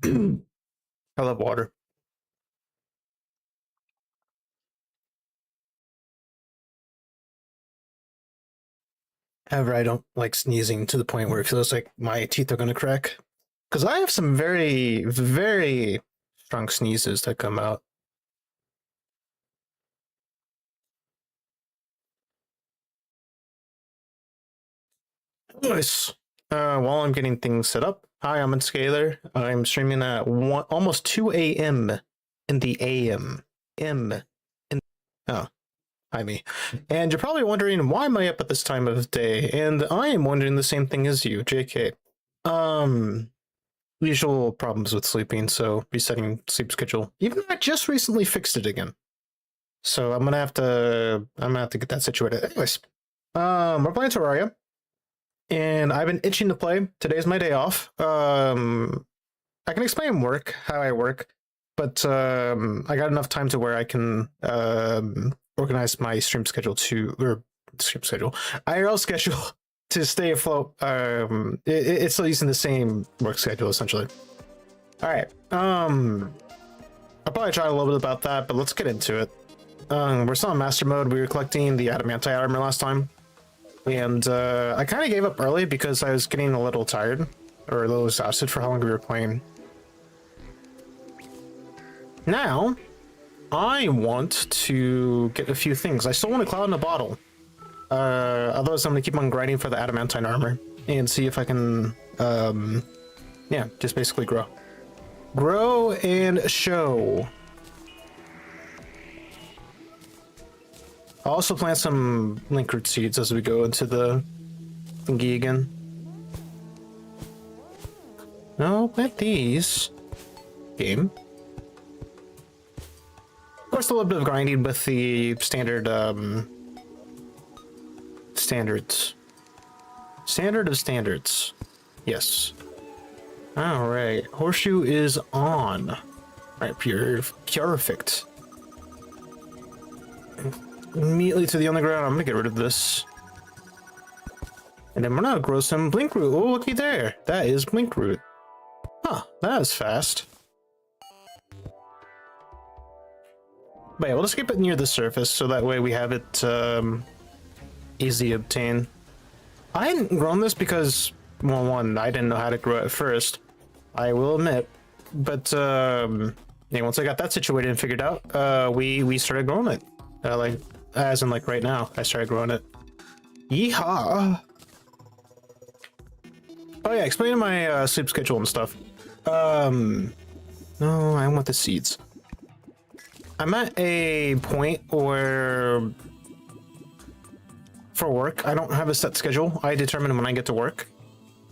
I love water. However, I don't like sneezing to the point where it feels like my teeth are going to crack. Because I have some very, very strong sneezes that come out. Nice. While I'm getting things set up, hi, I'm Scalar. I'm streaming at almost 2 a.m. in the AM. Oh, hi me. And you're probably wondering, why am I up at this time of day? And I am wondering the same thing as you, JK. Usual problems with sleeping, so resetting sleep schedule. Even though I just recently fixed it again. So I'm gonna have to get that situated. Anyways, we're playing Terraria. And I've been itching to play. Today's my day off. I can explain how I work, but I got enough time to where I can organize my IRL schedule to stay afloat. It's still using the same work schedule essentially. All right. I'll probably try a little bit about that, but let's get into it. We're still in master mode. We were collecting the adamantite armor last time. And I kind of gave up early because I was getting a little tired, or a little exhausted for how long we were playing. Now, I want to get a few things. I still want a cloud in a bottle. Otherwise, I'm going to keep on grinding for the adamantine armor and see if I can, yeah, just basically grow. Grow and show. I'll also plant some link root seeds as we go into the thingy again. No, plant these. Game. Of course, a little bit of grinding with the standard, standards. Standard of standards. Yes. Alright, horseshoe is on. Alright, perfect. Immediately to the underground, I'm gonna get rid of this. And then we're gonna grow some blink root. Oh, looky there. That is blink root. Huh, that is fast. But yeah, we'll just keep it near the surface so that way we have it easy to obtain. I hadn't grown this because, well, one, I didn't know how to grow it at first. I will admit. But yeah, once I got that situated and figured out, we started growing it. Like, as in like right now, I started growing it. Yeehaw! Oh yeah, explaining my sleep schedule and stuff. No, I want the seeds. I'm at a point where, for work, I don't have a set schedule. I determine when I get to work.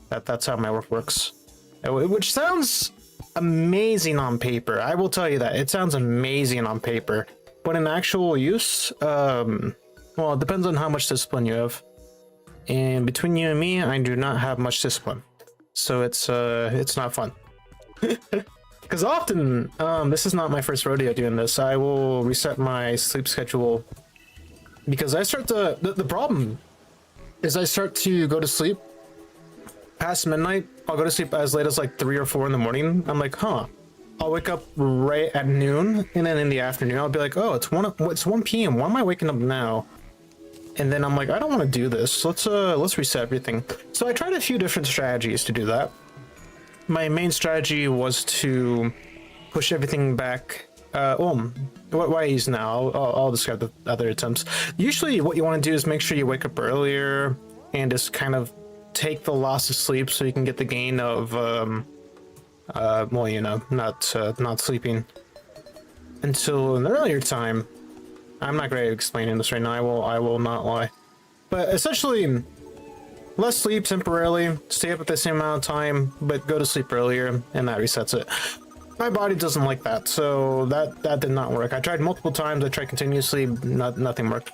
That's how my work works. Which sounds amazing on paper. I will tell you that. It sounds amazing on paper. But in actual use, well, it depends on how much discipline you have. And between you and me, I do not have much discipline. So it's not fun. Because often, this is not my first rodeo doing this. I will reset my sleep schedule because I start to, the problem is I start to go to sleep past midnight. I'll go to sleep as late as like 3 or 4 in the morning. I'm like, huh. I'll wake up right at noon, and then in the afternoon I'll be like, oh, it's 1 p.m. Why am I waking up now? And then I'm like, I don't want to do this. Let's reset everything. So I tried a few different strategies to do that. My main strategy was to push everything back. Why I use now? I'll describe the other attempts. Usually, what you want to do is make sure you wake up earlier and just kind of take the loss of sleep so you can get the gain of well, you know, not sleeping until an earlier time. I'm not great at explaining this right now. I will not lie. But essentially, less sleep temporarily, stay up at the same amount of time, but go to sleep earlier, and that resets it. My body doesn't like that, so that did not work. I tried multiple times. I tried continuously. Nothing worked.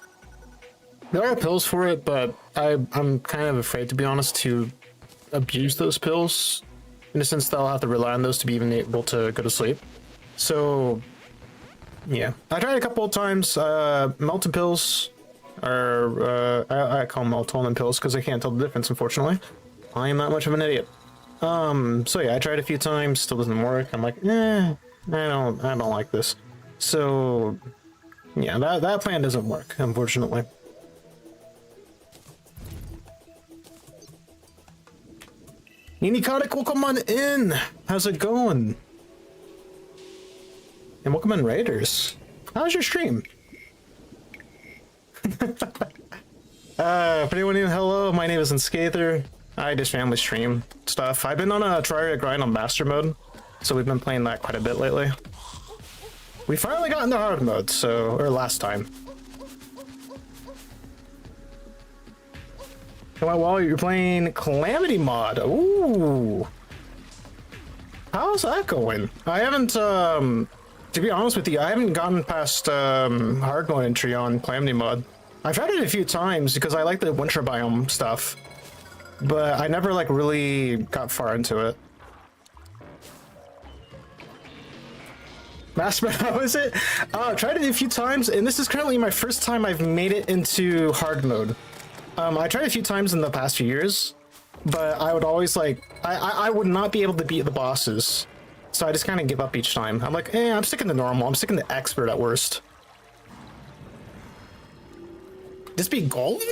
There are pills for it, but I'm kind of afraid, to be honest, to abuse those pills. In a sense, that I'll have to rely on those to be even able to go to sleep. So, yeah. I tried a couple of times. Melton pills, or I call them melatonin pills because I can't tell the difference, unfortunately. I am not much of an idiot. So yeah, I tried a few times, still doesn't work. I'm like, I don't like this. So yeah, that plan doesn't work, unfortunately. Ninikonic, welcome on in. How's it going? And welcome in, Raiders. How's your stream? For anyone new, hello, my name is Unscather. I just family stream stuff. I've been on a Terraria grind on master mode, so we've been playing that quite a bit lately. We finally got into hard mode, or last time. Well, you're playing Calamity mod. Ooh. How's that going? I haven't, to be honest with you, I haven't gotten past hard mode entry on Calamity mod. I've tried it a few times because I like the winter biome stuff, but I never like really got far into it. Master, how is it? I tried it a few times, and this is currently my first time I've made it into hard mode. I tried a few times in the past few years, but I would always like, I would not be able to beat the bosses. So I just kind of give up each time. I'm like, I'm sticking to normal. I'm sticking to expert at worst. Just be golden?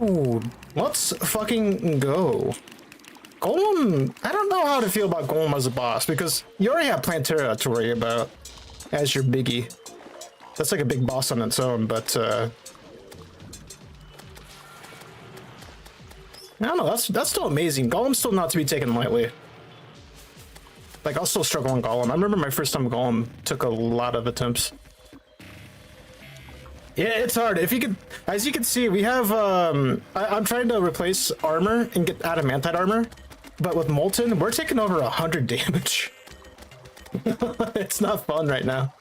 Ooh, let's fucking go. Golem, I don't know how to feel about Golem as a boss, because you already have Plantera to worry about as your biggie. That's like a big boss on its own, but I don't know, that's still amazing. Golem's still not to be taken lightly. Like, I'll still struggle on Golem. I remember my first time Golem took a lot of attempts. Yeah, it's hard. If you could, as you can see, we have, I'm trying to replace armor and get adamantite armor, but with Molten, we're taking over 100 damage. It's not fun right now.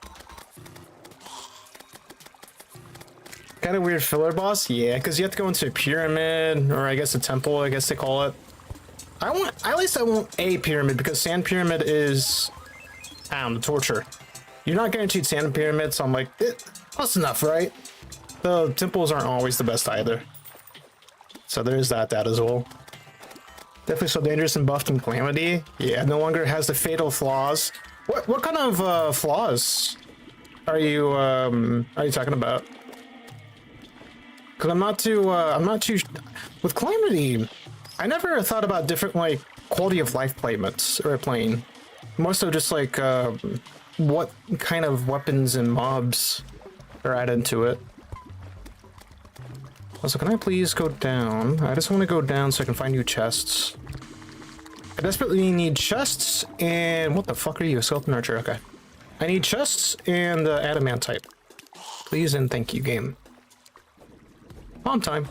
Kind of weird filler boss? Yeah, because you have to go into a pyramid, or I guess a temple, I guess they call it. At least I want a pyramid, because sand pyramid is, torture. You're not guaranteed sand pyramid, so I'm like, that's enough, right? The temples aren't always the best either. So there's that as well. Definitely so dangerous and buffed in Calamity. Yeah, no longer has the fatal flaws. What kind of flaws are you talking about? Because I'm not too with Calamity. I never thought about different like quality of life placements or playing. More so just like what kind of weapons and mobs are added into it. Also, can I please go down? I just want to go down so I can find new chests. I desperately need chests and... What the fuck are you? A skeleton archer? Okay. I need chests and adamantite. Please and thank you, game. On time.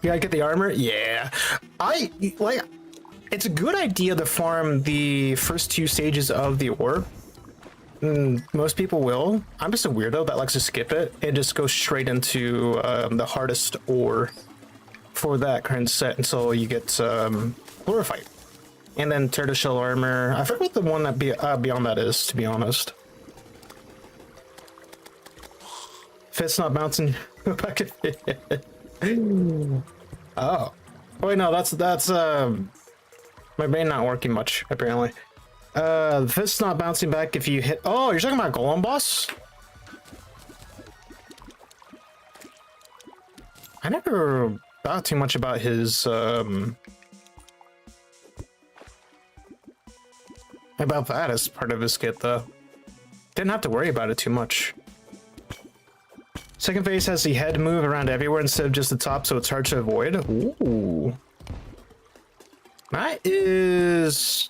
You gotta get the armor? Yeah. It's a good idea to farm the first two stages of the orb. Most people will. I'm just a weirdo that likes to skip it and just go straight into the hardest ore for that current set until you get Chlorophyte. And then Tortoiseshell armor. I forget what the one that beyond that is, to be honest. If it's not bouncing back at it. Oh. Wait, no, that's my brain not working much, apparently. The fist's not bouncing back if you hit... Oh, you're talking about Golem boss? I never thought too much about his, about that as part of his kit, though. Didn't have to worry about it too much. Second phase has the head move around everywhere instead of just the top, so it's hard to avoid. Ooh. That is...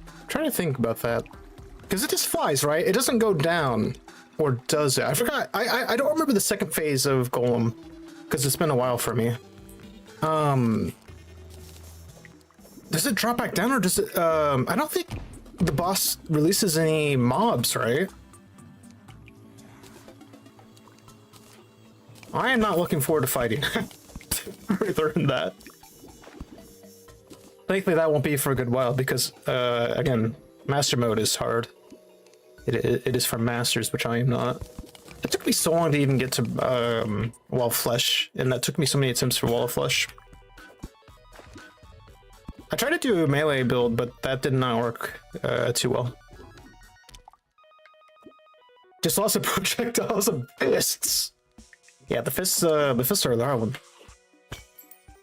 I'm trying to think about that. Because it just flies, right? It doesn't go down. Or does it? I forgot. I don't remember the second phase of Golem. Because it's been a while for me. Does it drop back down or does it... I don't think the boss releases any mobs, right? I am not looking forward to fighting. Further than that. Thankfully, that won't be for a good while because, again, master mode is hard. It is for masters, which I am not. took me so long to even get to Wall of Flesh, and that took me so many attempts for Wall of Flesh. I tried to do a melee build, but that did not work too well. Just lots of projectiles and fists. Yeah, the fists are the hard one.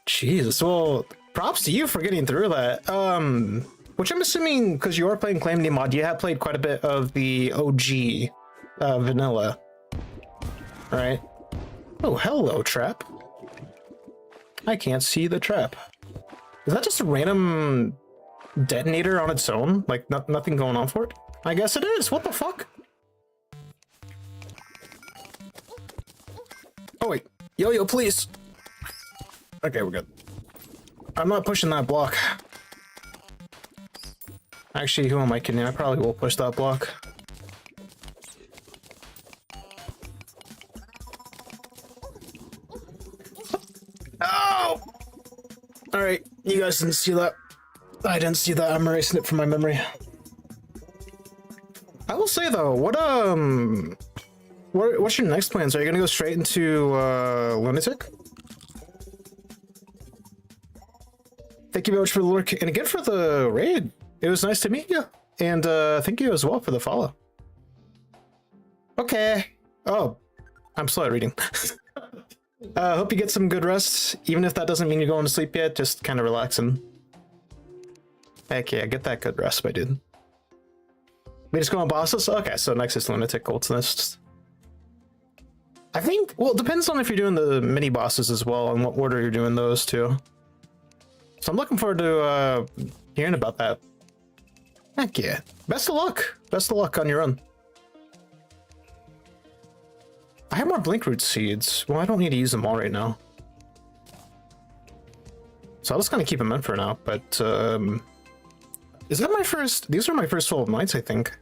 Jesus, well, props to you for getting through that. Which I'm assuming, because you are playing Calamity mod, you have played quite a bit of the OG vanilla, right? Oh, hello, trap. I can't see the trap. Is that just a random detonator on its own? Like, nothing going on for it? I guess it is. What the fuck? Oh, wait. Yo, please. Okay, we're good. I'm not pushing that block. Actually, who am I kidding? I probably will push that block. Oh! Alright, you guys didn't see that. I didn't see that. I'm erasing it from my memory. I will say though, what's your next plans? Are you gonna go straight into Lunatic? Thank you very much for the lurk, and again for the raid. It was nice to meet you, and thank you as well for the follow. Okay. Oh, I'm slow at reading. Hope you get some good rest, even if that doesn't mean you're going to sleep yet, just kind of relaxing. Heck yeah, get that good rest, my dude. We just go on bosses? Okay, so next is Lunatic Cult's Nest. I think, well, it depends on if you're doing the mini bosses as well, and what order you're doing those too. So I'm looking forward to hearing about that. Heck yeah. Best of luck. Best of luck on your run. I have more Blinkroot seeds. Well, I don't need to use them all right now. So I'm just gonna keep them in for now, but is that my first? These are my first 12 nights, I think.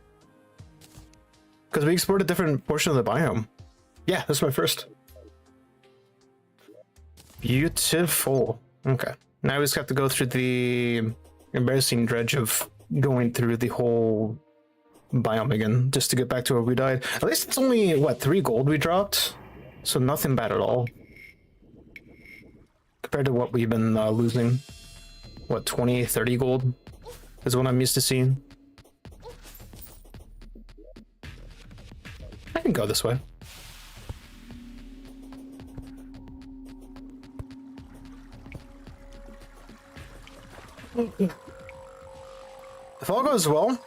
Because we explored a different portion of the biome. Yeah, this is my first. Beautiful. Okay. Now we just have to go through the embarrassing dredge of going through the whole biome again, just to get back to where we died. At least it's only, what, 3 gold we dropped? So nothing bad at all. Compared to what we've been losing. What, 20, 30 gold? Is what I'm used to seeing. I can go this way. If all goes well,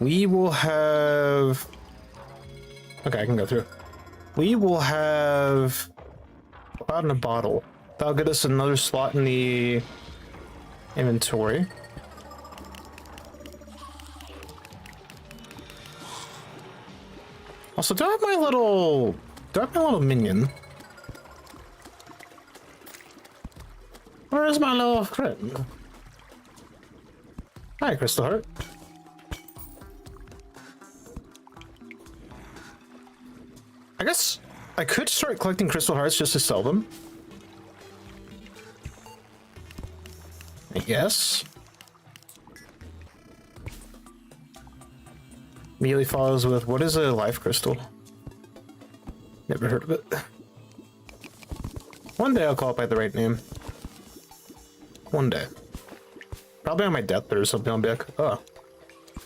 we will have... Okay, I can go through. We will have about in a bottle. That'll get us another slot in the inventory. Also, do I have my little minion? Where is my little friend? Hi, Crystal Heart. I guess I could start collecting Crystal Hearts just to sell them. I guess. Immediately follows with, what is a life crystal? Never heard of it. One day I'll call it by the right name. One day. Probably on my deathbed or something, I'll be like, oh,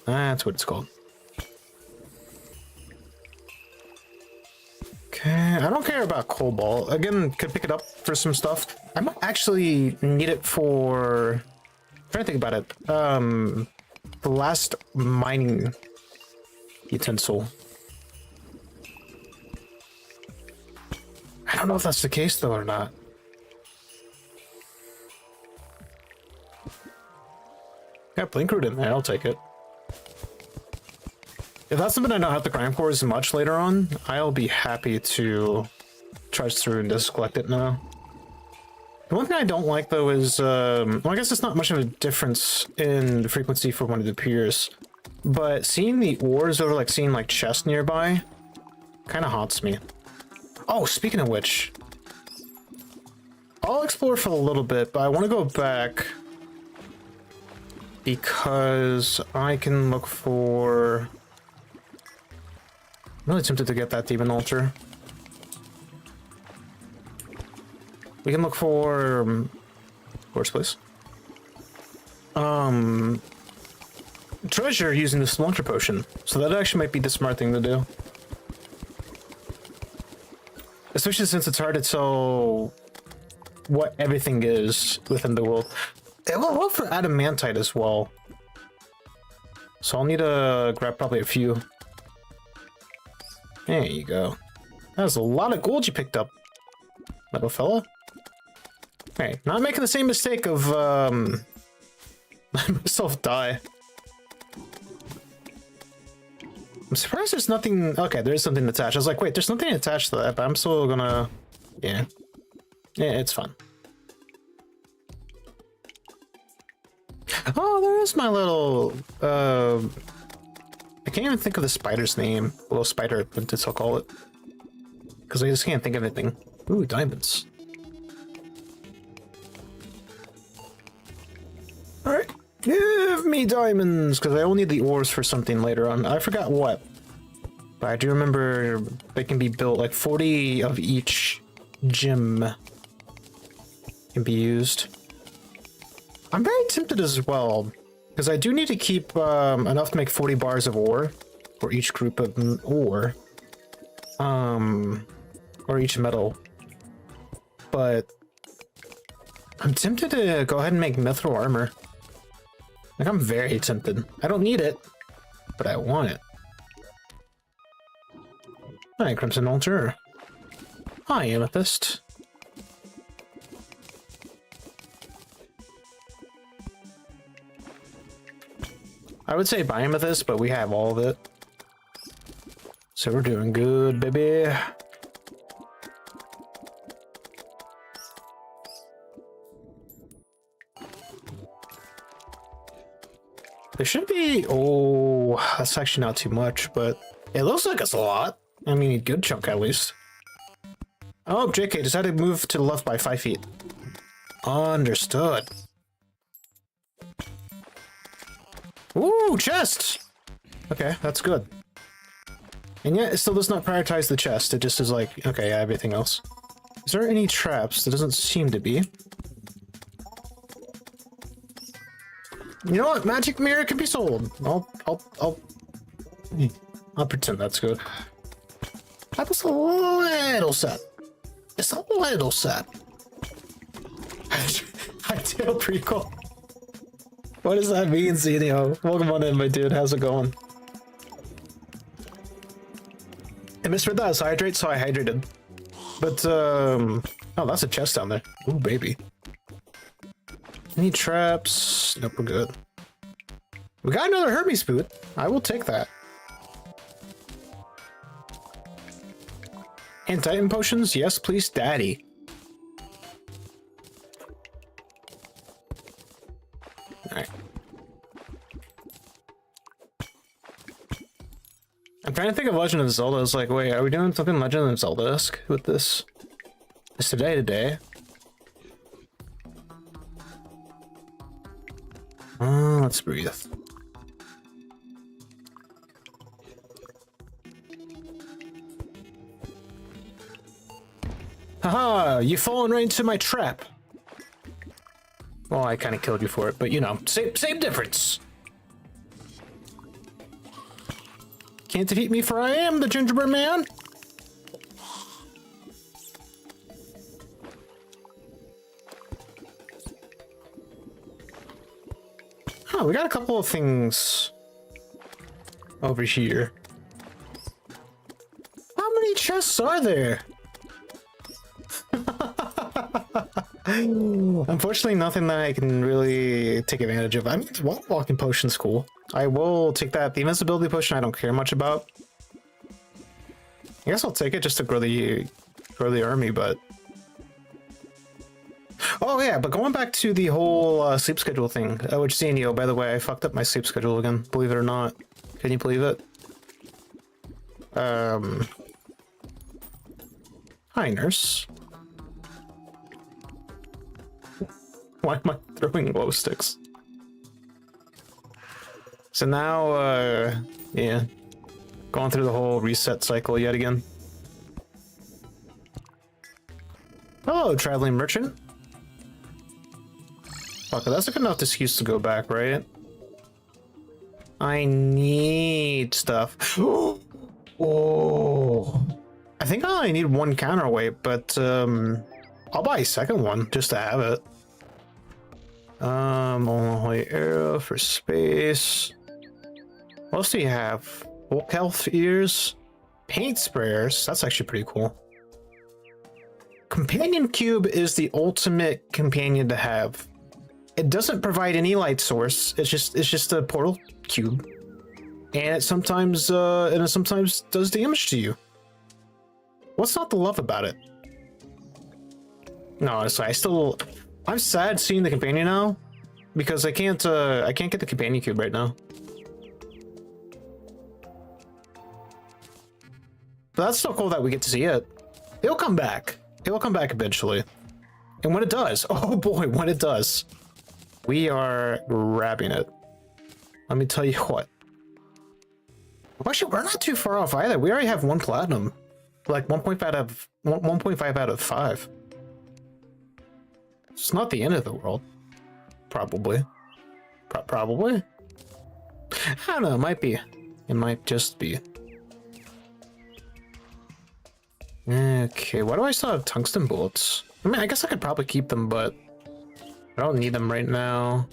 that's what it's called. Okay, I don't care about Cobalt. Again, could pick it up for some stuff. I might actually need it for... I'm trying to think about it. The last mining utensil. I don't know if that's the case though or not. Got Blinkroot in there, I'll take it. If that's something I don't have to grind for as much later on, I'll be happy to trudge through and just collect it now. The one thing I don't like though is, well, I guess it's not much of a difference in frequency for when it appears, but seeing the ores over like seeing like chests nearby kind of haunts me. Oh, speaking of which, I'll explore for a little bit, but I want to go back because I can look for... really tempted to get that demon altar. We can look for horse place. Treasure using the launcher potion. So that actually might be the smart thing to do. Especially since it's hard to tell what everything is within the world. It will work for adamantite as well. So I'll need to grab probably a few. There you go. That's a lot of gold you picked up, little fella. Okay, not making the same mistake of letting myself die. I'm surprised there's nothing. Okay, there is something attached. I was like, wait, there's nothing attached to that, but I'm still gonna. Yeah, it's fun. Oh, there is my little. I can't even think of the spider's name. Little spider, I'll call it. Because I just can't think of anything. Ooh, diamonds. Alright, give me diamonds, because I will need the ores for something later on. I forgot what. But I do remember they can be built, like 40 of each gem can be used. I'm very tempted as well, because I do need to keep enough to make 40 bars of ore for each group of ore. Or each metal. But I'm tempted to go ahead and make mithril armor. Like, I'm very tempted. I don't need it, but I want it. Hi, Crimson Altar. Hi, Amethyst. I would say buy Amethyst, but we have all of it. So we're doing good, baby. There should be, oh, that's actually not too much, but it looks like it's a lot. I mean, a good chunk at least. Oh, JK decided to move to the left by 5 feet. Understood. Ooh, chest! Okay, that's good. And yet, it still does not prioritize the chest. It just is like, okay, yeah, everything else. Is there any traps? There doesn't seem to be. You know what? Magic mirror can be sold. I'll pretend that's good. That was a little set. It's a little set. Ideal prequel. What does that mean, Zenio? Welcome on in, my dude. How's it going? I misread that as hydrate, so I hydrated. But, oh, that's a chest down there. Ooh, baby. Any traps? Nope, we're good. We got another Hermes boot. I will take that. And Titan potions? Yes, please, daddy. Alright. I'm trying to think of Legend of Zelda. I was like, wait, are we doing something Legend of Zelda-esque with this? It's today. Let's breathe. Haha, you've fallen right into my trap. Well, I kind of killed you for it, but you know, same difference. Can't defeat me, for I am the gingerbread man. Huh, we got a couple of things over here. How many chests are there? Unfortunately, nothing that I can really take advantage of. I mean, walking potion's cool. I will take that. The invincibility potion I don't care much about. I guess I'll take it just to grow the army, but... Oh yeah, but going back to the whole sleep schedule thing, which Zenio, by the way, I fucked up my sleep schedule again, believe it or not. Can you believe it? Hi, nurse. Why am I throwing glow sticks? So now, yeah. Going through the whole reset cycle yet again. Hello, traveling merchant. Fuck, that's a good enough excuse to go back, right? I need stuff. Oh, I think I only need one counterweight, but I'll buy a second one just to have it. Only arrow for space. What else do you have? Hulk health ears, paint sprayers. That's actually pretty cool. Companion cube is the ultimate companion to have. It doesn't provide any light source. It's just a portal cube, and it sometimes does damage to you. What's not to love about it? No, honestly, I'm sad seeing the companion now because I can't get the companion cube right now. But that's so cool that we get to see it. It'll come back. It will come back eventually. And when it does, oh boy, when it does, we are grabbing it. Let me tell you what. Actually, we're not too far off either. We already have 1 platinum. Like 1.5 out of 5. It's not the end of the world. Probably. Probably. I don't know, it might be. It might just be. Okay, why do I still have tungsten bullets? I mean, I guess I could probably keep them, but I don't need them right now.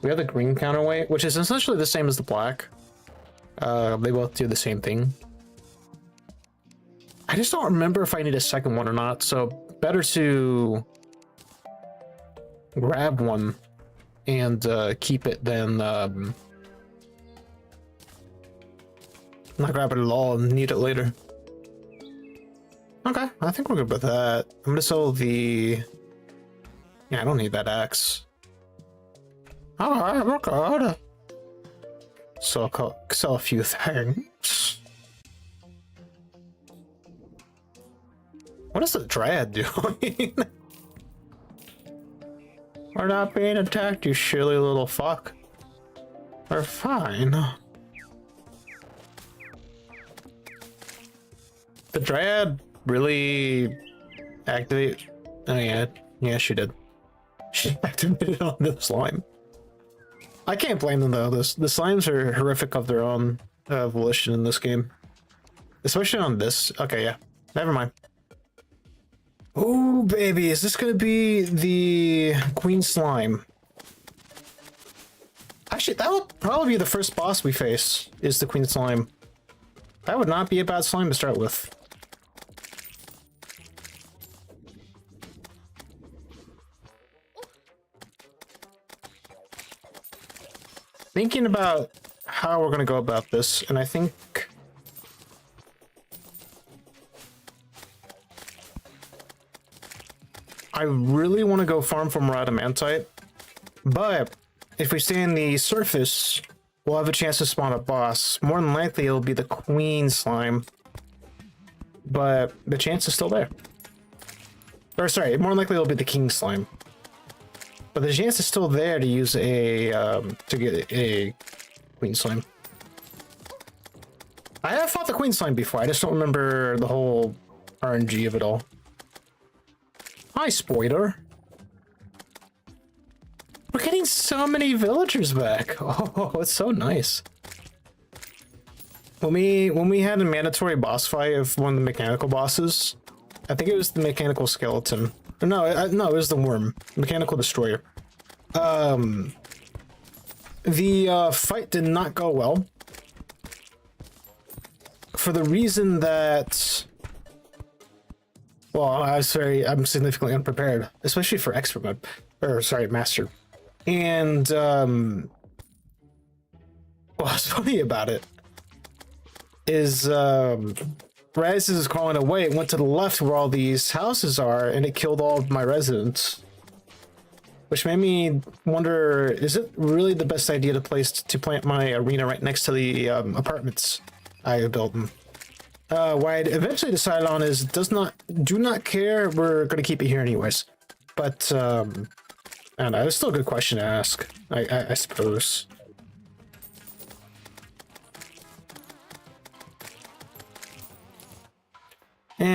We have the green counterweight, which is essentially the same as the black. They both do the same thing. I just don't remember if I need a second one or not, so better to grab one and keep it than not grab it at all and need it later. Okay, I think we're good with that. I'm gonna sell the... Yeah, I don't need that axe. Alright, we're good. So I'll sell a few things. What is the Dryad doing? We're not being attacked, you silly little fuck. We're fine. The Dryad really activate? Oh yeah, she did. She activated on the slime. I can't blame them though. The slimes are horrific of their own volition in this game, especially on this. Okay, yeah, never mind. Oh baby, is this gonna be the queen slime? Actually, that would probably be the first boss we face. Is the queen slime? That would not be a bad slime to start with. Thinking about how we're going to go about this, and I think I really want to go farm for more adamantite, but if we stay in the surface, we'll have a chance to spawn a boss. More than likely, it'll be the queen slime, but the chance is still there. Or sorry, more than likely it'll be the king slime. But the chance is still there to use a, to get a queen slime. I have fought the queen slime before, I just don't remember the whole RNG of it all. Hi, Spoiler. We're getting so many villagers back. Oh, it's so nice. When we had a mandatory boss fight of one of the mechanical bosses, I think it was the mechanical skeleton. No, no, it was the worm. Mechanical destroyer. The fight did not go well. For the reason that... Well, I'm significantly unprepared. Especially for expert mode. Or, sorry, master. And, what's funny about it is, Raz is crawling away. It went to the left where all these houses are, and it killed all of my residents. Which made me wonder, is it really the best idea to plant my arena right next to the apartments I built them? What I eventually decided on is do not care, we're gonna keep it here anyways. But I don't know, it's still a good question to ask, I suppose.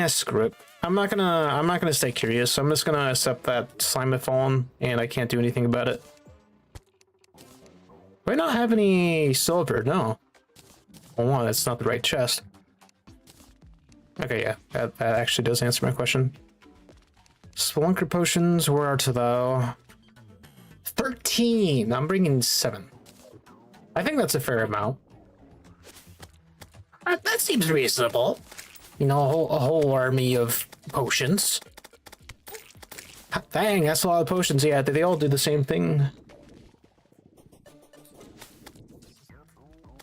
Screw it. I'm not gonna stay curious. I'm just gonna accept that slime had fallen and I can't do anything about it. Do I not have any silver? No. Hold on, that's not the right chest. Okay, yeah, that actually does answer my question. Spelunker potions, where art thou? 13! I'm bringing 7. I think that's a fair amount. That seems reasonable. You know, a whole army of potions. Dang, that's a lot of potions. Yeah, they all do the same thing.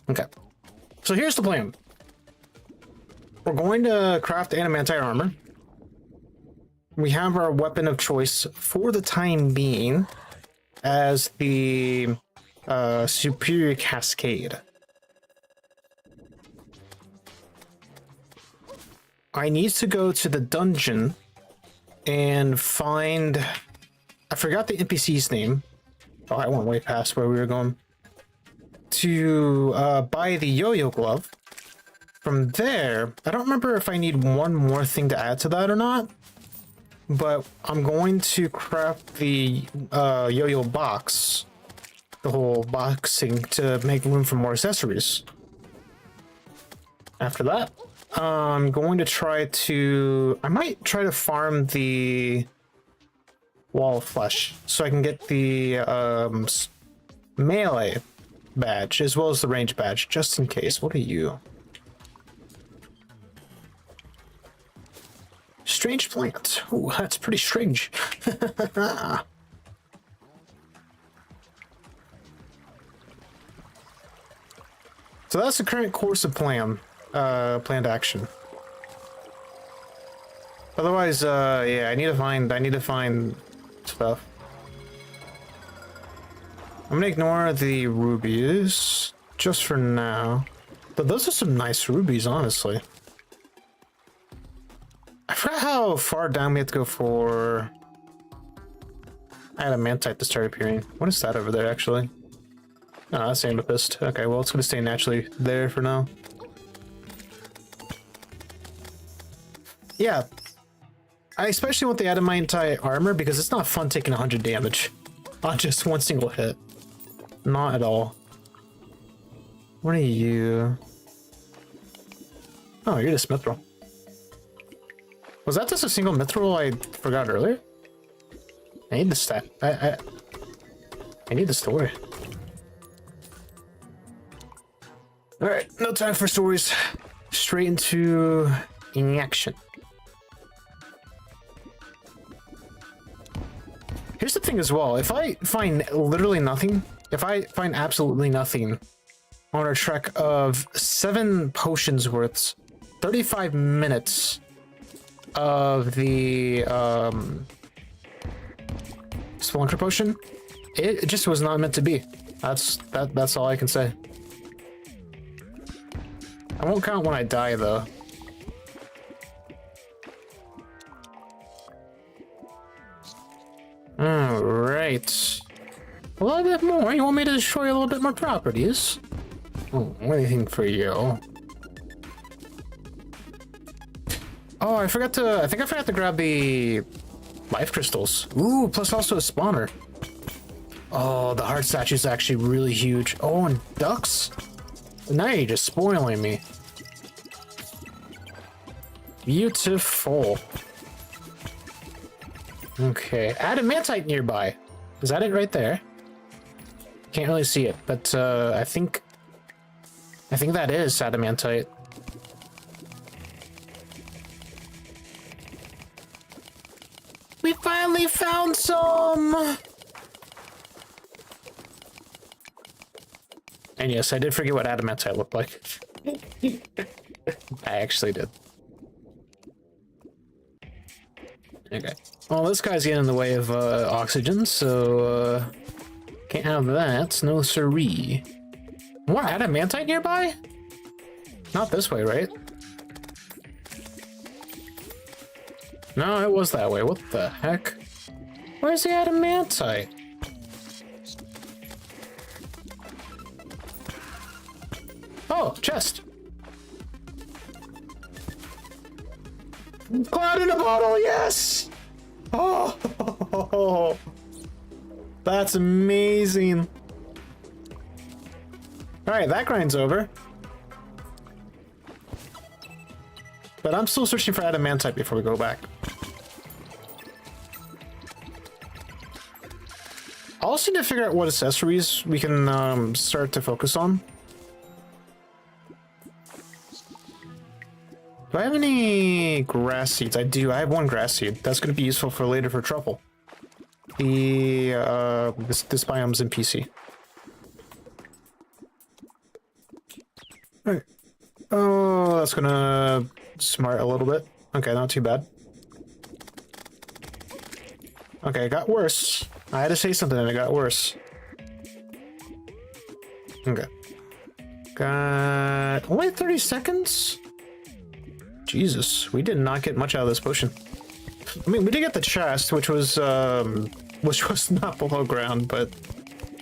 Okay. So here's the plan. We're going to craft adamantite armor. We have our weapon of choice for the time being as the superior cascade. I need to go to the dungeon and find... I forgot the NPC's name. Oh, I went way past where we were going. To buy the yo-yo glove. From there, I don't remember if I need one more thing to add to that or not. But I'm going to craft the yo-yo box. The whole boxing to make room for more accessories. After that, I'm going to try to... I might try to farm the wall of flesh so I can get the melee badge as well as the range badge, just in case. What are you? Strange plant. Ooh, that's pretty strange. So that's the current course of planned action. Otherwise, yeah, I need to find stuff. I'm gonna ignore the rubies just for now. But those are some nice rubies, honestly. I forgot how far down we have to go for adamantite to start appearing. What is that over there, actually? Oh, that's amethyst. Okay, well, it's gonna stay naturally there for now. Yeah. I especially want the adamantite armor because it's not fun taking 100 damage on just one single hit. Not at all. What are you? Oh, you're the mithril. Was that just a single mithril I forgot earlier? I need the stat. I need the story. Alright, no time for stories. Straight into action. Here's the thing as well. If I find literally nothing, if I find absolutely nothing on a trek of 7 potions worths, 35 minutes of the Spelunker potion, it just was not meant to be. That's all I can say. I won't count when I die though. Alright. A little bit more. You want me to destroy a little bit more properties? Oh, anything for you. Oh, I think I forgot to grab the life crystals. Ooh, plus also a spawner. Oh, the heart statue is actually really huge. Oh, and ducks? Now you're just spoiling me. Beautiful. Okay, adamantite nearby. Is that it right there? Can't really see it, but I think that is adamantite. We finally found some! And yes, I did forget what adamantite looked like. I actually did. Okay. Well, this guy's getting in the way of oxygen, so can't have that. No siree. More adamantite nearby? Not this way, right? No, it was that way. What the heck? Where's the adamantite? Oh, chest. Cloud in a bottle, yes! Oh, that's amazing. Alright, that grind's over. But I'm still searching for adamantite before we go back. I also need to figure out what accessories we can start to focus on. Do I have any grass seeds? I do. I have one grass seed. That's going to be useful for later for truffle. This biome's in PC. Alright. Oh, that's gonna smart a little bit. Okay, not too bad. Okay, it got worse. I had to say something and it got worse. Okay. Got only 30 seconds? Jesus, we did not get much out of this potion. I mean, we did get the chest, which was not below ground, but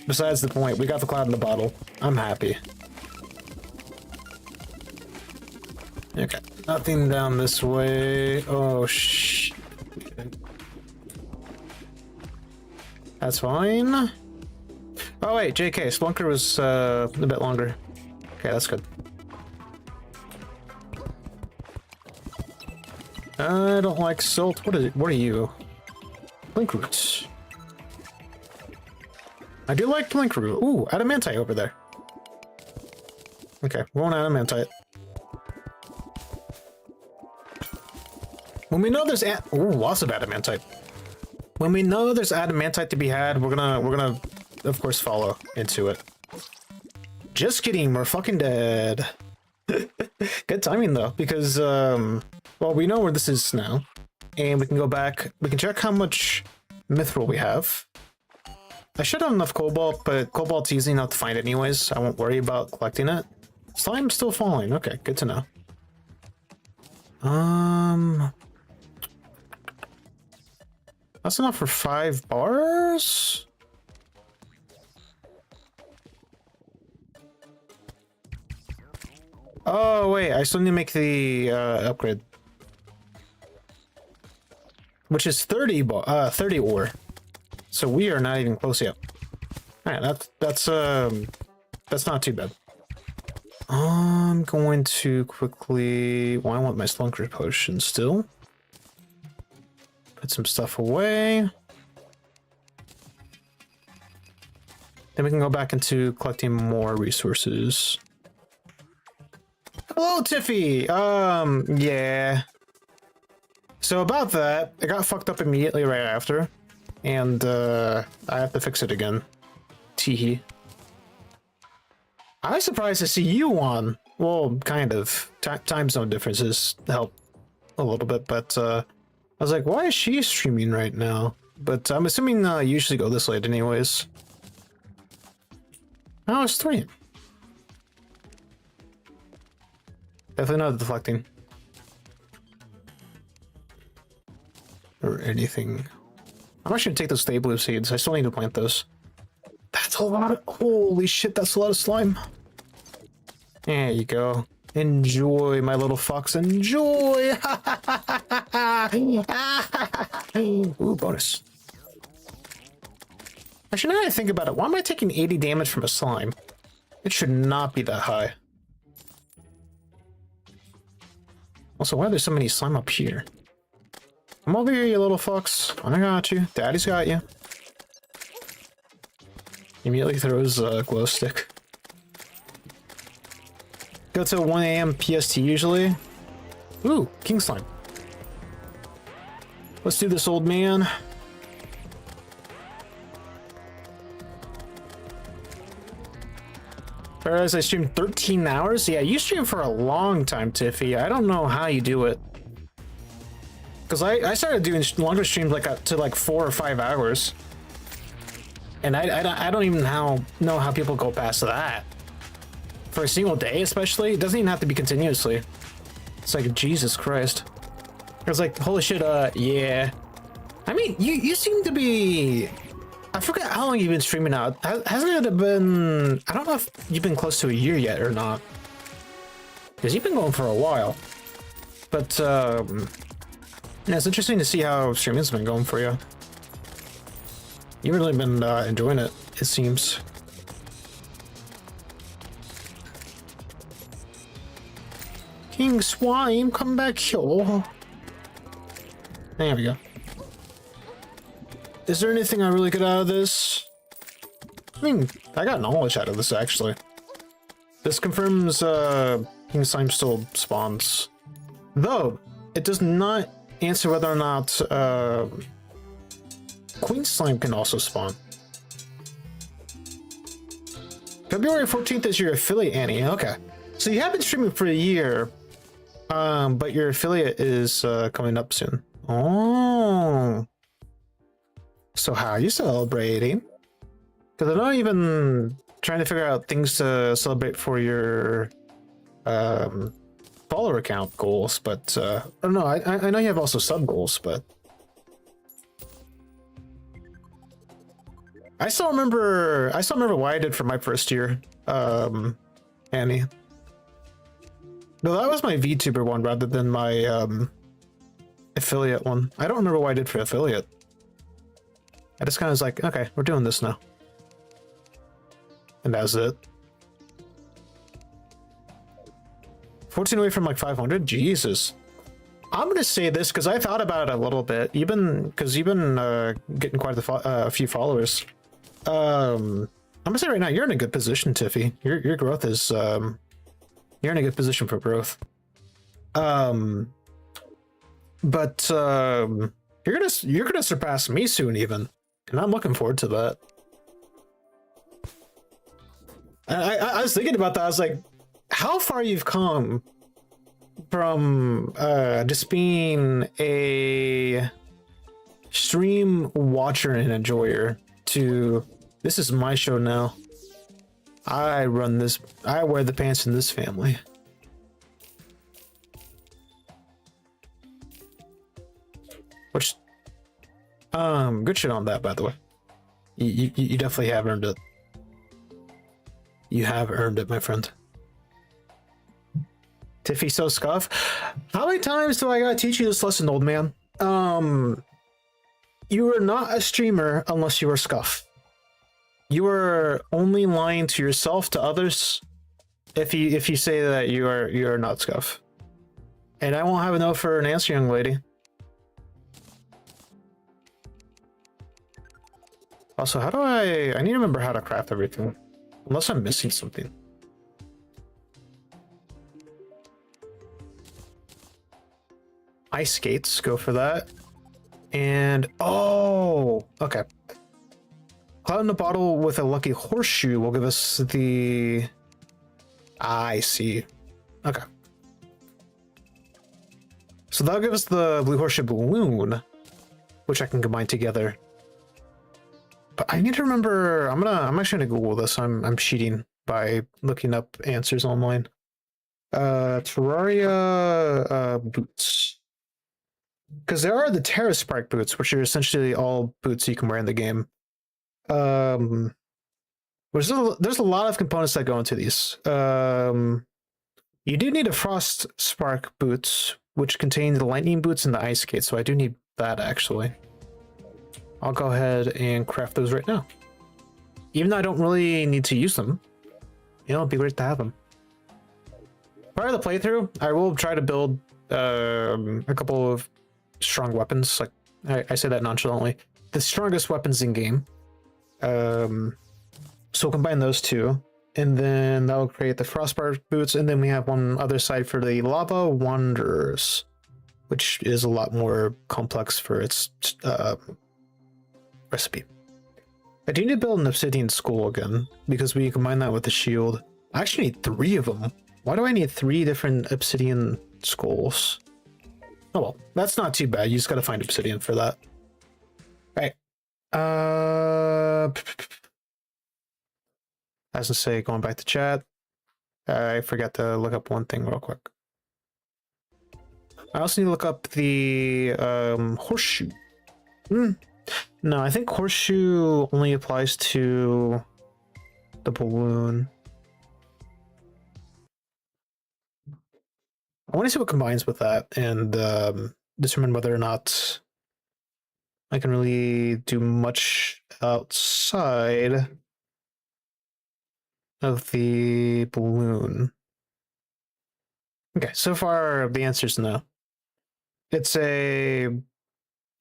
besides the point, we got the cloud in the bottle. I'm happy. Okay, nothing down this way. Oh, shh. That's fine. Oh, wait, JK, Splunker was a bit longer. Okay, that's good. I don't like salt. What are you? Blink roots. I do like blink root. Ooh, adamantite over there. Okay, one adamantite. When we know there's lots of adamantite. When we know there's adamantite to be had, we're gonna of course follow into it. Just kidding, we're fucking dead. Good timing though, because well, we know where this is now, and we can go back. We can check how much mithril we have. I should have enough cobalt, but cobalt's easy enough to find anyways. I won't worry about collecting it. Slime's still falling. Okay, good to know. That's enough for 5 bars? Oh, wait, I still need to make the upgrade. Which is 30 ore. So we are not even close yet. Alright, that's not too bad. I'm going to quickly... Well, I want my Slunker potion still. Put some stuff away. Then we can go back into collecting more resources. Hello, Tiffy! Yeah. So about that, it got fucked up immediately right after. And, I have to fix it again. Teehee. I was surprised to see you on. Well, kind of. Time zone differences help a little bit, but, I was like, why is she streaming right now? But I'm assuming I usually go this late anyways. Oh, it's 3. Definitely not deflecting. Or anything. I'm actually gonna take those stable seeds. I still need to plant those. That's a lot of... Holy shit, that's a lot of slime. There you go. Enjoy, my little fox. Enjoy! Ooh, bonus. Actually, now that I think about it, why am I taking 80 damage from a slime? It should not be that high. Also, why are there so many slime up here? Come over here, you little fox. I got you. Daddy's got you. Immediately throws a glow stick. Go till 1 AM PST usually. Ooh, king slime. Let's do this, old man. Whereas I streamed 13 hours? Yeah, you stream for a long time, Tiffy. I don't know how you do it. Because I started doing longer streams like up to like 4 or 5 hours. And I don't even know how people go past that. For a single day, especially. It doesn't even have to be continuously. It's like, Jesus Christ. I was like, holy shit, yeah. I mean, you seem to be... I forget how long you've been streaming now. Hasn't it been... I don't know if you've been close to a year yet or not. Because you've been going for a while. But, Yeah, it's interesting to see how streaming's been going for you. You've really been enjoying it, it seems. King Swine, come back here. There we go. Is there anything I really get out of this? I mean, I got knowledge out of this, actually. This confirms King Slime still spawns. Though, it does not answer whether or not Queen Slime can also spawn. February 14th is your affiliate, Annie. Okay. So you have been streaming for a year, but your affiliate is coming up soon. Oh. So how are you celebrating? Because I'm not even trying to figure out things to celebrate for your follower account goals, but I don't know. I know you have also sub goals, but I still remember what I did for my first year, Annie. No, that was my VTuber one rather than my affiliate one. I don't remember what I did for affiliate. I just kind of was like, okay, we're doing this now. And that's it. 14 away from like 500? Jesus. I'm gonna say this because I thought about it a little bit. You've been getting quite a few followers. I'm gonna say right now, you're in a good position, Tiffy. Your growth is you're in a good position for growth. But you're gonna surpass me soon, even, and I'm looking forward to that. I was thinking about that. I was like, how far you've come from just being a stream watcher and enjoyer to this is my show now. I run this. I wear the pants in this family. Which, good shit on that, by the way. You definitely have earned it. You have earned it, my friend. Tiffy so scuff. How many times do I gotta teach you this lesson, old man? You are not a streamer unless you are scuff. You are only lying to yourself, to others, if you say that you are not scuff. And I won't have a no for an answer, young lady. Also, how do I need to remember how to craft everything. Unless I'm missing something. Ice skates, go for that. And oh, okay. Cloud in a bottle with a lucky horseshoe will give us the. I see. Okay. So that'll give us the blue horseshoe balloon, which I can combine together. But I need to remember. I'm actually gonna Google this. I'm cheating by looking up answers online. Terraria boots. Because there are the Terra Spark boots, which are essentially all boots you can wear in the game. There's a lot of components that go into these. You do need a Frost Spark boots, which contain the lightning boots and the ice skates, so I do need that actually. I'll go ahead and craft those right now. Even though I don't really need to use them. You know, it'd be great to have them. Part of the playthrough, I will try to build a couple of strong weapons. Like I say that nonchalantly. The strongest weapons in game. So we'll combine those two. And then that'll create the Frostbar boots. And then we have one other side for the Lava Wanderers, which is a lot more complex for its recipe. I do need to build an obsidian skull again, because we combine that with the shield. I actually need 3 of them. Why do I need 3 different obsidian skulls? Oh well, that's not too bad. You just gotta find obsidian for that. Alright. As I say, going back to chat, I forgot to look up one thing real quick. I also need to look up the horseshoe. No, I think horseshoe only applies to the balloon. I want to see what combines with that, and determine whether or not I can really do much outside of the balloon. Okay, so far the answer is no. It's a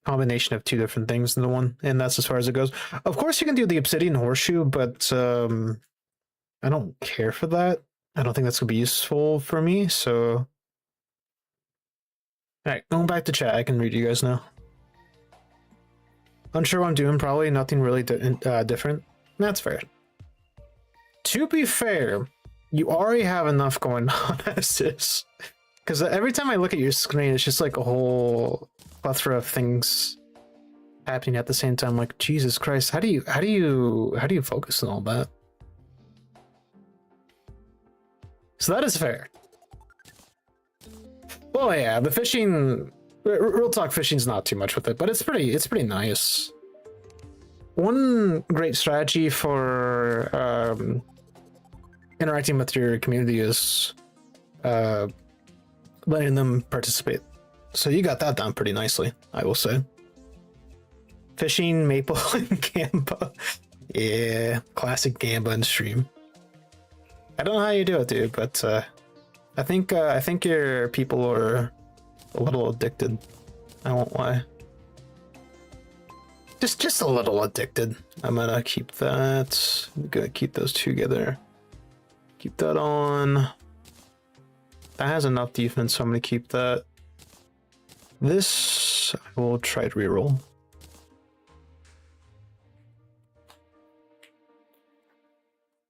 combination of two different things in the one, and that's as far as it goes. Of course, you can do the obsidian horseshoe, but I don't care for that. I don't think that's gonna be useful for me. So, all right, going back to chat, I can read you guys now. Unsure what I'm doing. Probably nothing really different. That's fair. To be fair, you already have enough going on as is. Because every time I look at your screen, it's just like a whole plethora of things happening at the same time. Like, Jesus Christ, how do you focus on all that? So that is fair. Well, yeah, the fishing, real talk, fishing's not too much with it, but it's pretty nice. One great strategy for interacting with your community is letting them participate. So you got that done pretty nicely, I will say. Fishing, maple, and gamba. Yeah, classic gamba and stream. I don't know how you do it, dude, but I think your people are a little addicted. I won't lie. Just a little addicted. I'm gonna keep that. I'm gonna keep those two together. Keep that on. That has enough defense, so I'm gonna keep that. This I will try to reroll.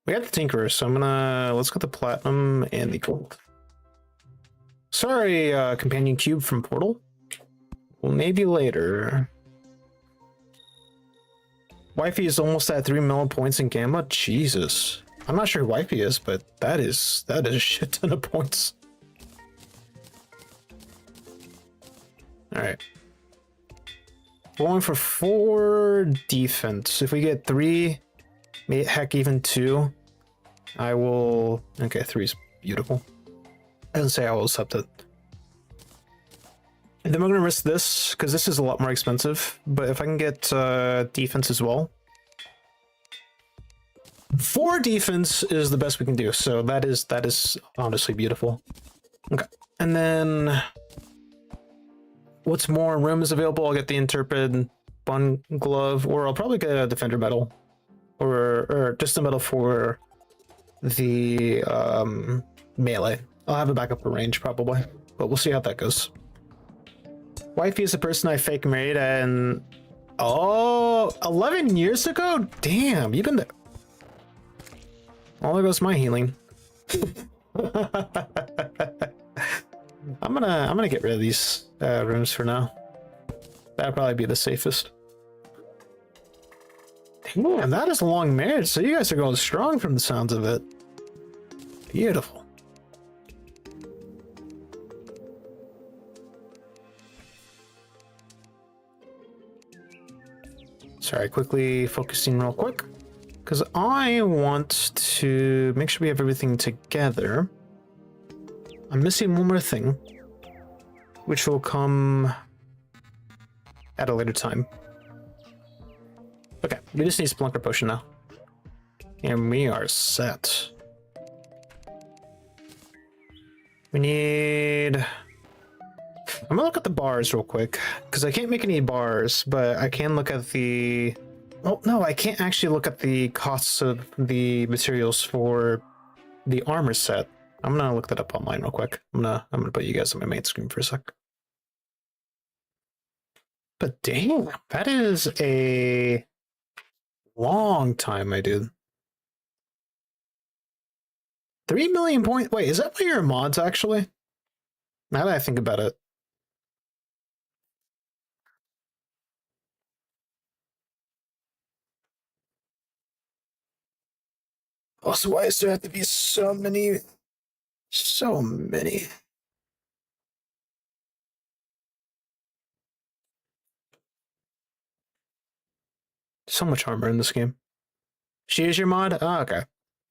We got the Tinkerer, so let's get the platinum and the gold. Sorry, companion cube from Portal. Well, maybe later. Wifey is almost at 3 million points in Gamma. Jesus. I'm not sure who Wifey is, but that is a shit ton of points. Alright. Going for 4 defense. If we get 3, heck, even 2, I will... Okay, 3 is beautiful. I didn't say I will accept it. And then we're going to risk this, because this is a lot more expensive. But if I can get defense as well. 4 defense is the best we can do, so that is honestly beautiful. Okay, and then... What's more room is available? I'll get the Interpret Bun Glove, or I'll probably get a Defender Medal. Or just a medal for the melee. I'll have a backup for range probably, but we'll see how that goes. Wifey is the person I fake married, and 11 years ago? Damn, you've been there. Well, there goes my healing. I'm gonna get rid of these rooms for now. That'd probably be the safest. Damn, that is a long marriage, so you guys are going strong from the sounds of it. Beautiful. Sorry, quickly focusing real quick, because I want to make sure we have everything together. I'm missing one more thing, which will come at a later time. Okay, we just need Splunker Potion now. And we are set. We need... I'm gonna look at the bars real quick, because I can't make any bars, but I can look at the... Oh, no, I can't actually look at the costs of the materials for the armor set. I'm gonna look that up online real quick. I'm gonna put you guys on my main screen for a sec. But damn, that is a long time, my dude. 3 million points. Wait, is that by your mods actually? Now that I think about it. Also, why does there have to be so many? So many. So much armor in this game. She is your mod? Oh, okay.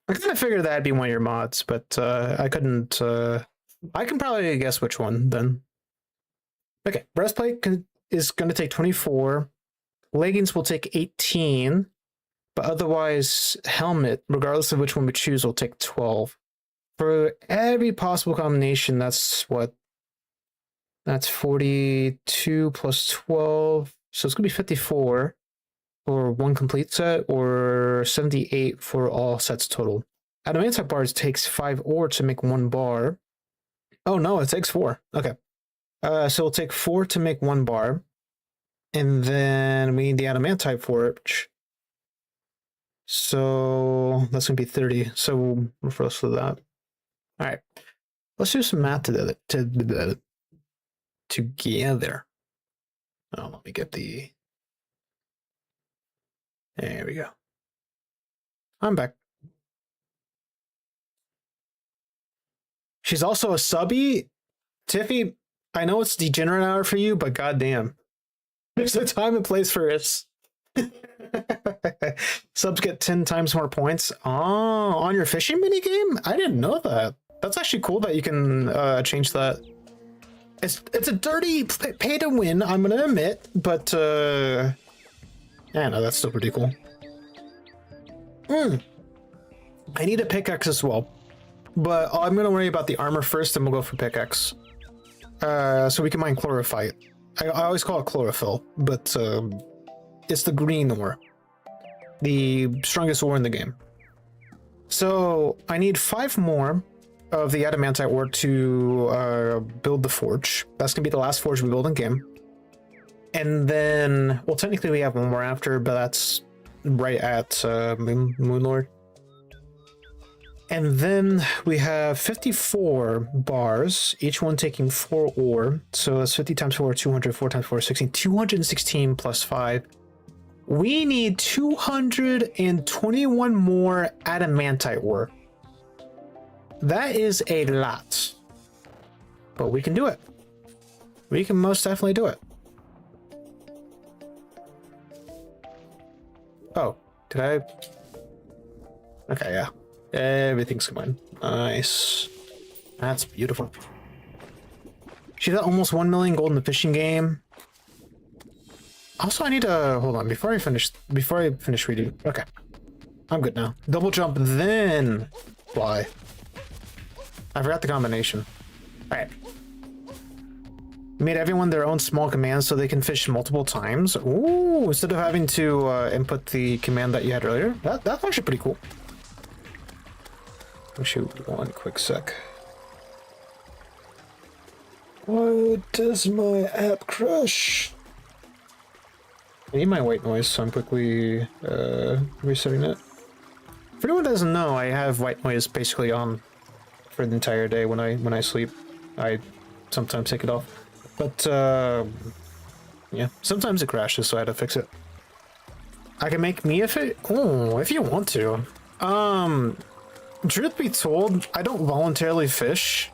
I kind of figured that'd be one of your mods, but I couldn't... I can probably guess which one, then. Okay, breastplate is going to take 24. Leggings will take 18. But otherwise, helmet, regardless of which one we choose, will take 12. For every possible combination, that's what? That's 42 plus 12. So it's going to be 54 for one complete set, or 78 for all sets total. Adamantite bars takes 5 ore to make 1 bar. Oh no, it takes 4. Okay. So it'll take 4 to make 1 bar. And then we need the adamantite for it. So that's going to be 30. So we'll refer us to that. All right. Let's do some math together. Oh, let me get the... There we go. I'm back. She's also a subby. Tiffy, I know it's degenerate hour for you, but goddamn. There's a time and place for this. Subs get 10 times more points. Oh, on your fishing minigame? I didn't know that. That's actually cool that you can change that. It's a dirty pay to win, I'm gonna admit, but yeah, no, that's still pretty cool. I need a pickaxe as well, but I'm gonna worry about the armor first, and we'll go for pickaxe. So we can mine chlorophyte. I always call it chlorophyll, but it's the green ore, the strongest ore in the game. So I need 5 more of the adamantite ore to build the forge. That's gonna be the last forge we build in game. And then, well, technically we have 1 more after, but that's right at Moonlord. And then we have 54 bars, each one taking 4 ore. So that's 50 times 4, 200, 4 times 4, 16, 216 plus 5. We need 221 more adamantite ore. That is a lot. But we can do it. We can most definitely do it. Oh, did I? Okay, yeah. Everything's coming. Nice. That's beautiful. She got almost 1 million gold in the fishing game. Also, I need to hold on before I finish reading. Okay, I'm good now. Double jump, then fly. I forgot the combination. All right. Made everyone their own small command so they can fish multiple times. Ooh, instead of having to input the command that you had earlier. That's actually pretty cool. I'll shoot 1 quick sec. Why does my app crash? I need my white noise, so I'm quickly resetting it. For anyone who doesn't know, I have white noise basically on for the entire day when I sleep. I sometimes take it off, but yeah, sometimes it crashes, so I had to fix it. I can make me a fish. Oh, if you want to. Truth be told, I don't voluntarily fish.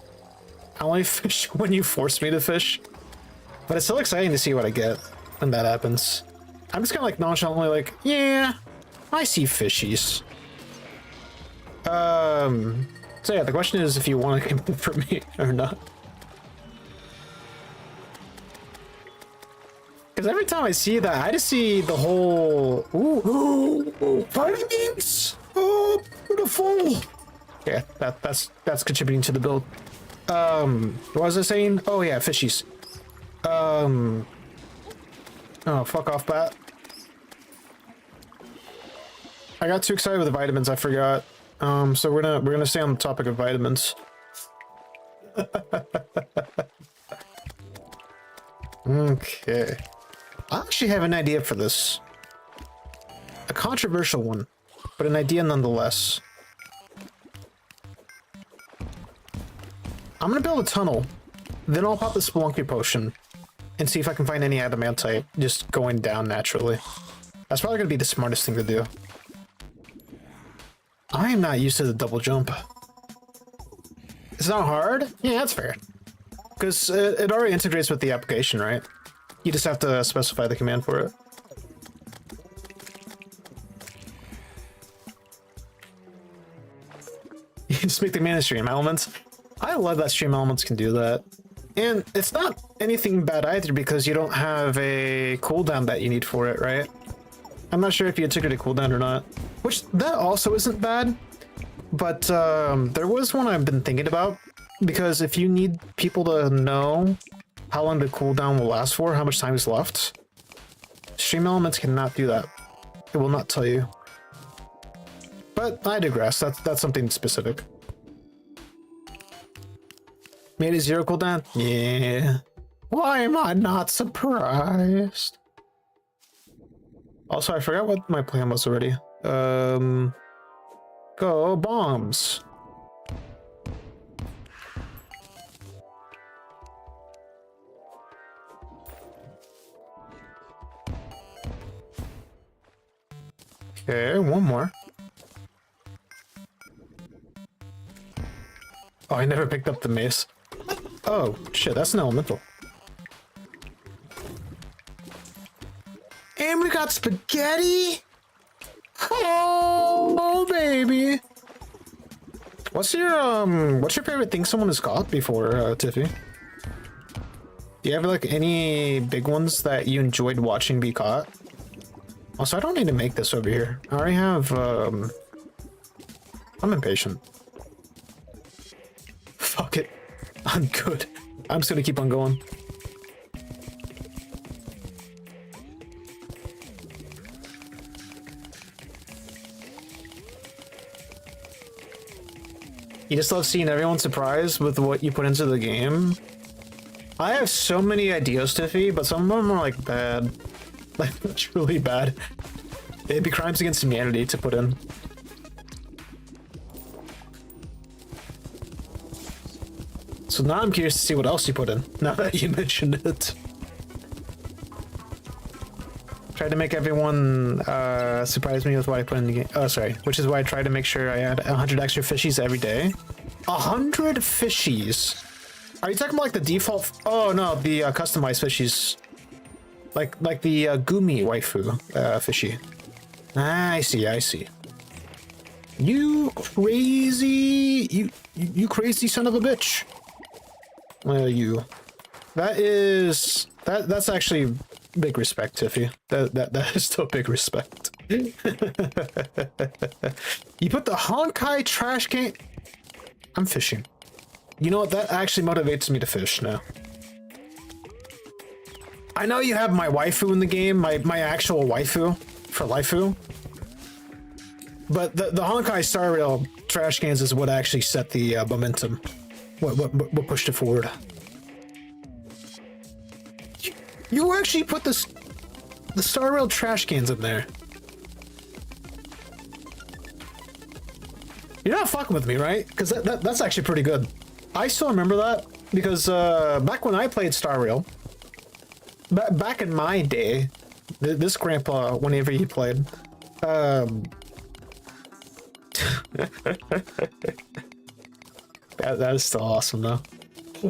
I only fish when you force me to fish. But it's still exciting to see what I get when that happens. I'm just kind of like nonchalantly like, yeah, I see fishies. So yeah, the question is if you want to come for me or not. Because every time I see that, I just see the whole vitamins. Oh, beautiful. Yeah, that's contributing to the build. What was I saying? Oh yeah, fishies. Oh, fuck off, bat. I got too excited with the vitamins, I forgot. So we're gonna stay on the topic of vitamins. Okay. I actually have an idea for this. A controversial one, but an idea nonetheless. I'm gonna build a tunnel, then I'll pop the Spelunky potion and see if I can find any adamantite just going down naturally. That's probably gonna be the smartest thing to do. I am not used to the double jump. It's not hard? Yeah, that's fair. Because it already integrates with the application, right? You just have to specify the command for it. You just make the command stream elements. I love that stream elements can do that. And it's not anything bad either because you don't have a cooldown that you need for it, right? I'm not sure if you took it a cooldown or not, which that also isn't bad. But there was one I've been thinking about, because if you need people to know how long the cooldown will last for, how much time is left, Stream Elements cannot do that. It will not tell you. But I digress. That's something specific. Made a 0 cooldown? Yeah. Why am I not surprised? Also, I forgot what my plan was already. Go bombs. Okay, one more. Oh, I never picked up the mace. Oh, shit, that's an elemental. And we got spaghetti! Oh, baby! What's your favorite thing someone has caught before, Tiffy? Do you have, like, any big ones that you enjoyed watching be caught? Also, I don't need to make this over here. I already have, I'm impatient. Fuck it. I'm good. I'm just gonna keep on going. You just love seeing everyone surprised with what you put into the game. I have so many ideas, Tiffy, but some of them are like bad. Like, truly bad. It'd be crimes against humanity to put in. So now I'm curious to see what else you put in, now that you mentioned it. Tried to make everyone surprise me with what I put in the game. Oh, sorry. Which is why I try to make sure I add 100 extra fishies every day. 100 fishies? Are you talking about like the default? Oh no, the customized fishies. Like the Gumi waifu fishy. I see. You crazy, you crazy son of a bitch. You. That's actually big respect, Tiffy. That is still big respect. You put the Honkai trash can. I'm fishing. You know what? That actually motivates me to fish now. I know you have my waifu in the game, my actual waifu for Laifu. But the Honkai Star Rail trash cans is what actually set the momentum. What pushed it forward. You actually put the Star Rail trash cans in there. You're not fucking with me, right? Because that's actually pretty good. I still remember that because back when I played Star Rail, back in my day, this grandpa, whenever he played, that is still awesome though.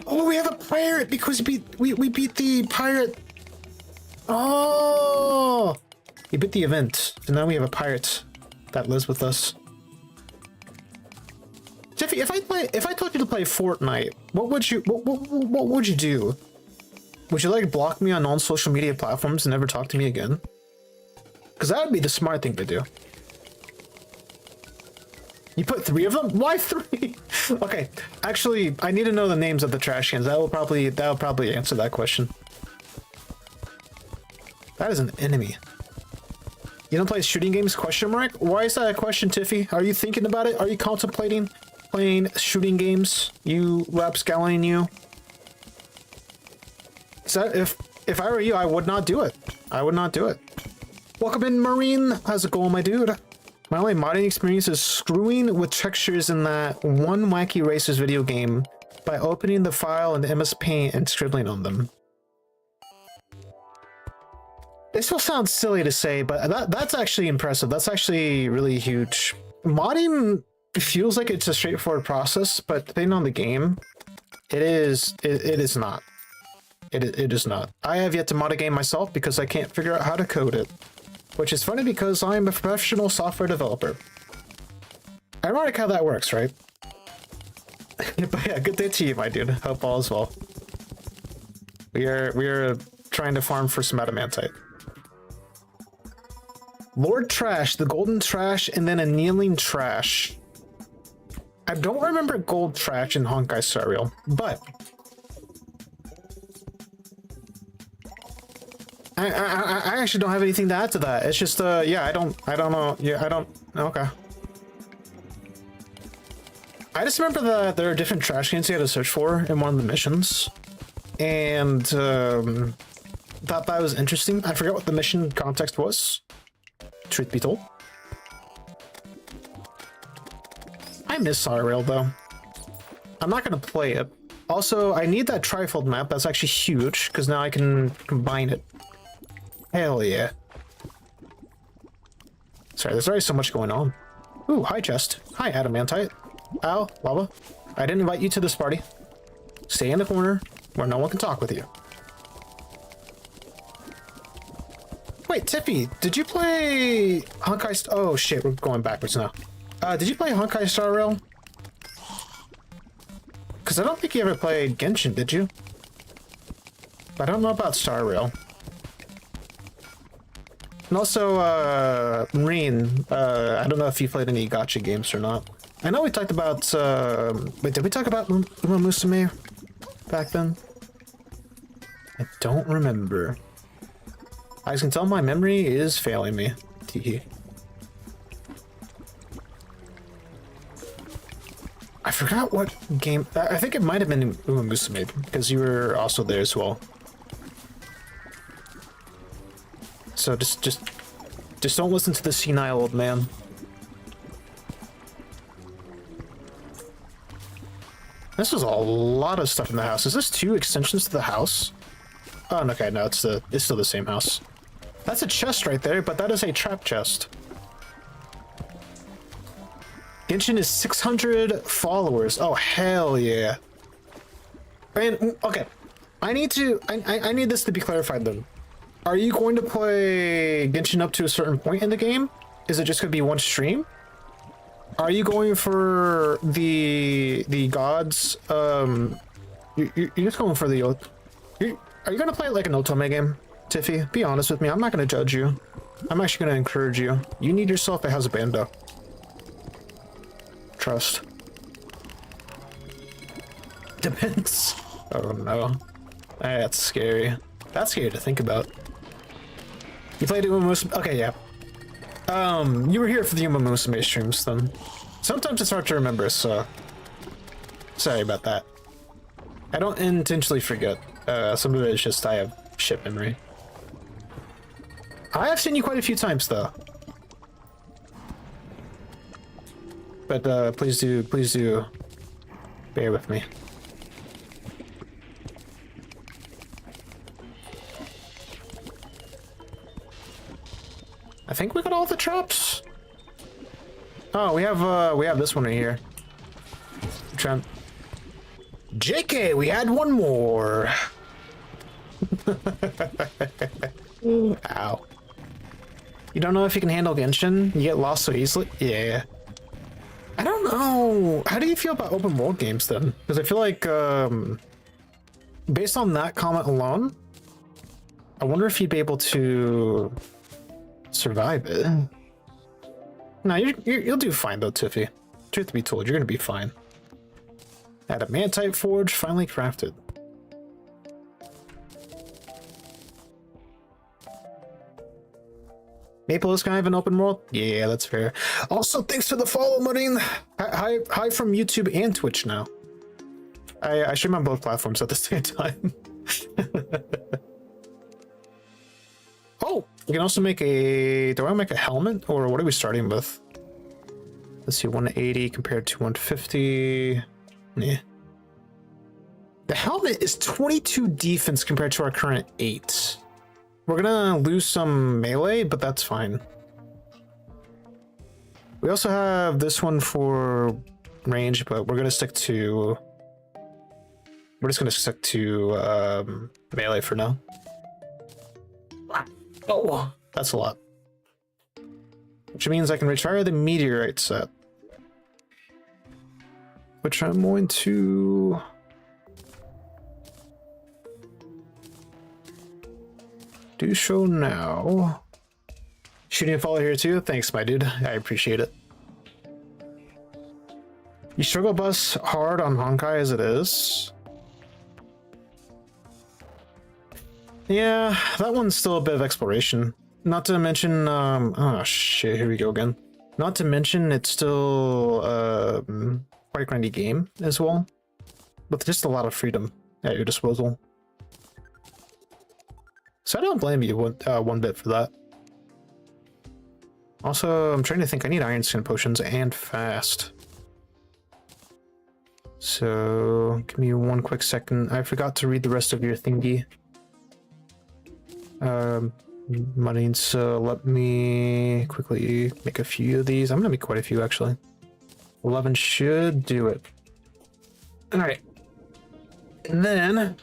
Oh, we have a pirate because we beat the pirate. Oh, we beat the event, and now we have a pirate that lives with us. Jeffy, if I told you to play Fortnite, what would you do? Would you like block me on non-social media platforms and never talk to me again? Because that would be the smart thing to do. You put 3 of them? Why 3? Okay, actually, I need to know the names of the trash cans. That'll probably answer that question. That is an enemy. You don't play shooting games? Question mark? Why is that a question, Tiffy? Are you thinking about it? Are you contemplating playing shooting games? You rapscallion, you. So if I were you, I would not do it. I would not do it. Welcome in, Marine. How's it going, my dude? My only modding experience is screwing with textures in that one Wacky Racers video game by opening the file in MS Paint and scribbling on them. This will sound silly to say, but that's actually impressive. That's actually really huge. Modding feels like it's a straightforward process, but depending on the game, it is not. It is not. I have yet to mod a game myself because I can't figure out how to code it. Which is funny because I'm a professional software developer. Ironic how that works, right? But yeah, good day to you, my dude. Hope all is well. We are trying to farm for some adamantite. Lord Trash, the golden trash, and then a kneeling trash. I don't remember gold trash in Honkai Star Rail, but I actually don't have anything to add to that. It's just yeah, I don't know. Yeah, I don't. Okay. I just remember that there are different trash cans you had to search for in one of the missions, and thought that was interesting. I forgot what the mission context was, truth be told. I miss Star Rail though. I'm not gonna play it. Also, I need that trifold map. That's actually huge because now I can combine it. Hell yeah. Sorry, there's already so much going on. Ooh, hi chest. Hi adamantite. Ow, lava. I didn't invite you to this party. Stay in the corner where no one can talk with you. Wait, Tiffy, did you play Honkai Oh shit, we're going backwards now. Did you play Honkai Star Rail? Because I don't think you ever played Genshin, did you? I don't know about Star Rail. And also, Marine, I don't know if you played any gacha games or not. I know we talked about, wait, did we talk about Uma Musume back then? I don't remember. As you can tell, my memory is failing me. Teehee. I forgot what game. I think it might have been Uma Musume because you were also there as well. So just don't listen to the senile old man. This is a lot of stuff in the house. Is this 2 extensions to the house? Oh, okay, no, it's still the same house. That's a chest right there, but that is a trap chest. Genshin is 600 followers. Oh, hell yeah. And, okay. I need this to be clarified then. Are you going to play Genshin up to a certain point in the game? Is it just going to be one stream? Are you going for the gods? You're just going for the... Are you going to play it like an Otome game, Tiffy? Be honest with me. I'm not going to judge you. I'm actually going to encourage you. You need yourself a Hazabando. Trust. Depends. Oh no. That's scary. That's scary to think about. You played Uma Musume? Okay, yeah. You were here for the Uma Musume streams then. Sometimes it's hard to remember, so... Sorry about that. I don't intentionally forget. Some of it is just I have shit memory. I have seen you quite a few times though. But please do bear with me. I think we got all the traps. Oh, we have this one right here. Trying. JK, we had one more. Ow. You don't know if you can handle Genshin? You get lost so easily? Yeah. I don't know. How do you feel about open world games then? Because I feel like, based on that comment alone, I wonder if you'd be able to survive it. No, you'll do fine though, Tiffy. Truth be told, you're gonna be fine. Adamantite forge finally crafted. Maple is kind of an open world? Yeah, that's fair. Also, thanks for the follow, Marine. Hi from YouTube and Twitch now. I stream on both platforms at the same time. Oh, we can also make a... Do I make a helmet? Or what are we starting with? Let's see, 180 compared to 150. Yeah. The helmet is 22 defense compared to our current 8. We're gonna lose some melee, but that's fine. We also have this one for range, but we're gonna stick to... We're just gonna stick to melee for now. Oh, that's a lot. Which means I can retire the meteorite set. Which I'm going to... Do so now. Shooting a follow here too. Thanks, my dude. I appreciate it. You struggle bus hard on Honkai as it is. Yeah, that one's still a bit of exploration. Not to mention, oh shit, here we go again. Not to mention, it's still quite a grindy game as well, with just a lot of freedom at your disposal. So I don't blame you one bit for that. Also, I'm trying to think. I need iron skin potions and fast. So give me one quick second. I forgot to read the rest of your thingy. Money, so let me quickly make a few of these. I'm gonna make quite a few actually. 11 should do it. All right, and then I'm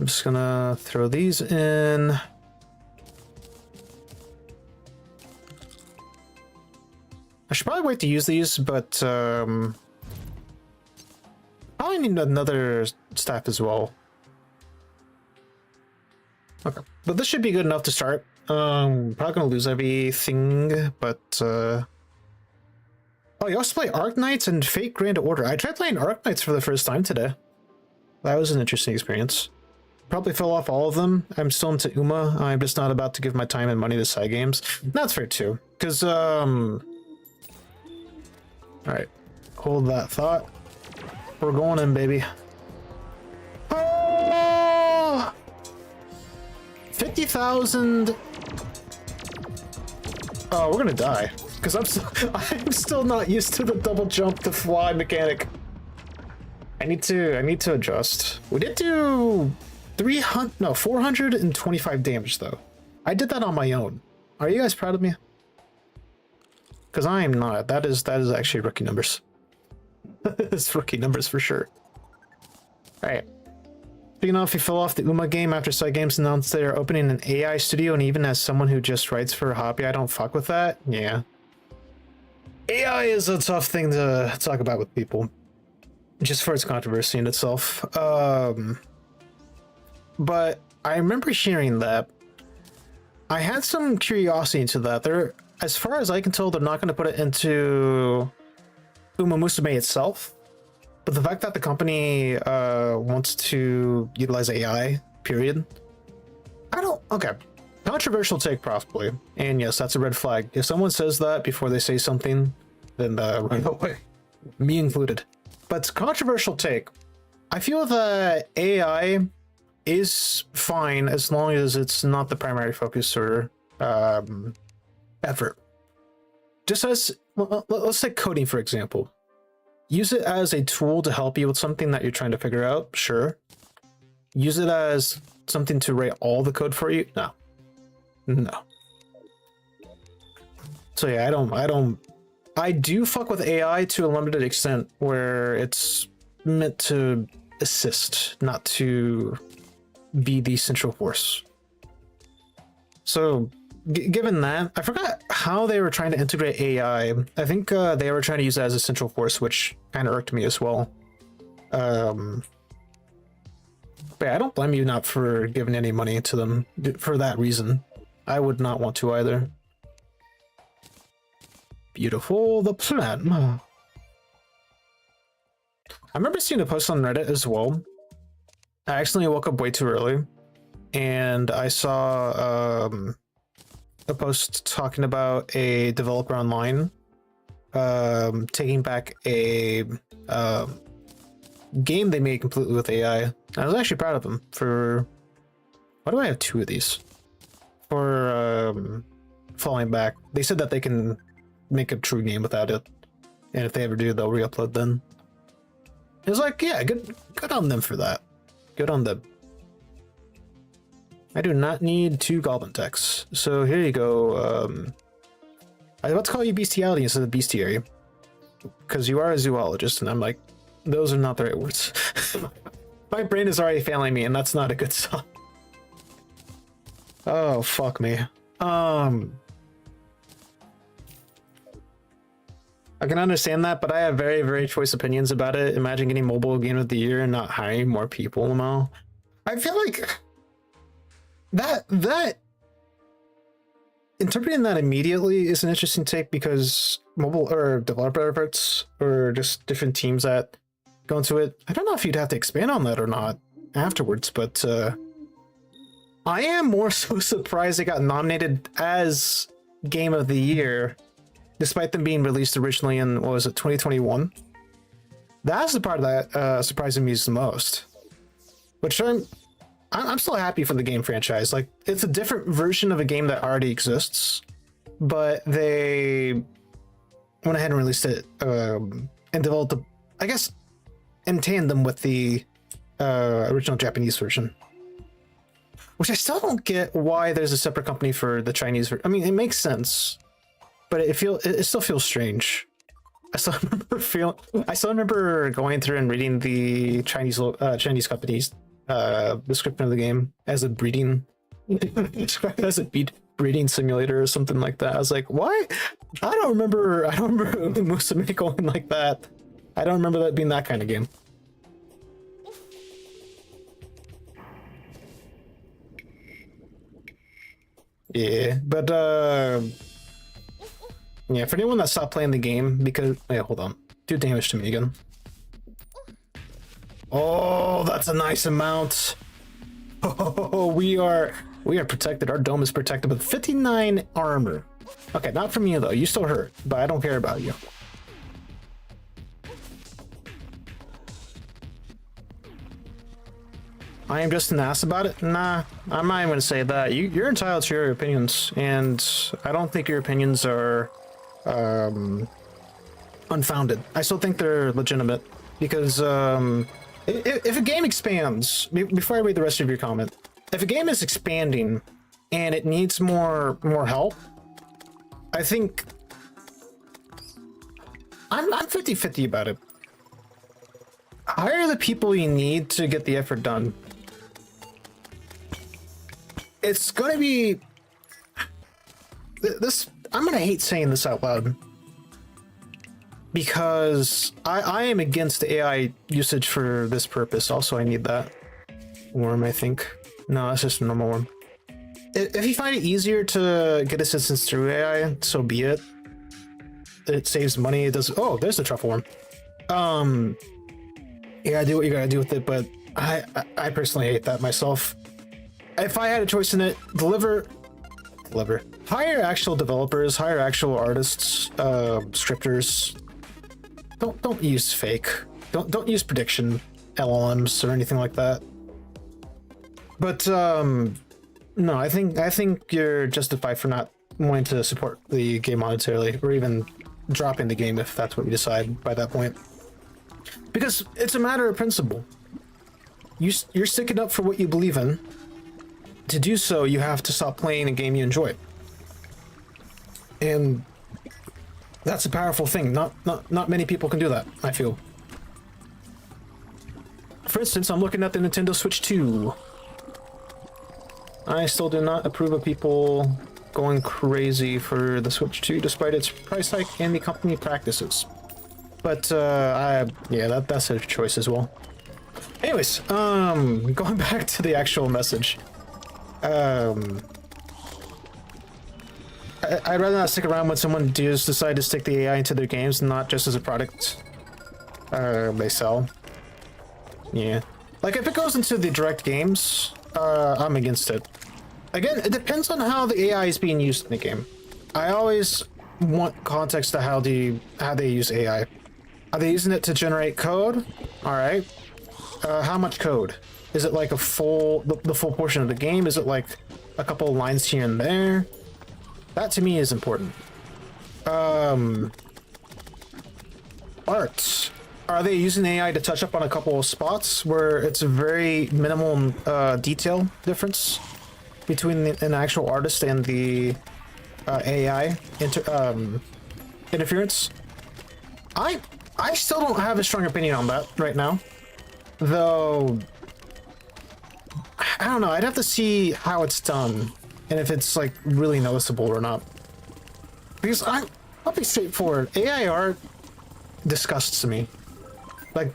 just gonna throw these in. I should probably wait to use these, but probably need another staff as well. Okay, but this should be good enough to start. Probably gonna lose everything, but oh, you also play Arc Knights and Fate Grand Order. I tried playing Arc Knights for the first time today. That was an interesting experience. Probably fell off all of them. I'm still into Uma. I'm just not about to give my time and money to side games. That's fair too, because all right, hold that thought. We're going in, baby. Oh! 50,000. Oh, we're gonna die because I'm still not used to the double jump to fly mechanic. I need to adjust. We did do 425 damage though. I did that on my own. Are you guys proud of me? Because I am not. That is actually rookie numbers. It's rookie numbers for sure. All right. Speaking of, he fell off the Uma game after Side Games announced they're opening an AI studio, and even as someone who just writes for a hobby, I don't fuck with that. Yeah. AI is a tough thing to talk about with people, just for its controversy in itself. But I remember hearing that. I had some curiosity into that. As far as I can tell, they're not going to put it into Uma Musume itself. But the fact that the company wants to utilize AI, period. Okay. Controversial take, possibly. And yes, that's a red flag. If someone says that before they say something, then run away. Me included. But controversial take. I feel that AI is fine as long as it's not the primary focus or effort. Just as, let's take coding, for example. Use it as a tool to help you with something that you're trying to figure out, sure. Use it as something to write all the code for you? No. No. So yeah, I do fuck with AI to a limited extent where it's meant to assist, not to be the central force. So given that, I forgot how they were trying to integrate AI. I think they were trying to use it as a central force, which kind of irked me as well. But yeah, I don't blame you not for giving any money to them for that reason. I would not want to either. Beautiful, the plan. I remember seeing a post on Reddit as well. I accidentally woke up way too early, and I saw a post talking about a developer online taking back a game they made completely with AI. I was actually proud of them for... Why do I have two of these? For falling back. They said that they can make a true game without it, and if they ever do, they'll re-upload them. It was like, yeah, good on them for that. Good on them. I do not need 2 goblin techs. So here you go. I was about to call you bestiality instead of bestiary, because you are a zoologist, and I'm like, those are not the right words. My brain is already failing me, and that's not a good sign. Oh, fuck me. I can understand that, but I have very, very choice opinions about it. Imagine getting mobile game of the year and not hiring more people, Mo. I feel like that interpreting that immediately is an interesting take, because mobile or developer efforts or just different teams that go into it. I don't know if you'd have to expand on that or not afterwards, but I am more so surprised they got nominated as Game of the Year, despite them being released originally in, what was it, 2021? That's the part that surprised me the most. Which I'm still happy for the game franchise. Like, it's a different version of a game that already exists, but they went ahead and released it and developed, I guess, in tandem with the original Japanese version. Which I still don't get why there's a separate company for the Chinese version. I mean, it makes sense, but it still feels strange. I still remember going through and reading the Chinese company's description of the game as a breeding breeding simulator or something like that. I was like, why? I don't remember Musume going like that. I don't remember that being that kind of game. Yeah, but yeah, for anyone that stopped playing the game because, wait, hold on, do damage to me again. Oh, that's a nice amount. Oh, we are protected. Our dome is protected with 59 armor. Okay, not from you though. You still hurt, but I don't care about you. I am just an ass about it? Nah, I'm not even gonna say that. You're entitled to your opinions, and I don't think your opinions are unfounded. I still think they're legitimate, because if a game expands, before I read the rest of your comment, if a game is expanding and it needs more help, I think I'm 50-50 about it. Hire the people you need to get the effort done. It's gonna be this. I'm gonna hate saying this out loud, because I am against AI usage for this purpose. Also, I need that worm, I think. No, that's just a normal worm. If you find it easier to get assistance through AI, so be it. It saves money. It does. Oh, there's the truffle worm. You gotta do what you gotta do with it, but I personally hate that myself. If I had a choice in it, deliver. Hire actual developers, hire actual artists, scripters. Don't use fake. Don't use prediction LLMs or anything like that. But no, I think you're justified for not wanting to support the game monetarily, or even dropping the game if that's what you decide by that point. Because it's a matter of principle. You're sticking up for what you believe in. To do so, you have to stop playing a game you enjoy. And that's a powerful thing. Not many people can do that, I feel. For instance, I'm looking at the Nintendo Switch 2. I still do not approve of people going crazy for the Switch 2, despite its price hike and the company practices. But yeah, that's a choice as well. Anyways, going back to the actual message. I'd rather not stick around when someone does decide to stick the AI into their games, not just as a product they sell. Yeah, like if it goes into the direct games, I'm against it. Again, it depends on how the AI is being used in the game. I always want context to how they use AI. Are they using it to generate code? All right. How much code? Is it like the full portion of the game? Is it like a couple of lines here and there? That to me is important. Art. Are they using AI to touch up on a couple of spots where it's a very minimal detail difference between an actual artist and the AI interference? I still don't have a strong opinion on that right now, though. I don't know. I'd have to see how it's done and if it's like really noticeable or not. Because I'll be straightforward. AI art disgusts me. Like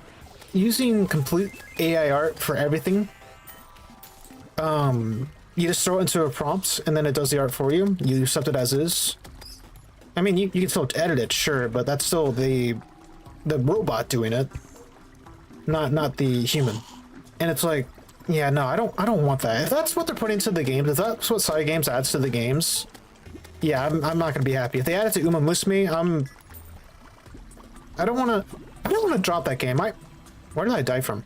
using complete AI art for everything. You just throw it into a prompt and then it does the art for you. You accept it as is. I mean, you can still edit it, sure, but that's still the robot doing it, not the human. And it's like, yeah, no, I don't want that. If that's what they're putting into the games, if that's what side games adds to the games, yeah, I'm not gonna be happy. If they add it to Uma Musume, I don't wanna drop that game. Where did I die from?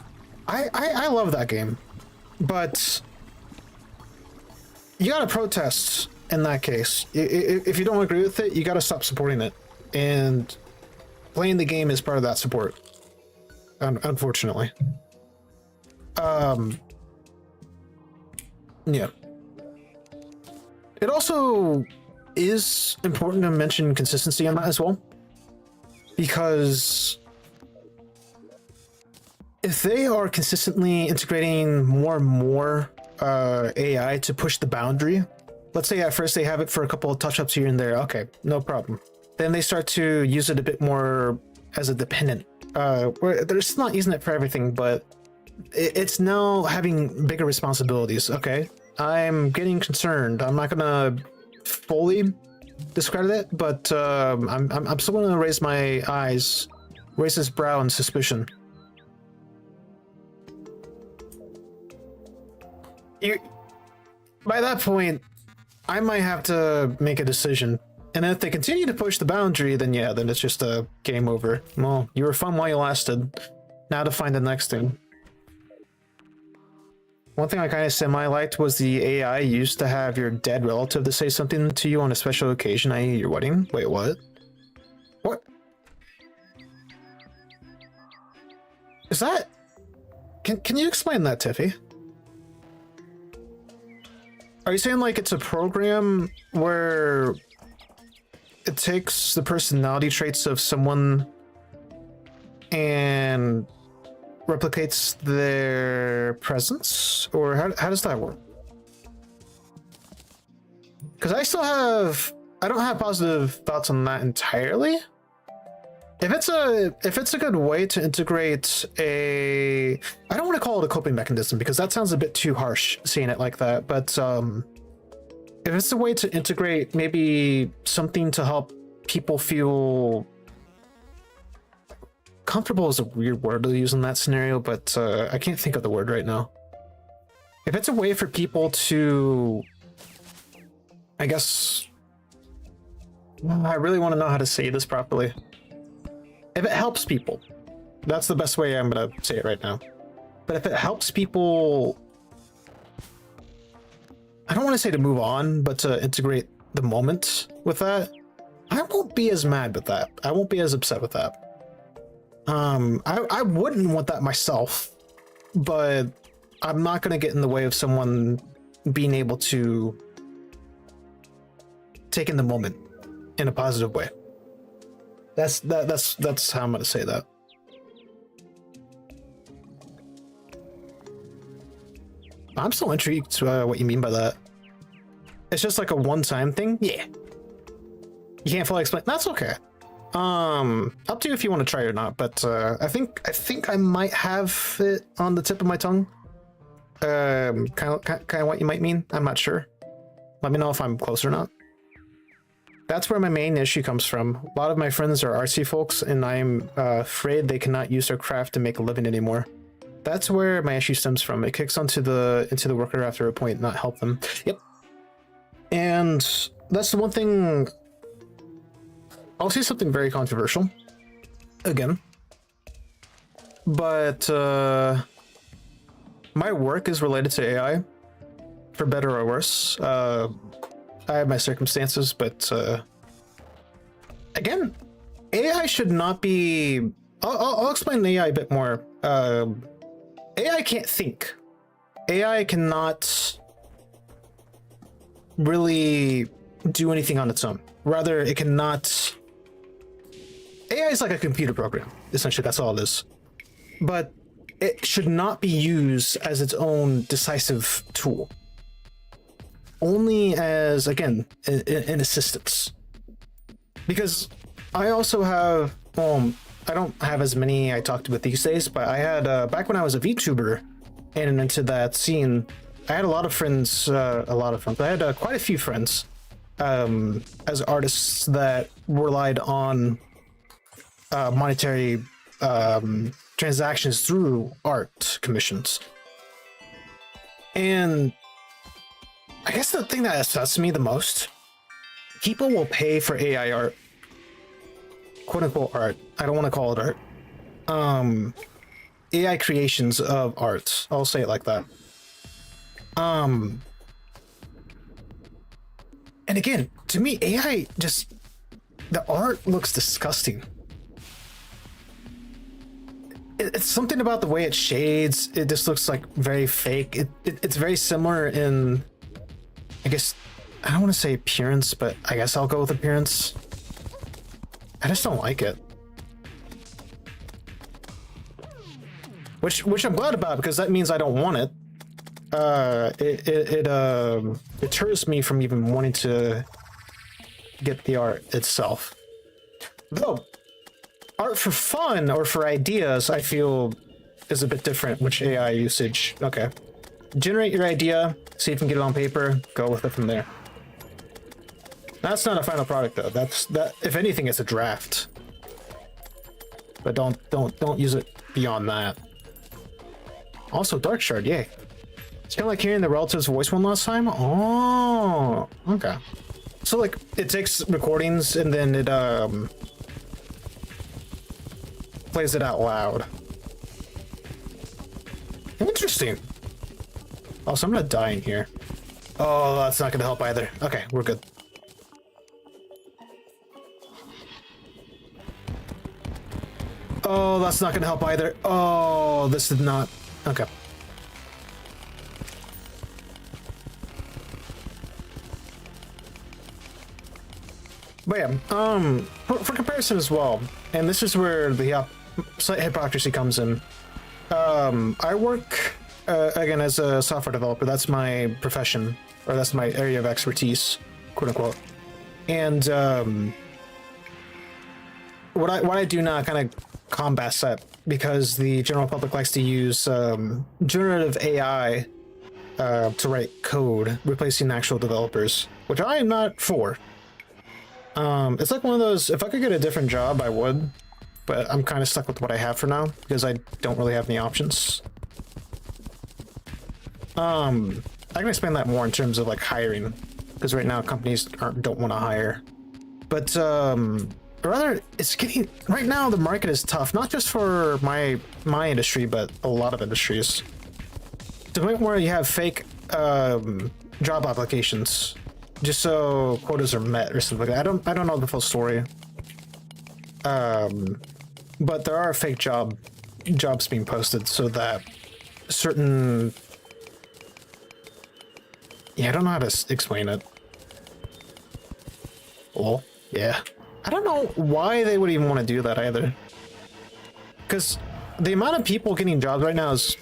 I love that game, but you gotta protest in that case. If you don't agree with it, you gotta stop supporting it, and playing the game is part of that support, unfortunately. Yeah. It also is important to mention consistency on that as well, because if they are consistently integrating more and more AI to push the boundary, let's say at first they have it for a couple of touch-ups here and there, okay, no problem. Then they start to use it a bit more as a dependent, where they're still not using it for everything, but it's now having bigger responsibilities. Okay, I'm getting concerned. I'm not gonna fully discredit it, but I'm still gonna raise my eyes, raise this brow in suspicion. By that point, I might have to make a decision. And if they continue to push the boundary, then yeah, then it's just a game over. Well, you were fun while you lasted. Now to find the next thing. One thing I kind of semi-liked was the AI used to have your dead relative to say something to you on a special occasion, i.e. your wedding. Wait, what? What? Is that... Can you explain that, Tiffy? Are you saying like it's a program where it takes the personality traits of someone and replicates their presence? Or how does that work? Because I don't have positive thoughts on that entirely. If it's a good way to integrate I don't want to call it a coping mechanism because that sounds a bit too harsh saying it like that, but if it's a way to integrate maybe something to help people feel comfortable is a weird word to use in that scenario, but I can't think of the word right now. If it's a way for people to, I guess, I really want to know how to say this properly. If it helps people, that's the best way I'm gonna say it right now. But if it helps people, I don't want to say to move on, but to integrate the moment with that, I won't be as mad with that. I won't be as upset with that. I wouldn't want that myself, but I'm not gonna get in the way of someone being able to take in the moment in a positive way. That's how I'm gonna say that. I'm still intrigued to what you mean by that. It's just like a one-time thing? Yeah. You can't fully explain. That's okay. Up to you if you want to try it or not, but I think I might have it on the tip of my tongue. Kind of what you might mean. I'm not sure. Let me know if I'm close or not. That's where my main issue comes from. A lot of my friends are artsy folks, and I'm afraid they cannot use their craft to make a living anymore. That's where my issue stems from. It kicks into the worker after a point, not help them. Yep. And that's the one thing. I'll say something very controversial again, but my work is related to AI, for better or worse. I have my circumstances, but again, AI should not be. I'll explain AI a bit more. AI can't think. AI cannot really do anything on its own. Rather, it cannot. AI is like a computer program. Essentially, that's all it is. But it should not be used as its own decisive tool. Only as, again, an assistance. Because I also have, I don't have as many I talked with these days, but I had, back when I was a VTuber and into that scene, I had a lot of friends, I had quite a few friends as artists that relied on monetary transactions through art commissions. And I guess the thing that upsets me the most, people will pay for AI art, quote unquote art. I don't want to call it art. AI creations of art. I'll say it like that. And again, to me, AI just, the art looks disgusting. It's something about the way it shades. It just looks like very fake. It's very similar in, I guess, I don't want to say appearance, but I guess I'll go with appearance. I just don't like it. Which I'm glad about, because that means I don't want it. It deters me from even wanting to get the art itself. Though, art for fun or for ideas, I feel is a bit different, which AI usage. Okay. Generate your idea, see if you can get it on paper, go with it from there. That's not a final product though. That if anything, it's a draft. But don't use it beyond that. Also, Dark Shard, yay. It's kind of like hearing the relative's voice one last time. Oh, okay. So like it takes recordings and then it plays it out loud. Interesting. Also, I'm gonna die in here. Oh, that's not gonna help either. Okay, we're good. Oh, that's not gonna help either. Oh, this did not. Okay. But yeah, for comparison as well, and this is where the slight hypocrisy comes in. I work again as a software developer. That's my profession, or that's my area of expertise, quote unquote. And what I do now kind of combats that, because the general public likes to use generative AI to write code, replacing actual developers, which I am not for. It's like one of those, if I could get a different job, I would, but I'm kind of stuck with what I have for now, because I don't really have any options. I can explain that more in terms of like hiring, because right now companies don't want to hire. But rather, it's getting, right now the market is tough, not just for my industry, but a lot of industries. To the point where you have fake job applications just so quotas are met or something like that. I don't know the full story. But there are fake jobs being posted so that certain, yeah, I don't know how to explain it. Oh, yeah. I don't know why they would even want to do that either. Because the amount of people getting jobs right now is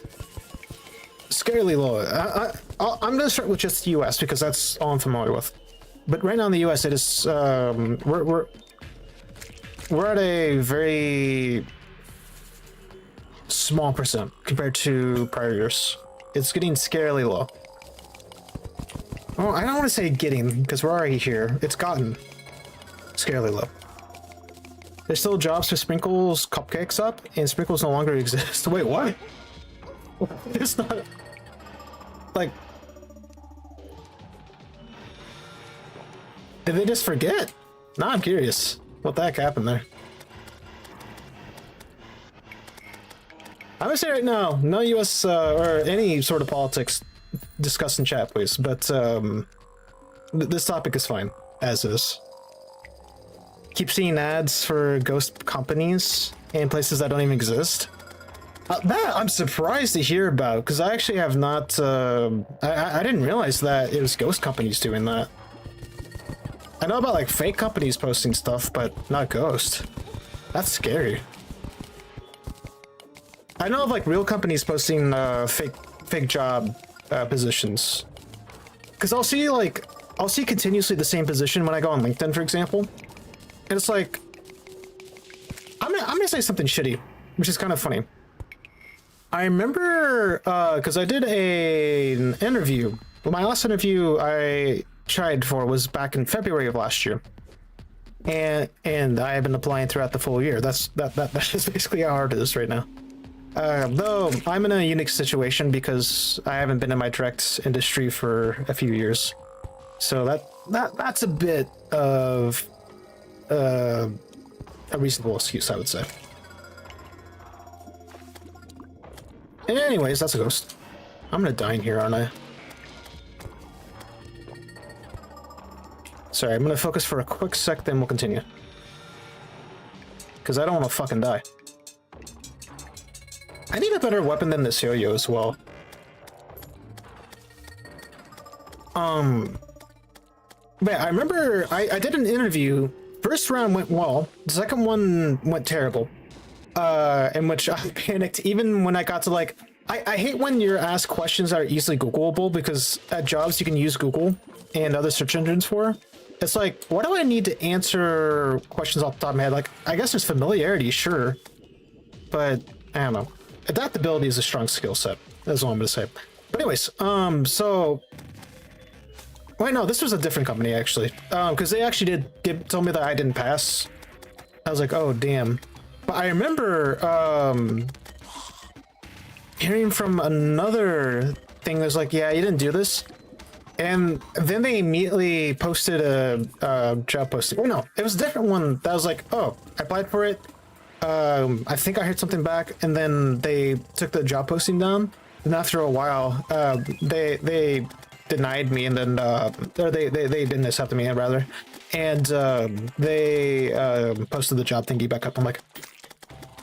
scarily low. I'm gonna start with just the US because that's all I'm familiar with. But right now in the US, it is we're at a very small percent compared to prior years. It's getting scarily low. Oh, I don't want to say getting, because we're already here. It's gotten scarily low. There's still jobs for Sprinkles Cupcakes up, and Sprinkles no longer exist. Wait, what? It's not... Like... Did they just forget? Now I'm curious. What the heck happened there? I'm gonna say right now, no US or any sort of politics discussed in chat, please. But this topic is fine, as is. Keep seeing ads for ghost companies in places that don't even exist. That I'm surprised to hear about, because I actually have not. I didn't realize that it was ghost companies doing that. I know about like fake companies posting stuff, but not ghost. That's scary. I know of like real companies posting fake job positions, because I'll see continuously the same position when I go on LinkedIn, for example. And it's like, I'm gonna say something shitty, which is kind of funny. I remember because I did an interview. Well, my last interview I tried for was back in February of last year, and I have been applying throughout the full year. That is basically how hard it is right now. Though I'm in a unique situation because I haven't been in my direct industry for a few years, so that's a bit of a reasonable excuse, I would say. And anyways, that's a ghost. I'm gonna die in here, aren't I? Sorry, I'm gonna focus for a quick sec, then we'll continue. Because I don't want to fucking die. I need a better weapon than this yo-yo as well. But I remember I did an interview. First round went well. The second one went terrible. In which I panicked even when I got to like... I hate when you're asked questions that are easily Googleable, because at jobs you can use Google and other search engines for. It's like, what do I need to answer questions off the top of my head? Like, I guess there's familiarity, sure. But, I don't know. Adaptability is a strong skill set. That's all I'm gonna say. But anyways, so... Wait, no, this was a different company, actually. Because they actually told me that I didn't pass. I was like, oh, damn. But I remember, hearing from another thing that's like, yeah, you didn't do this. And then they immediately posted a job posting. Oh, no, it was a different one that was like, oh, I applied for it. I think I heard something back, and then they took the job posting down. And after a while, they denied me, and then or they didn't accept me, rather, and they posted the job thingy back up. I'm like,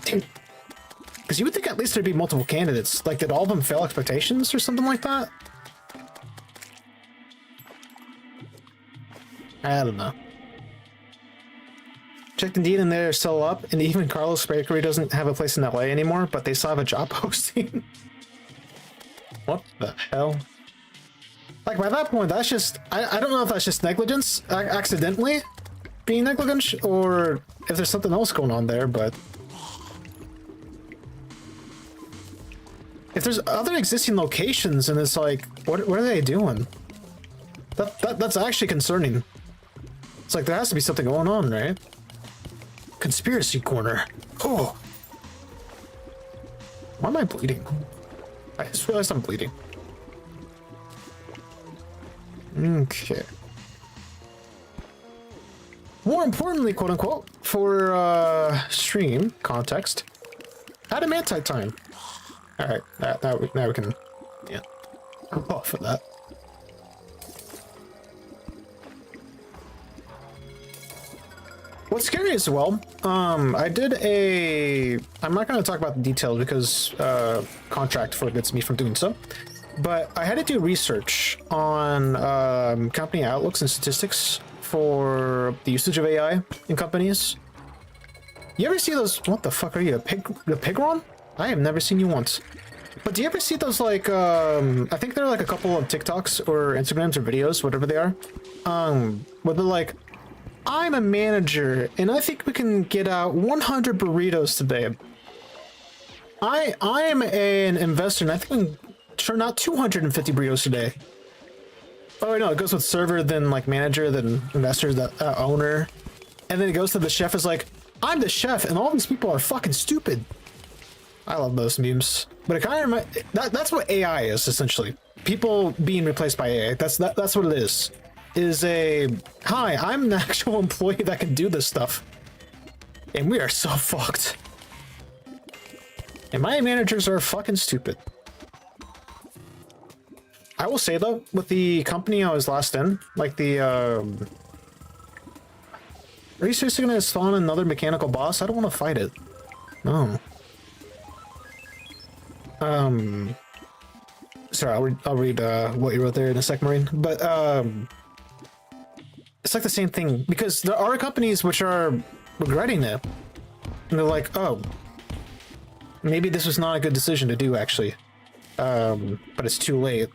because you would think at least there'd be multiple candidates. Like, did all of them fail expectations or something like that? I don't know. Checked Indeed and they're still up, and even Carlos Bakery doesn't have a place in LA anymore, but they still have a job posting. What the hell? Like, by that point, that's just... I don't know if that's just negligence, accidentally being negligent, or if there's something else going on there, but... If there's other existing locations, and it's like, what are they doing? That's actually concerning. It's like, there has to be something going on, right? Conspiracy corner. Oh. Why am I bleeding? I just realized I'm bleeding. Okay. More importantly, quote unquote, for stream context, adamantite time. All right, now we can, yeah, I'm off for that. What's scary as well, I did I'm not going to talk about the details because contract forbids me from doing so, but I had to do research on company outlooks and statistics for the usage of AI in companies. You ever see those? What the fuck are you, a pigron? I have never seen you once. But do you ever see those, like, I think there are like a couple of TikToks or Instagrams or videos, whatever they are, where they're like, I'm a manager, and I think we can get out 100 burritos today. I am an investor, and I think we can turn out 250 burritos today. Oh, no, it goes with server, then, like, manager, then investor, the owner. And then it goes to the chef, is like, I'm the chef, and all these people are fucking stupid. I love those memes. But it kind of reminds... That's what AI is, essentially. People being replaced by AI. That's what it is. Is a, hi, I'm an actual employee that can do this stuff. And we are so fucked. And my managers are fucking stupid. I will say though, with the company I was last in, like the, are you seriously gonna spawn another mechanical boss? I don't want to fight it. No. Sorry, I'll read what you wrote there in a sec, Marine. But, it's like the same thing, because there are companies which are regretting it. And they're like, oh, maybe this was not a good decision to do, actually. But it's too late.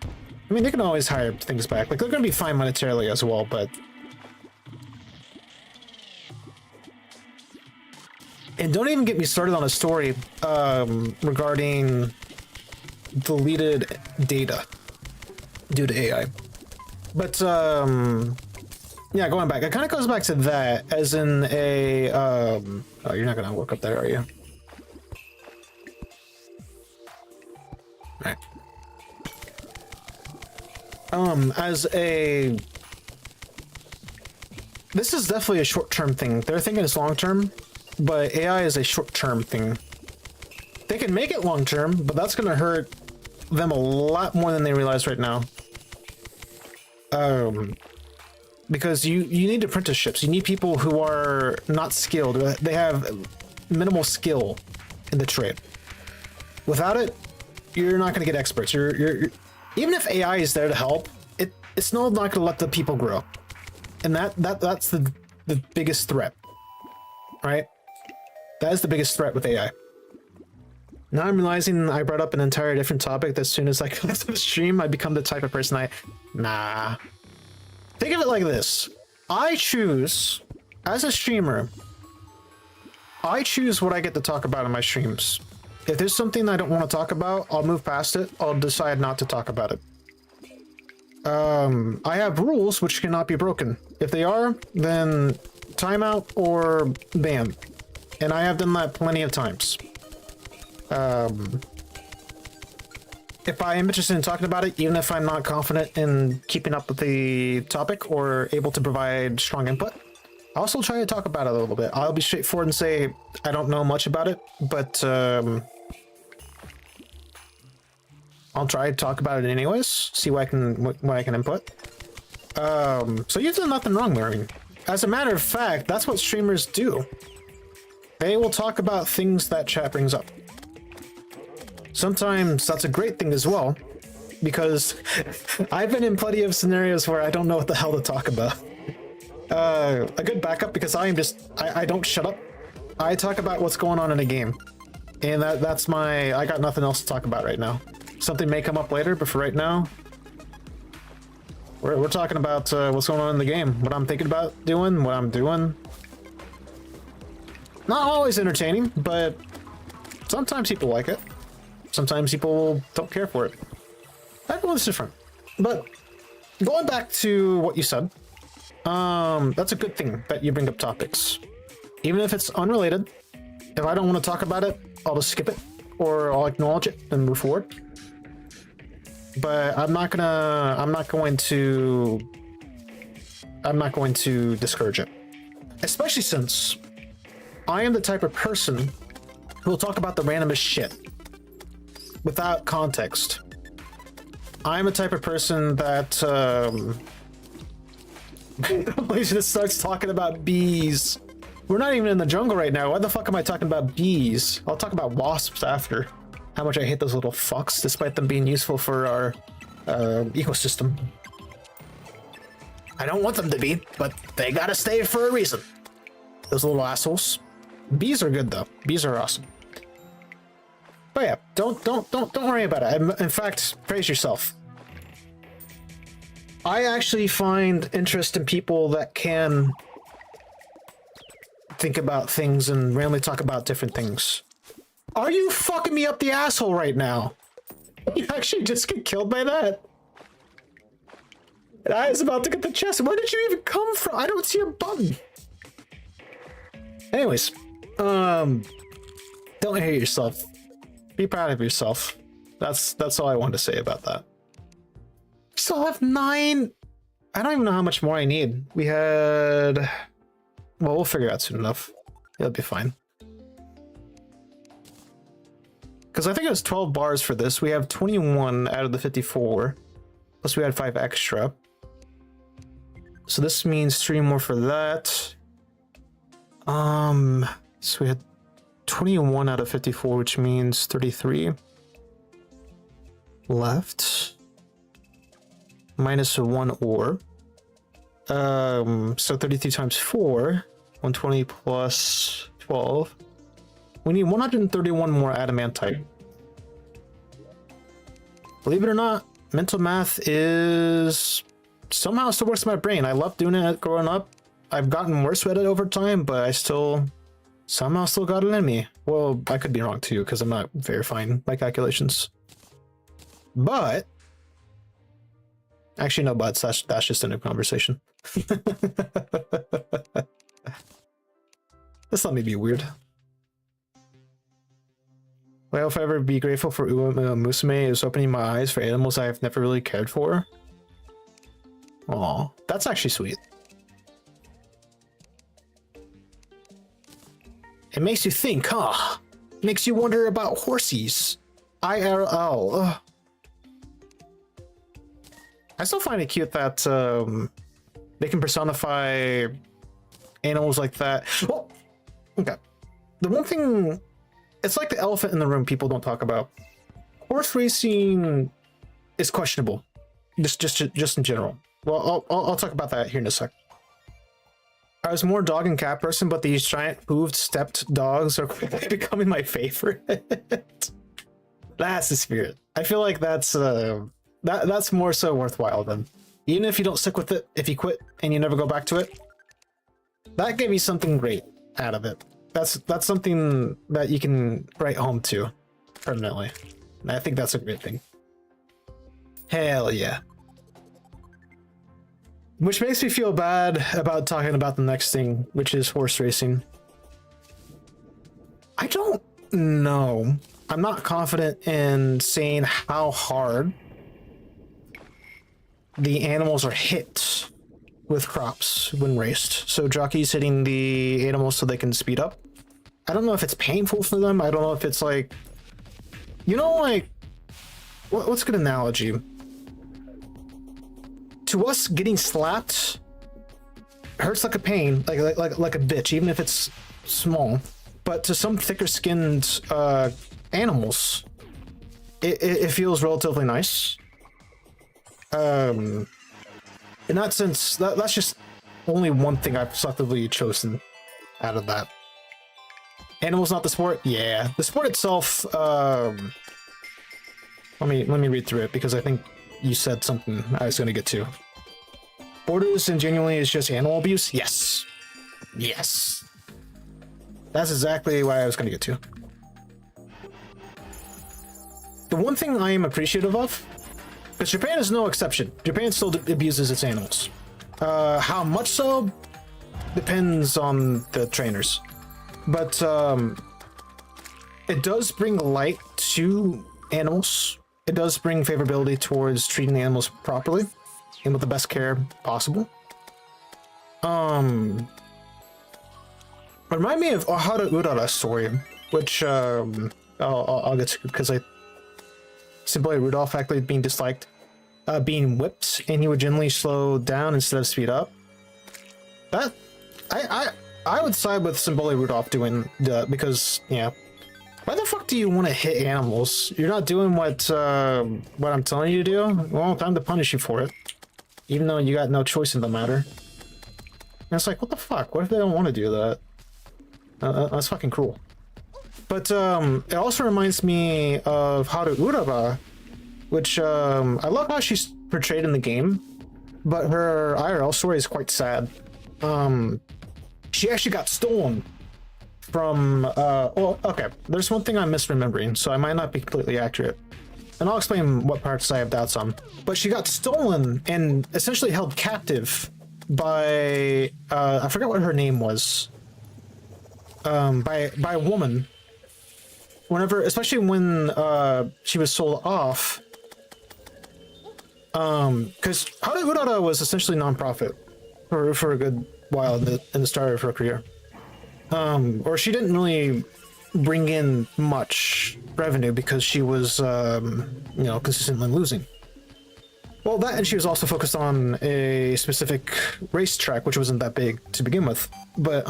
I mean, they can always hire things back. Like, they're going to be fine monetarily as well, but... And don't even get me started on a story regarding deleted data due to AI. But yeah, going back, it kind of goes back to that, as in a oh, you're not gonna work up there, are you? Right. As a, this is definitely a short-term thing. They're thinking it's long-term, but AI is a short-term thing. They can make it long-term, but that's gonna hurt them a lot more than they realize right now. Because you need apprenticeships. You need people who are not skilled. They have minimal skill in the trade. Without it, you're not going to get experts. You're even if AI is there to help, it's still not going to let the people grow, and that's the biggest threat, right? That is the biggest threat with AI. Now I'm realizing I brought up an entire different topic that as soon as I go to the stream, I become the type of person nah. Think of it like this. I choose, as a streamer, I choose what I get to talk about in my streams. If there's something I don't want to talk about, I'll move past it. I'll decide not to talk about it. I have rules which cannot be broken. If they are, then timeout or ban. And I have done that plenty of times. If I am interested in talking about it, even if I'm not confident in keeping up with the topic or able to provide strong input, I'll still try to talk about it a little bit. I'll be straightforward and say I don't know much about it, but I'll try to talk about it anyways, see what I can input. So you've done nothing wrong, Maureen. As a matter of fact, that's what streamers do. They will talk about things that chat brings up. Sometimes that's a great thing as well, because I've been in plenty of scenarios where I don't know what the hell to talk about. A good backup, because I don't shut up. I talk about what's going on in a game, and that's I got nothing else to talk about right now. Something may come up later, but for right now, we're talking about what's going on in the game, what I'm thinking about doing, what I'm doing. Not always entertaining, but sometimes people like it. Sometimes people don't care for it. Everyone's different. But going back to what you said, that's a good thing that you bring up topics. Even if it's unrelated, if I don't want to talk about it, I'll just skip it, or I'll acknowledge it and move forward. But I'm not going to discourage it. Especially since I am the type of person who will talk about the randomest shit without context. I'm a type of person that just starts talking about bees. We're not even in the jungle right now. Why the fuck am I talking about bees? I'll talk about wasps after. How much I hate those little fucks, despite them being useful for our ecosystem. I don't want them to be, but they gotta stay for a reason. Those little assholes. Bees are good though. Bees are awesome. But yeah, don't worry about it. In fact, praise yourself. I actually find interest in people that can think about things and randomly talk about different things. Are you fucking me up the asshole right now? You actually just get killed by that? And I was about to get the chest. Where did you even come from? I don't see a button. Anyways, don't hate yourself. Be proud of yourself. That's all I wanted to say about that. We still have 9. I don't even know how much more I need. We had... Well, we'll figure it out soon enough. It'll be fine. Because I think it was 12 bars for this. We have 21 out of the 54. Plus we had 5 extra. So this means 3 more for that. So we had 21 out of 54, which means 33 left. Minus 1 ore. So 33 times 4, 120 plus 12. We need 131 more adamantite. Believe it or not, mental math is somehow still works in my brain. I loved doing it growing up. I've gotten worse at it over time, but I somehow still got it in me. Well, I could be wrong too, because I'm not verifying my calculations. But actually, no buts. That's just a new conversation. Let's let me be weird. Well, if I ever be grateful for Musume is opening my eyes for animals I've never really cared for. Aw, that's actually sweet. It makes you think, huh? Makes you wonder about horsies. IRL. Ugh. I still find it cute that they can personify animals like that. Well, okay. The one thing, it's like the elephant in the room people don't talk about. Horse racing is questionable, just in general. Well, I'll talk about that here in a sec. I was more dog and cat person, but these giant hooved stepped dogs are becoming my favorite. That's the spirit. I feel like that's more so worthwhile then. Even if you don't stick with it, if you quit and you never go back to it, that gave me something great out of it. That's something that you can write home to permanently. And I think that's a great thing. Hell yeah. Which makes me feel bad about talking about the next thing, which is horse racing. I don't know. I'm not confident in saying how hard the animals are hit with crops when raced. So jockeys hitting the animals so they can speed up. I don't know if it's painful for them. I don't know if it's like, you know, like, what's a good analogy? To us, getting slapped hurts like a pain, like a bitch, even if it's small. But to some thicker-skinned animals, it feels relatively nice. In that sense, that's just only one thing I've selectively chosen out of that. Animals, not the sport. Yeah, the sport itself. Let me read through it because I think you said something I was going to get to. Borders and genuinely is just animal abuse? Yes. Yes. That's exactly what I was going to get to. The one thing I am appreciative of, because Japan is no exception. Japan still abuses its animals. How much so depends on the trainers. But it does bring light to animals. It does bring favorability towards treating the animals properly and with the best care possible. Remind me of Ohara Urara's story, which I'll get to because Simply Rudolph actually being disliked, being whipped, and he would generally slow down instead of speed up. That I would side with Symbole Rudolph doing that because yeah. Why the fuck do you want to hit animals? You're not doing what I'm telling you to do? Well, time to punish you for it. Even though you got no choice in the matter. And it's like, what the fuck? What if they don't want to do that? That's fucking cruel. But it also reminds me of Haru Urara, which I love how she's portrayed in the game, but her IRL story is quite sad. She actually got stolen from well, okay, there's one thing I'm misremembering, so I might not be completely accurate, and I'll explain what parts I have doubts on. But she got stolen and essentially held captive by I forgot what her name was, by a woman. Whenever, especially when she was sold off, because Haru Urara was essentially non-profit for a good while in the start of her career. Or she didn't really bring in much revenue because she was, you know, consistently losing. Well, that, and she was also focused on a specific racetrack, which wasn't that big to begin with. But,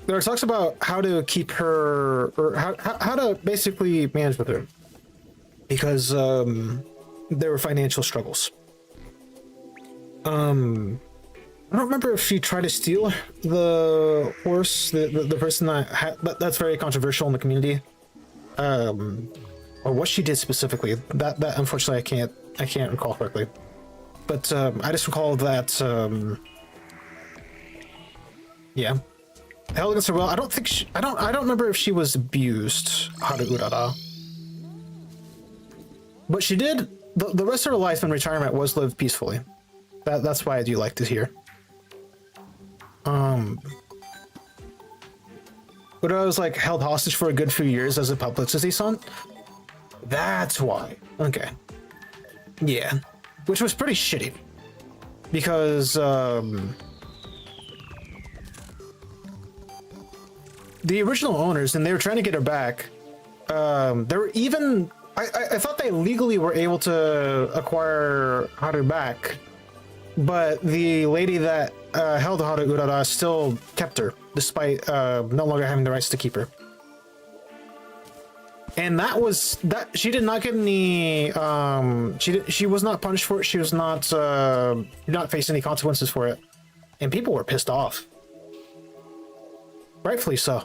there are talks about how to keep her, or how to basically manage with her, because, there were financial struggles. I don't remember if she tried to steal the horse, the person that's very controversial in the community, or what she did specifically. That unfortunately I can't recall correctly, but I just recall that yeah, held against her will. I don't think she, I don't remember if she was abused, Haru Urara. But she did, the rest of her life in retirement was lived peacefully. That's why I do like to hear. Urara was like held hostage for a good few years as a publicity stunt. That's why. Okay. Yeah. Which was pretty shitty. Because, the original owners, and they were trying to get her back, they were even... I thought they legally were able to acquire Haru back, but the lady that held Haru Urara still kept her, despite no longer having the rights to keep her. And that was that. She did not get any. She was not punished for it. She was not not face any consequences for it, and people were pissed off. Rightfully so.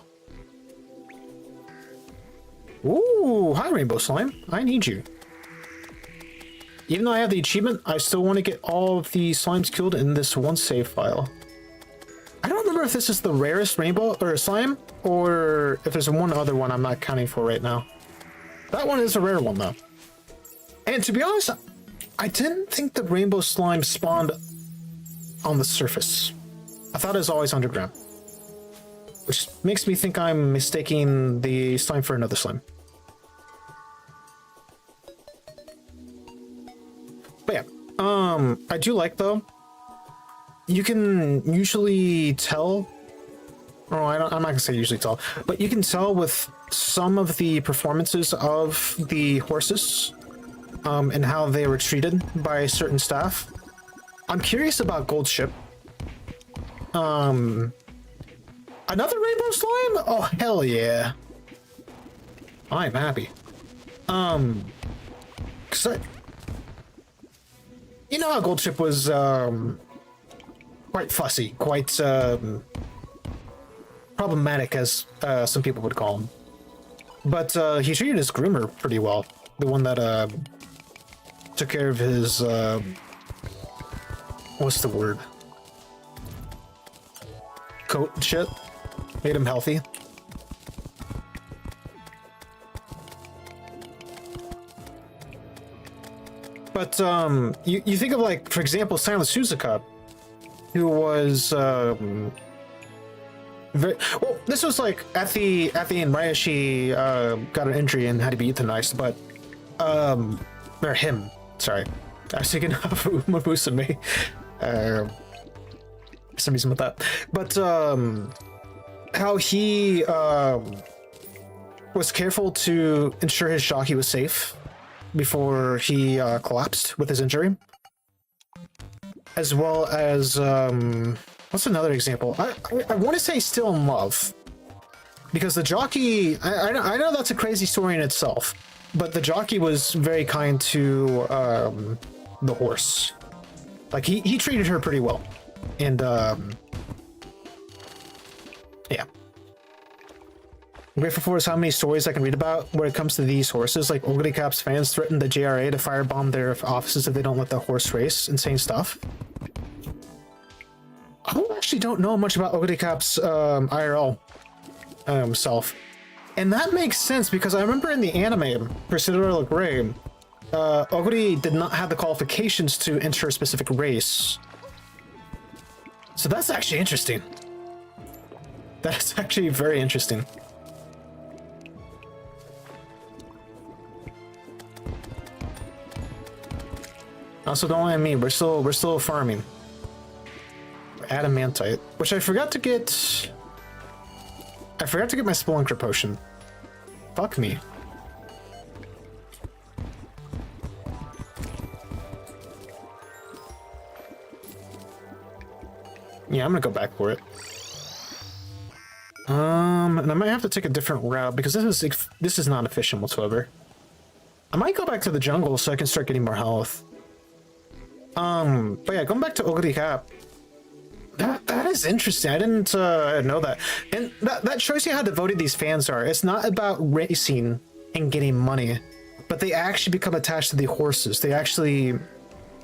Ooh, hi Rainbow Slime. I need you. Even though I have the achievement, I still want to get all of the slimes killed in this one save file. I don't remember if this is the rarest rainbow or slime, or if there's one other one I'm not counting for right now. That one is a rare one though. And to be honest, I didn't think the rainbow slime spawned on the surface. I thought it was always underground. Which makes me think I'm mistaking the slime for another slime. But yeah, I do like though, you can usually tell, oh, I'm not gonna say usually tell, but you can tell with some of the performances of the horses, and how they were treated by certain staff. I'm curious about Gold Ship. Another rainbow slime? Oh, hell yeah. I'm happy. 'Cause you know how Gold Ship was, quite fussy, quite, problematic, as, some people would call him. But, he treated his groomer pretty well. The one that, took care of his, what's the word? Coat and shit. Made him healthy. But you think of, like, for example, Silent Suzuka, who was very well. This was like at the end, right as she got an injury and had to be euthanized. But or him, sorry, I was thinking of Uma Musume. For some reason with that, but how he was careful to ensure his jockey was safe before he collapsed with his injury, as well as what's another example? I want to say Still in Love, because the jockey, I know that's a crazy story in itself, but the jockey was very kind to the horse. Like he treated her pretty well, and yeah. I'm grateful for is how many stories I can read about where it comes to these horses. Like Ogre Cap's fans threaten the JRA to firebomb their offices if they don't let the horse race. Insane stuff. I actually don't know much about Ogre Cap's IRL self. And that makes sense because I remember in the anime, for Cinderella Grey, Ogre did not have the qualifications to enter a specific race. So that's actually interesting. That's actually very interesting. Also, don't mind me. We're still farming. Adamantite, which I forgot to get. I forgot to get my Spelunker potion. Fuck me. Yeah, I'm gonna go back for it. And I might have to take a different route because this is not efficient whatsoever. I might go back to the jungle so I can start getting more health. But yeah, going back to Ogre Cap. That is interesting. I didn't know that. And that shows you how devoted these fans are. It's not about racing and getting money, but they actually become attached to the horses. They actually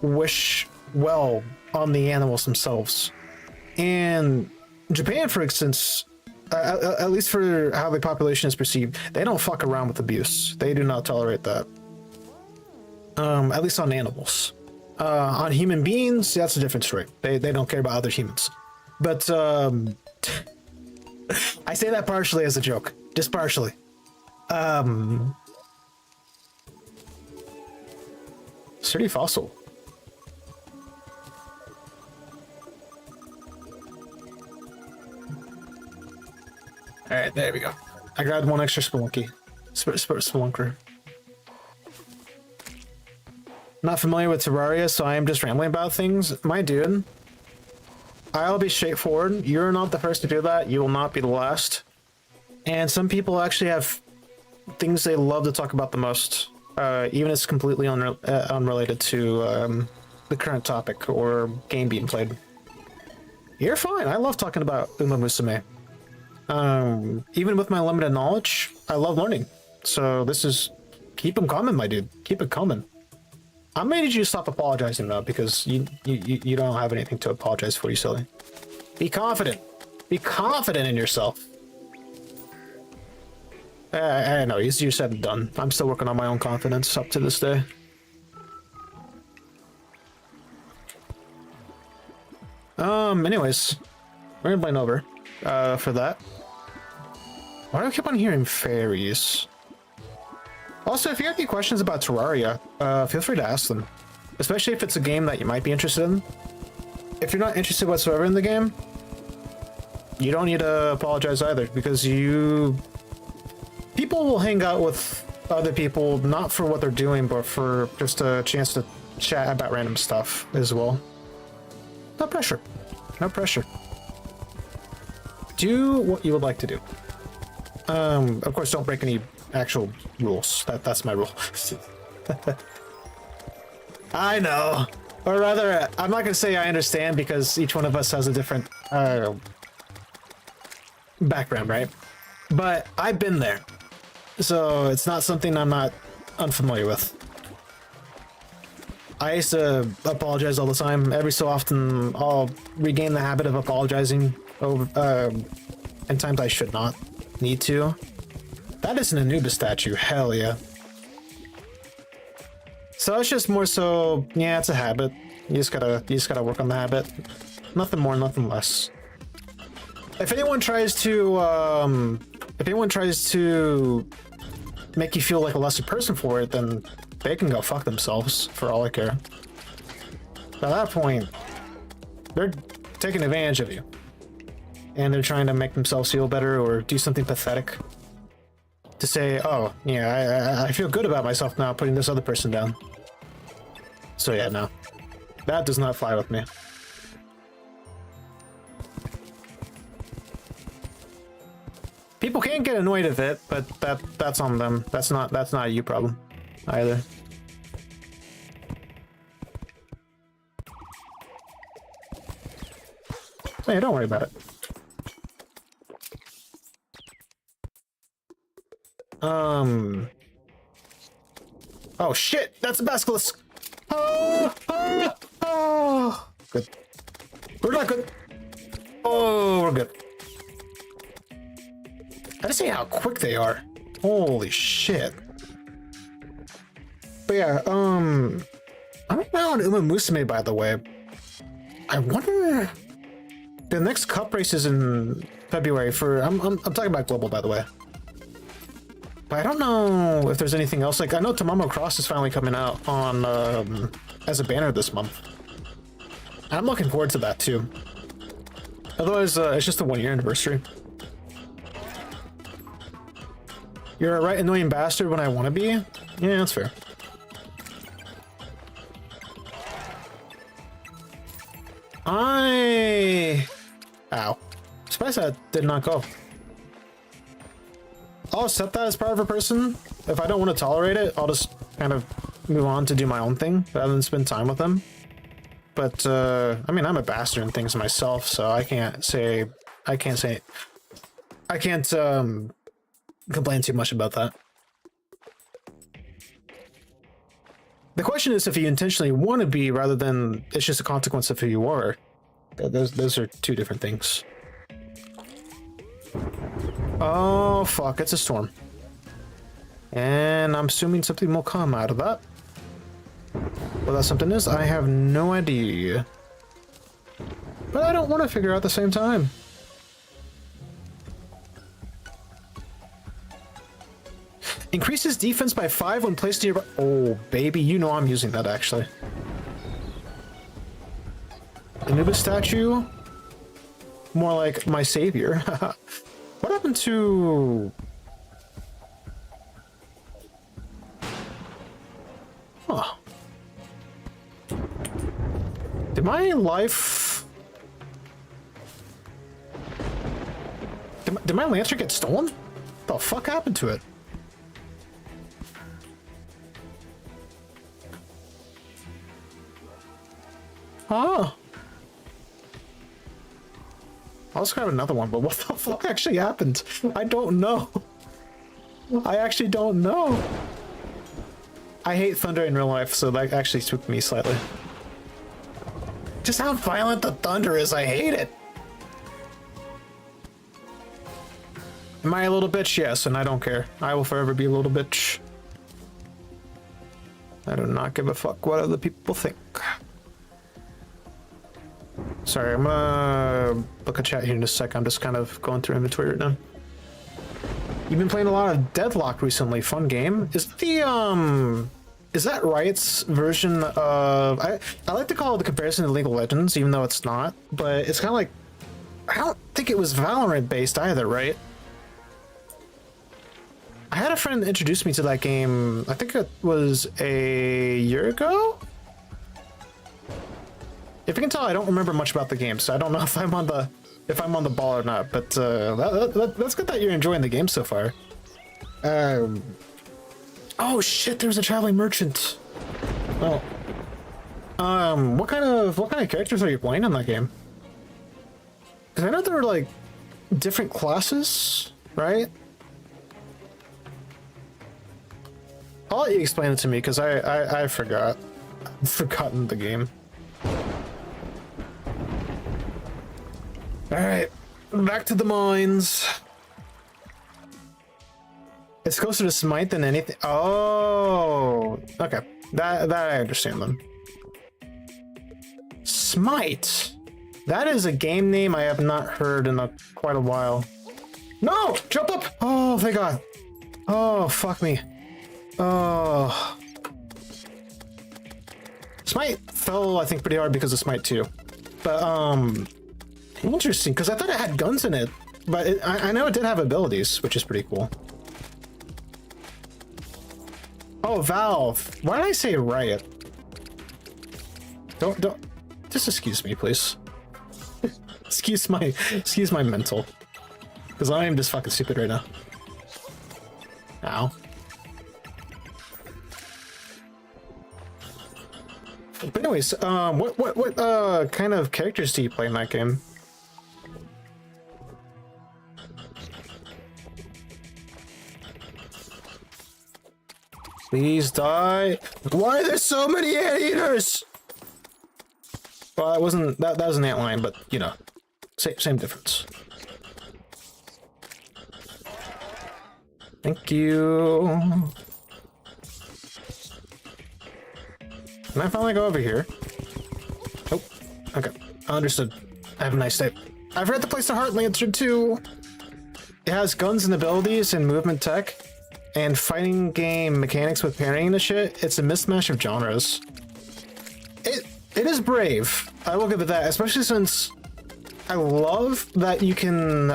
wish well on the animals themselves. And Japan, for instance, at least for how the population is perceived, they don't fuck around with abuse. They do not tolerate that. At least on animals. On human beings, that's a different story. They don't care about other humans. But I say that partially as a joke, just partially. Sturdy fossil. All right, there we go. I grabbed one extra spelunky. Spelunker. Not familiar with Terraria, so I am just rambling about things. My dude, I'll be straightforward. You're not the first to do that. You will not be the last. And some people actually have things they love to talk about the most, even if it's completely unrelated to the current topic or game being played. You're fine. I love talking about Uma Musume. Even with my limited knowledge, I love learning. So this is... Keep them coming, my dude. Keep it coming. I made you stop apologizing though, because you don't have anything to apologize for, you silly. Be confident. Be confident in yourself. I know, easier said than done. I'm still working on my own confidence up to this day. Anyways, we're gonna blame over for that. Why do I keep on hearing fairies? Also, if you have any questions about Terraria, feel free to ask them. Especially if it's a game that you might be interested in. If you're not interested whatsoever in the game, you don't need to apologize either, because people will hang out with other people, not for what they're doing, but for just a chance to chat about random stuff as well. No pressure. No pressure. Do what you would like to do. Of course, don't break any actual rules. That's my rule. I know. Or rather, I'm not gonna say I understand, because each one of us has a different background, right? But I've been there. So it's not something I'm not unfamiliar with. I used to apologize all the time. Every so often, I'll regain the habit of apologizing over, in times I should not need to. That is an Anubis statue. Hell yeah. So it's just more so, yeah, it's a habit. You just gotta work on the habit. Nothing more, nothing less. If anyone tries to make you feel like a lesser person for it, then they can go fuck themselves, for all I care. At that point, they're taking advantage of you. And they're trying to make themselves feel better or do something pathetic. To say, oh, yeah, I feel good about myself now putting this other person down. So yeah, no. That does not fly with me. People can get annoyed at it, but that's on them. That's not a you problem either. So yeah, don't worry about it. Oh shit, that's a basilisk. Oh, good. We're not good. Oh, we're good. I just see how quick they are. Holy shit. But yeah, I'm now on Uma Musume, by the way. I wonder. The next cup race is in February for. I'm talking about global, by the way. But I don't know if there's anything else. Like, I know Tamamo Cross is finally coming out on as a banner this month. I'm looking forward to that too. Otherwise, it's just a 1-year anniversary. You're a right annoying bastard when I want to be? Yeah, that's fair. Ow. Surprised that did not go. I'll accept that as part of a person. If I don't want to tolerate it, I'll just kind of move on to do my own thing rather than spend time with them. But, I mean, I'm a bastard in things myself, so I can't complain too much about that. The question is if you intentionally want to be rather than it's just a consequence of who you are. Those are two different things. Oh, fuck, it's a storm. And I'm assuming something will come out of that. What that something is, I have no idea. But I don't want to figure out at the same time. Increases defense by 5 when placed nearby. Oh, baby, you know I'm using that, actually. Anubis statue? More like my savior. What happened to... Huh. Did my life... Did my Lancer get stolen? What the fuck happened to it? Oh. I'll just grab another one, but what the fuck actually happened? I don't know. I actually don't know. I hate thunder in real life, so that actually spooked me slightly. Just how violent the thunder is, I hate it. Am I a little bitch? Yes, and I don't care. I will forever be a little bitch. I do not give a fuck what other people think. Sorry, I'm gonna book a chat here in a sec. I'm just kind of going through inventory right now. You've been playing a lot of Deadlock recently. Fun game. Is the is that Riot's version of... I like to call it the comparison to League of Legends, even though it's not. But it's kind of like... I don't think it was Valorant based either, right? I had a friend introduce me to that game, I think it was a year ago? If you can tell, I don't remember much about the game, so I don't know if I'm on the ball or not. But that's good that you're enjoying the game so far. Oh shit! There's a traveling merchant. Oh. What kind of characters are you playing in that game? Because I know there were like different classes, right? I'll let you explain it to me because I forgot. I've forgotten the game. Alright, back to the mines. It's closer to Smite than anything. Oh, okay. That I understand then. Smite. That is a game name I have not heard in quite a while. No! Jump up! Oh, thank God. Oh, fuck me. Oh. Smite fell, I think, pretty hard because of Smite 2. But, interesting, because I thought it had guns in it. But I know it did have abilities, which is pretty cool. Oh, Valve. Why did I say Riot? Don't. Just excuse me, please. excuse my mental. Because I am just fucking stupid right now. Ow. But anyways, what kind of characters do you play in that game? Please die. Why are there so many anteaters? Well, that wasn't that was an antlion, but you know, same difference. Thank you. Can I finally go over here? Oh, okay. Understood. Have a nice day. I've read the place the Heart Lancer too. It has guns and abilities and movement tech and fighting game mechanics with parrying and shit. It's a mismatch of genres. It is brave. I will give it that, especially since I love that you can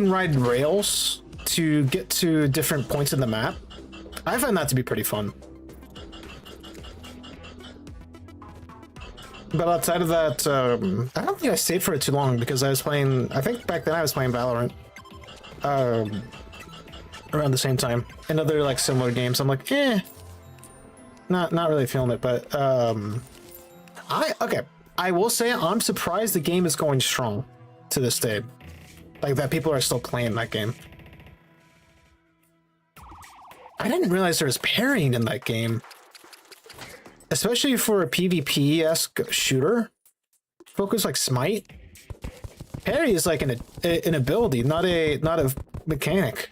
ride rails to get to different points in the map. I find that to be pretty fun. But outside of that, I don't think I stayed for it too long because I was playing, I think back then I was playing Valorant. Around the same time. And other like similar games. I'm like, not really feeling it, but okay. I will say I'm surprised the game is going strong to this day. Like that people are still playing that game. I didn't realize there was parrying in that game. Especially for a PvP-esque shooter. Focus like Smite. Parry is like an ability, not a mechanic.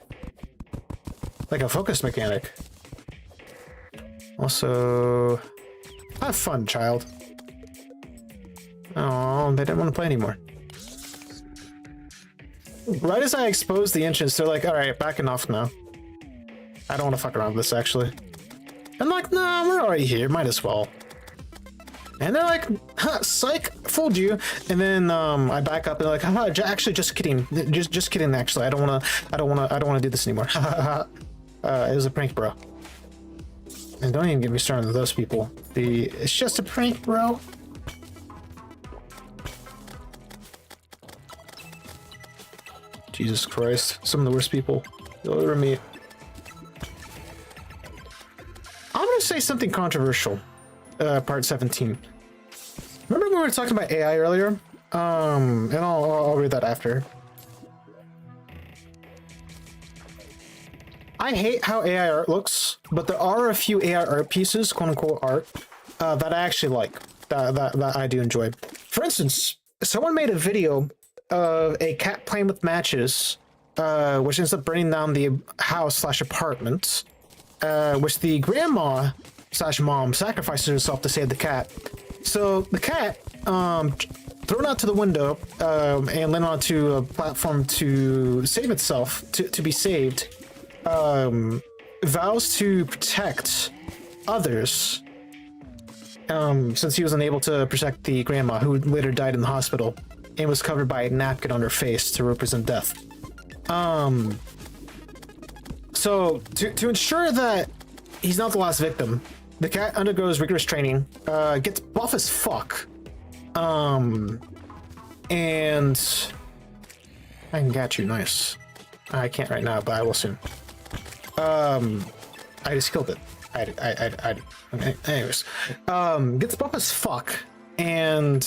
Like a focus mechanic. Also, have fun, child. Oh, they didn't want to play anymore. Right as I exposed the entrance, they're like, all right, backing off now. I don't want to fuck around with this, actually. I'm like, nah, we're already here, might as well. And they're like, huh, psych, fooled you. And then I back up and like, haha, actually, just kidding, just kidding. Actually, I don't wanna do this anymore. It was a prank, bro. And don't even get me started with those people. It's just a prank, bro. Jesus Christ, some of the worst people. Over me. I'm gonna say something controversial. Part 17. Remember when we were talking about AI earlier? And I'll read that after. I hate how AI art looks, but there are a few AI art pieces, quote unquote art, that I actually like, that I do enjoy. For instance, someone made a video of a cat playing with matches, which ends up burning down the house slash apartment, which the grandma slash mom sacrifices herself to save the cat. So the cat, thrown out to the window and landed onto a platform to save itself, to be saved, vows to protect others, since he was unable to protect the grandma, who later died in the hospital and was covered by a napkin on her face to represent death. So to ensure that he's not the last victim, the cat undergoes rigorous training, gets buff as fuck, and I can catch you, nice. I can't right now, but I will soon. I just killed it. Okay, anyways, gets buff as fuck and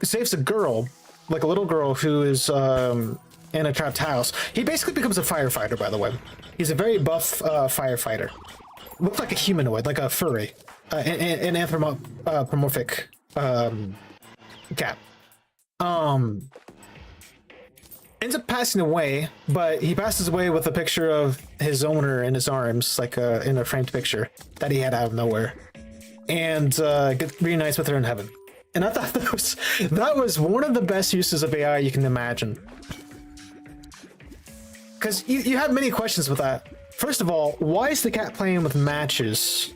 saves a girl, like a little girl who is in a trapped house. He basically becomes a firefighter, by the way. He's a very buff firefighter. Looks like a humanoid, like a furry, an anthropomorphic cat. Ends up passing away, but he passes away with a picture of his owner in his arms, like in a framed picture that he had out of nowhere, and gets reunites with her in heaven. And I thought that was one of the best uses of AI you can imagine. Because you have many questions with that. First of all, why is the cat playing with matches?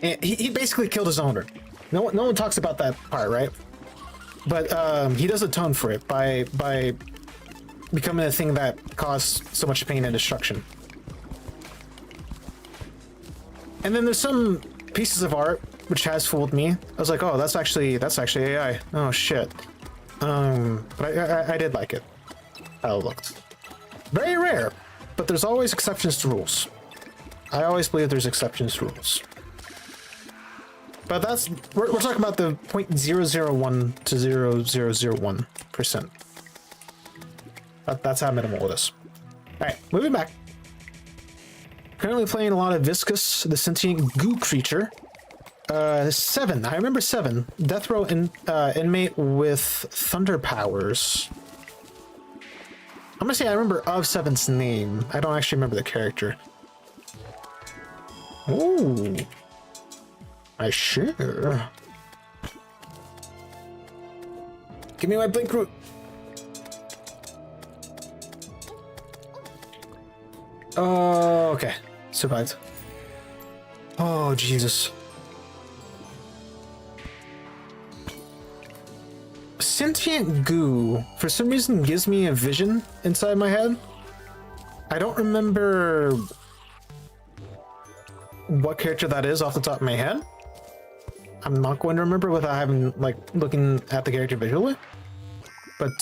And he basically killed his owner. No one talks about that part, right? But he does atone for it by becoming a thing that caused so much pain and destruction. And then there's some pieces of art which has fooled me. I was like, oh, that's actually AI. Oh shit. But I did like it. How it looked. Very rare, but there's always exceptions to rules. I always believe there's exceptions to rules. But we're talking about the 0.001 to 0.0001%. That's how minimal it is. Alright, moving back. Currently playing a lot of Viscous, the sentient goo creature. 7. I remember 7. Death row inmate with thunder powers. I'm gonna say I remember of 7's name. I don't actually remember the character. Ooh. I sure. Give me my blink root. Oh, okay. Survived. Oh, Jesus. Sentient goo, for some reason, gives me a vision inside my head. I don't remember what character that is off the top of my head. I'm not going to remember without having, like, looking at the character visually. But,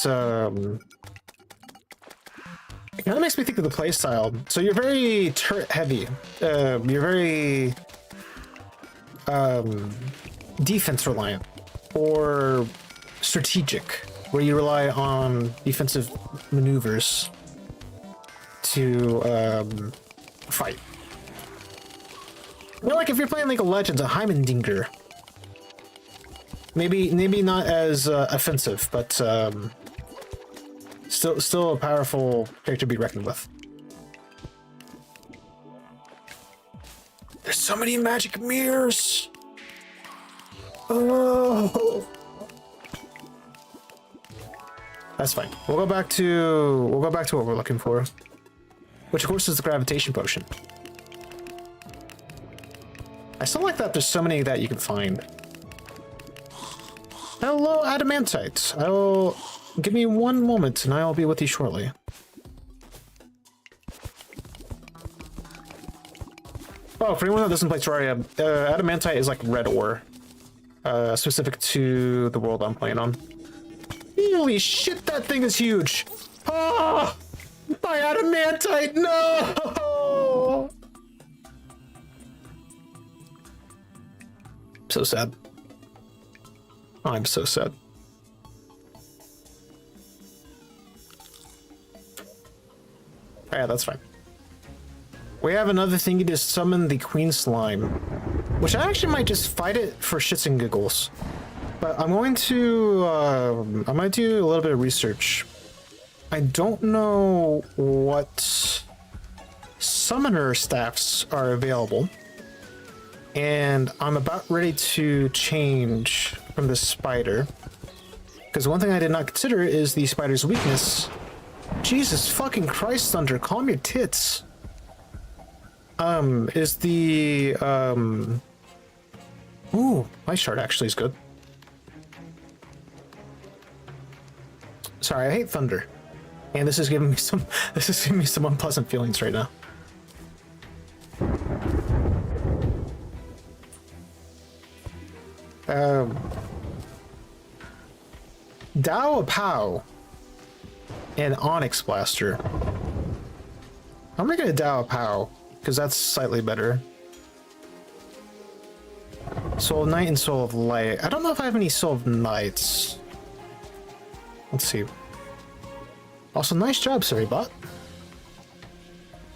it kind of makes me think of the playstyle. So you're very turret heavy. You're very defense reliant or strategic, where you rely on defensive maneuvers to fight. You know, like if you're playing League of Legends, a Heimendinger. maybe not as offensive, but still a powerful character to be reckoned with. There's so many magic mirrors. Oh, that's fine. We'll go back to what we're looking for, which of course is the gravitation potion. I still like that there's so many that you can find. Hello, adamantite. I'll give me one moment and I'll be with you shortly. Oh, for anyone that doesn't play Terraria, adamantite is like red ore, specific to the world I'm playing on. Holy shit, that thing is huge! Oh, my adamantite, no! So sad. I'm so sad. Oh, yeah, that's fine. We have another thingy to summon the Queen Slime, which I actually might just fight it for shits and giggles. But I'm going to, I might do a little bit of research. I don't know what summoner staffs are available. And I'm about ready to change from the spider. Because one thing I did not consider is the spider's weakness. Jesus fucking Christ, Thunder, calm your tits. Is the, ooh, my shard actually is good. Sorry, I hate Thunder. And this is giving me some, unpleasant feelings right now. Dao Pow and Onyx Blaster. I'm gonna get a Dao Pow because that's slightly better. Soul of Night and Soul of Light. I don't know if I have any Soul of Nights. Let's see. Also, nice job, Surrybot.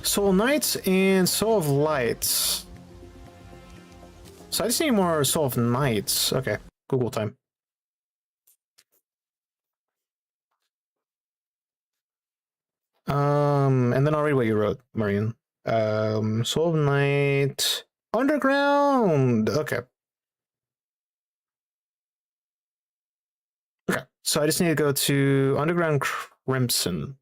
Soul Knights and Soul of Lights. So I just need more Soul of Knights. Okay, Google time. And then I'll read what you wrote, Marian. Soul of Night. Underground! Okay. Okay, so I just need to go to Underground Crimson.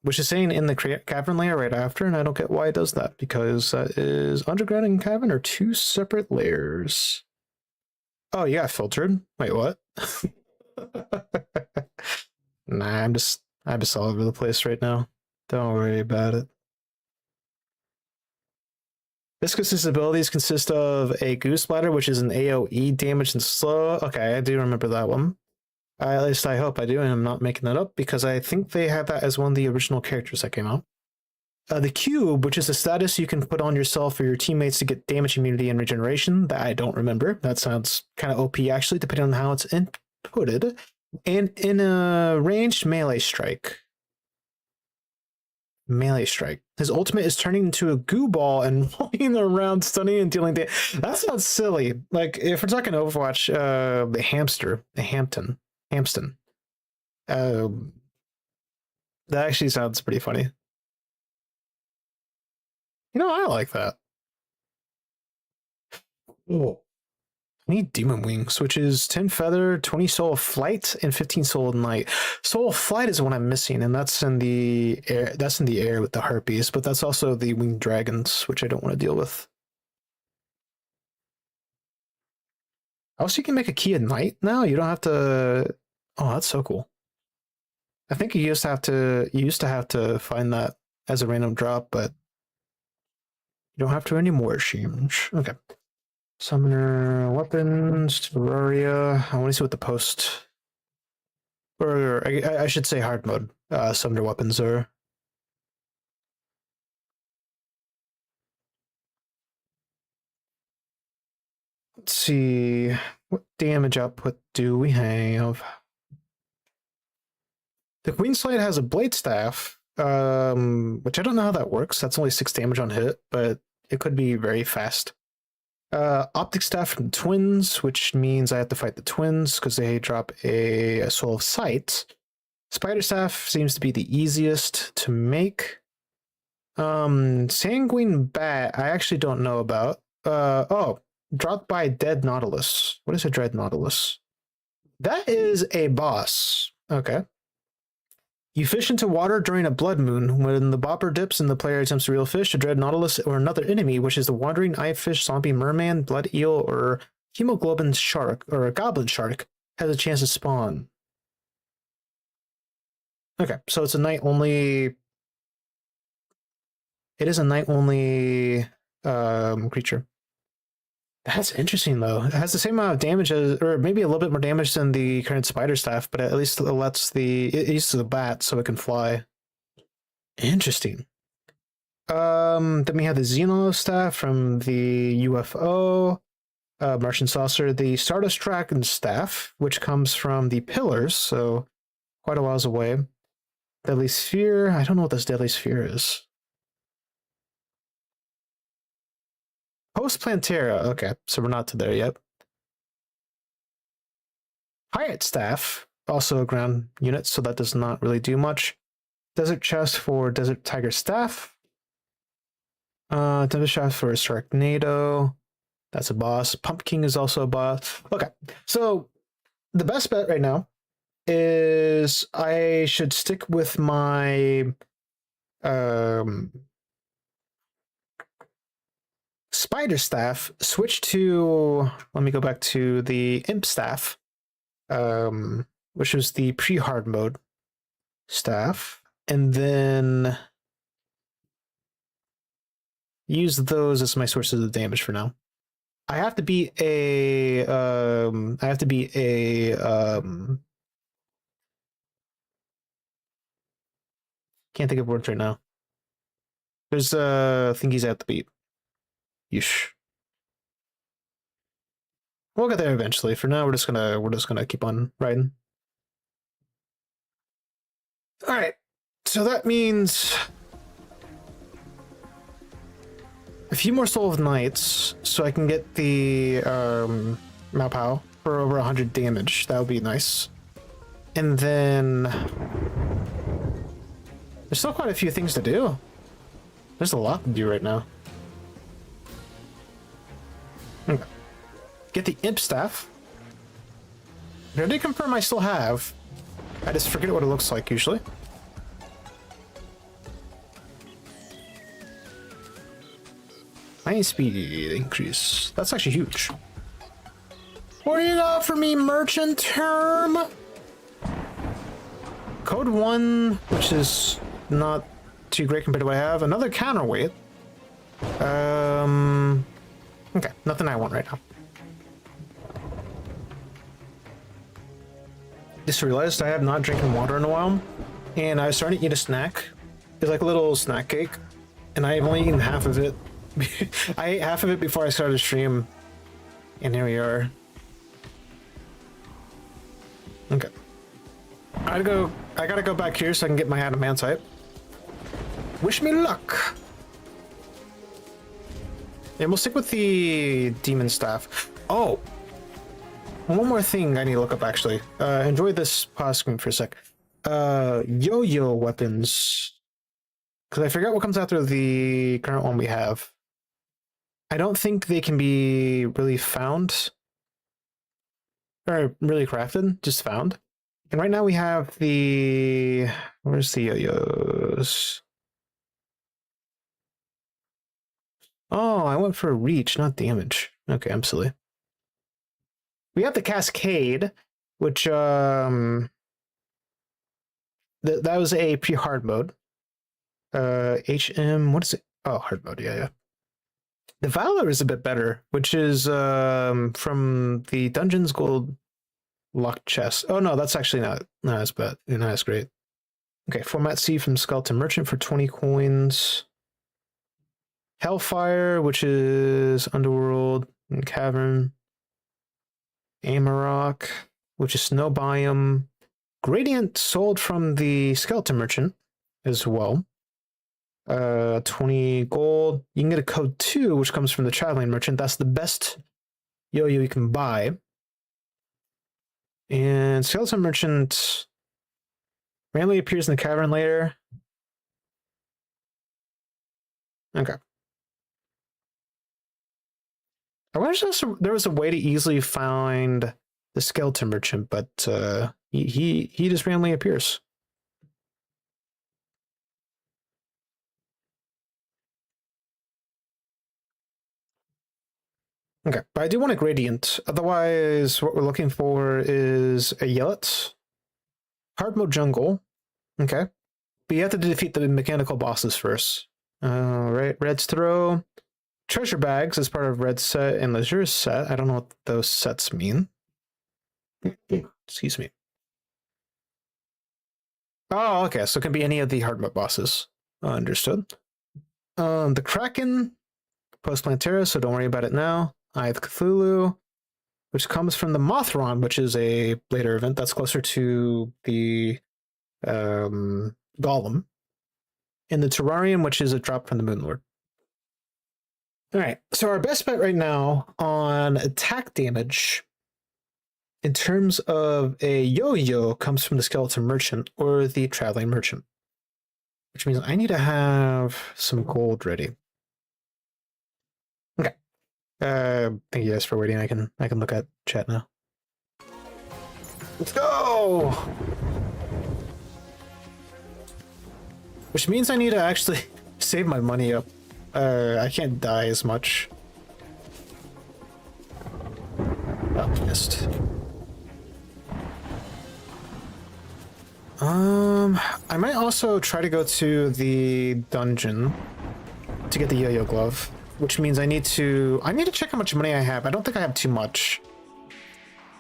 Which is saying in the cavern layer right after, and I don't get why it does that, because that is underground and cavern are two separate layers. Oh, you got filtered? Wait, what? Nah, I'm just all over the place right now. Don't worry about it. Viscous abilities consist of a Goose Bladder, which is an AoE damage and slow. Okay, I do remember that one. At least I hope I do, and I'm not making that up, because I think they had that as one of the original characters that came out. The Cube, which is a status you can put on yourself or your teammates to get damage immunity and regeneration. That I don't remember. That sounds kind of OP, actually, depending on how it's inputted. And in a ranged melee strike. Melee strike. His ultimate is turning into a goo ball and rolling around, stunning and dealing damage. That sounds silly. Like, if we're talking Overwatch, the Hampton. That actually sounds pretty funny. You know, I like that. Oh. I need Demon Wings, which is 10 Feather, 20 Soul of Flight, and 15 Soul of Night. Soul of Flight is what I'm missing, and that's in the air. That's in the air with the Harpies, but that's also the Winged Dragons, which I don't want to deal with. Also, you can make a Key of Night now. You don't have to. Oh, that's so cool. I think you used to have to find that as a random drop, but you don't have to anymore, Sheesh. Okay. Summoner weapons, Terraria. I want to see what the post, or I should say hard mode, summoner weapons are. Let's see, what damage output do we have? The Queen Slate has a Blade Staff, which I don't know how that works. That's only 6 damage on hit, but it could be very fast. Optic Staff from Twins, which means I have to fight the twins because they drop a Soul of Sight. Spider Staff seems to be the easiest to make. Sanguine Bat, I actually don't know about. Oh, dropped by Dead Nautilus. What is a Dread Nautilus? That is a boss. Okay. You fish into water during a blood moon. When the bopper dips and the player attempts to reel fish, a Dread Nautilus or another enemy, which is the wandering eye fish, zombie merman, blood eel, or hemoglobin shark, or a goblin shark, has a chance to spawn. Okay, so it's a night only. It is a night only creature. That's interesting though. It has the same amount of damage as, or maybe a little bit more damage than the current spider staff, but at least it lets it uses the bat so it can fly. Interesting. Then we have the Xeno staff from the UFO, Martian saucer, the Stardust Dragon staff, which comes from the pillars, so quite a whiles away. Deadly Sphere. I don't know what this Deadly Sphere is. Post Plantera. Okay, so we're not to there yet. Hyatt Staff, also a ground unit, so that does not really do much. Desert Chest for Desert Tiger Staff. Desert Chest for Sharknado. That's a boss. Pumpkin is also a boss. Okay, so the best bet right now is I should stick with my Spider Staff, switch to, let me go back to the Imp Staff, which was the pre-hard mode staff, and then use those as my sources of damage for now. I have to be a can't think of words right now. There's thingies I have to beat. Yeesh. We'll get there eventually. For now, we're just gonna keep on riding. All right. So that means a few more Soul of Knights, so I can get the Maopao for over 100 damage. That would be nice. And then there's still quite a few things to do. There's a lot to do right now. Okay. Get the Imp Staff. I did confirm I still have. I just forget what it looks like usually. Lightning speed increase. That's actually huge. What do you got for me, merchant term? Code 1, which is not too great compared to what I have. Another counterweight. Okay, nothing I want right now. Just realized I have not drinking water in a while, and I was starting to eat a snack. It's like a little snack cake, and I've only eaten half of it. I ate half of it before I started the stream, and here we are. Okay. I gotta go back here so I can get my adamantite. Wish me luck. And we'll stick with the demon staff. Oh, one more thing I need to look up actually. Enjoy this pause screen for a sec. Yo-yo weapons. Because I forgot what comes after the current one we have. I don't think they can be really found. Or really crafted, just found. And right now we have the... Where's the yo-yos? Oh, I went for reach, not damage. Okay, I'm silly. We have the Cascade, which that was a pre-hard mode. HM, what is it? Oh, hard mode, yeah. The Valor is a bit better, which is from the Dungeons Gold Locked Chest. Oh no, that's actually not as bad. Not as great. Okay, Format C from Skeleton Merchant for 20 coins. Hellfire, which is Underworld and Cavern. Amarok, which is Snow Biome. Gradient sold from the Skeleton Merchant as well. 20 gold. You can get a code 2, which comes from the traveling merchant. That's the best yo-yo you can buy. And skeleton merchant randomly appears in the cavern later. Okay. I wish there was a way to easily find the skeleton merchant, but he just randomly appears. Okay, but I do want a gradient. Otherwise, what we're looking for is a Yellet. Hard mode jungle. Okay. But you have to defeat the mechanical bosses first. Right, Red's Throw. Treasure bags is part of Red's set and Leisure's set. I don't know what those sets mean. Excuse me. Oh, okay. So it can be any of the hard mode bosses. Understood. The Kraken, post Plantera, so don't worry about it now. Eye of Cthulhu, which comes from the Mothron, which is a later event that's closer to the Golem. And the Terrarium, which is a drop from the Moonlord. All right, so our best bet right now on attack damage in terms of a yo-yo comes from the Skeleton Merchant or the Traveling Merchant, which means I need to have some gold ready. Okay. Thank you guys for waiting. I can look at chat now. Let's go! Which means I need to actually save my money up. I can't die as much. Oh, missed. I might also try to go to the dungeon to get the yo-yo glove, which means I need to check how much money I have. I don't think I have too much,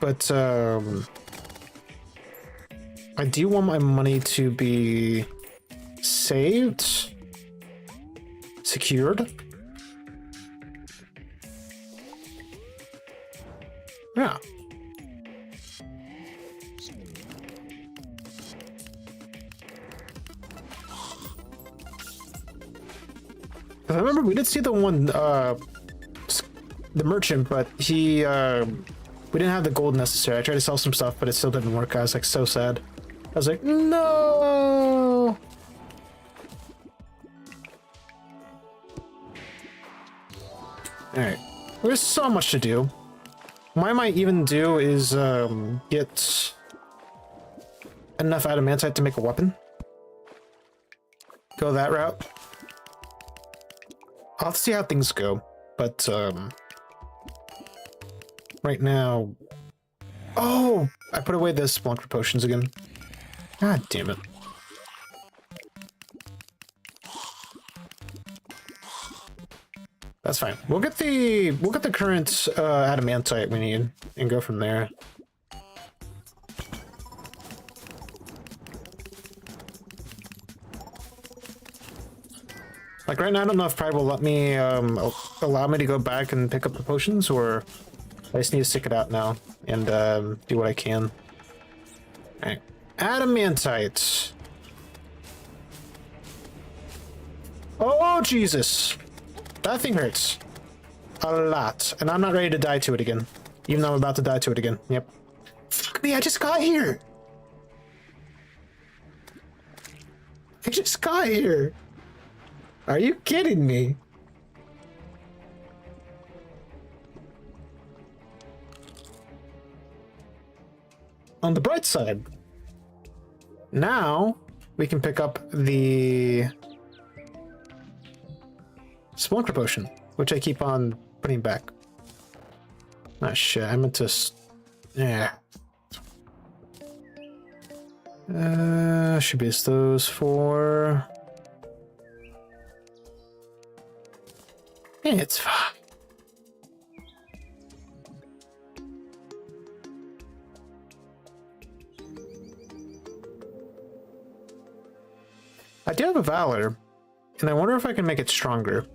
but I do want my money to be saved, secured. Yeah. I remember we did see the one, the merchant, but he, we didn't have the gold necessary. I tried to sell some stuff, but it still didn't work. I was like so sad. I was like, no. All right, there's so much to do. What I might even do is get enough adamantite to make a weapon. Go that route. I'll have to see how things go, but right now... Oh! I put away the Spelunker potions again. God damn it. That's fine. We'll get the current adamantite we need and go from there. Like right now, I don't know if Pride will let me allow me to go back and pick up the potions, or I just need to stick it out now and do what I can. All right, adamantite. Oh Jesus, that thing hurts a lot, and I'm not ready to die to it again, even though I'm about to die to it again. Yep. Fuck me! I just got here. I just got here. Are you kidding me? On the bright side, now we can pick up the Spelunker potion, which I keep on putting back. Ah shit, I meant to... Yeah. Should be those four... It's fine. I do have a Valor, and I wonder if I can make it stronger.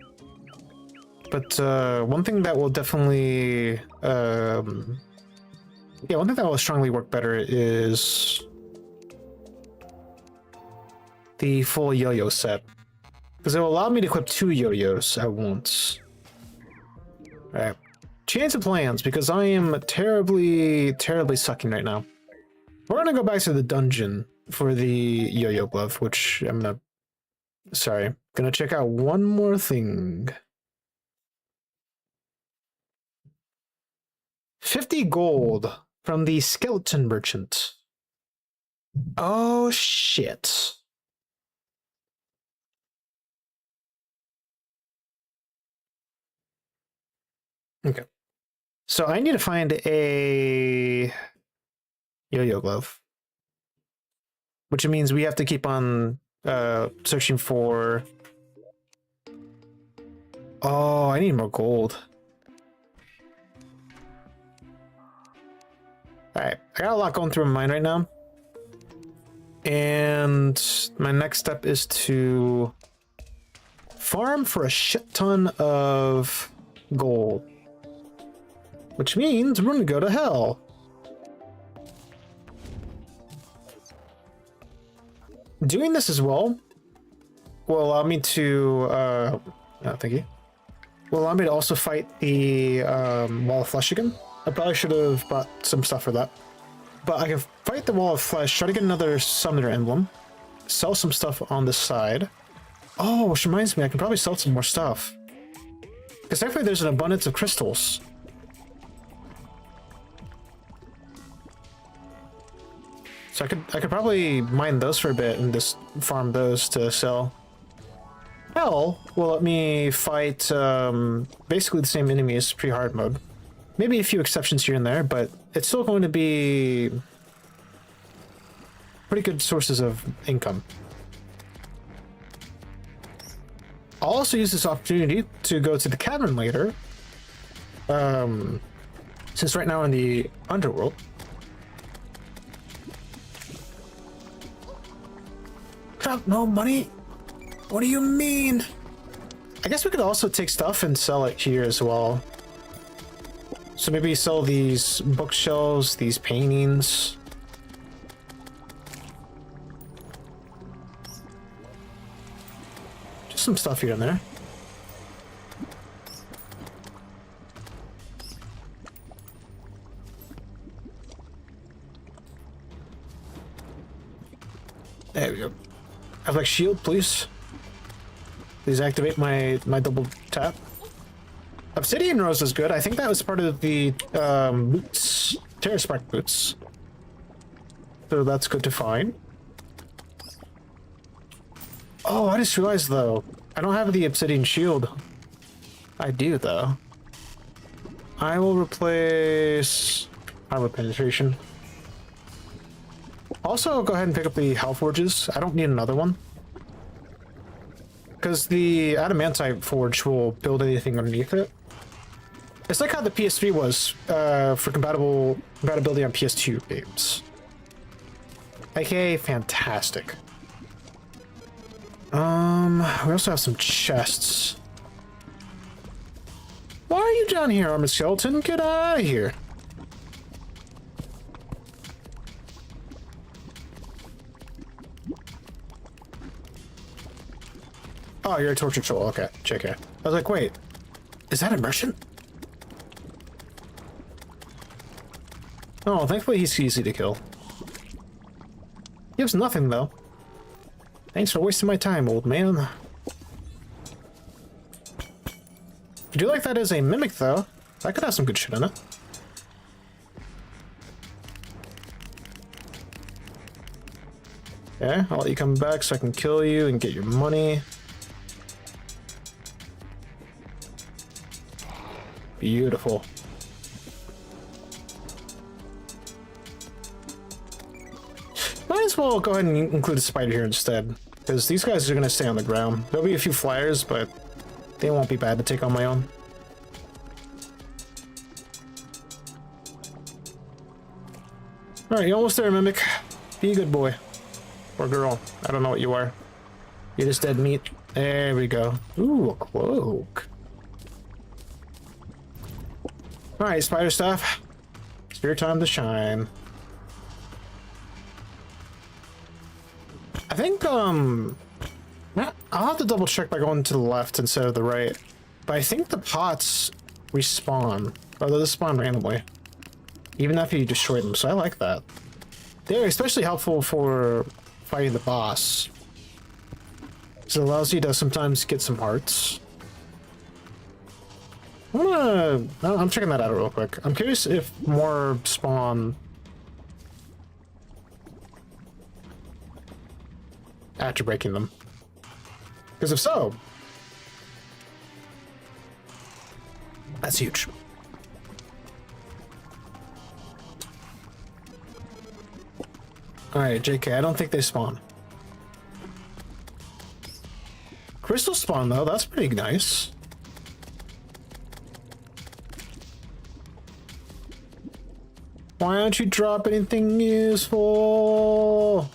But one thing that will definitely, yeah, one thing that will strongly work better is the full yo-yo set. Because it will allow me to equip 2 yo-yos at once. Alright. Change of plans, because I am terribly, terribly sucking right now. We're gonna go back to the dungeon for the yo-yo glove, which I'm gonna... Sorry. Gonna check out one more thing. 50 gold from the skeleton merchant. Oh, shit. Okay. So I need to find a yo-yo glove. Which means we have to keep on searching for... Oh, I need more gold. Alright, I got a lot going through my mind right now. And my next step is to farm for a shit ton of gold. Which means we're gonna go to hell. Doing this as well will allow me to, thank you. Will allow me to also fight the Wall of Flesh again. I probably should have bought some stuff for that. But I can fight the Wall of Flesh, try to get another Summoner Emblem, sell some stuff on this side. Oh, which reminds me, I can probably sell some more stuff. Because thankfully there's an abundance of crystals. So I could probably mine those for a bit and just farm those to sell. Hell will let me fight basically the same enemies pre-hard mode. Maybe a few exceptions here and there, but it's still going to be pretty good sources of income. I'll also use this opportunity to go to the cavern later. Since right now in the underworld. Crap, no money? What do you mean? I guess we could also take stuff and sell it here as well. So maybe sell these bookshelves, these paintings. Just some stuff here and there. There we go. Have like shield, please. Please activate my double tap. Obsidian Rose is good. I think that was part of the boots, Terra Spark boots. So that's good to find. Oh, I just realized though, I don't have the Obsidian Shield. I do though. I will replace Armor Penetration. Also, go ahead and pick up the Hell Forges. I don't need another one. Because the Adamantite Forge will build anything underneath it. It's like how the PS3 was for compatibility on PS2 games. AKA fantastic. We also have some chests. Why are you down here, Armored Skeleton? Get out of here. Oh, you're a torture troll. Okay, JK. I was like, wait, is that a merchant? Oh, thankfully he's easy to kill. He gives nothing, though. Thanks for wasting my time, old man. I do like that as a mimic, though. That could have some good shit in it. Okay, I'll let you come back so I can kill you and get your money. Beautiful. Might as well go ahead and include a spider here instead, because these guys are going to stay on the ground. There'll be a few flyers, but they won't be bad to take on my own. Alright, you almost there, Mimic. Be a good boy. Or girl. I don't know what you are. You're just dead meat. There we go. Ooh, a cloak. Alright, spider stuff. It's your time to shine. I think, Yeah, I'll have to double check by going to the left instead of the right. But I think the pots respawn, or they spawn randomly, even after you destroy them. So I like that. They're especially helpful for fighting the boss. So it allows you to sometimes get some hearts. I'm checking that out real quick. I'm curious if more spawn after breaking them. Because if so, that's huge. Alright, JK, I don't think they spawn. Crystal spawn though, that's pretty nice. Why don't you drop anything useful?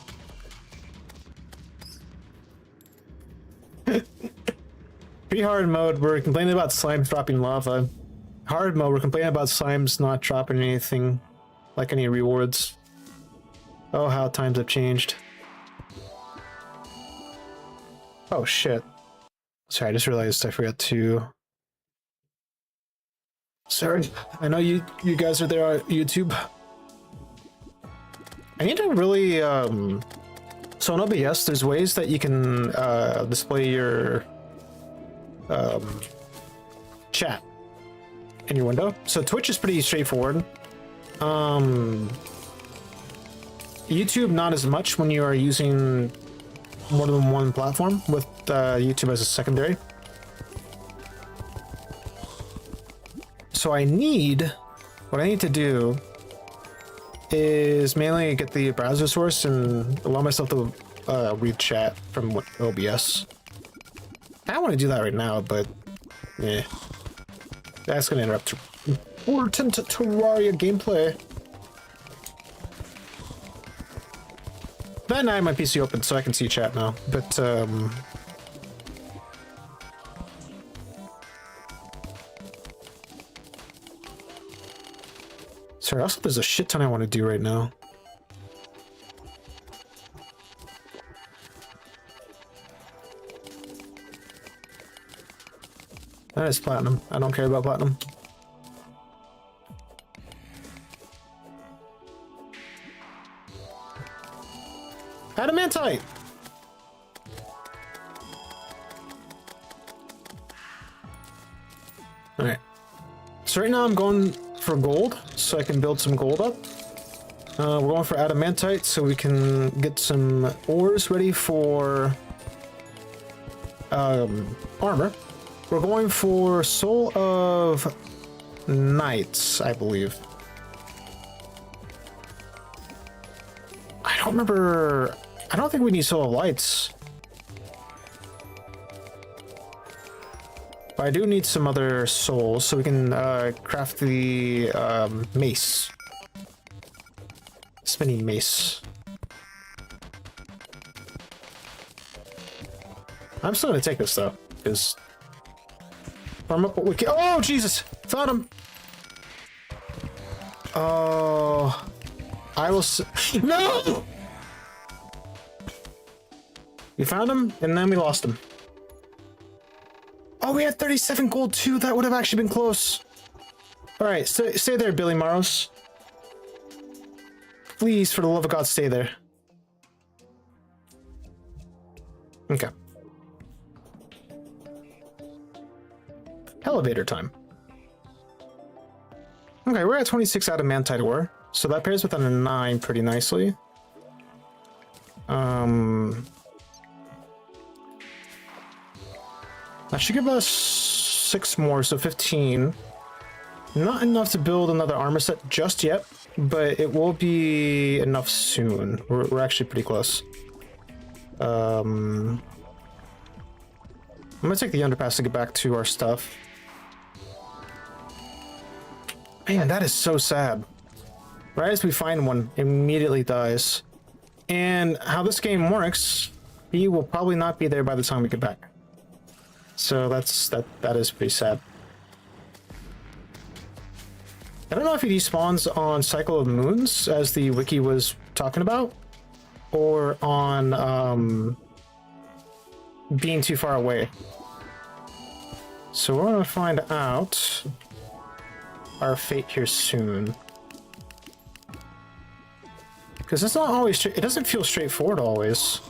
Pre-hard mode, we're complaining about slimes dropping lava. Hard mode, we're complaining about slimes not dropping anything, like any rewards. Oh, how times have changed. Oh shit. Sorry, I just realized I forgot to... Sorry, I know you guys are there on YouTube. I need to really, so in OBS, there's ways that you can display your chat in your window. So Twitch is pretty straightforward. YouTube, not as much when you are using more than one platform with YouTube as a secondary. So what I need to do is mainly get the browser source and allow myself to read chat from OBS. I want to do that right now, but yeah, that's gonna interrupt important Terraria gameplay. Then I have my PC open so I can see chat now, but sorry, also there's a shit ton I want to do right now. That is platinum. I don't care about platinum. Adamantite! Alright. So right now I'm going for gold, so I can build some gold up. We're going for adamantite, so we can get some ores ready for armor. We're going for Soul of Knights, I believe. I don't remember... I don't think we need Soul of Lights. But I do need some other souls, so we can craft the mace. Spinning mace. I'm still gonna take this though, because farm up what we can. Oh Jesus! Found him! Oh, I will no! We found him, and then we lost him. Oh, we had 37 gold too. That would have actually been close. All right, stay there, Billy Maros. Please, for the love of God, stay there. Okay. Elevator time. Okay, we're at 26 adamantite ore, so that pairs with a 9 pretty nicely. That should give us 6 more, so 15. Not enough to build another armor set just yet, but it will be enough soon. We're actually pretty close. I'm gonna take the underpass to get back to our stuff. Man, that is so sad. Right as we find one, immediately dies. And how this game works, he will probably not be there by the time we get back. So that is pretty sad. I don't know if he despawns on Cycle of Moons, as the wiki was talking about, or on being too far away. So we're gonna find out our fate here soon. Because it's not always, it doesn't feel straightforward always.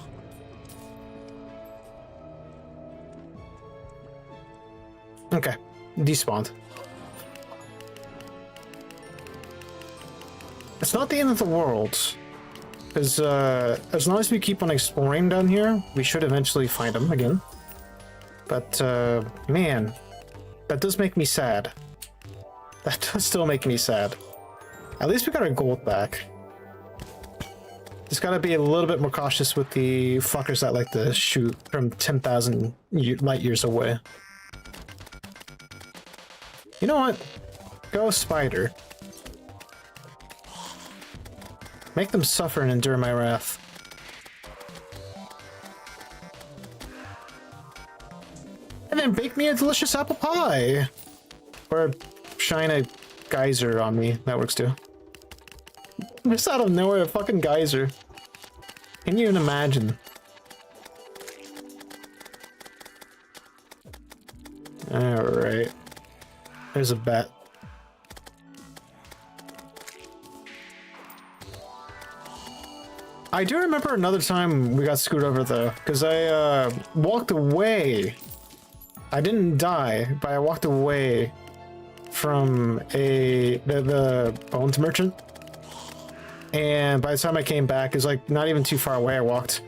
Okay, despawned. It's not the end of the world. Because as long as we keep on exploring down here, we should eventually find them again. But man, that does make me sad. That does still make me sad. At least we got our gold back. Just gotta be a little bit more cautious with the fuckers that like to shoot from 10,000 light years away. You know what? Go spider. Make them suffer and endure my wrath. And then bake me a delicious apple pie! Or shine a geyser on me. That works too. Just out of nowhere, a fucking geyser. Can you even imagine? Alright. There's a bat. I do remember another time we got screwed over though, because I walked away. I didn't die, but I walked away from the bones merchant. And by the time I came back, it was like not even too far away. I walked.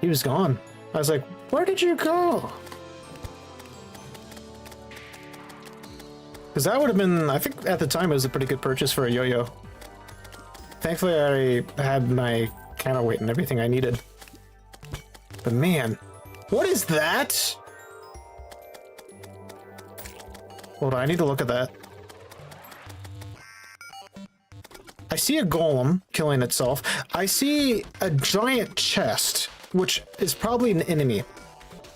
He was gone. I was like, where did you go? Because that would have been, I think at the time it was a pretty good purchase for a yo-yo. Thankfully I had my counterweight and everything I needed. But man, what is that? Hold on, I need to look at that. I see a golem killing itself. I see a giant chest, which is probably an enemy.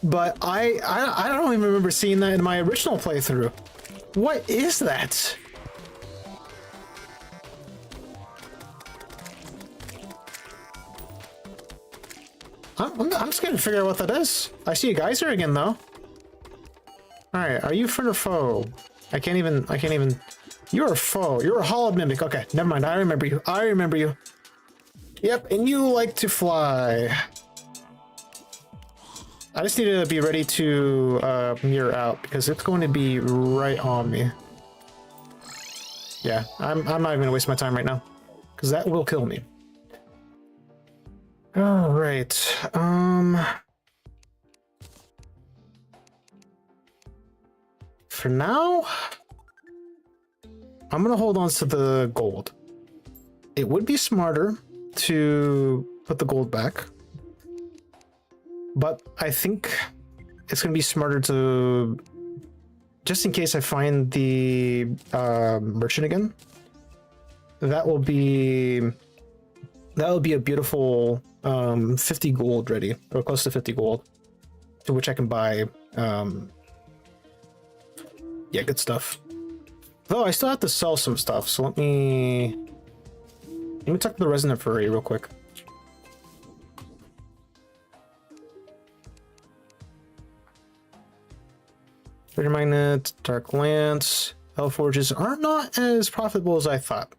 But I don't even remember seeing that in my original playthrough. What is that? I'm just gonna figure out what that is. I see a geyser again though. Alright, are you friend or foe? I can't even. You're a foe. You're a hollow mimic. Okay, never mind. I remember you. I remember you. Yep, and you like to fly. I just need to be ready to mirror out because it's going to be right on me. Yeah, I'm not even gonna waste my time right now because that will kill me. All right. For now, I'm gonna hold on to the gold. It would be smarter to put the gold back, but I think it's gonna be smarter to, just in case I find the merchant again, that will be a beautiful 50 gold ready, or close to 50 gold, to which I can buy yeah, good stuff. Though I still have to sell some stuff, so let me talk to the resonant furry real quick. Treasure magnet, dark lance, hell forges are not as profitable as I thought.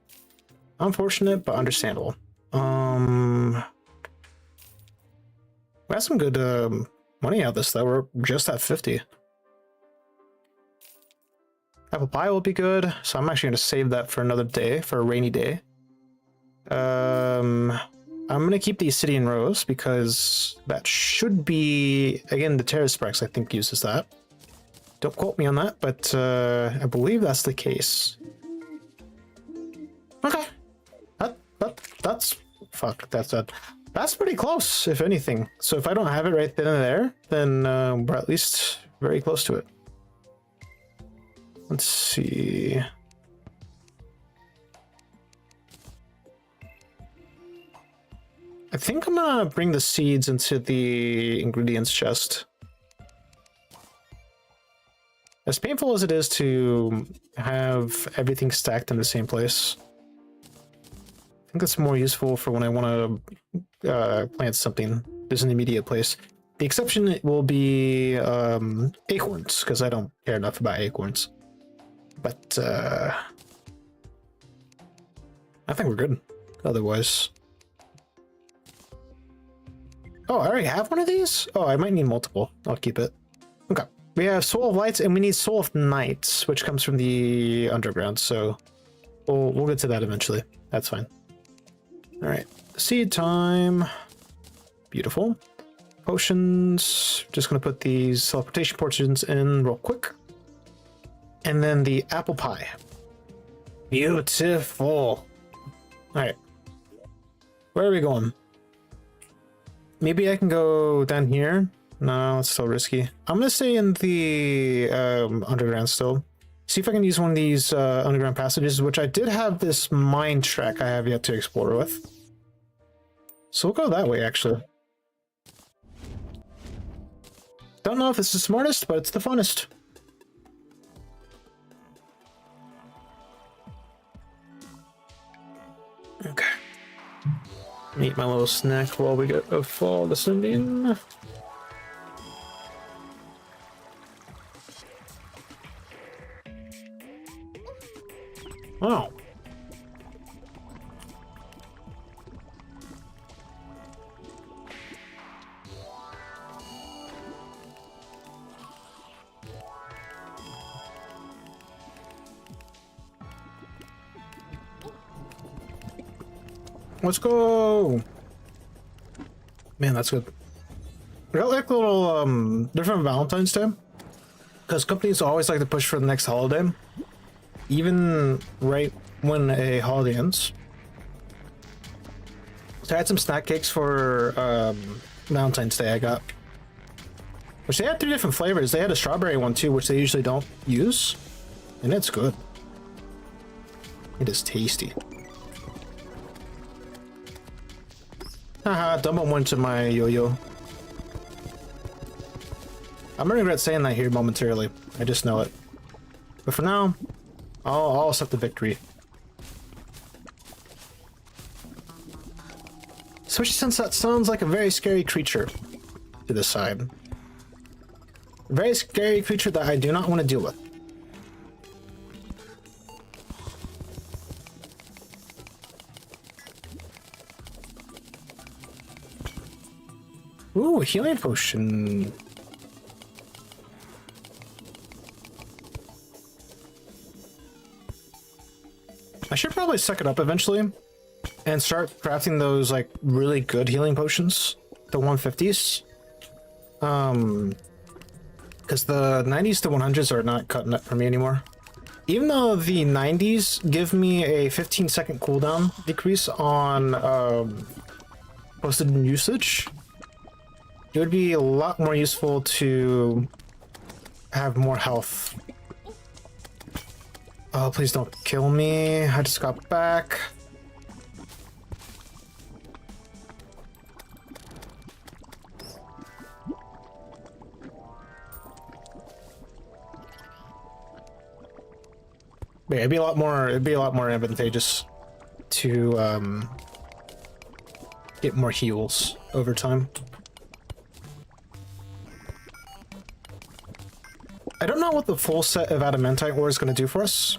Unfortunate, but understandable. We got some good money out of this though. We're just at 50. Apple pie will be good, so I'm actually gonna save that for another day, for a rainy day. I'm gonna keep the Obsidian Rose because that should be, again, the Terra Sparks I think uses that. Don't quote me on that, but I believe that's the case. Okay, that's pretty close, if anything. So if I don't have it right then and there, then we're at least very close to it. Let's see. I think I'm gonna bring the seeds into the ingredients chest. As painful as it is to have everything stacked in the same place, I think that's more useful for when I want to plant something. There's an immediate place. The exception will be acorns, because I don't care enough about acorns. But I think we're good. Otherwise, oh, I already have one of these. Oh, I might need multiple. I'll keep it. Okay, we have Soul of Lights and we need Soul of Nights, which comes from the underground. So we'll get to that eventually. That's fine. All right, seed time. Beautiful. Potions. Just gonna put these teleportation potions in real quick. And then the apple pie. Beautiful. All right. Where are we going? Maybe I can go down here. No, it's still risky. I'm gonna stay in the underground still. See if I can use one of these underground passages, which I did have this mine track I have yet to explore with. So we'll go that way, actually. Don't know if it's the smartest, but it's the funnest. Okay. Eat my little snack while we get a fall descending. Oh. Let's go. Man, that's good. I got like a little different Valentine's Day, because companies always like to push for the next holiday, even right when a holiday ends. So I had some snack cakes for Valentine's Day I got, which they had 3 different flavors. They had a strawberry one too, which they usually don't use, and it's good. It is tasty. Haha, Dumbo went to my yo-yo. I'm gonna regret saying that here momentarily. I just know it. But for now, I'll accept the victory. Especially since that sounds like a very scary creature to the side. A very scary creature that I do not want to deal with. Ooh, a healing potion. I should probably suck it up eventually and start crafting those like really good healing potions, the 150s. Because the 90s to 100s are not cutting it for me anymore. Even though the 90s give me a 15-second cooldown decrease on posted usage, it would be a lot more useful to have more health. Oh, please don't kill me. I just got back. But yeah, it'd be a lot more advantageous to get more heals over time. I don't know what the full set of adamantite ore is going to do for us.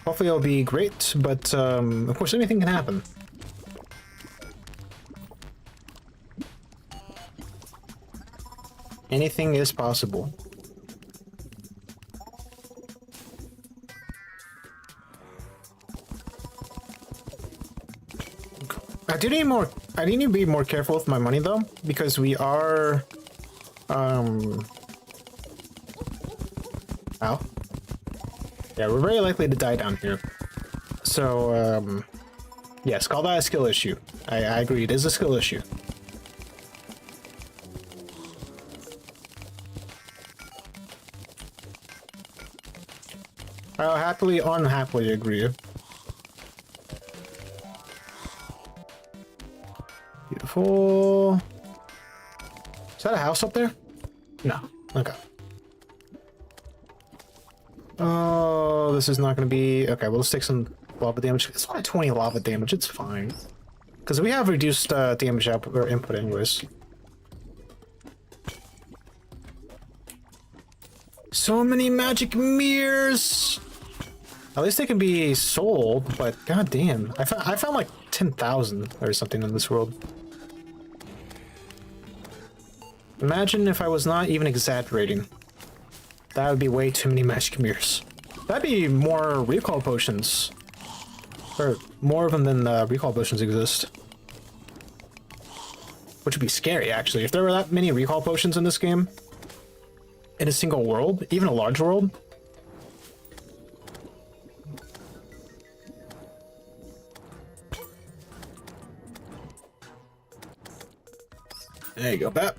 Hopefully it'll be great, but of course anything can happen. Anything is possible. I need to be more careful with my money though, because we are ow. Yeah, we're very likely to die down here. So yes, call that a skill issue. I agree, it is a skill issue. I'll happily or unhappily agree. Beautiful. Is that a house up there? No. Okay. Oh, this is not going to be... Okay, well, let's take some lava damage. It's only 20 lava damage. It's fine. Because we have reduced damage output or input anyways. So many magic mirrors! At least they can be sold, but goddamn. I found like 10,000 or something in this world. Imagine if I was not even exaggerating. That would be way too many magic mirrors. That'd be more recall potions. Or more of them than recall potions exist. Which would be scary, actually. If there were that many recall potions in this game, in a single world, even a large world. There you go, Pat.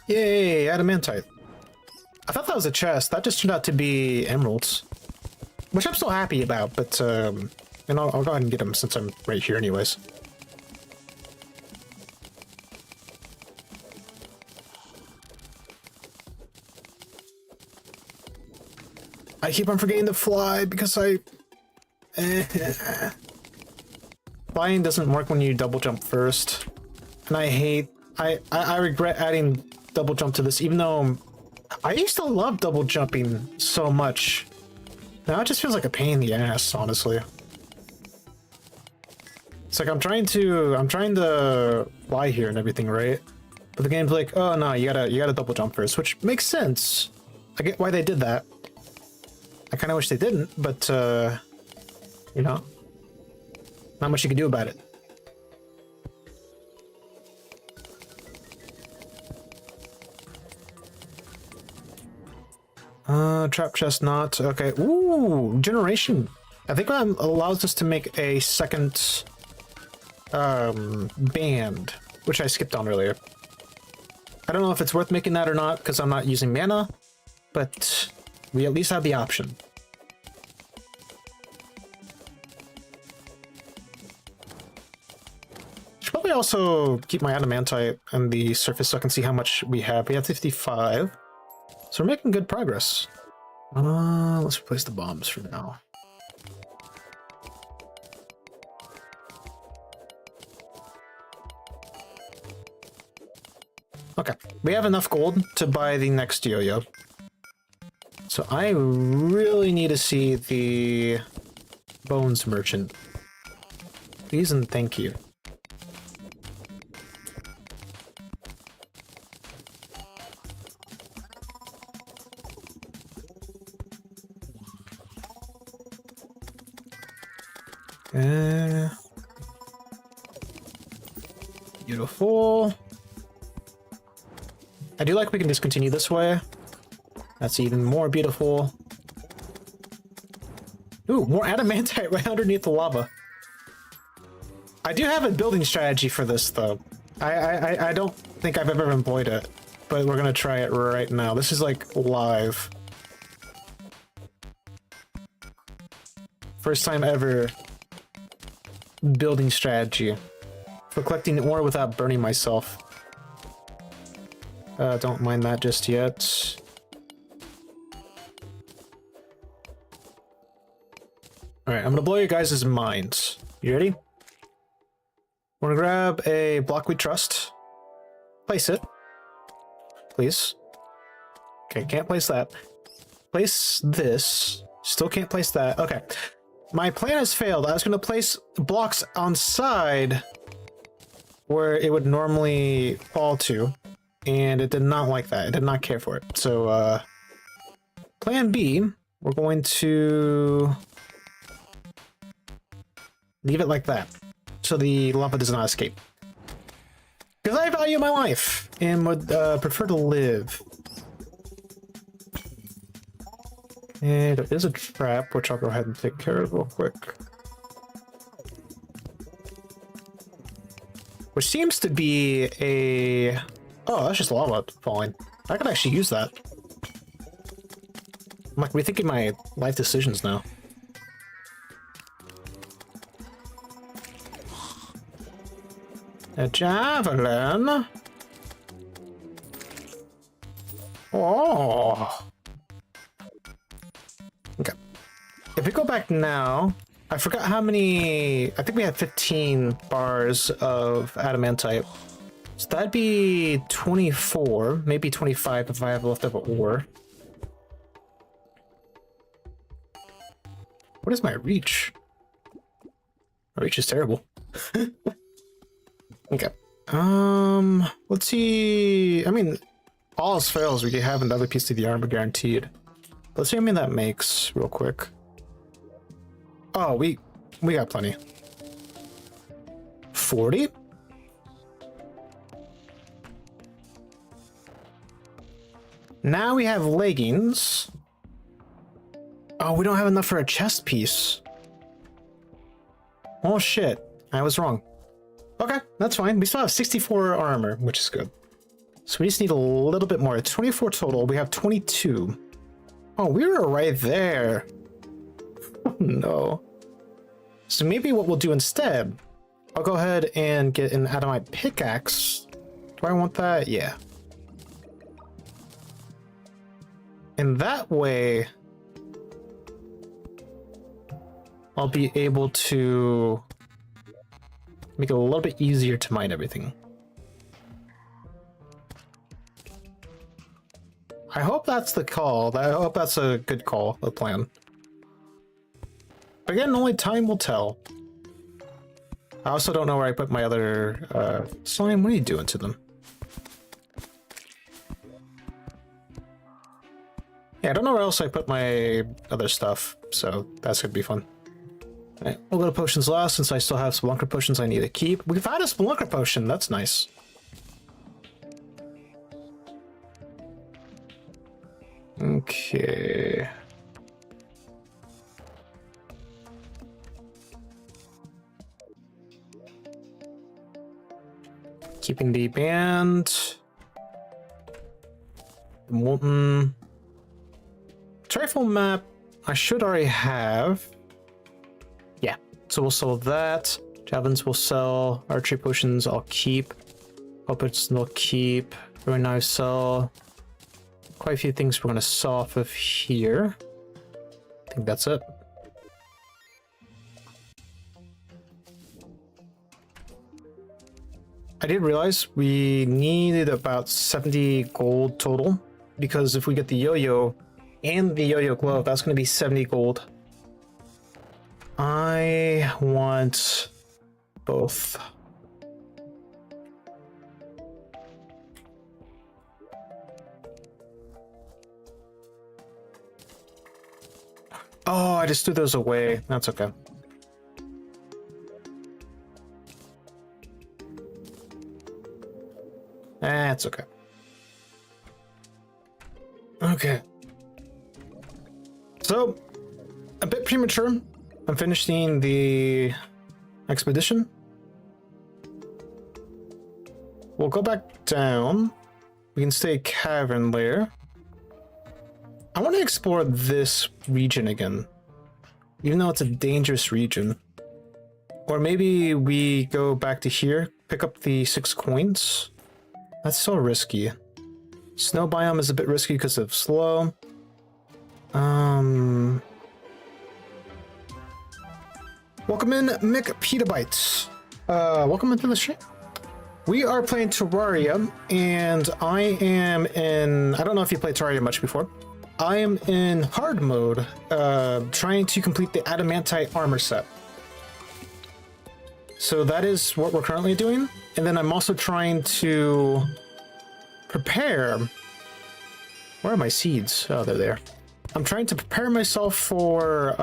Yay, adamantite. I thought that was a chest. That just turned out to be emeralds. Which I'm still happy about, but, and I'll go ahead and get them since I'm right here anyways. I keep on forgetting to fly because flying doesn't work when you double jump first. And I regret adding double jump to this, even though I used to love double jumping so much. Now it just feels like a pain in the ass, honestly. It's like I'm trying to fly here and everything, right? But the game's like, oh no, you gotta double jump first, which makes sense. I get why they did that. I kind of wish they didn't, but you know, not much you can do about it. Trap chest not. Okay. Ooh, generation. I think that allows us to make a second band, which I skipped on earlier. I don't know if it's worth making that or not because I'm not using mana, but we at least have the option. Should probably also keep my adamantite on the surface so I can see how much we have. We have 55. So we're making good progress. Let's replace the bombs for now. Okay, we have enough gold to buy the next yo-yo. So I really need to see the bones merchant. Please and thank you. Beautiful. I do like we can just continue this way. That's even more beautiful. Ooh, more adamantite right underneath the lava. I do have a building strategy for this, though. I don't think I've ever employed it, but we're gonna try it right now. This is like live. First time ever building strategy for collecting ore without burning myself. Don't mind that just yet. Alright, I'm gonna blow you guys' minds. You ready? We're gonna grab a block we trust. Place it. Please. Okay, can't place that. Place this. Still can't place that. Okay. My plan has failed. I was gonna place blocks on side where it would normally fall to. And it did not like that. It did not care for it. So, plan B, we're going to leave it like that. So the lava does not escape. Because I value my life and would prefer to live. And there is a trap, which I'll go ahead and take care of real quick. Which seems to be a... Oh, that's just lava falling. I could actually use that. I'm like rethinking my life decisions now. A javelin? Oh! Okay, if we go back now, I forgot how many. I think we had 15 bars of adamantite. So that'd be 24, maybe 25 if I have leftover ore. What is my reach? My reach is terrible. Okay. Let's see. I mean, all else fails, we can have another piece of the armor guaranteed. Let's see how many that makes real quick. Oh, we got plenty. 40? Now we have leggings. Oh, we don't have enough for a chest piece. Oh shit, I was wrong. Okay, that's fine. We still have 64 armor, which is good. So we just need a little bit more. It's 24 total. We have 22. Oh, we were right there. Oh no. So maybe what we'll do instead, I'll go ahead and get an adamite pickaxe. Do I want that? Yeah. And that way, I'll be able to make it a little bit easier to mine everything. I hope that's the call. I hope that's a good call, the plan. But again, only time will tell. I also don't know where I put my other slime. What are you doing to them? Yeah, I don't know where else I put my other stuff, so that's gonna be fun. Alright, we'll go to potions last since I still have spelunker potions I need to keep. We found a spelunker potion, that's nice. Okay. Keeping the band. The molten. Trifle map, I should already have. Yeah, so we'll sell that. Javelins will sell. Archery potions I'll keep. Puppets will keep. Throwing knives sell. Quite a few things we're going to sell off of here. I think that's it. I did realize we needed about 70 gold total, because if we get the yo-yo and the yo-yo glove, that's going to be 70 gold. I want both. Oh, I just threw those away. That's okay. That's okay. Okay. So, a bit premature. I'm finishing the expedition. We'll go back down. We can stay cavern layer. I want to explore this region again, even though it's a dangerous region. Or maybe we go back to here, pick up the 6 coins. That's so risky. Snow biome is a bit risky because of slow. Welcome in, Mick Petabytes. Welcome into the stream. We are playing Terraria, and I am in... I don't know if you played Terraria much before. I am in hard mode, trying to complete the adamantite armor set. So that is what we're currently doing. And then I'm also trying to prepare... Where are my seeds? Oh, they're there. I'm trying to prepare myself for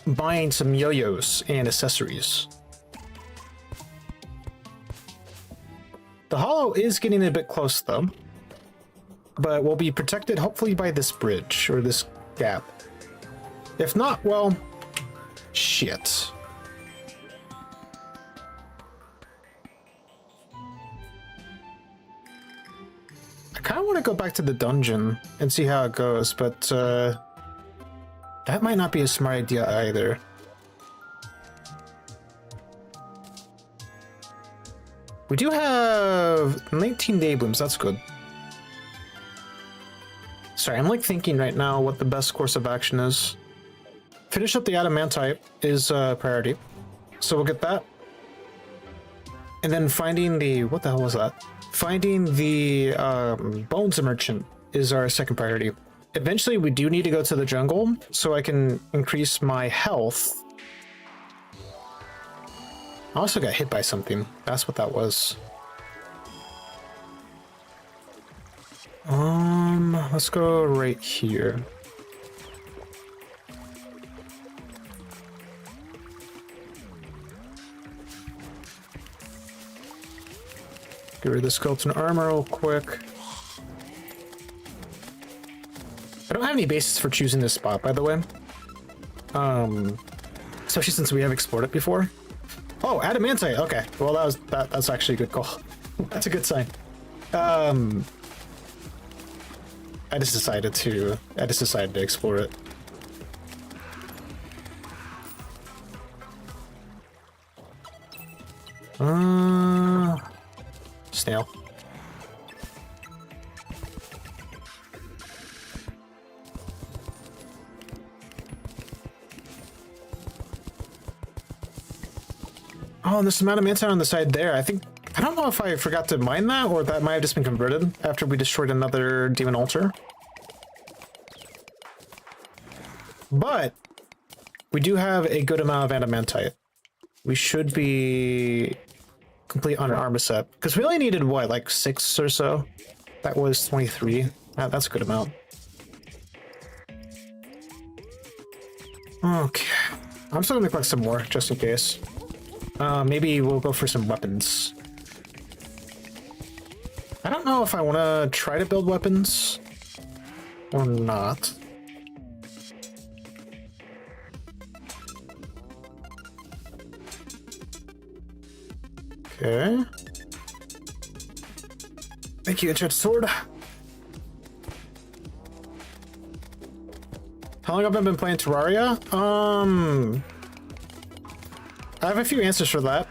buying some yo-yos and accessories. The hollow is getting a bit close though, but we'll be protected hopefully by this bridge or this gap. If not, well, shit. I kind of want to go back to the dungeon and see how it goes, but that might not be a smart idea either. We do have 19 day blooms, that's good. Sorry, I'm like thinking right now what the best course of action is. finish up the adamantite is priority. So we'll get that. And then finding the, what the hell was that? Finding the bones merchant is our second priority. Eventually we do need to go to the jungle so I can increase my health. I also got hit by something. That's what that was. Let's go right here. Get rid of the skeleton armor real quick. I don't have any basis for choosing this spot, by the way. Especially since we have explored it before. Oh, adamantite. Okay. Well, that's actually a good call. That's a good sign. I just decided to explore it. Snail. Oh, there's some adamantite on the side there. I don't know if I forgot to mine that, or that might have just been converted after we destroyed another demon altar. But we do have a good amount of adamantite. We should be complete on an armor set. Because we only needed, what, like 6 or so? That was 23. That's a good amount. Okay. I'm still gonna collect some more, just in case. Maybe we'll go for some weapons. I don't know if I want to try to build weapons or not. Okay. Thank you, Enchanted Sword. How long have I been playing Terraria? I have a few answers for that.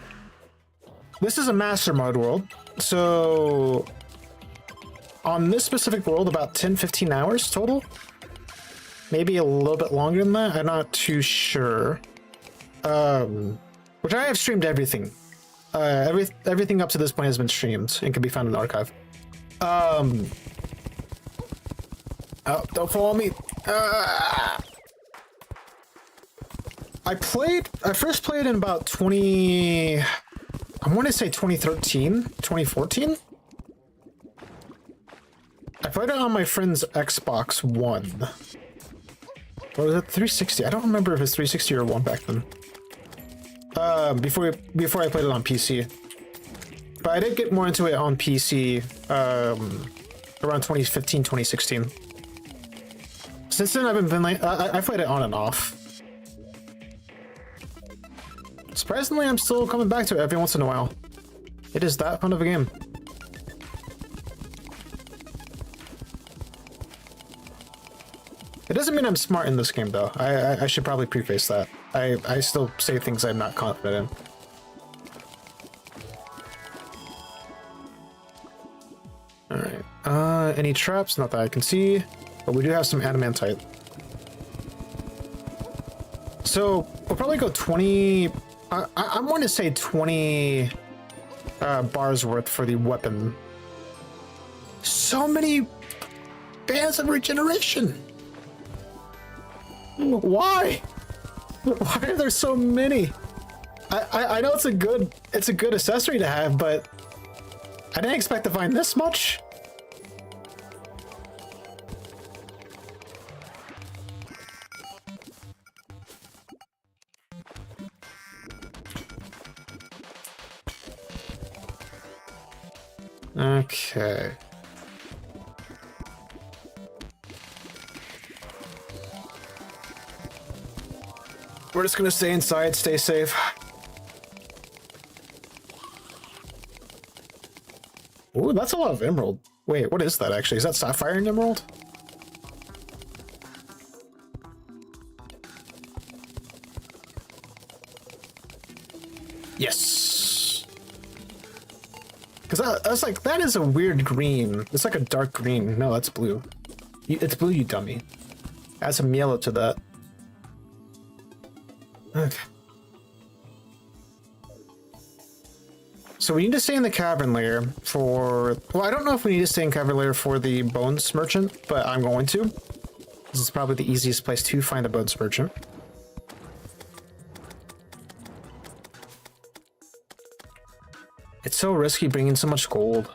This is a master mode world, so on this specific world, about 10-15 hours total. Maybe a little bit longer than that, I'm not too sure. Which I have streamed everything. Everything up to this point has been streamed and can be found in the archive. Oh, don't follow me. I first played in about 20... I want to say 2013, 2014? I played it on my friend's Xbox One. Or was it 360? I don't remember if it's 360 or One back then. Before I played it on PC. But I did get more into it on PC around 2015, 2016. Since then, I've been playing. I played it on and off. Surprisingly, I'm still coming back to it every once in a while. It is that fun of a game. It doesn't mean I'm smart in this game, though. I should probably preface that. I still say things I'm not confident in. Alright. Any traps? Not that I can see. But we do have some adamantite. So, we'll probably go 20... I want to say 20 bars worth for the weapon. So many bands of regeneration! Why? Why are there so many? I know it's a good accessory to have, but I didn't expect to find this much. Okay. We're just gonna stay inside, stay safe. Ooh, that's a lot of emerald. Wait, what is that actually? Is that sapphire and emerald? Yes. Because I was like, that is a weird green. It's like a dark green. No, that's blue. It's blue, you dummy. Add some yellow to that. Okay. So we need to stay in the cavern layer for... Well, I don't know if we need to stay in cavern layer for the bones merchant, but I'm going to. This is probably the easiest place to find a bones merchant. It's so risky bringing so much gold.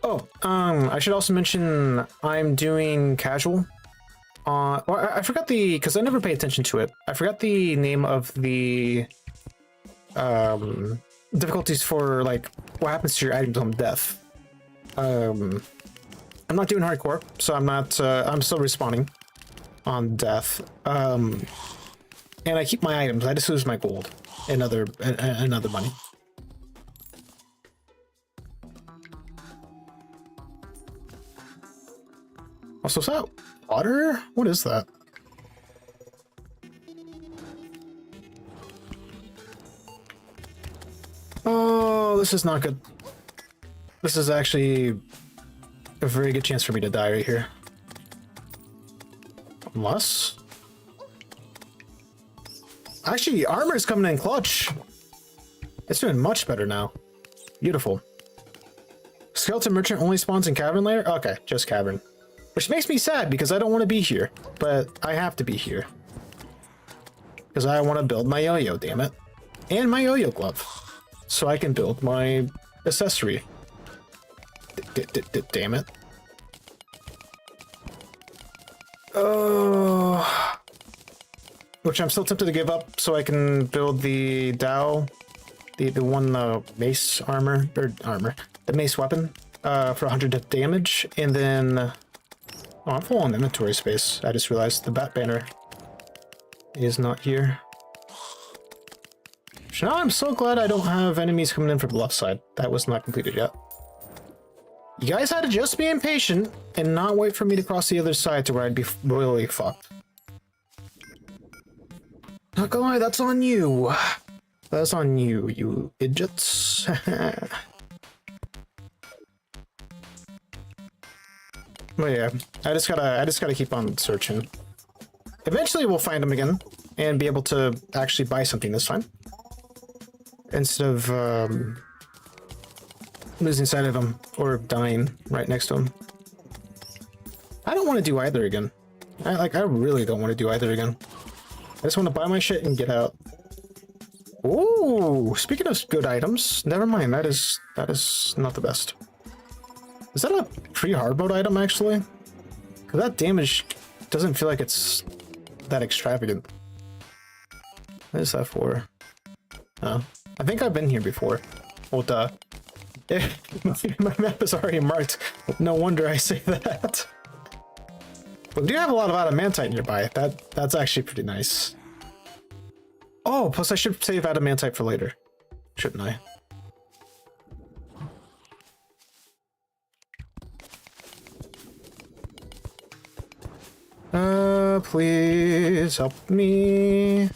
Oh, I should also mention I'm doing casual. Well, I forgot the... Because I never pay attention to it. I forgot the name of the... difficulties for, like, what happens to your items on death. I'm not doing hardcore, so I'm not... I'm still respawning on death. And I keep my items. I just lose my gold and other money. Also, is that water? What is that? Oh, this is not good. This is actually a very good chance for me to die right here. Unless... Actually, armor is coming in clutch. It's doing much better now. Beautiful. Skeleton merchant only spawns in cavern layer? Okay, just cavern. Which makes me sad because I don't want to be here, but I have to be here. Because I want to build my yo-yo, damn it. And my yo-yo glove. So I can build my accessory. Damn it. Oh. Which I'm still tempted to give up so I can build the Dao. The mace armor, the mace weapon, for 100 damage. And then... Oh, I'm full on inventory space. I just realized the bat banner is not here. So now I'm so glad I don't have enemies coming in from the left side. That was not completed yet. You guys had to just be impatient and not wait for me to cross the other side to where I'd be royally fucked. Not gonna lie, that's on you. That's on you, you idiots. But yeah, I just gotta keep on searching. Eventually we'll find them again and be able to actually buy something this time. Instead of losing sight of them or dying right next to them. I don't want to do either again. I really don't want to do either again. I just want to buy my shit and get out. Ooh, speaking of good items, never mind. That is not the best. Is that a pre-hard mode item, actually? Because that damage doesn't feel like it's that extravagant. What is that for? Oh, I think I've been here before. Well, duh. My map is already marked. No wonder I say that. But we do have a lot of adamantite nearby. That's actually pretty nice. Oh, plus I should save adamantite for later. Shouldn't I? Please help me.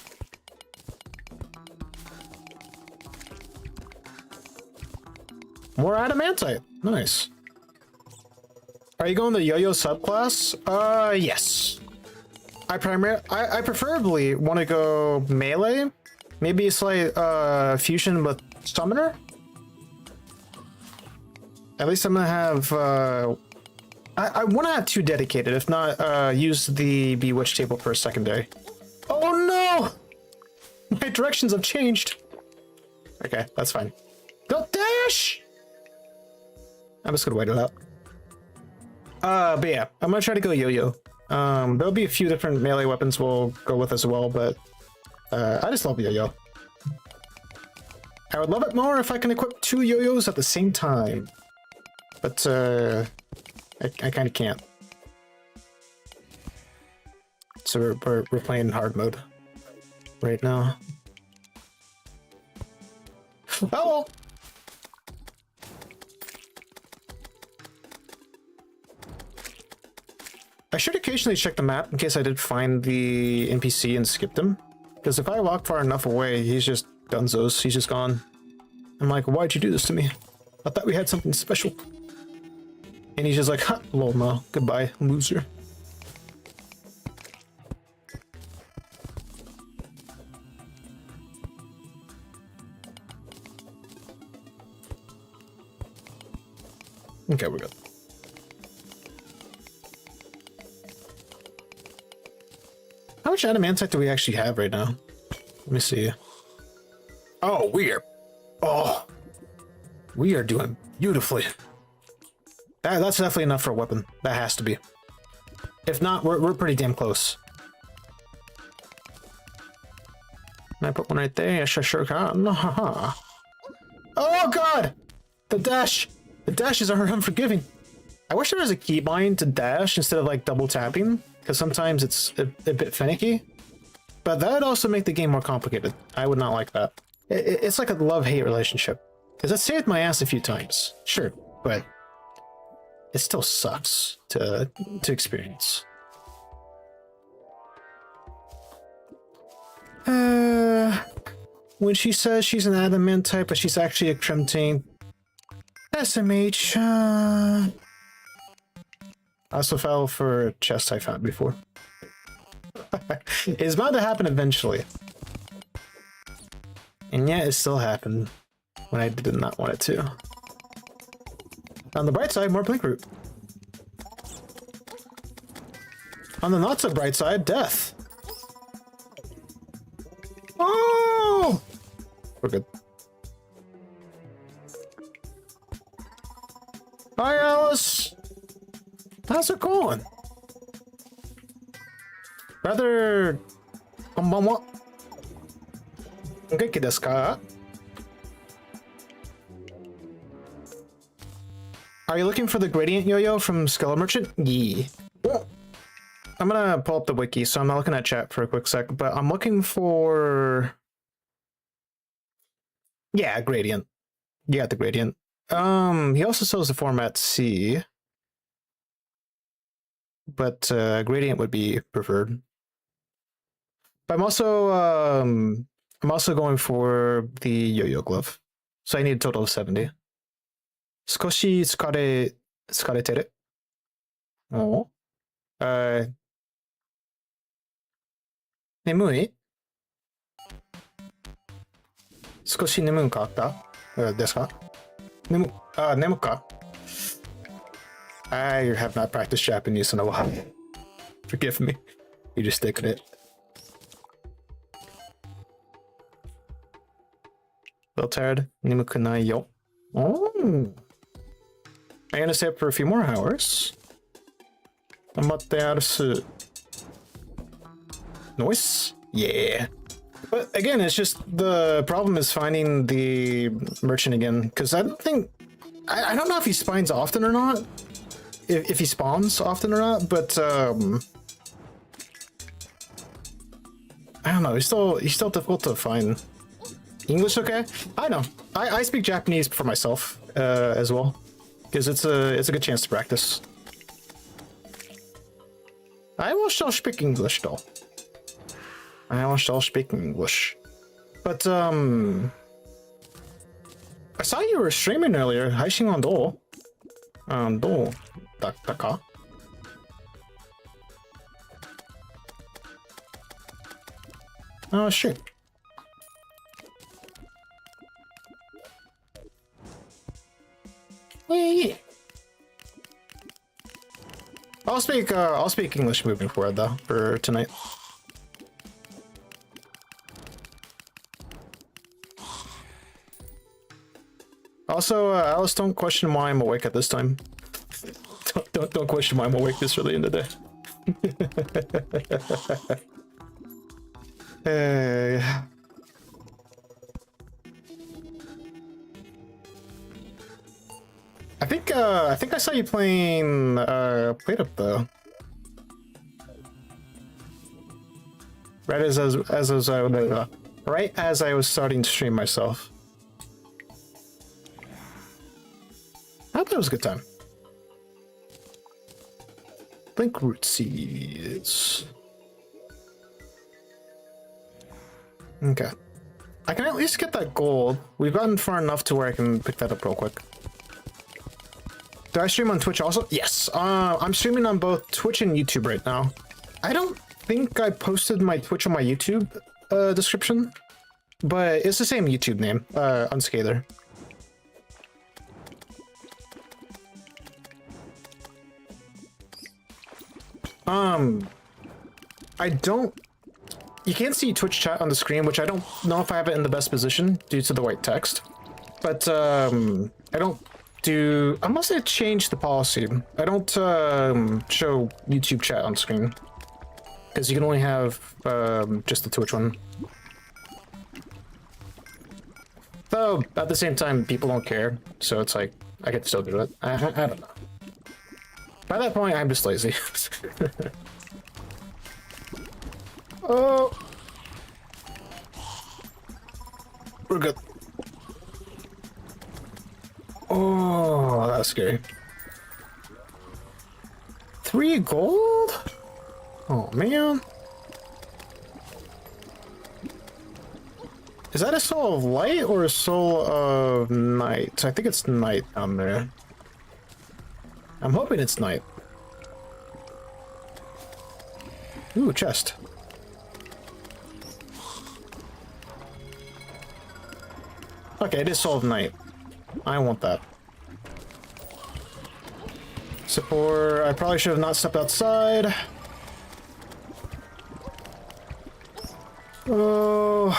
More adamantite. Nice. Are you going the yo-yo subclass? Yes. I preferably want to go melee. Maybe a slight fusion with summoner. At least I'm gonna have I want to have two dedicated, if not, use the Bewitch table for a secondary. Oh no! My directions have changed. Okay, that's fine. Don't dash! I'm just gonna wait it out. But yeah, I'm gonna try to go yo-yo. There'll be a few different melee weapons we'll go with as well, but I just love yo-yo. I would love it more if I can equip two yo-yos at the same time. But, I kind of can't. So we're playing hard mode right now. Oh well. I should occasionally check the map in case I did find the NPC and skipped him. Because if I walk far enough away, he's just dunzos. He's just gone. I'm like, why'd you do this to me? I thought we had something special. And he's just like, ha, lol, no, goodbye, loser. Okay, we're good. How much adamantite do we actually have right now? Let me see. Oh, we are doing beautifully. That's definitely enough for a weapon. That has to be. If not, we're pretty damn close. Can I put one right there? Yes, I sure can. Oh god! The dash! The dashes are unforgiving. I wish there was a keybind to dash instead of like double tapping, because sometimes it's a bit finicky. But that would also make the game more complicated. I would not like that. It's like a love-hate relationship. Because it saved my ass a few times. Sure, but it still sucks to experience. When she says she's an adamant type, but she's actually a Crimtane. SMH. I also fell for a chest I found before. It's bound to happen eventually. And yet it still happened when I did not want it to. On the bright side, more blink root. On the not so bright side, death. Oh! We're good. Hi, Alice! How's it going? Rather... Konbanwa. Genki desu ka? Are you looking for the gradient yo-yo from Skull Merchant? Yeah. I'm gonna pull up the wiki, so I'm not looking at chat for a quick sec, but I'm looking for... Yeah, gradient. You got the gradient. He also sells the format C, but gradient would be preferred. But I'm also going for the yo-yo glove, so I need a total of 70. 少し疲れてる? Oh. 眠い? 少し眠かったですか? 眠か? I have not practiced Japanese in a while. Forgive me. You just stick with it. Well tired. 眠くないよ. Oh. I'm gonna stay up for a few more hours. Noise? Yeah. But again, it's just the problem is finding the merchant again, because I don't think I don't know if he spawns often or not. If he spawns often or not, but I don't know. He's still difficult to find. English okay? I know. I speak Japanese for myself as well, because it's a good chance to practice. I will still speak English though. I will still speak English. But I saw you were streaming earlier. Haishin do? Do datta ka? Oh shit. Yeah. I'll speak English moving forward though for tonight. Also, Alice, don't question why I'm awake at this time. Don't question why I'm awake this early in the day. Hey. I think I saw you playing Plate Up though. Right as I was starting to stream myself. I hope that was a good time. Blink root seeds. Okay. I can at least get that gold. We've gotten far enough to where I can pick that up real quick. Do I stream on Twitch also? Yes. I'm streaming on both Twitch and YouTube right now. I don't think I posted my Twitch on my YouTube description, but it's the same YouTube name, Unscather. I don't... You can't see Twitch chat on the screen, which I don't know if I have it in the best position due to the white text. But, I don't do... Unless I change the policy. I don't, show YouTube chat on screen. Because you can only have, just the Twitch one. Though, at the same time, people don't care. So it's like, I can still do it. I don't know. By that point, I'm just lazy. Oh! We're good. Oh, that's scary. 3 gold? Oh, man. Is that a soul of light or a soul of night? I think it's night down there. I'm hoping it's night. Ooh, chest. Okay, it is soul of night. I want that. Support. I probably should have not stepped outside. Oh.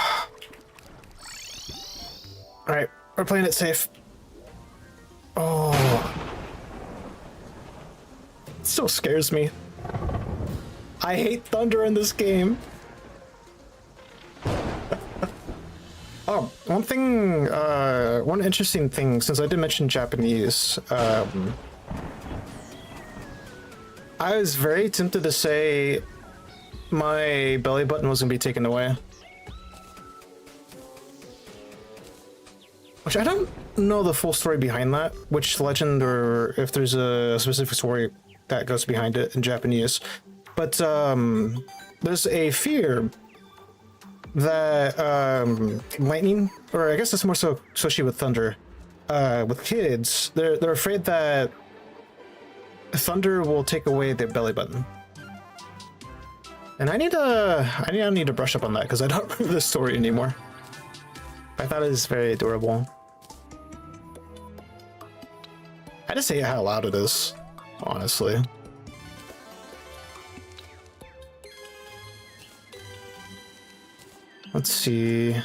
Alright, we're playing it safe. Oh. It still scares me. I hate thunder in this game. Oh, one thing, one interesting thing, since I did mention Japanese, I was very tempted to say my belly button was gonna be taken away. Which I don't know the full story behind that, which legend or if there's a specific story that goes behind it in Japanese. But there's a fear that lightning, or I guess it's more so associated with thunder, with kids, they're afraid that thunder will take away their belly button. And I need to brush up on that because I don't remember the story anymore. I thought it was very adorable. I just hate how loud it is, honestly. Let's see.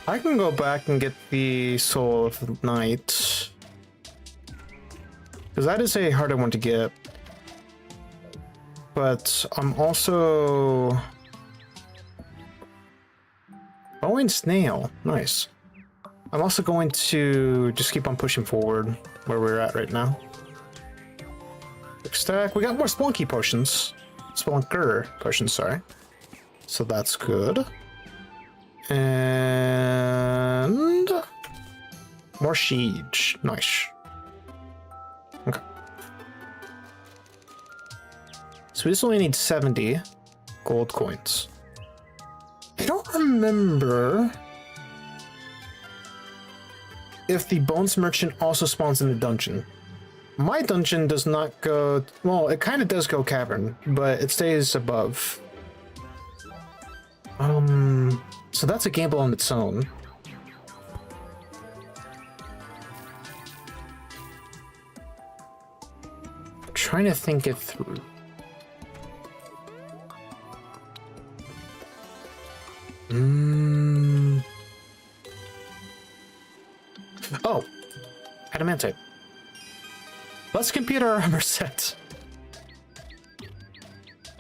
I can go back and get the Soul of Night. Because that is a harder one to get. But I'm also... Bowing Snail. Nice. I'm also going to just keep on pushing forward where we're at right now. Quick stack. We got more Spelunky potions. Spelunker potions, sorry. So that's good. And more siege. Nice. Okay. So we just only need 70 gold coins. I don't remember if the Bones Merchant also spawns in the dungeon. My dungeon does not go... Well, it kind of does go cavern, but it stays above. So that's a gamble on its own. I'm trying to think it through. Oh, adamantite. Let's compute our armor set.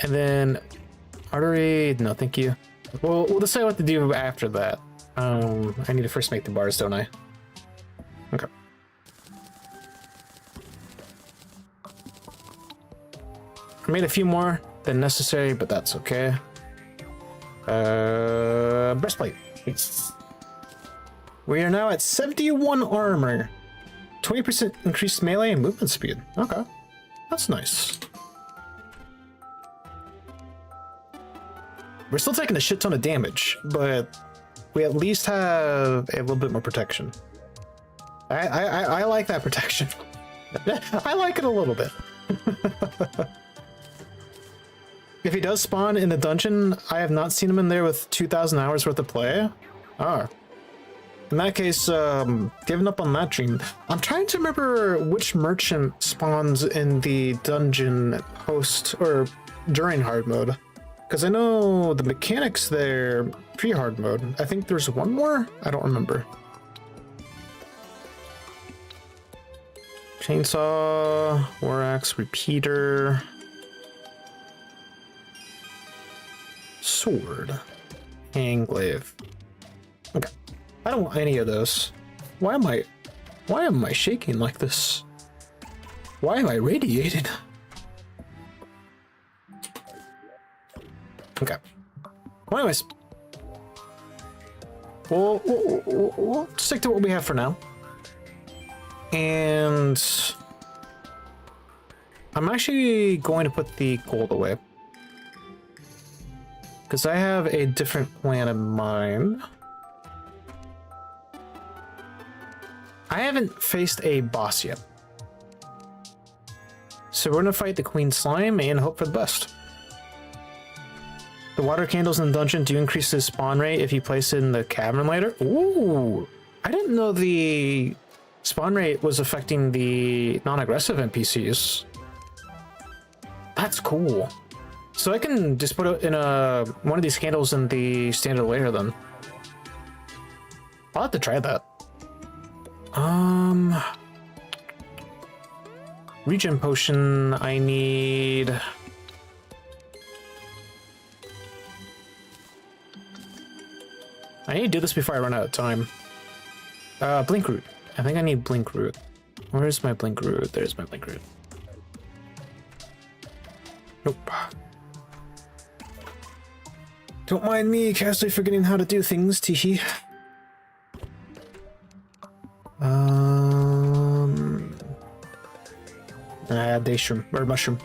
And then artery, no thank you. Well, we'll decide what to do after that. I need to first make the bars, don't I? Okay. I made a few more than necessary, but that's okay. Breastplate, please. We are now at 71 armor. 20% increased melee and movement speed. Okay. That's nice. We're still taking a shit ton of damage, but we at least have a little bit more protection. I like that protection. I like it a little bit. If he does spawn in the dungeon, I have not seen him in there with 2,000 hours worth of play. Oh. In that case, giving up on that dream. I'm trying to remember which merchant spawns in the dungeon post or during hard mode. Because I know the mechanics there pre-hard mode. I think there's one more? I don't remember. Chainsaw, war axe, repeater, sword, hang glaive. Okay, I don't want any of those. Why am I shaking like this? Why am I radiated? Okay. Well, anyways, we'll stick to what we have for now. And I'm actually going to put the gold away because I have a different plan in mind. I haven't faced a boss yet, so we're gonna fight the Queen Slime and hope for the best. The water candles in the dungeon do increase the spawn rate if you place it in the cavern later. Ooh, I didn't know the spawn rate was affecting the non-aggressive NPCs. That's cool. So I can just put it in one of these candles in the standard layer then. I'll have to try that. Regen potion, I need... I need to do this before I run out of time. Blink root. I think I need blink root. Where's my blink root? There's my blink root. Nope. Don't mind me casually forgetting how to do things, teehee. Daystrom, or mushroom.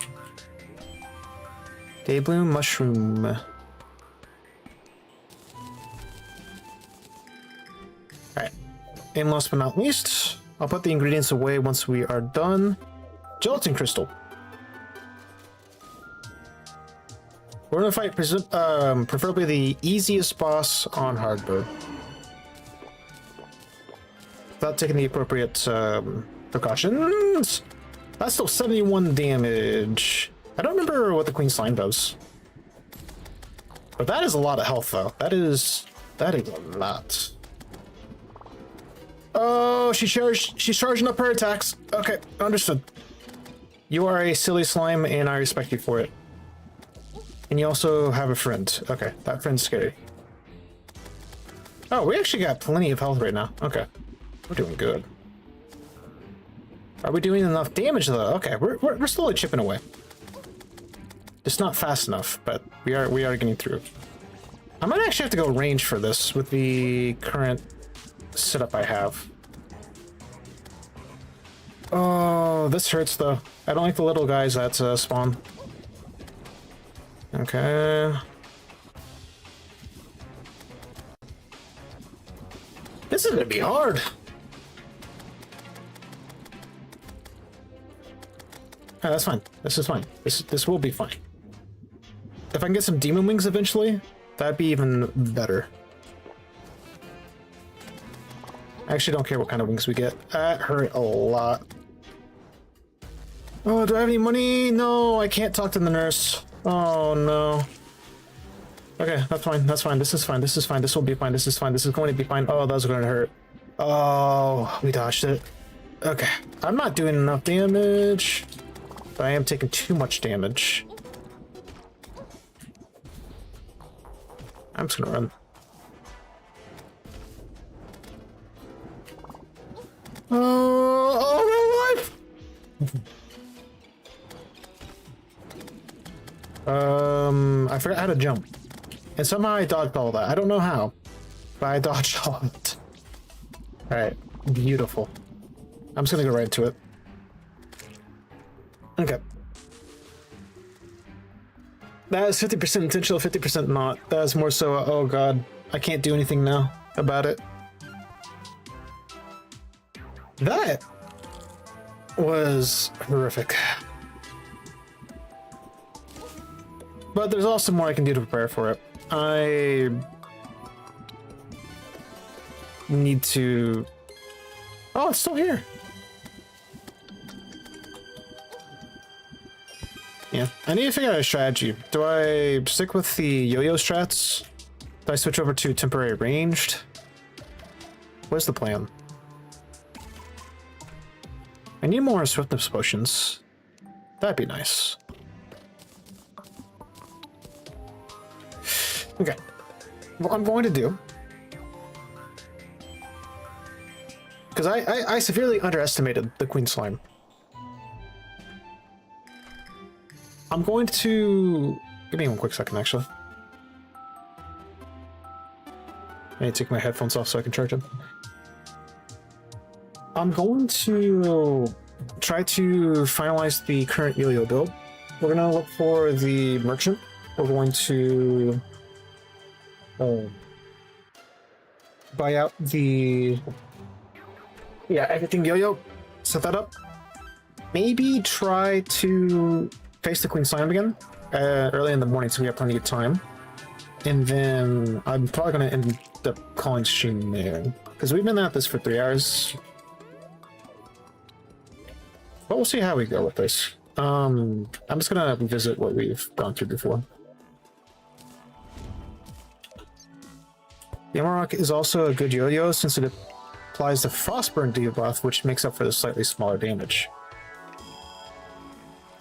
Daybloom, mushroom. Alright. And last but not least, I'll put the ingredients away once we are done. Gelatin crystal. We're gonna fight preferably the easiest boss on hard mode, without taking the appropriate precautions. That's still 71 damage. I don't remember what the Queen Slime does, but that is a lot of health, though. That is a lot. Oh, she's charging up her attacks. Okay, understood. You are a silly slime, and I respect you for it. And you also have a friend. Okay, that friend's scary. Oh, we actually got plenty of health right now. Okay, we're doing good. Are we doing enough damage though? Okay, we're slowly chipping away. It's not fast enough, but we are getting through. I might actually have to go range for this with the current setup I have. Oh, this hurts though. I don't like the little guys that spawn. Okay. This is gonna be hard. Oh, that's fine. This is fine. This will be fine. If I can get some demon wings eventually, that'd be even better. I actually don't care what kind of wings we get. That hurt a lot. Oh, do I have any money? No, I can't talk to the nurse. Oh no. Okay, that's fine. That's fine. This is fine. This is fine. This will be fine. This is fine. This is going to be fine. Oh, that was going to hurt. Oh, we dodged it. Okay. I'm not doing enough damage, but I am taking too much damage. I'm just gonna run. Oh, real life! I forgot how to jump. And somehow I dodged all that. I don't know how, but I dodged all of it. Alright, beautiful. I'm just gonna go right into it. Okay. That is 50% intentional, 50% not. That is more so, oh god, I can't do anything now about it. That was horrific. But there's also more I can do to prepare for it. need to... Oh, it's still here. Yeah, I need to figure out a strategy. Do I stick with the yo-yo strats? Do I switch over to temporary ranged? What's the plan? I need more swiftness potions. That'd be nice. Okay. What I'm going to do... Because I severely underestimated the Queen Slime. I'm going to... Give me one quick second, actually. I need to take my headphones off so I can charge them. I'm going to try to finalize the current yo-yo build. We're going to look for the merchant. We're going to buy out the... Yeah, everything yo-yo. Set that up. Maybe try to face the Queen Slime again early in the morning so we have plenty of time. And then I'm probably going to end up calling stream there. Because we've been at this for 3 hours. But we'll see how we go with this. I'm just going to revisit what we've gone through before. The Amarok is also a good yo-yo since it applies the Frostburn debuff, which makes up for the slightly smaller damage.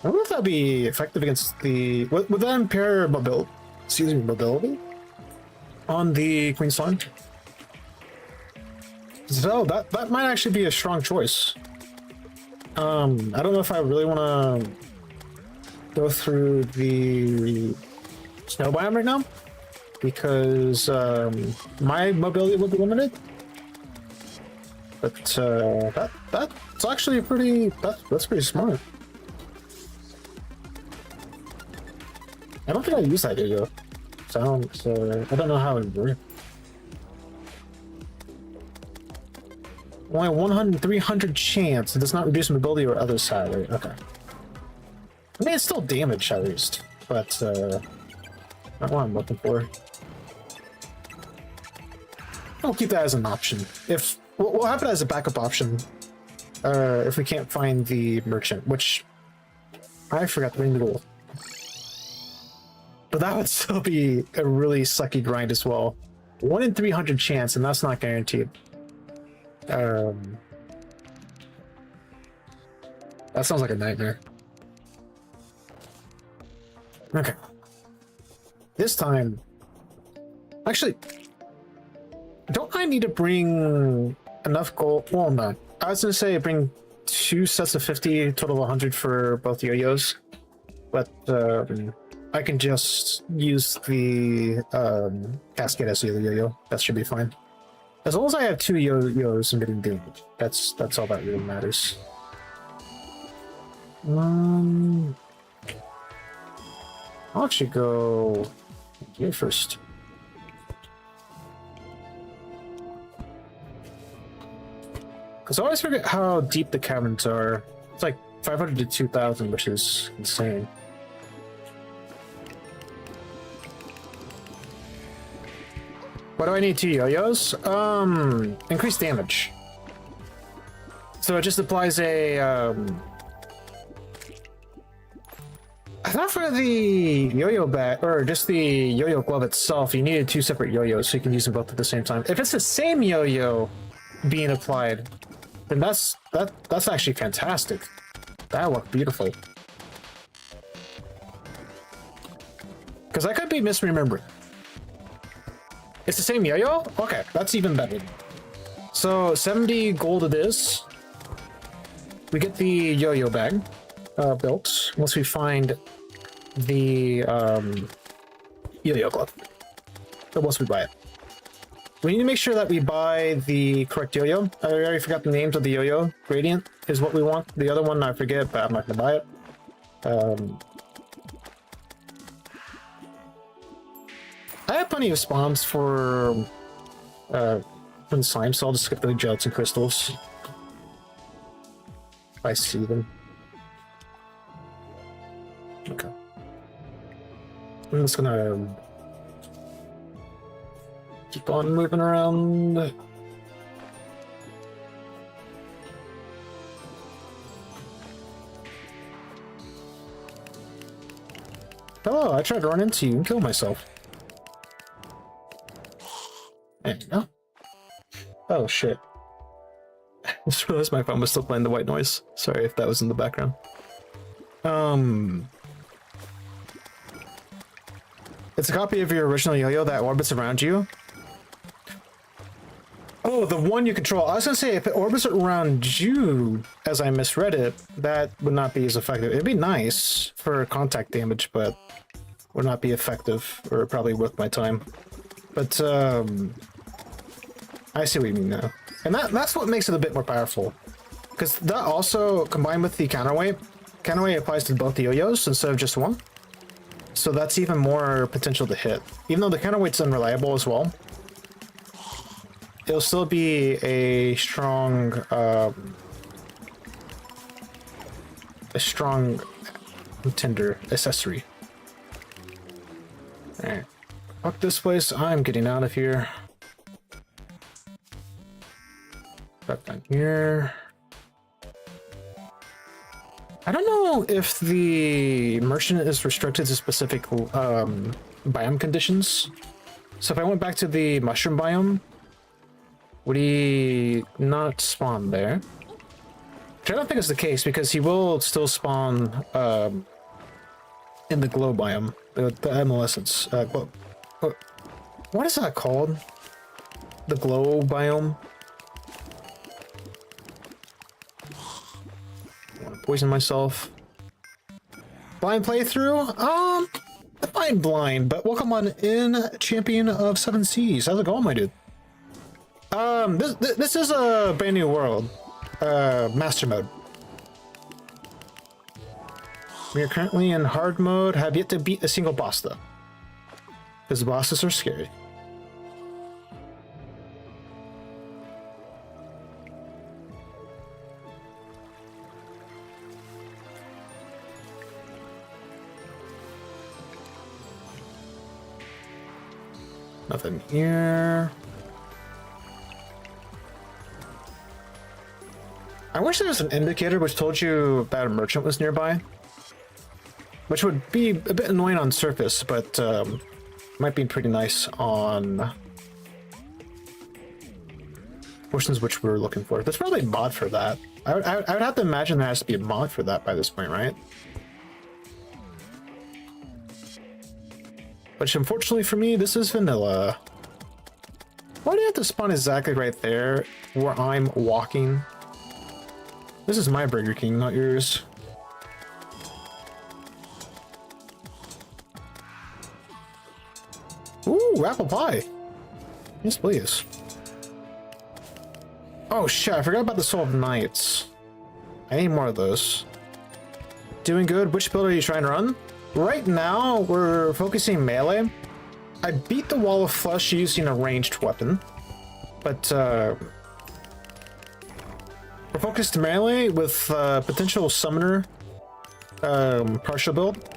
I wonder if that'd be effective against the... Would that impair mobility? Excuse me, mobility? On the Queen Slime? So, that might actually be a strong choice. I don't know if I really want to go through the snow biome right now, because my mobility will be limited. But that's actually pretty... That's pretty smart. I don't think I use that yo-yo. So I don't know how it would work. Only 100, 300 chance. It does not reduce mobility or other side. Right? Okay. I mean, it's still damage at least, but not what I'm looking for. I'll keep that as an option. If we'll have it as a backup option, if we can't find the merchant, which I forgot to bring the goal. But that would still be a really sucky grind as well. 1 in 300 chance, and that's not guaranteed. That sounds like a nightmare. Okay. This time... Actually, don't I need to bring enough gold? Well, no. I was going to say bring 2 sets of 50, total of 100 for both yo-yos. But, I can just use the cascade as the yo-yo. That should be fine. As long as I have 2 yo-yos and getting damage, that's all that really matters. I'll actually go here first. Because I always forget how deep the caverns are. It's like 500 to 2,000, which is insane. What do I need 2 yo-yos? Increased damage. So it just applies a, I thought for the yo-yo bag, or just the yo-yo glove itself, you needed 2 separate yo-yos so you can use them both at the same time. If it's the same yo-yo being applied, then that's actually fantastic. That'll look beautiful. Because I could be misremembering. It's the same yo-yo? Okay, that's even better. So 70 gold it is. We get the yo-yo bag built once we find the yo-yo glove. Or once we buy it. We need to make sure that we buy the correct yo-yo. I already forgot the names of the yo-yo. Gradient is what we want. The other one I forget, but I'm not gonna buy it. I have plenty of spawns for the slime, so I'll just skip the gelatin crystals. If I see them. Okay. I'm just gonna keep on moving around. Hello, I tried to run into you and kill myself. There you go. Oh shit. I just realized my phone was still playing the white noise. Sorry if that was in the background. It's a copy of your original yo-yo that orbits around you. Oh, the one you control. I was gonna say, if it orbits around you, as I misread it, that would not be as effective. It'd be nice for contact damage, but would not be effective, or probably worth my time. But, I see what you mean now. And that's what makes it a bit more powerful. Because that also, combined with the counterweight applies to both the yo-yos instead of just one. So that's even more potential to hit. Even though the counterweight's unreliable as well, it'll still be a strong tender accessory. Alright. Fuck this place, I'm getting out of here. Back down here. I don't know if the merchant is restricted to specific biome conditions. So if I went back to the mushroom biome, would he not spawn there? Which I don't think is the case, because he will still spawn in the glow biome, the emolescence. What is that called? The glow biome? I want to poison myself. Blind playthrough? Fine blind, but welcome on in, Champion of Seven Seas. How's it going, my dude? This is a brand new world. Master mode. We are currently in hard mode, have yet to beat a single boss though. Because the bosses are scary. Nothing here. I wish there was an indicator which told you that a merchant was nearby. Which would be a bit annoying on surface, but might be pretty nice on portions which we were looking for. There's probably a mod for that. I would have to imagine there has to be a mod for that by this point, right? Which, unfortunately for me, this is vanilla. Why do you have to spawn exactly right there where I'm walking? This is my Burger King, not yours. Ooh, apple pie. Yes, please. Oh shit, I forgot about the Soul of Knights. I need more of those. Doing good. Which build are you trying to run? Right now, we're focusing melee. I beat the Wall of Flesh using a ranged weapon, but we're focused melee with potential summoner partial build.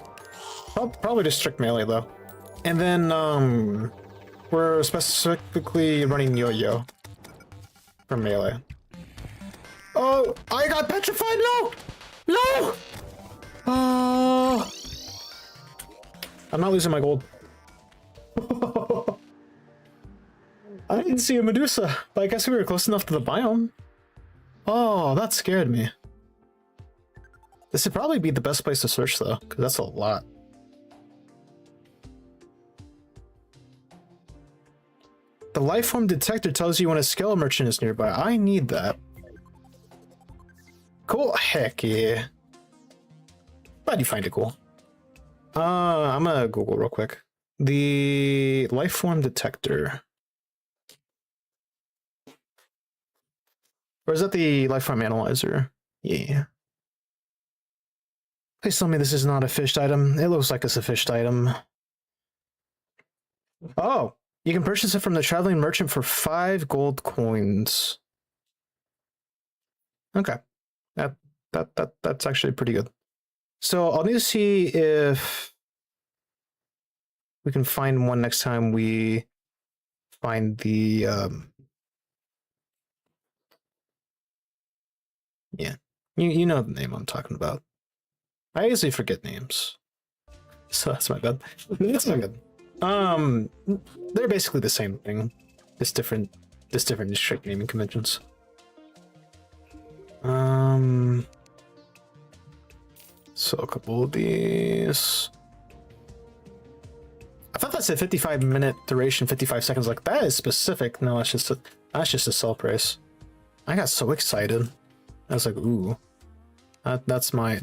Probably just strict melee though. And then we're specifically running yo-yo for melee. Oh, I got petrified! No! No! I'm not losing my gold. I didn't see a Medusa, but I guess we were close enough to the biome. Oh, that scared me. This would probably be the best place to search though, because that's a lot. The lifeform detector tells you when a scale merchant is nearby. I need that. Cool. Heck yeah. Glad you find it cool. I'm gonna Google real quick. The lifeform detector. Or is that the lifeform analyzer? Yeah. Please tell me this is not a fished item. It looks like it's a fished item. Oh, you can purchase it from the traveling merchant for 5 gold coins. Okay. That's actually pretty good. So I'll need to see if we can find one next time we find the yeah. You know the name I'm talking about. I usually forget names. So that's my bad. That's not good. They're basically the same thing. Just different strict naming conventions. So a couple of these. I thought that said 55-minute duration, 55 seconds. Like, that is specific. No, that's just a sell price. I got so excited. I was like, ooh, that's mine.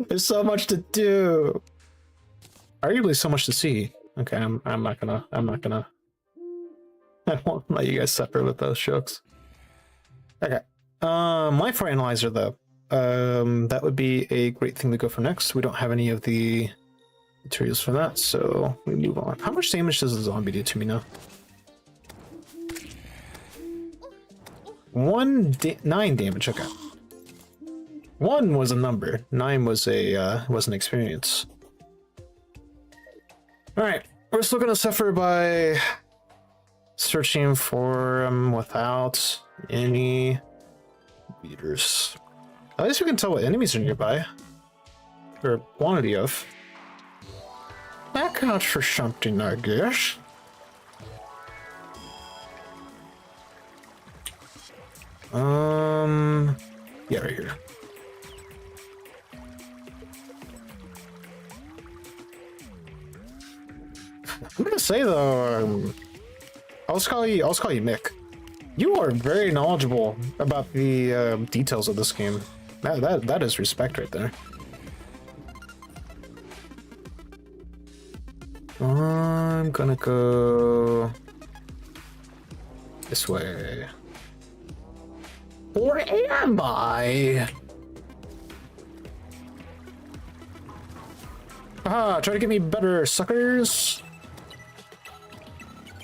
There's so much to do. Arguably so much to see. Okay, I'm not gonna I won't let you guys suffer with those jokes. Okay. Life analyzer though. That would be a great thing to go for next. We don't have any of the materials for that, so we move on. How much damage does a zombie do to me now? 9 damage. Okay. 1 was a number. 9 was an experience. All right, we're still gonna suffer by searching for without any beaters. At least we can tell what enemies are nearby, or quantity of. That counts for something, I guess. Yeah, right here. I'm gonna say though, I'll just call you Mick. You are very knowledgeable about the details of this game. That is respect right there. I'm gonna go this way. Or am I? Haha, try to get me better, suckers.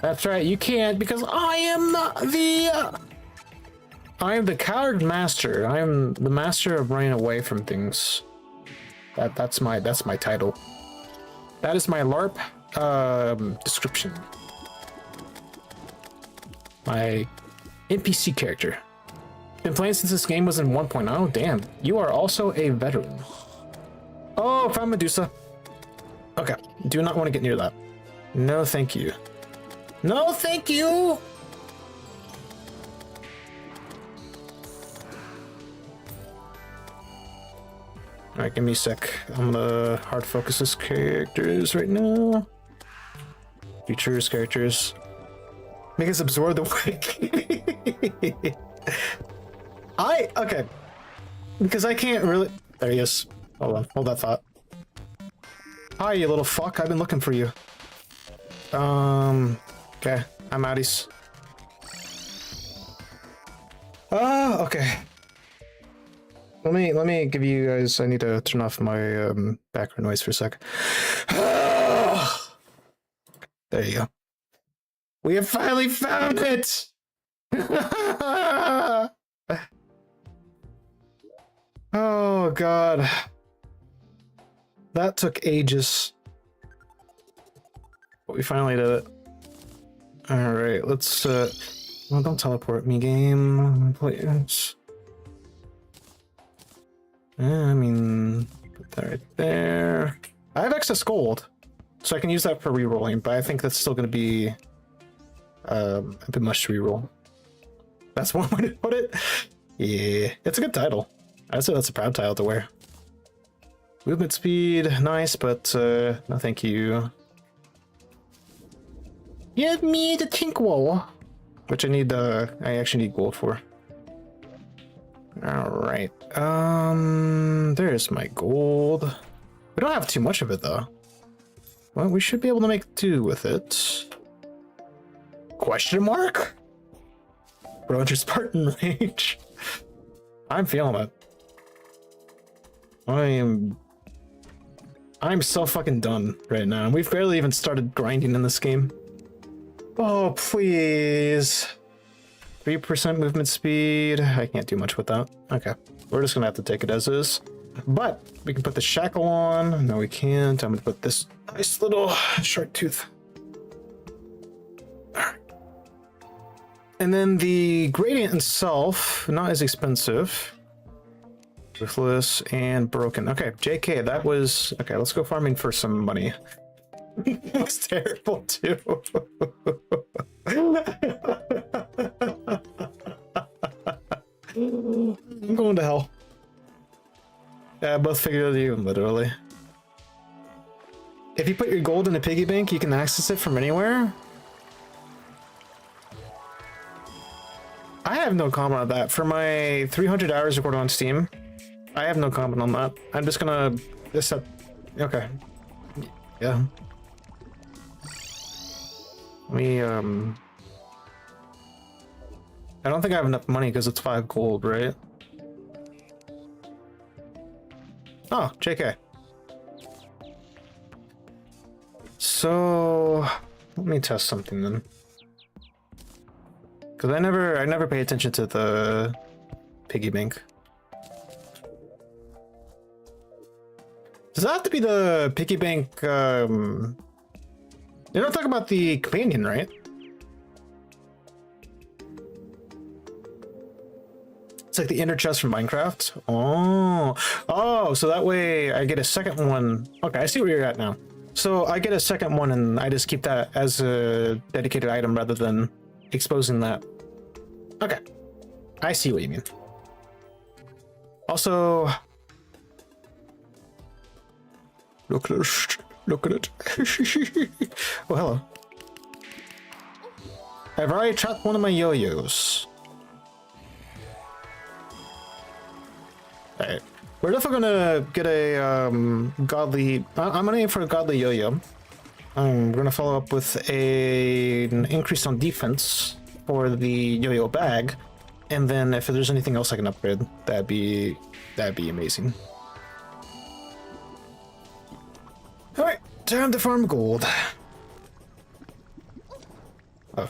That's right, you can't, because I am the coward master. I am the master of running away from things. That's my title. That is my LARP description. My NPC character. Been playing since this game was in 1.0. Damn, you are also a veteran. Oh, found Medusa. Okay, do not want to get near that. No, thank you. No, thank you. All right, give me a sec. I'm gonna hard focus this characters right now. Features, characters. Make us absorb the wake. Okay. Because I can't really. There he is. Hold on, hold that thought. Hi, you little fuck. I've been looking for you. Okay, I'm outies. Okay. Let me give you guys. I need to turn off my background noise for a sec. There you go. We have finally found it. Oh god, that took ages, but we finally did it. All right, let's. Well, don't teleport me, game, please. I mean, put that right there. I have excess gold, so I can use that for rerolling, but I think that's still going to be a bit much to reroll. That's one way to put it. Yeah, it's a good title. I'd say that's a proud title to wear. Movement speed, nice, but no thank you. Give me the Tinkwall, which I need. I actually need gold for. All right. There's my gold. We don't have too much of it though. Well, we should be able to make do with it. Question mark? Bro, enter Spartan range. I'm feeling it. I'm so fucking done right now. We've barely even started grinding in this game. Oh, please. 3% movement speed. I can't do much with that. Okay. We're just gonna have to take it as is. But we can put the shackle on. No, we can't. I'm gonna put this nice little shark tooth. And then the gradient itself, not as expensive. Ruthless and broken. Okay, JK, that was... Okay, let's go farming for some money. That was terrible, too. I'm going to hell. Yeah, I both figured it out, literally. If you put your gold in a piggy bank, you can access it from anywhere? I have no comment on that. For my 300 hours recorded on Steam, I have no comment on that. I'm just gonna... Okay. Yeah. I don't think I have enough money because it's 5 gold, right? Oh, JK. So let me test something then. Because I never pay attention to the piggy bank. Does that have to be the piggy bank? You're not talking about the companion, right? It's like the inner chest from Minecraft. Oh, so that way I get a second one. Okay, I see where you're at now. So I get a second one and I just keep that as a dedicated item rather than exposing that. Okay, I see what you mean. Also, look at it. Look at it. Oh, hello. I've already trapped one of my yo-yos. Alright. We're definitely gonna get a godly... I'm gonna aim for a godly yo-yo. We're gonna follow up with an increase on defense for the yo-yo bag. And then if there's anything else I can upgrade, that'd be amazing. Alright, time to farm gold. Oh.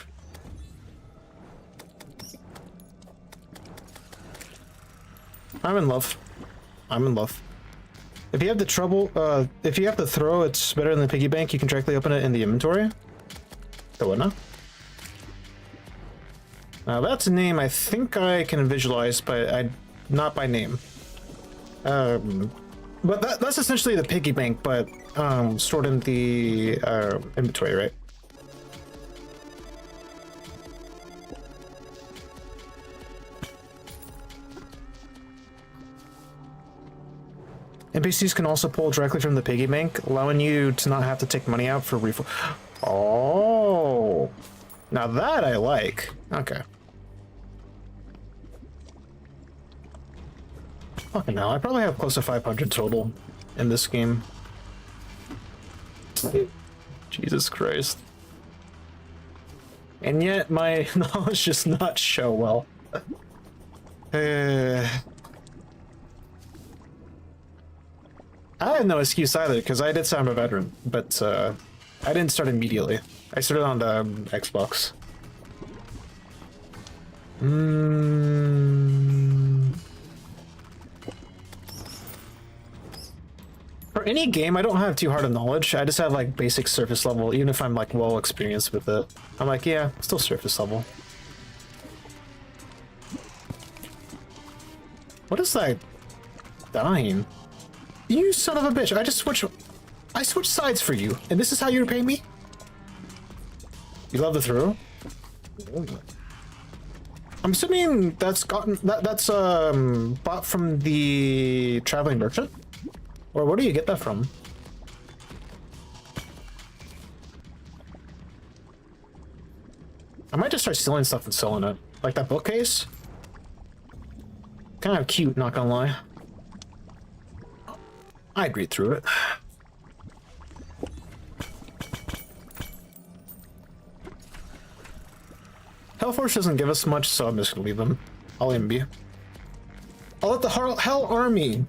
I'm in love. I'm in love. If you have the trouble, if you have to throw, it's better than the piggy bank. You can directly open it in the inventory. The what now? Now that's a name I think I can visualize, but not by name. But that's essentially the piggy bank, but stored in the inventory, right? NPCs can also pull directly from the piggy bank, allowing you to not have to take money out for refill. Oh, now that I like. Okay. Fucking hell, I probably have close to 500 total in this game. Jesus Christ. And yet my knowledge does not show well. I have no excuse either, because I did say I'm a veteran, but I didn't start immediately. I started on the Xbox. For any game, I don't have too hard of knowledge. I just have like basic surface level, even if I'm like well experienced with it. I'm like, yeah, still surface level. What is that dying? You son of a bitch, I switched sides for you, and this is how you repay me? You love the throw? I'm assuming that's bought from the traveling merchant? Or where do you get that from? I might just start stealing stuff and selling it. Like that bookcase? Kind of cute, not gonna lie. I'd read through it. Hellforce doesn't give us much, so I'm just gonna leave them. I'll MB. I'll let the Hell Army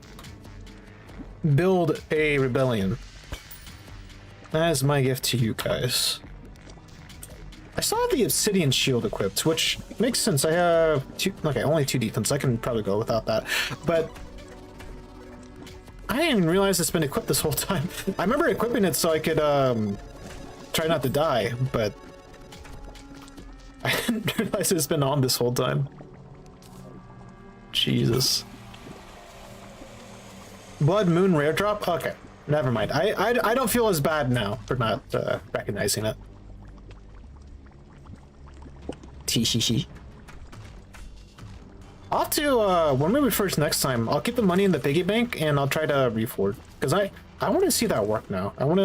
build a rebellion. That is my gift to you guys. I still have the Obsidian Shield equipped, which makes sense. I have only 2 defense. I can probably go without that. But I didn't even realize it's been equipped this whole time. I remember equipping it so I could try not to die, but I didn't realize it's been on this whole time. Jesus. Blood Moon rare drop? Okay, never mind. I don't feel as bad now for not recognizing it. T-shi-shi. I'll have to, when we first next time, I'll keep the money in the piggy bank and I'll try to reforge. Because I want to see that work now. I want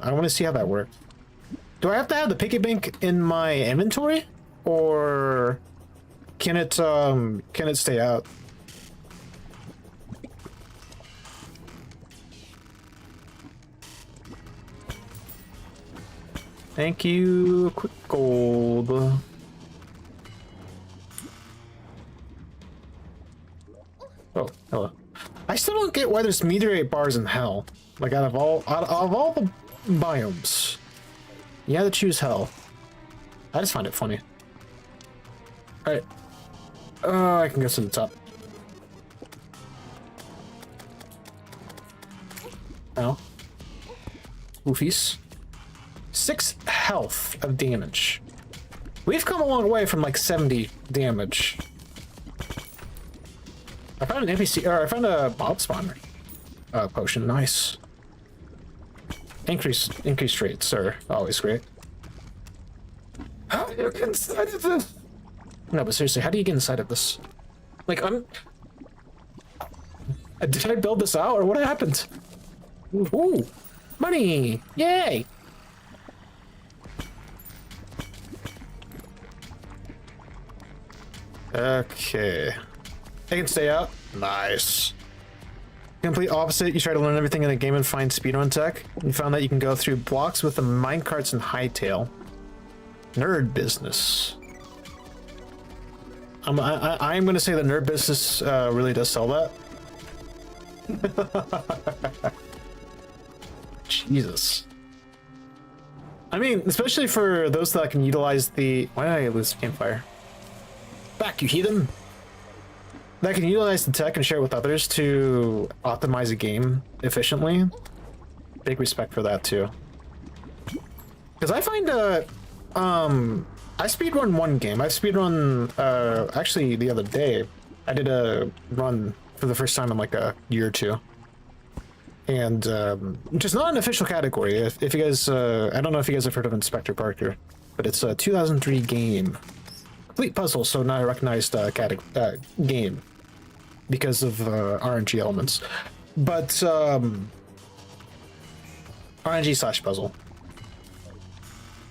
to see how that works. Do I have to have the piggy bank in my inventory? Or can it stay out? Thank you. Quick gold. Oh, hello. I still don't get why there's meteorite bars in hell. Like out of all the biomes, you had to choose hell. I just find it funny. All right. I can go to the top. Oh. Oofies. 6 health of damage. We've come a long way from like 70 damage. I found an NPC, or I found a mob spawner potion. Nice. Increased rates are always great. How do you get inside of this? No, but seriously, how do you get inside of this? Like, did I build this out, or what happened? Ooh, money! Yay! Okay. I can stay out. Nice. Complete opposite. You try to learn everything in the game and find speedrun tech. You found that you can go through blocks with the minecarts and hightail. Nerd business. I'm going to say the nerd business really does sell that. Jesus. I mean, especially for those that can utilize the... Why did I lose campfire? Back, you heathen! That can utilize the tech and share it with others to optimize a game efficiently. Big respect for that too. Because I find I speedrun one game. I speedrun actually the other day. I did a run for the first time in like a year or two. And which is not an official category. If you guys I don't know if you guys have heard of Inspector Parker, but it's a 2003 game. Complete puzzle, so not a recognized game because of RNG elements, but RNG / puzzle.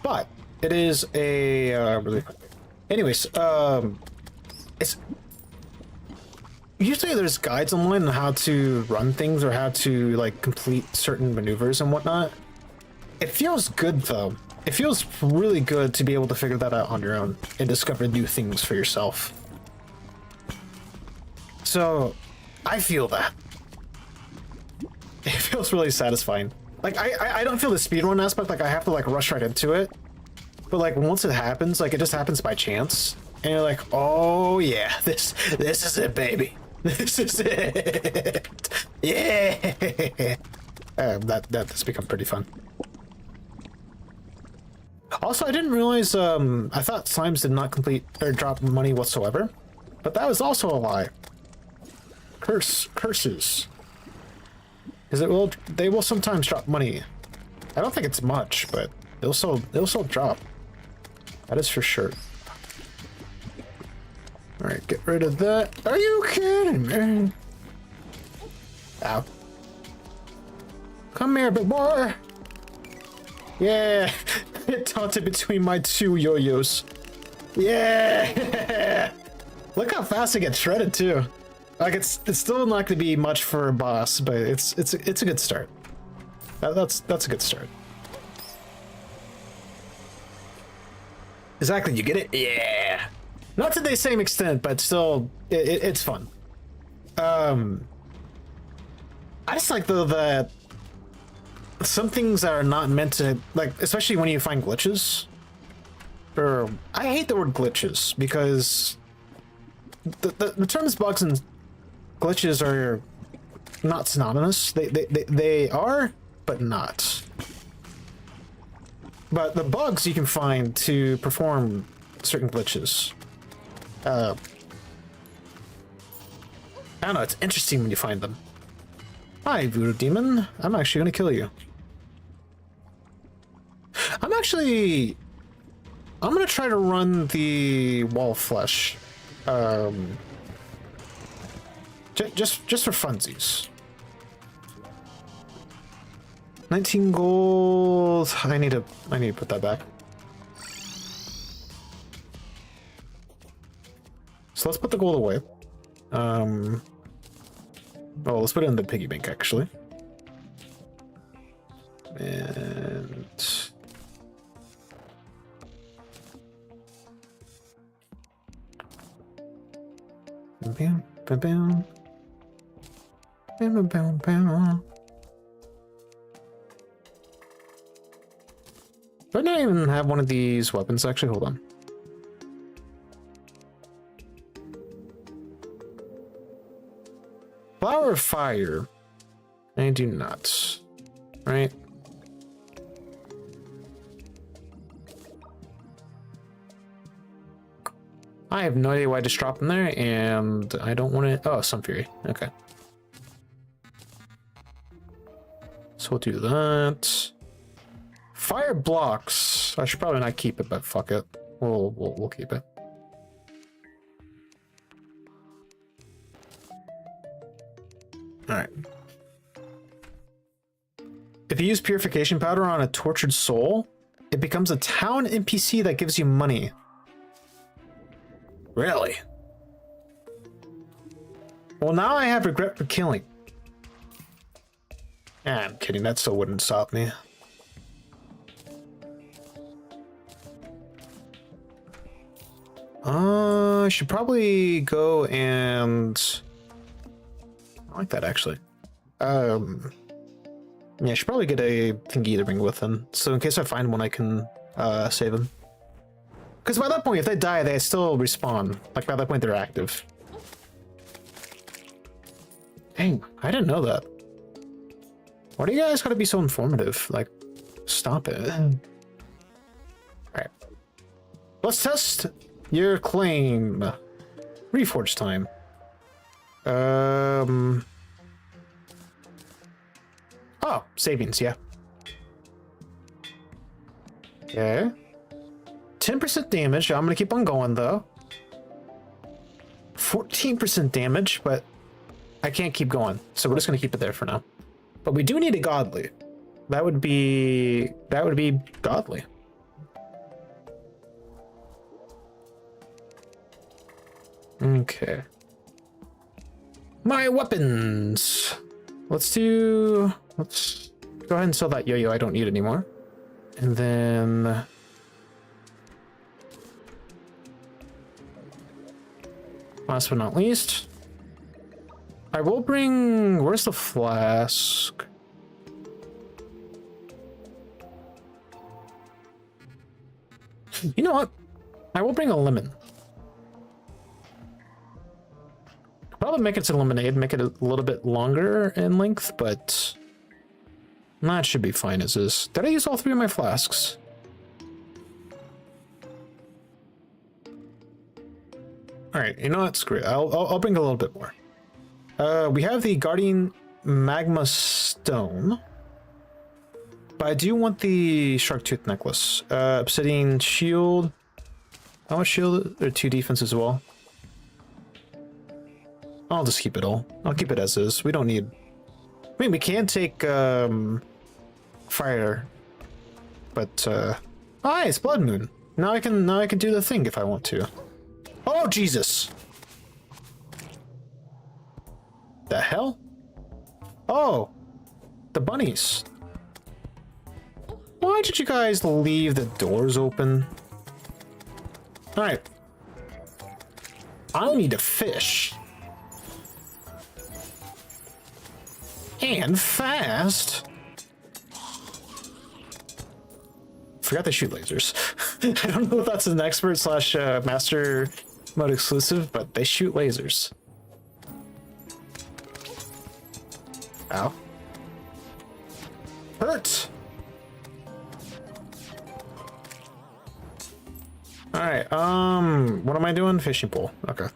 But it is a really. Anyways, it's usually there's guides online on how to run things or how to like complete certain maneuvers and whatnot. It feels good though. It feels really good to be able to figure that out on your own and discover new things for yourself. So, I feel that. It feels really satisfying. Like, I don't feel the speedrun aspect, like I have to like rush right into it. But like once it happens, like it just happens by chance. And you're like, oh yeah, this is it, baby. This is it. Yeah. That's become pretty fun. Also, I didn't realize, I thought slimes did not complete or drop money whatsoever, but that was also a lie. Curses. Because they will sometimes drop money. I don't think it's much, but they'll still drop. That is for sure. Alright, get rid of that. Are you kidding me? Ow. Come here, big boy. Yeah. It taunted between my 2 yo-yos. Yeah. Look how fast it gets shredded too. Like it's still not going to be much for a boss, but it's a good start. That's a good start. Exactly, you get it? Yeah. Not to the same extent, but still, it's fun. I just like though that some things are not meant to, like, especially when you find glitches. Or I hate the word glitches because the terms bugs and glitches are not synonymous. They are, but not. But the bugs you can find to perform certain glitches. I don't know, it's interesting when you find them. Hi, Voodoo Demon. I'm actually gonna kill you. I'm gonna try to run the wall of flesh. Just for funsies. 19 gold. I need to put that back. So let's put the gold away. Oh, let's put it in the piggy bank actually. And bam, bam, bam. Bam, bam, bam. Do I not even have one of these weapons? Actually, hold on. Flower of Fire. I do not. Right? I have no idea why I just dropped them there, and I don't want to... Oh, Sun Fury. Okay. So we'll do that. Fire blocks. I should probably not keep it, but fuck it. We'll keep it. Alright. If you use purification powder on a tortured soul, it becomes a town NPC that gives you money. Really? Well, now I have regret for killing. Ah, I'm kidding, that still wouldn't stop me. I should probably go and... I like that, actually. Yeah, I should probably get a thingy to bring with him, so in case I find one, I can save him. Because by that point, if they die, they still respawn. Like, by that point, they're active. Dang, I didn't know that. Why do you guys gotta be so informative? Like, stop it. Alright. Let's test your claim. Reforge time. Oh, savings, yeah. Okay. 10% damage. I'm gonna keep on going though. 14% damage, but I can't keep going, so we're just gonna keep it there for now. But we do need a godly. That would be godly. Okay. My weapons. Let's go ahead and sell that yo-yo I don't need anymore. And then last but not least, I will bring, where's the flask? You know what? I will bring a lemon. Probably make it to lemonade, make it a little bit longer in length, but that should be fine as is. Did I use all 3 of my flasks? All right, you know what? Screw it. I'll bring a little bit more. We have the Guardian Magma Stone, but I do want the Shark Tooth Necklace. Obsidian Shield. How much shield? Or 2 defense as well. I'll just keep it all. I'll keep it as is. We don't need... I mean, we can take fire, but hi, it's Blood Moon. Now I can do the thing if I want to. Oh Jesus! The hell? Oh, the bunnies. Why did you guys leave the doors open? All right. I need to fish. And fast. Forgot they shoot lasers. I don't know if that's an expert slash master mode exclusive, but they shoot lasers. Ow. Hurt. All right. What am I doing? Fishing pole. Okay.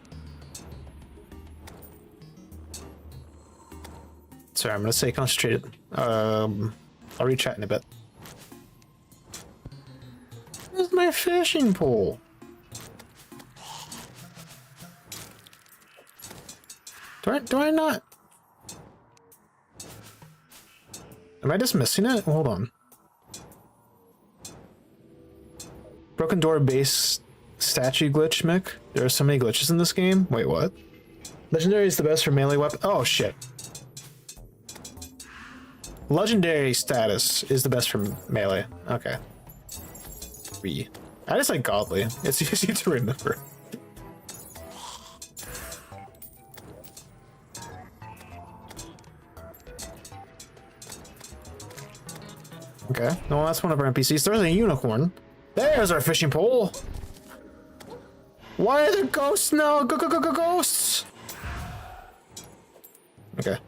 Sorry, I'm gonna stay concentrated. I'll read chat in a bit. Where's my fishing pole? Do I not? Am I just missing it? Hold on. Broken door base statue glitch, Mick. There are so many glitches in this game. Wait, what? Legendary is the best for melee weapon. Oh shit. Legendary status is the best for melee. Okay. I just like godly. It's easy to remember. Okay. No, that's one of our NPCs. There's a unicorn. There's our fishing pole. Why are there ghosts now? Ghosts. Okay.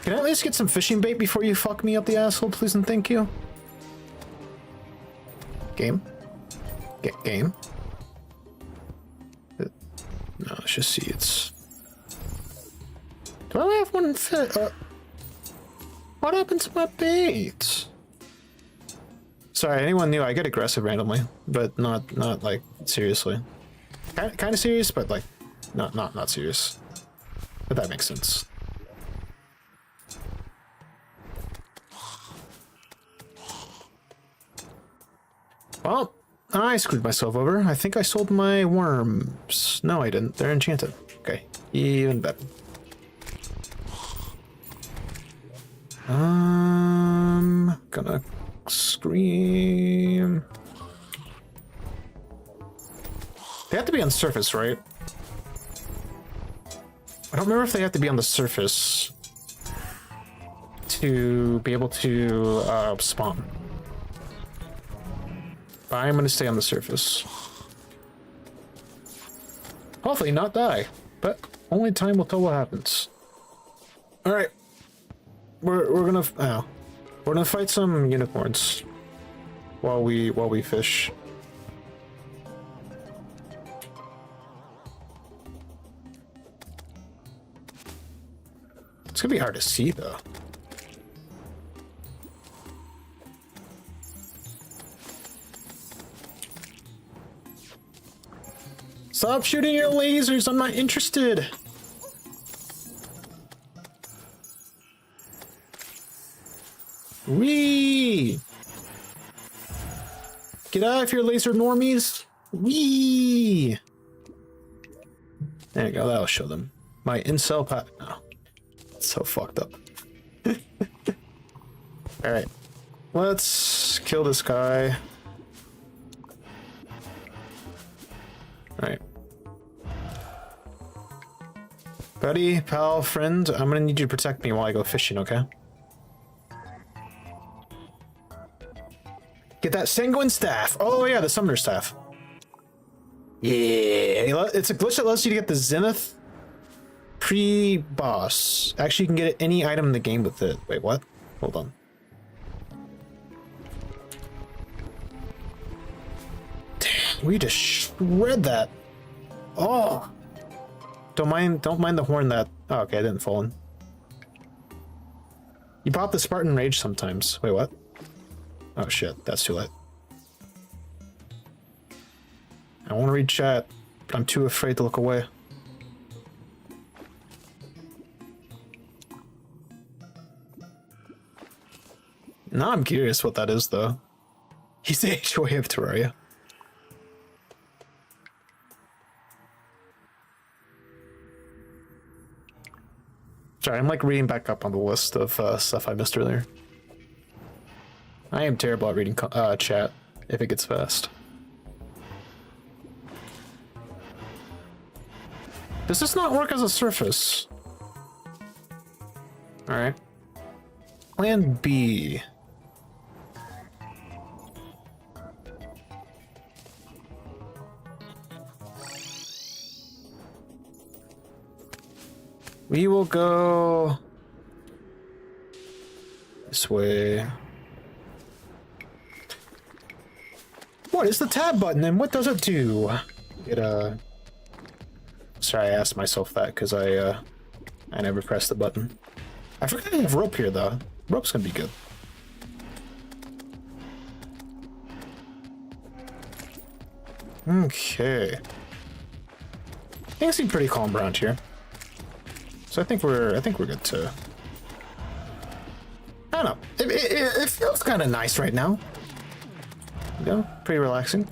Can I at least get some fishing bait before you fuck me up the asshole, please and thank you? Game? Game? No, let's just see. It's... Do I have one fit? What happened to my bait? Sorry, anyone new? I get aggressive randomly, but not like seriously. Kind of serious, but like not serious. But that makes sense. Well, I screwed myself over. I think I sold my worms. No, I didn't. They're enchanted. Okay, even better. Gonna scream. They have to be on surface, right? I don't remember if they have to be on the surface to be able to spawn. But I'm gonna stay on the surface. Hopefully not die, but only time will tell what happens. All right, we're gonna fight some unicorns while we fish. It's gonna be hard to see though. Stop shooting your lasers, I'm not interested. Wee! Get out of here, laser normies! Wee! There you go, that'll show them. My incel pat. No. It's so fucked up. Alright. Let's kill this guy. Alright. Buddy, pal, friend, I'm gonna need you to protect me while I go fishing, okay? Get that sanguine staff! Oh yeah, the summoner staff. Yeah, it's a glitch that allows you to get the zenith pre-boss. Actually, you can get any item in the game with it. Wait, what? Hold on. Damn, we just shred that. Oh, don't mind the horn that. Oh, okay, I didn't fall in. You pop the Spartan Rage sometimes. Wait, what? Oh shit, that's too late. I want to read chat, but I'm too afraid to look away. Now I'm curious what that is, though. He's the HOA of Terraria. Sorry, I'm like reading back up on the list of stuff I missed earlier. I am terrible at reading chat if it gets fast. Does this not work as a surface? Alright. Plan B. We will go this way. What is the tab button and what does it do? Sorry, I asked myself that because I never pressed the button. I forgot I have rope here, though. Rope's gonna be good. Okay. Things seem pretty calm around here. So I think we're good to... I don't know. It feels kind of nice right now. You know, pretty relaxing.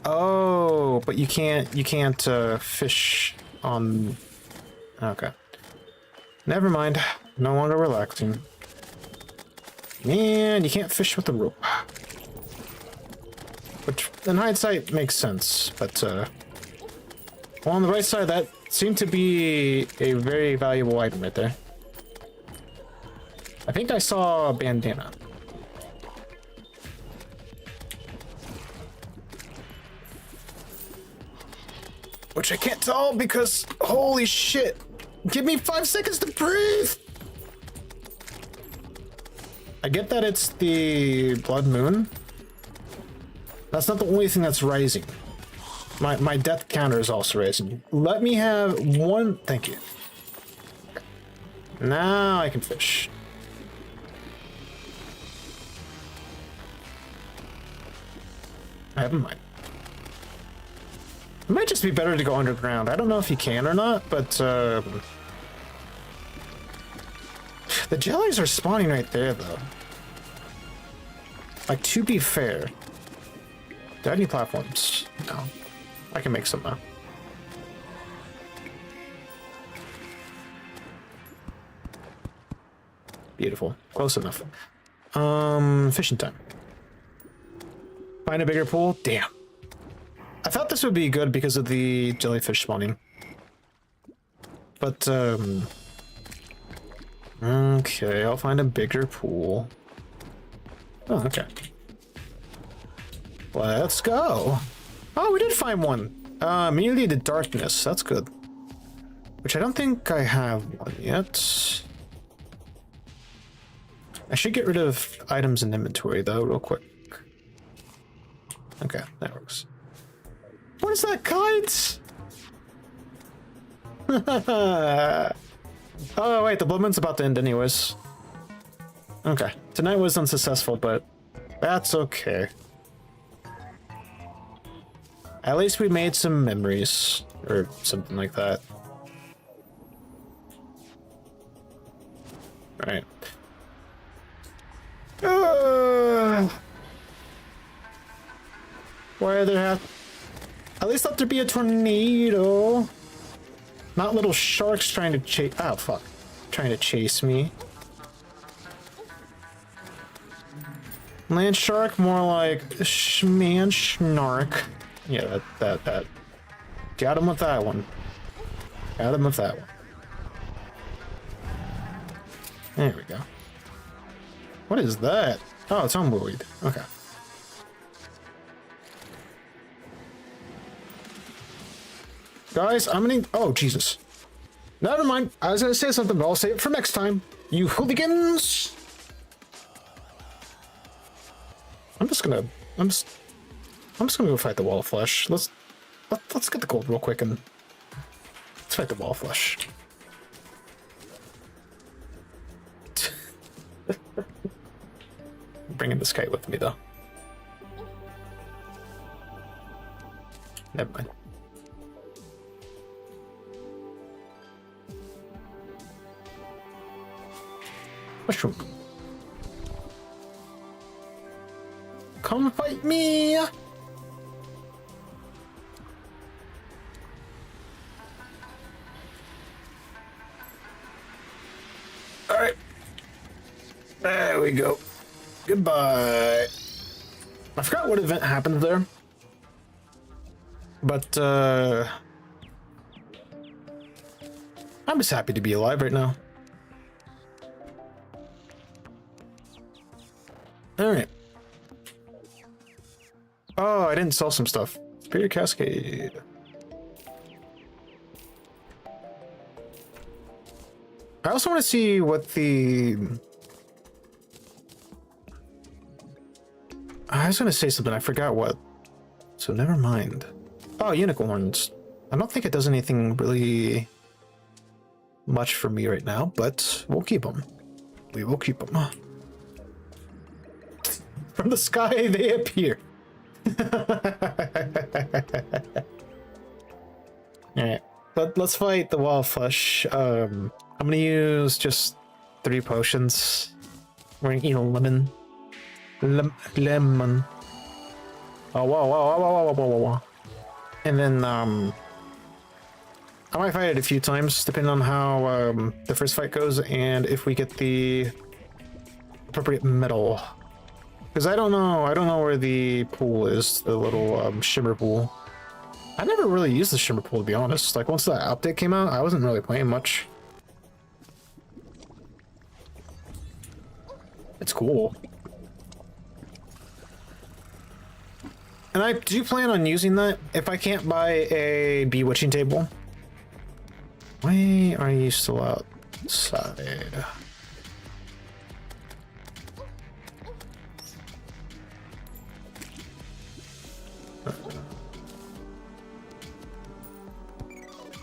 Oh, but you can't fish on... Okay. Never mind. No longer relaxing. Man, you can't fish with the rope. Which, in hindsight, makes sense, but, well, on the right side, that seemed to be a very valuable item right there. I think I saw a bandana. Which I can't tell because, holy shit! Give me 5 seconds to breathe! I get that it's the blood moon. That's not the only thing that's rising. My death counter is also rising. Let me have one... Thank you. Now I can fish. Never mind. It might just be better to go underground. I don't know if you can or not, but... the jellies are spawning right there, though. Like, to be fair... Do I need platforms? No. I can make some now. Beautiful. Close enough. Fishing time. Find a bigger pool? Damn. I thought this would be good because of the jellyfish spawning. But, okay, I'll find a bigger pool. Oh, okay. Let's go. Oh, we did find one. Immediately to darkness. That's good. Which I don't think I have one yet. I should get rid of items in inventory, though, real quick. Okay, that works. What is that, kite? Oh, wait, the blood moon's about to end anyways. Okay, tonight was unsuccessful, but that's okay. At least we made some memories, or something like that. Right. Why are there at least let there be a tornado. Not little sharks trying to chase... Oh, fuck. Trying to chase me. Land shark, more like man snark. Yeah, that. Got him with that one. Got him with that one. There we go. What is that? Oh, it's tumbleweed. Okay. Guys, I'm gonna... Oh, Jesus. Never mind. I was gonna say something, but I'll say it for next time. You hooligans! I'm just gonna go fight the wall of flesh. Let's get the gold real quick and let's fight the wall of flesh. I'm bringing this kite with me though. Never mind. Mushroom. Come fight me! Alright. There we go. Goodbye. I forgot what event happened there. But, I'm just happy to be alive right now. Alright. Oh, I didn't sell some stuff. Superior Cascade. I also want to see what the... I was going to say something, I forgot what. So never mind. Oh, unicorns. I don't think it does anything really much for me right now, but we'll keep them. We will keep them. From the sky, they appear. Alright, but let's fight the wild flesh. I'm gonna use just 3 potions. We're gonna eat a lemon. Lemon. Oh, whoa, whoa, whoa, whoa, whoa, whoa, whoa. And then, I might fight it a few times, depending on how the first fight goes, and if we get the appropriate metal. Because I don't know where the pool is, the little shimmer pool. I never really used the shimmer pool, to be honest. Like, once that update came out, I wasn't really playing much. It's cool. And I do plan on using that if I can't buy a bewitching table. Why are you still outside?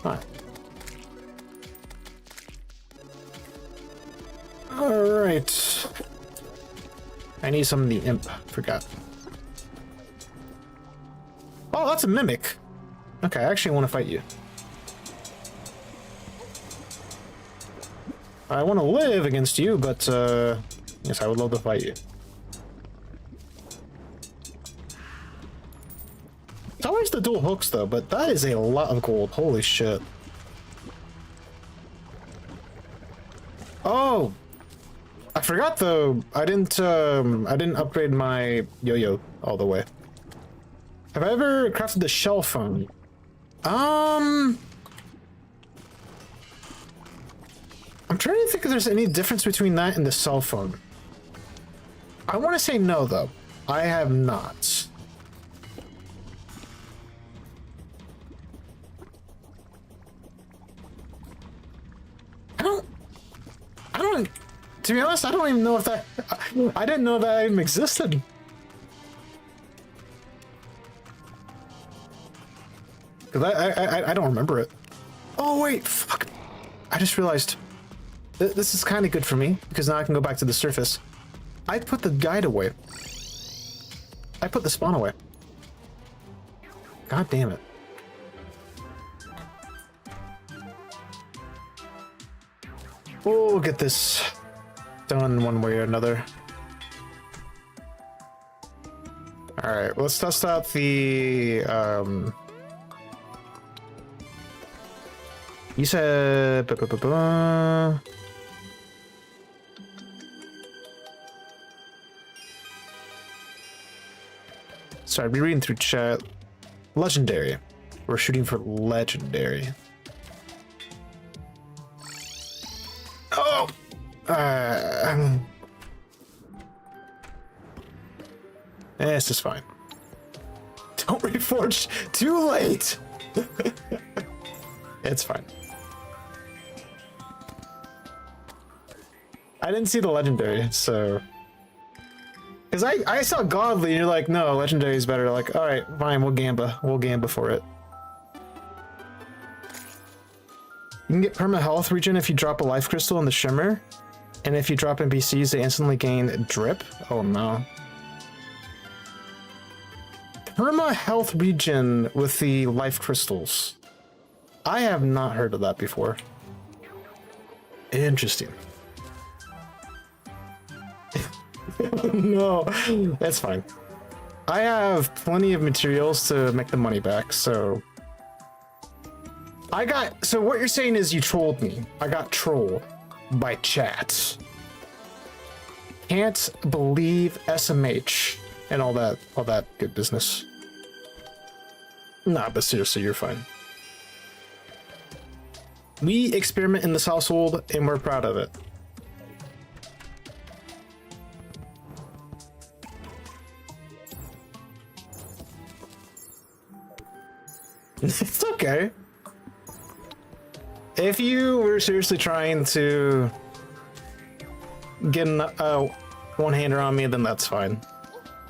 Hi. Alright. I need some of the imp. Forgot. Oh, that's a mimic. Okay, I actually want to fight you. I want to live against you, but yes, I would love to fight you. It's always the dual hooks though, but that is a lot of gold. Holy shit. Oh, I forgot though. I didn't upgrade my yo-yo all the way. Have I ever crafted the shell phone? I'm trying to think if there's any difference between that and the cell phone. I want to say no, though. I have not. I don't, to be honest, I don't even know if that, I didn't know that even existed. Because I don't remember it. Oh, wait, fuck. I just realized. This is kind of good for me, because now I can go back to the surface. I put the guide away. I put the spawn away. God damn it. We'll get this done one way or another. Alright, let's test out the... You said... Sorry, I'll be reading through chat. Legendary. We're shooting for legendary. Oh! This is fine. Don't reforge too late! It's fine. I didn't see the legendary, so... Because I saw godly, and you're like, no, legendary is better. Like, alright, fine, we'll gamba. We'll gamba for it. You can get perma health regen if you drop a life crystal in the shimmer. And if you drop NPCs, they instantly gain drip. Oh no. Perma health regen with the life crystals. I have not heard of that before. Interesting. No, that's fine. I have plenty of materials to make the money back, so... So what you're saying is you trolled me. I got trolled by chat. Can't believe SMH and all that good business. Nah, but seriously, you're fine. We experiment in this household, and we're proud of it. It's okay. If you were seriously trying to get a one-hander on me, then that's fine.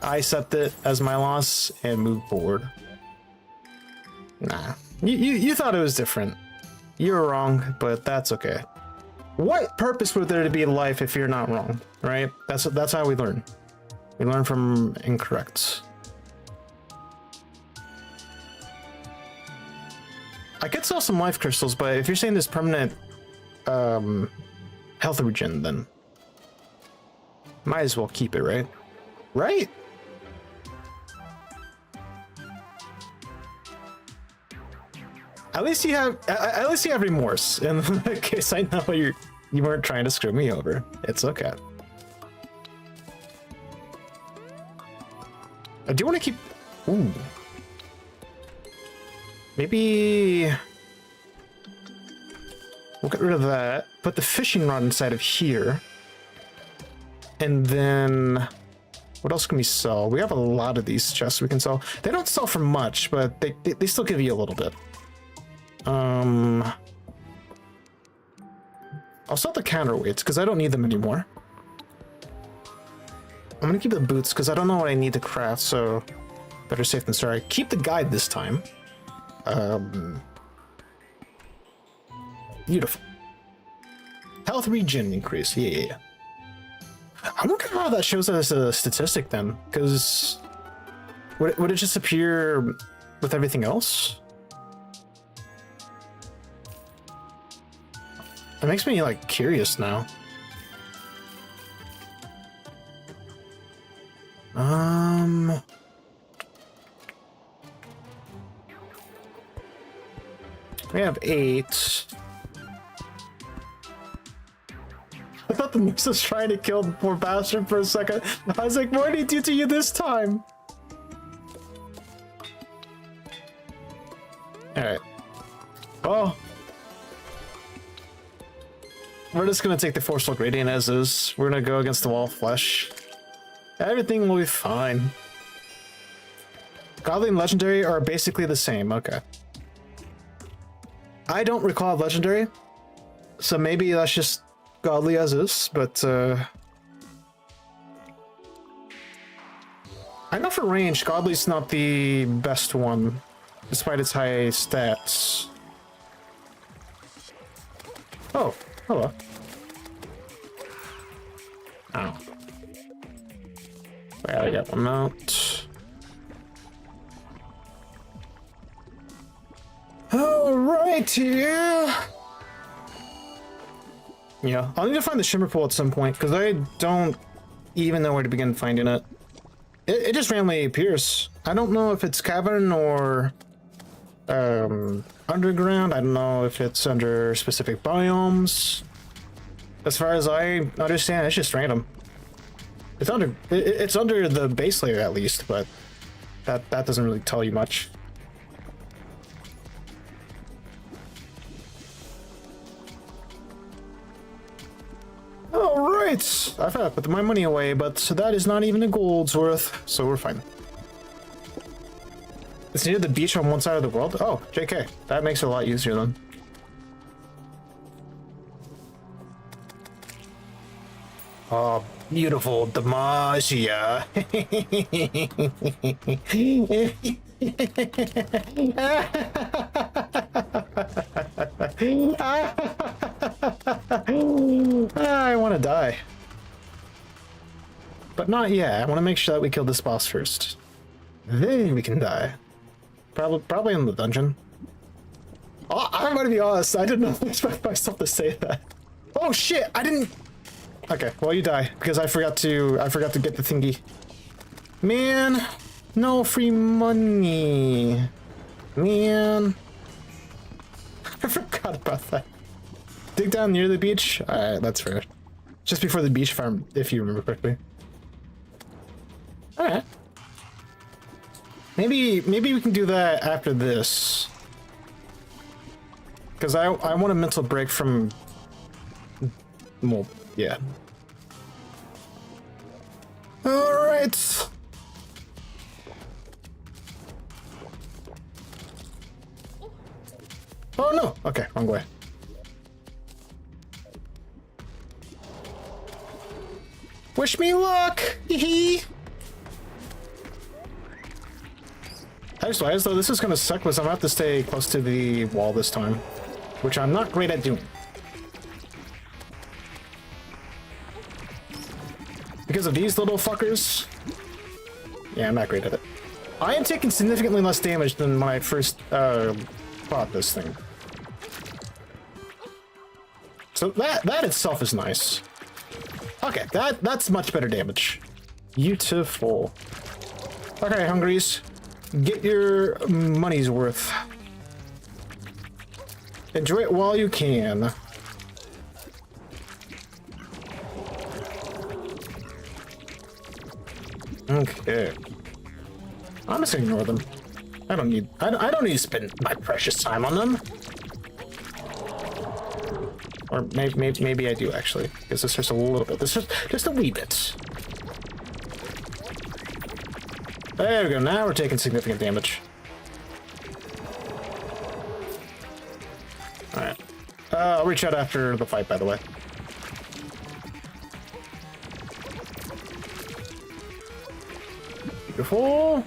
I accept it as my loss and move forward. Nah, you thought it was different. You're wrong, but that's okay. What purpose would there to be life if you're not wrong, right? That's how we learn. We learn from incorrect. I could sell some life crystals, but if you're saying there's permanent health regen, then might as well keep it, right? Right? At least you have remorse. In that case, I know you weren't trying to screw me over. It's okay. I do want to keep. Ooh. Maybe we'll get rid of that. Put the fishing rod inside of here, and then what else can we sell? We have a lot of these chests we can sell. They don't sell for much, but they still give you a little bit. I'll sell the counterweights because I don't need them anymore. I'm gonna keep the boots because I don't know what I need to craft, so better safe than sorry. Keep the guide this time. Beautiful. Health regen increase, yeah. I wonder how that shows as a statistic then, because would it just appear with everything else? It makes me like curious now. We have 8. I thought the moose was trying to kill the poor bastard for a second. I was like, what did he do to you this time? Alright. Oh. We're just gonna take the forceful gradient as is. We're gonna go against the wall of flesh. Everything will be fine. Godly and legendary are basically the same. Okay. I don't recall legendary, so maybe that's just godly as is, but I know for range, godly's not the best one, despite its high stats. Oh, hello. Oh. Well, I got one out. Alright, yeah. Yeah, I'll need to find the shimmer pool at some point, because I don't even know where to begin finding it. It just randomly appears. I don't know if it's cavern or underground. I don't know if it's under specific biomes. As far as I understand, it's just random. It's under the base layer at least, but that doesn't really tell you much. Alright! I thought I put my money away, but that is not even a gold's worth, so we're fine. It's near the beach on one side of the world? Oh, JK. That makes it a lot easier then. Oh, beautiful Demacia. I want to die. But not yet. I want to make sure that we kill this boss first. Then we can die. Probably in the dungeon. Oh, I'm gonna be honest. I did not expect myself to say that. Oh shit! I didn't. Okay, well you die because I forgot to get the thingy. Man, no free money. Man, I forgot about that. Dig down near the beach. Alright, that's fair. Just before the beach farm, if you remember correctly. Alright. Maybe we can do that after this. Because I want a mental break from... Well, yeah. Alright. Oh no! Okay, wrong way. Wish me luck! Hee I just realized though this is gonna suck because I'm gonna have to stay close to the wall this time. which I'm not great at doing. Because of these little fuckers. Yeah, I'm not great at it. I am taking significantly less damage than when I first bought this thing. So that itself is nice. Okay, that's much better damage. Beautiful. Okay, Hungries. Get your money's worth. Enjoy it while you can. Okay. I'm just gonna ignore them. I don't need to spend my precious time on them. Or maybe I do actually, because it's just a little bit. This is just a wee bit. There we go. Now we're taking significant damage. All right. I'll reach out after the fight, by the way. Beautiful.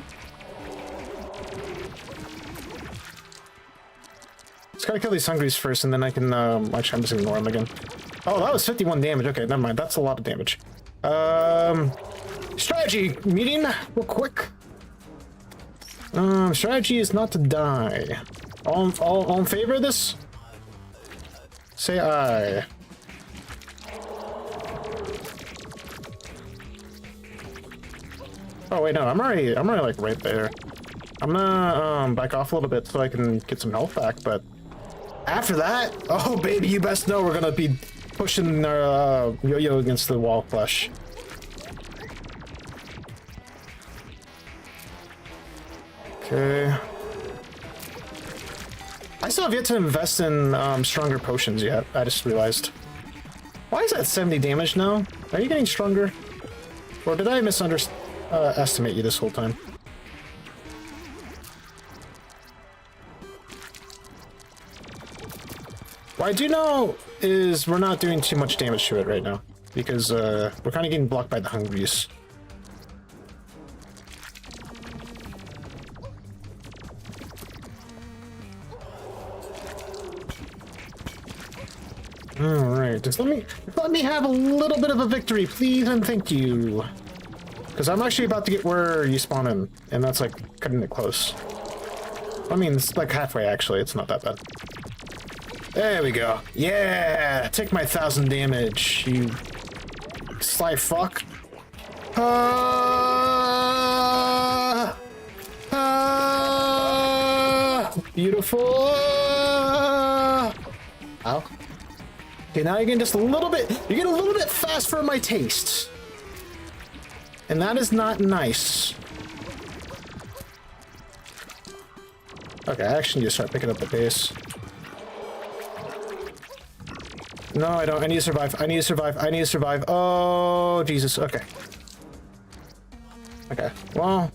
Just gotta kill these Hungries first, and then I can, actually, I'm just gonna ignore them again. Oh, that was 51 damage. Okay, never mind. That's a lot of damage. Strategy meeting, real quick. Strategy is not to die. All in favor of this? Say aye. Oh wait, no, I'm already like right there. I'm gonna back off a little bit so I can get some health back, but after that, oh baby, you best know we're gonna be pushing our yo-yo against the wall flush. Okay. I still have yet to invest in stronger potions yet. I just realized. Why is that 70 damage now? Are you getting stronger? Or did I estimate you this whole time? What I do know is we're not doing too much damage to it right now, because we're kind of getting blocked by the Hungries. Alright, just let me have a little bit of a victory, please and thank you. Because I'm actually about to get where you spawn in, and that's like cutting it close. I mean, it's like halfway actually, it's not that bad. There we go. Yeah! Take my 1,000 damage, you sly fuck. Beautiful! Ow. Okay, now you're getting just a little bit, you're getting a little bit fast for my taste. And that is not nice. Okay, I actually need to start picking up the pace. No, I don't. I need to survive. I need to survive. I need to survive. Oh, Jesus. Okay. Okay. Well.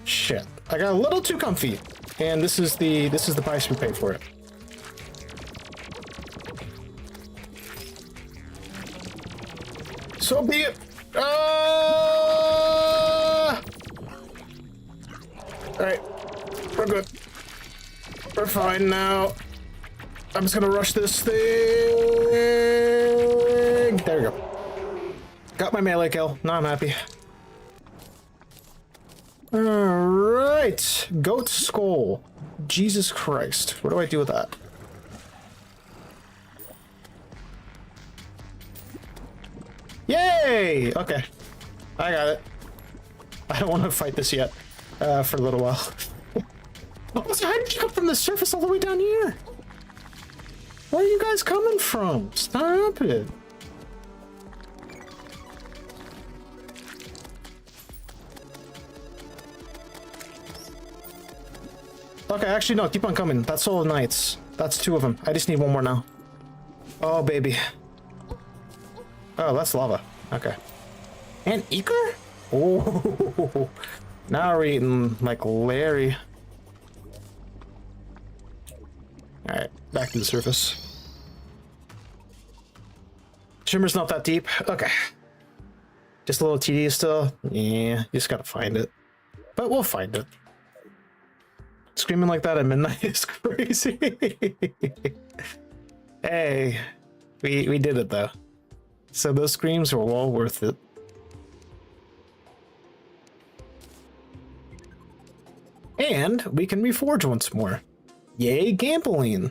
Shit. I got a little too comfy. And this is the price we pay for it. So be it. Alright. We're good. We're fine now. I'm just gonna rush this thing. There we go. Got my melee kill. Now I'm happy. Alright. Goat skull. Jesus Christ. What do I do with that? Yay! Okay. I got it. I don't want to fight this yet. For a little while. Oh, so how did you come from the surface all the way down here? Where are you guys coming from? Stop it. Okay, actually, no, keep on coming. That's all the knights. That's 2 of them. I just need 1 more now. Oh, baby. Oh, that's lava. Okay. And Eker? Oh, now we're eating like Larry. Alright, back to the surface. Shimmer's not that deep. Okay. Just a little tedious still. Yeah, you just gotta find it. But we'll find it. Screaming like that at midnight is crazy. Hey, we did it though. So those screams were well worth it. And we can reforge once more. Yay, gambling.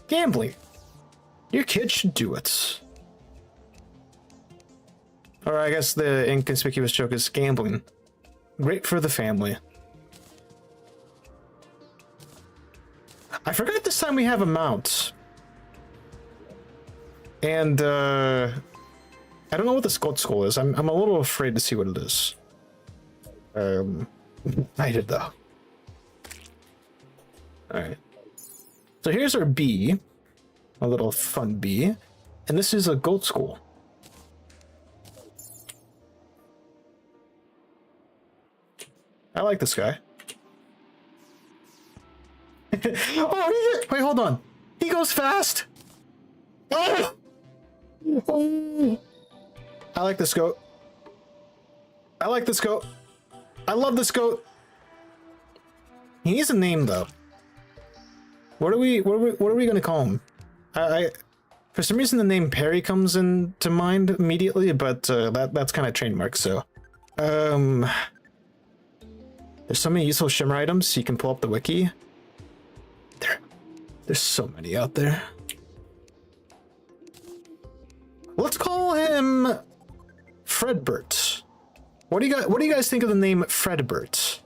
Gambling. Your kid should do it. Or I guess the inconspicuous joke is gambling. Great for the family. I forgot this time we have a mount. And I don't know what the gold skull is. I'm a little afraid to see what it is. I did though. Alright. So here's our bee. A little fun bee. And this is a goat skull. I like this guy. Oh, wait, hold on. He goes fast. Oh! Oh. I like this goat. I like this goat. I love this goat. He needs a name though. What are we gonna call him? For some reason the name Perry comes into mind immediately, but that's kind of trademark. So, there's so many useful shimmer items. You can pull up the wiki. There's so many out there. Let's call him Fredbert. What do you guys think of the name Fredbert?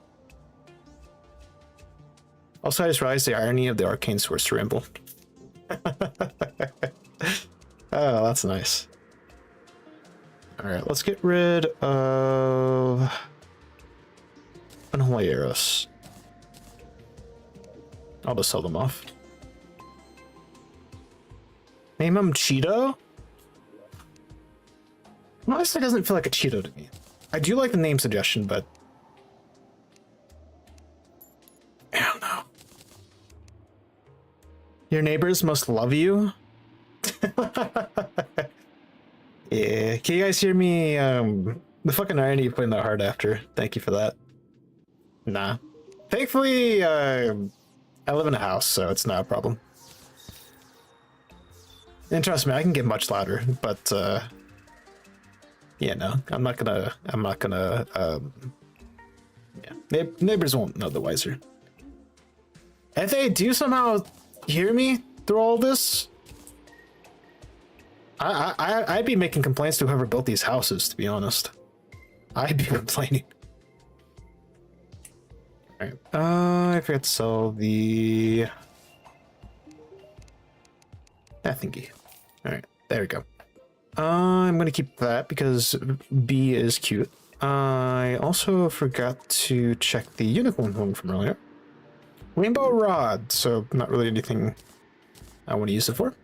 Also, I just realized the irony of the arcane source ramble. Oh, that's nice. All right, let's get rid of unholy arrows. I'll just sell them off. Name him Cheeto? Honestly, it doesn't feel like a Cheeto to me. I do like the name suggestion, but I don't know. Your neighbors must love you? Yeah, can you guys hear me? The fucking irony of putting that hard after. Thank you for that. Nah. Thankfully, I live in a house, so it's not a problem. And trust me, I can get much louder, but yeah, no, I'm not gonna, yeah, neighbors won't know the wiser. If they do somehow hear me through all this, I'd be making complaints to whoever built these houses, to be honest. I'd be complaining. Alright, I forgot to sell that thingy. Alright, there we go. I'm gonna keep that because B is cute. I also forgot to check the unicorn horn from earlier. Rainbow rod, so not really anything I want to use it for.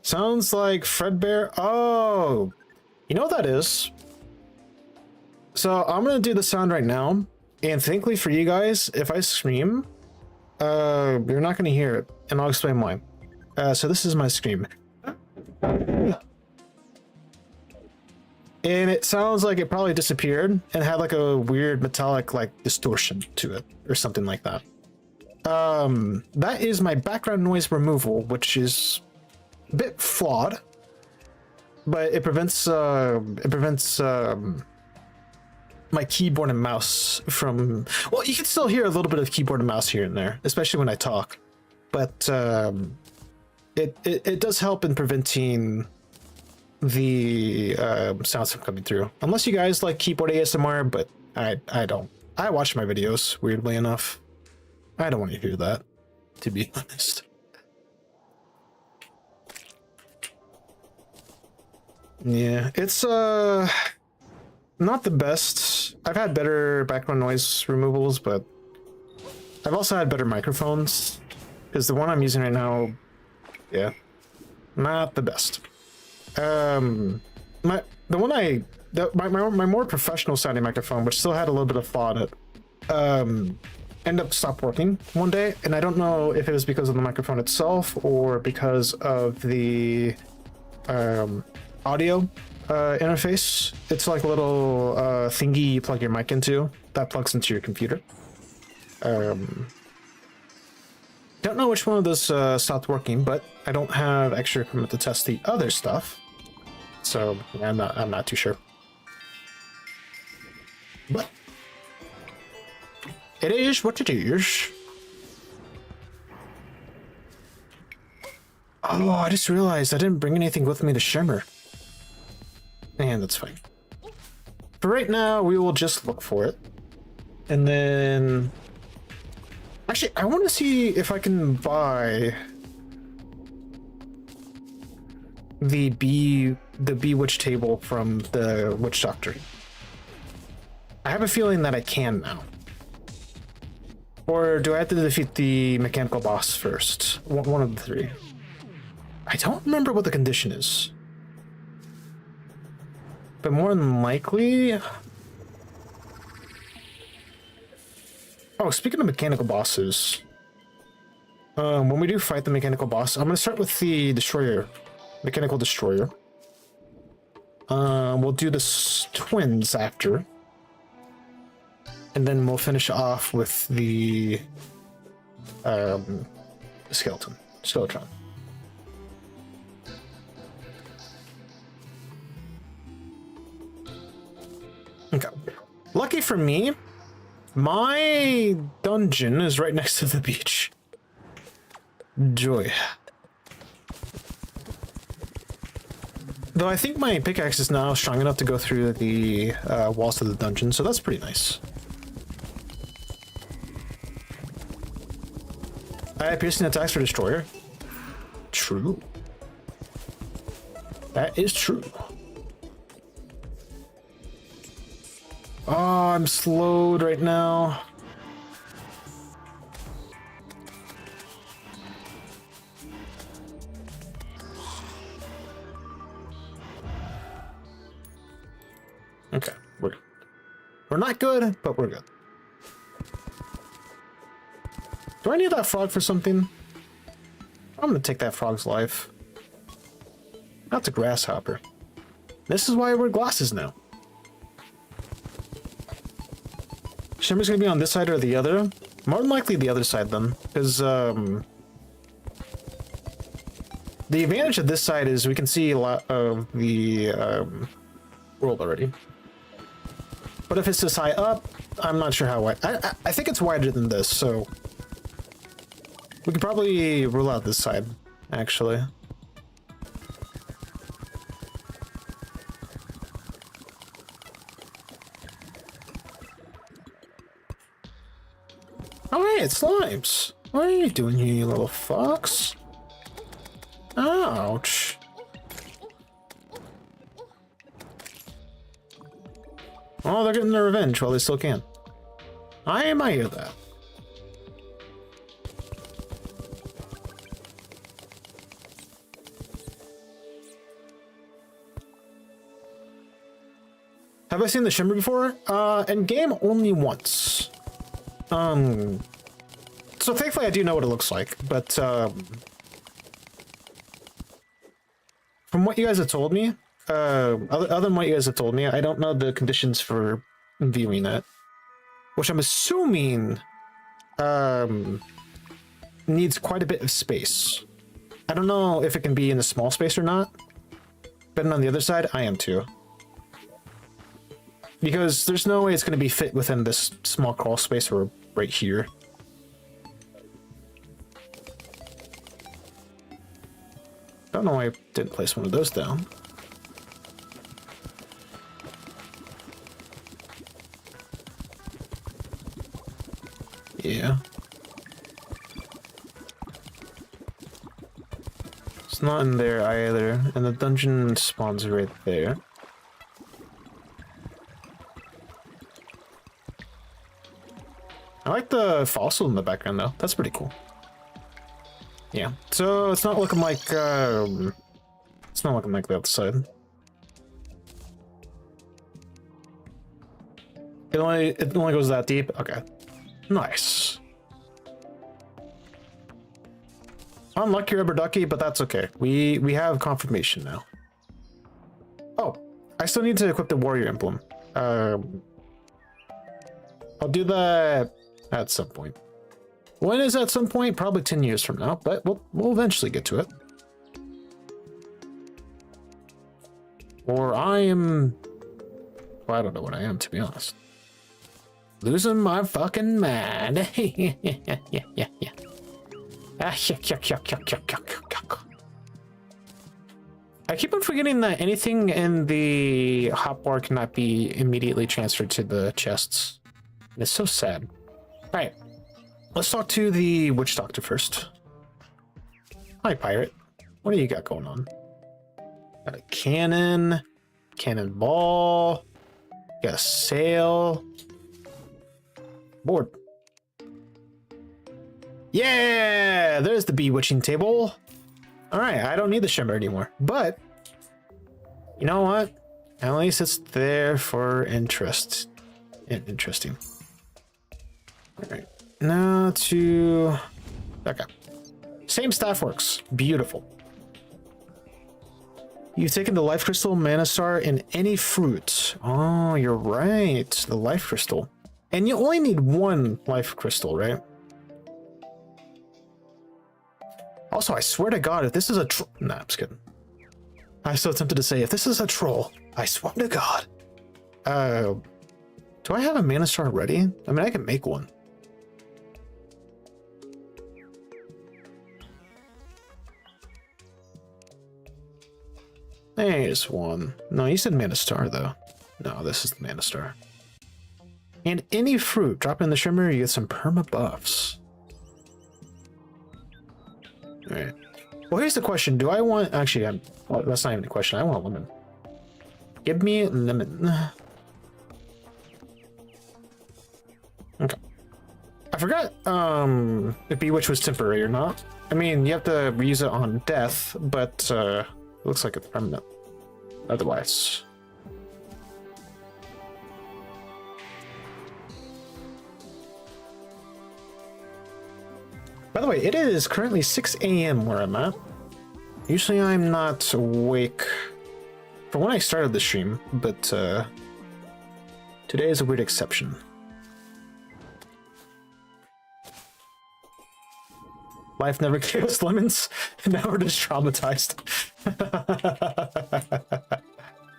Sounds like Fredbear. Oh, you know what that is? So I'm gonna do the sound right now, and thankfully for you guys, if I scream, you're not gonna hear it, and I'll explain why. So this is my scream. And it sounds like it probably disappeared and had like a weird metallic like distortion to it or something like that. That is my background noise removal, which is a bit flawed, but it prevents my keyboard and mouse from, well, you can still hear a little bit of keyboard and mouse here and there, especially when I talk, but it does help in preventing the sounds from coming through. Unless you guys like keyboard ASMR, but I don't. I watch my videos, weirdly enough. I don't want to hear that, to be honest. Yeah, it's not the best. I've had better background noise removals, but I've also had better microphones, because the one I'm using right now, yeah, not the best. My more professional sounding microphone, which still had a little bit of flaw in it, ended up stopped working one day, and I don't know if it was because of the microphone itself or because of the audio interface. It's like a little thingy you plug your mic into. That plugs into your computer. Don't know which one of those stopped working, but I don't have extra equipment to test the other stuff, so yeah, I'm not too sure. But it is what it is. Oh, I just realized I didn't bring anything with me to shimmer. And that's fine. For right now, we will just look for it, and then. Actually, I want to see if I can buy the Bewitch table from the Witch Doctor. I have a feeling that I can now. Or do I have to defeat the mechanical boss first? One of the three. I don't remember what the condition is. But more than likely... Oh, speaking of mechanical bosses, when we do fight the mechanical boss, I'm going to start with the destroyer, mechanical destroyer. We'll do the twins after, and then we'll finish off with the skeleton. Okay. Lucky for me, my dungeon is right next to the beach. Joy. Though I think my pickaxe is now strong enough to go through the walls of the dungeon, so that's pretty nice. I have piercing attacks for destroyer. True. That is true. Oh, I'm slowed right now. Okay, we're not good, but we're good. Do I need that frog for something? I'm gonna take that frog's life. That's a grasshopper. This is why I wear glasses now. Shimmer's gonna be on this side or the other. More than likely the other side then, because the advantage of this side is we can see a lot of the world already. But if it's this high up, I'm not sure how wide. I think it's wider than this, so we could probably rule out this side, actually. Oh, hey, it's Slimes. What are you doing here, you little fox? Ouch. Oh, they're getting their revenge while they still can. I admire that. Have I seen the Shimmer before? In game only once. So thankfully I do know what it looks like, but from what you guys have told me, other than what you guys have told me, I don't know the conditions for viewing it, which I'm assuming needs quite a bit of space. I don't know if it can be in a small space or not, but on the other side, I am too. Because there's no way it's going to be fit within this small crawl space or right here. Don't know why I didn't place one of those down. Yeah. It's not in there either, and the dungeon spawns right there. I like the fossil in the background though. That's pretty cool. Yeah. So it's not looking like the other side. It only goes that deep. Okay. Nice. Unlucky rubber ducky, but that's okay. We have confirmation now. Oh, I still need to equip the warrior emblem. I'll do that at some point. When is at some point? Probably 10 years from now, but we'll eventually get to it. Or I am... Well, I don't know what I am, to be honest. Losing my fucking mind. Yeah. I keep on forgetting that anything in the hotbar cannot be immediately transferred to the chests. It's so sad. All right, let's talk to the witch doctor first. Hi, pirate. What do you got going on? Got a cannon, cannonball, got a sail, board. Yeah, there's the bewitching table. All right, I don't need the shimmer anymore, but you know what? At least it's there for interest. Interesting. All right, now to... Okay. Same staff works. Beautiful. You've taken the life crystal, mana star, and any fruit. Oh, you're right. The life crystal. And you only need one life crystal, right? Also, I swear to God, if this is a troll... Nah, I'm just kidding. I was so tempted to say, if this is a troll, I swear to God. Do I have a mana star ready? I mean, I can make one. There's one. No, you said mana star, though. No, this is the mana star. And any fruit. Drop in the shimmer, you get some perma buffs. Alright. Well, here's the question. Do I want... Actually, well, that's not even a question. I want a lemon. Give me a lemon. Okay. I forgot if Bewitch was temporary or not. I mean, you have to reuse it on death, but it looks like it's permanent. Otherwise. By the way, it is currently 6 a.m. where I'm at. Usually I'm not awake for when I started the stream, but today is a weird exception. Life never gave us lemons, and now we're just traumatized.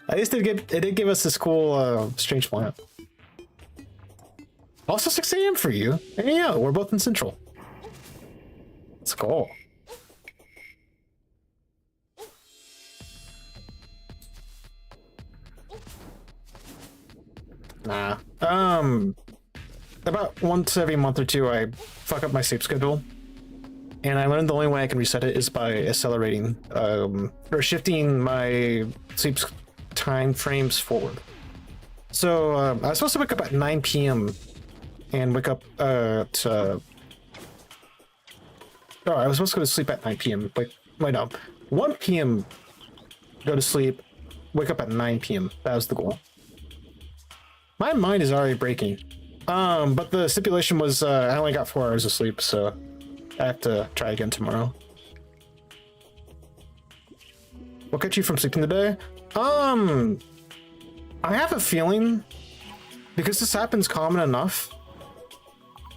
At least it did give us this cool, strange plant. Also 6 a.m. for you. And yeah, we're both in Central. Let's go. Nah. About once every month or two, I fuck up my sleep schedule. And I learned the only way I can reset it is by accelerating, or shifting my sleep time frames forward. So I was supposed to wake up at 9 p.m. and wake up to... Oh, I was supposed to go to sleep at 9 p.m. But wait, no. 1 p.m. go to sleep, wake up at 9 p.m. That was the goal. My mind is already breaking. But the stipulation was I only got 4 hours of sleep, so I have to try again tomorrow. What kept you from sleeping today? I have a feeling, because this happens common enough.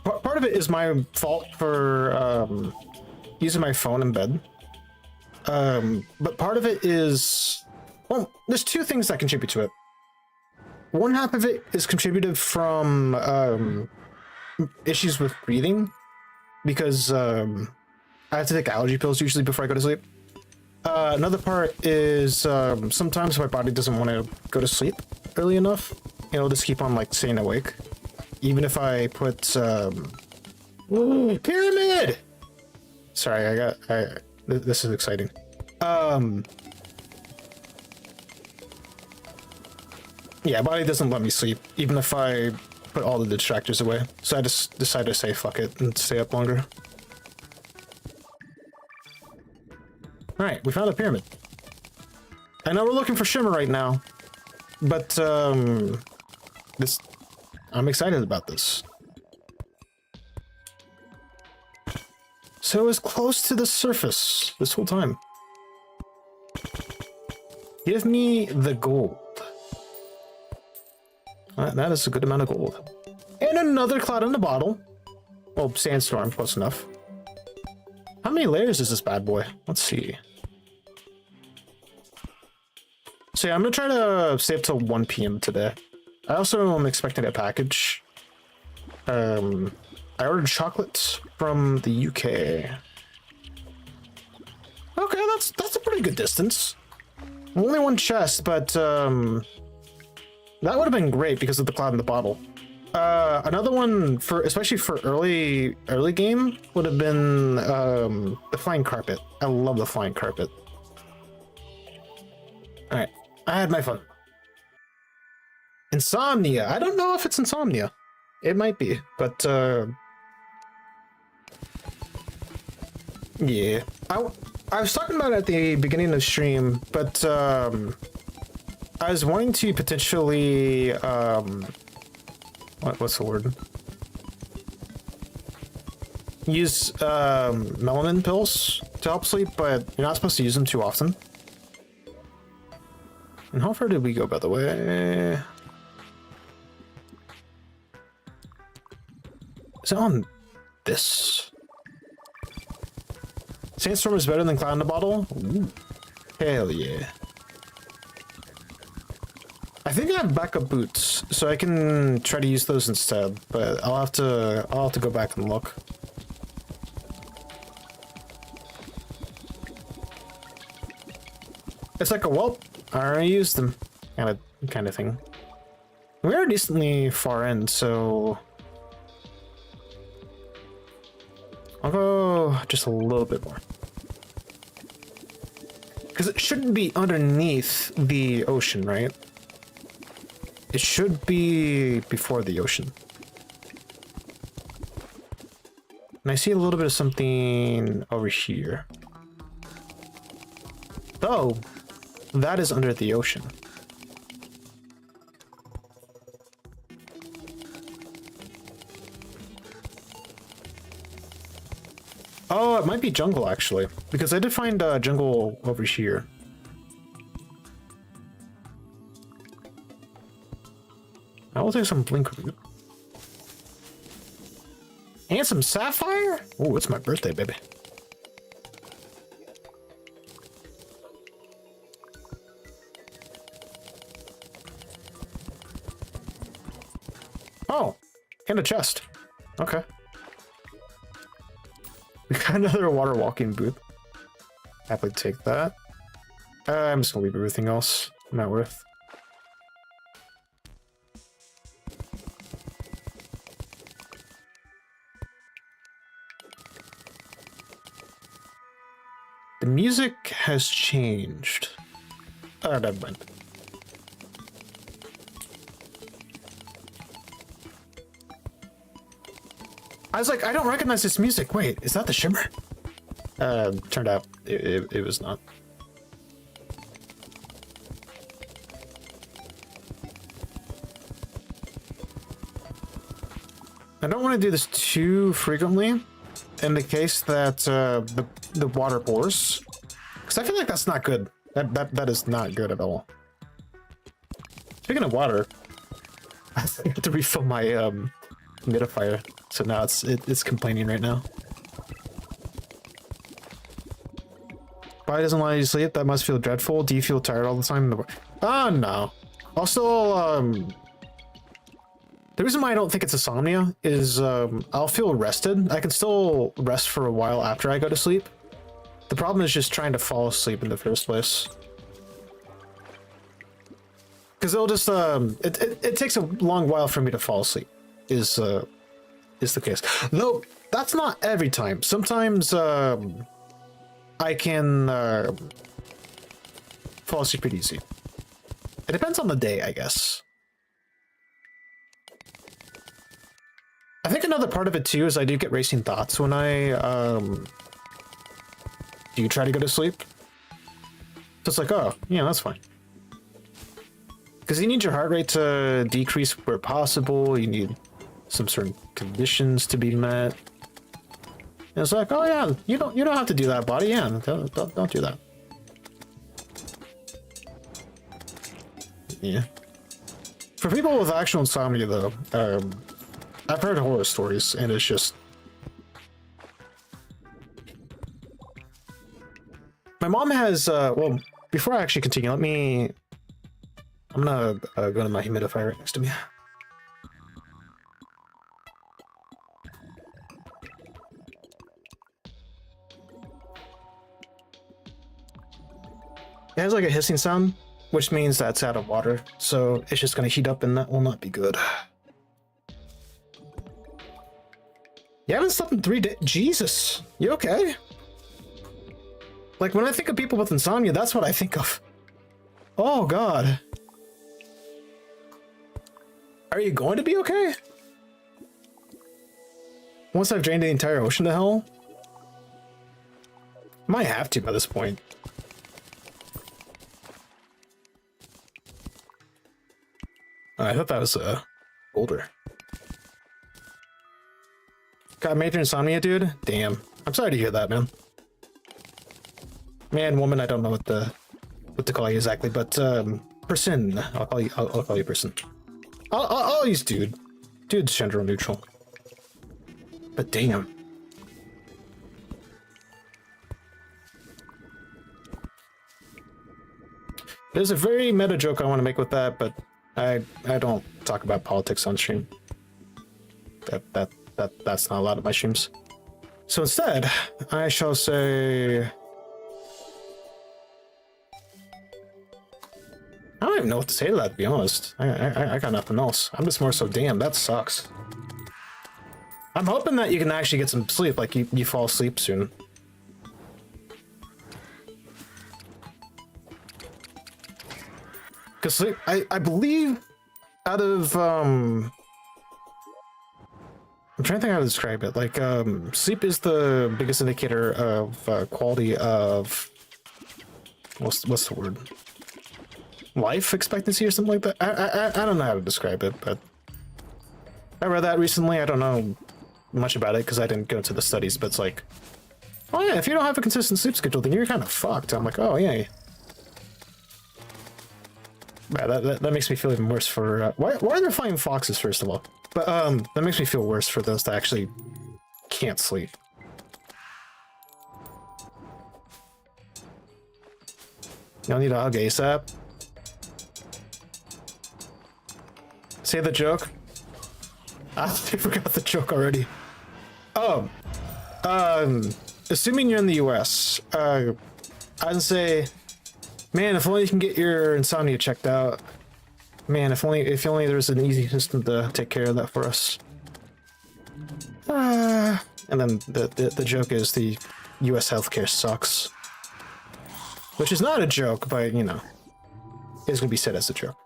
Part of it is my fault for using my phone in bed. But part of it is, well, there's two things that contribute to it. One half of it is contributed from issues with breathing, because I have to take allergy pills usually before I go to sleep. Another part is sometimes my body doesn't want to go to sleep early enough. It'll just keep on like staying awake. Even if I put ooh, pyramid! Sorry, this is exciting. Yeah, body doesn't let me sleep, even if I put all the distractors away. So I just decided to say fuck it and stay up longer. Alright, we found a pyramid. I know we're looking for shimmer right now, but I'm excited about this. So it was close to the surface this whole time. Give me the gold. That is a good amount of gold. And another cloud in the bottle. Well, sandstorm, close enough. How many layers is this bad boy? Let's see. So yeah, I'm gonna try to stay up till 1 p.m. today. I also am expecting a package. I ordered chocolate from the UK. Okay, that's a pretty good distance. Only one chest, but that would have been great because of the cloud in the bottle. Another one for especially for early game would have been the flying carpet. I love the flying carpet. All right, I had my fun. Insomnia. I don't know if it's insomnia. It might be, but yeah. I was talking about it at the beginning of the stream, but I was wanting to potentially what's the word? Use melanin pills to help sleep, but you're not supposed to use them too often. And how far did we go, by the way? Is it on this? Sandstorm is better than cloud in the bottle? Ooh. Hell yeah. I think I have backup boots, so I can try to use those instead, but I'll have to go back and look. It's like a well, I already used them kind of thing. We are decently far in, so I'll go just a little bit more. Because it shouldn't be underneath the ocean, right? It should be before the ocean. And I see a little bit of something over here. Though, that is under the ocean. Oh, it might be jungle, actually. Because I did find jungle over here. I will take some blink root. And some sapphire? Oh, it's my birthday, baby. Oh, and a chest. Okay. We got another water walking booth. Happily take that. I'm just gonna leave everything else. Not worth. The music has changed. Oh, never mind. I was like, I don't recognize this music. Wait, is that the shimmer? Turned out it was not. I don't want to do this too frequently in the case that the water pours, because I feel like that's not good. That is not good at all. Speaking of water, I have to refill my humidifier, so now it's complaining right now. Why doesn't allow you to sleep? That must feel dreadful. Do you feel tired all the time? Oh no. Also, the reason why I don't think it's insomnia is I'll feel rested. I can still rest for a while after I go to sleep. The problem is just trying to fall asleep in the first place. Because it'll just it takes a long while for me to fall asleep. Is the case. Though that's not every time. Sometimes I can fall asleep pretty easy. It depends on the day, I guess. I think another part of it too is I do get racing thoughts when I do try to go to sleep. So it's like, oh, yeah, that's fine. Because you need your heart rate to decrease where possible. You need some certain conditions to be met. And it's like, oh yeah, you don't have to do that, body. Yeah, don't do that. For people with actual insomnia, though, I've heard horror stories, and it's just... My mom has, well, before I actually continue, let me... I'm gonna go to my humidifier right next to me. It has like a hissing sound, which means that's out of water, so it's just gonna heat up and that will not be good. You haven't slept in 3 days? Jesus, you okay? Like, when I think of people with insomnia, that's what I think of. Oh, God. Are you going to be okay? Once I've drained the entire ocean to hell? Might have to by this point. I thought that was older. Got major insomnia, dude? Damn. I'm sorry to hear that, man. Man, woman, I don't know what to call you exactly, but person. I'll call you person. I'll use dude. Dude's gender neutral. But damn. There's a very meta joke I want to make with that, but I don't talk about politics on stream. That's not a lot of my streams. So instead, I shall say... I don't even know what to say to that, to be honest. I got nothing else. I'm just more so, damn, that sucks. I'm hoping that you can actually get some sleep, like you fall asleep soon. Because sleep, I believe out of, I'm trying to think how to describe it. Like, sleep is the biggest indicator of quality of, what's the word? Life expectancy or something like that. I don't know how to describe it, but I read that recently. I don't know much about it because I didn't go into the studies, but it's like, oh yeah, if you don't have a consistent sleep schedule, then you're kind of fucked. I'm like, oh yeah. Yeah, that makes me feel even worse for why are there flying foxes, first of all? But that makes me feel worse for those that actually can't sleep. Y'all need a hug ASAP. Say the joke. I forgot the joke already. Oh, assuming you're in the US, I'd say, man, if only you can get your insomnia checked out. Man, if only there's an easy system to take care of that for us. And then the joke is the US healthcare sucks, which is not a joke, but you know, it's gonna be said as a joke.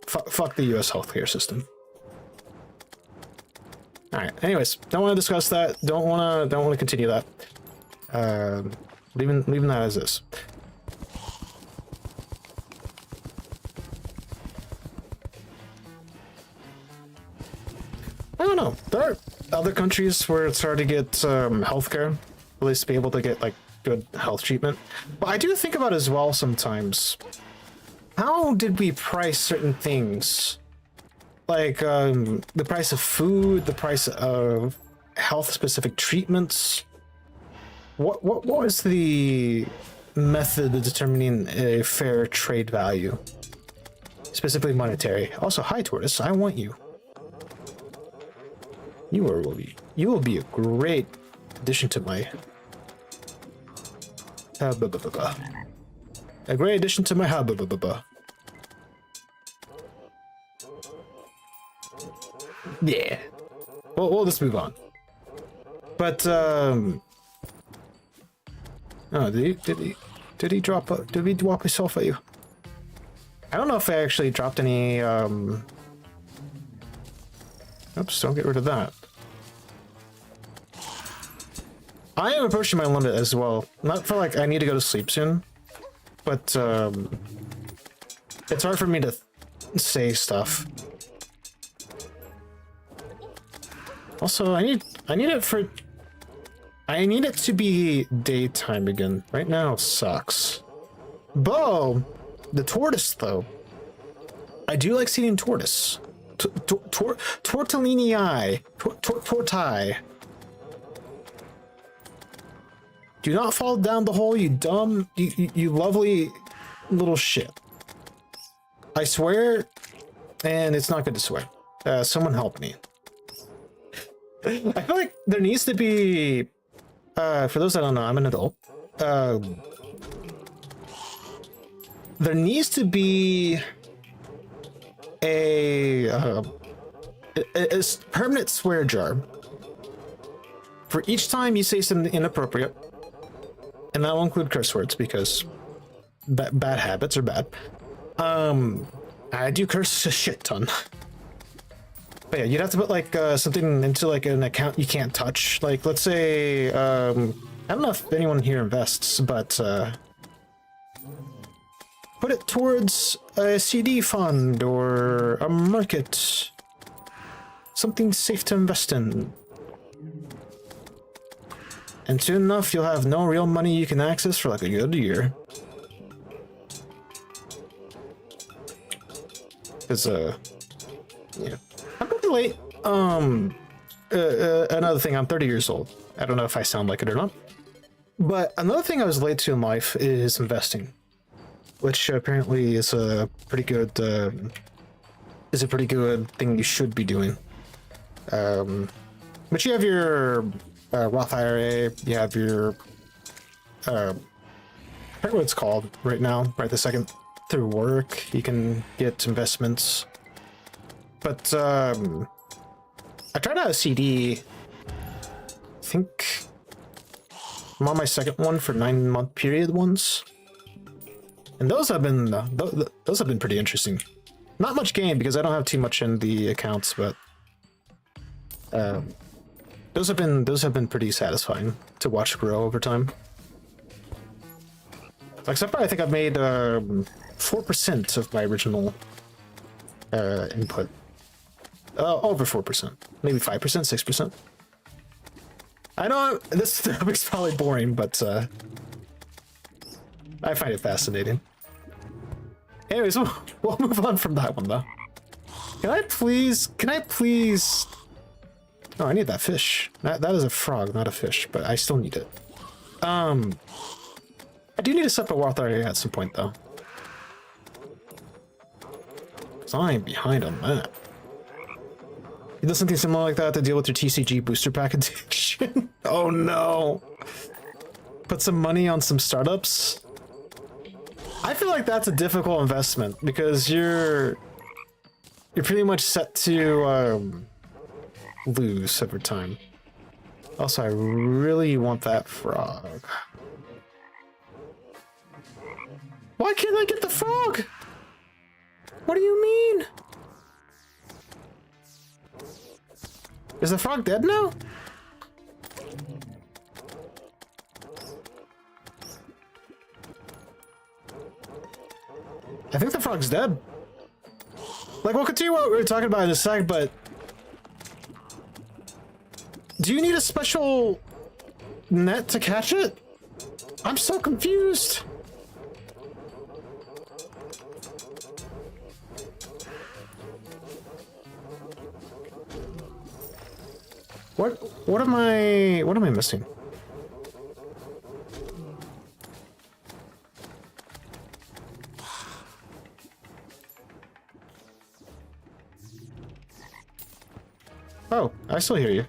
Fuck the US healthcare system. All right. Anyways, don't want to discuss that. Don't want to continue that. Leaving that as is. I don't know. There are other countries where it's hard to get healthcare, at least to be able to get like good health treatment. But I do think about it as well sometimes. How did we price certain things? Like the price of food, the price of health-specific treatments. What was the method of determining a fair trade value? Specifically monetary. Also, hi Tortoise, I want you. You will be a great addition to my a great addition to my hub. Yeah. Well, we'll just move on. But oh, did he drop his off at you? I don't know if I actually dropped any oops, don't get rid of that. I am approaching my limit as well. Not for like I need to go to sleep soon, but it's hard for me to say stuff. Also, I need it to be daytime again. Right now it sucks. Bo, the tortoise though. I do like seeding tortoise. Tortellini. Tortai. Do not fall down the hole, you dumb, you lovely little shit. I swear, and it's not good to swear. Someone help me. I feel like there needs to be, for those that don't know, I'm an adult. There needs to be a permanent swear jar for each time you say something inappropriate. And that will include curse words because bad habits are bad. I do curse a shit ton. But yeah, you'd have to put like something into like an account you can't touch. Like let's say, I don't know if anyone here invests, but put it towards a CD fund or a market. Something safe to invest in. And soon enough, you'll have no real money you can access for like a good year. Cause yeah, I'm pretty late. Another thing, I'm 30 years old. I don't know if I sound like it or not. But another thing I was late to in life is investing, which apparently is a pretty good thing you should be doing. But you have your Roth IRA, you have your I forget what it's called right now, right this second. Through work, you can get investments. But I tried out a CD. I think I'm on my second one for 9-month period ones, and those have been pretty interesting. Not much gain because I don't have too much in the accounts, but those have been pretty satisfying to watch grow over time. Except for I think I've made 4% of my original input. Over 4%, maybe 5%, 6%. I know this topic's probably boring, but I find it fascinating. Anyways, we'll move on from that one though. Can I please? Oh, I need that fish. That is a frog, not a fish, but I still need it. I do need a separate Roth IRA at some point though. Cause I'm behind on that. You do something similar like that to deal with your TCG booster pack addiction? Oh no. Put some money on some startups? I feel like that's a difficult investment because you're pretty much set to lose over time. Also, I really want that frog. Why can't I get the frog? What do you mean? Is the frog dead now? I think the frog's dead. Like, we'll continue what we were talking about in a sec, but do you need a special net to catch it? I'm so confused. What am I missing? Oh, I still hear you.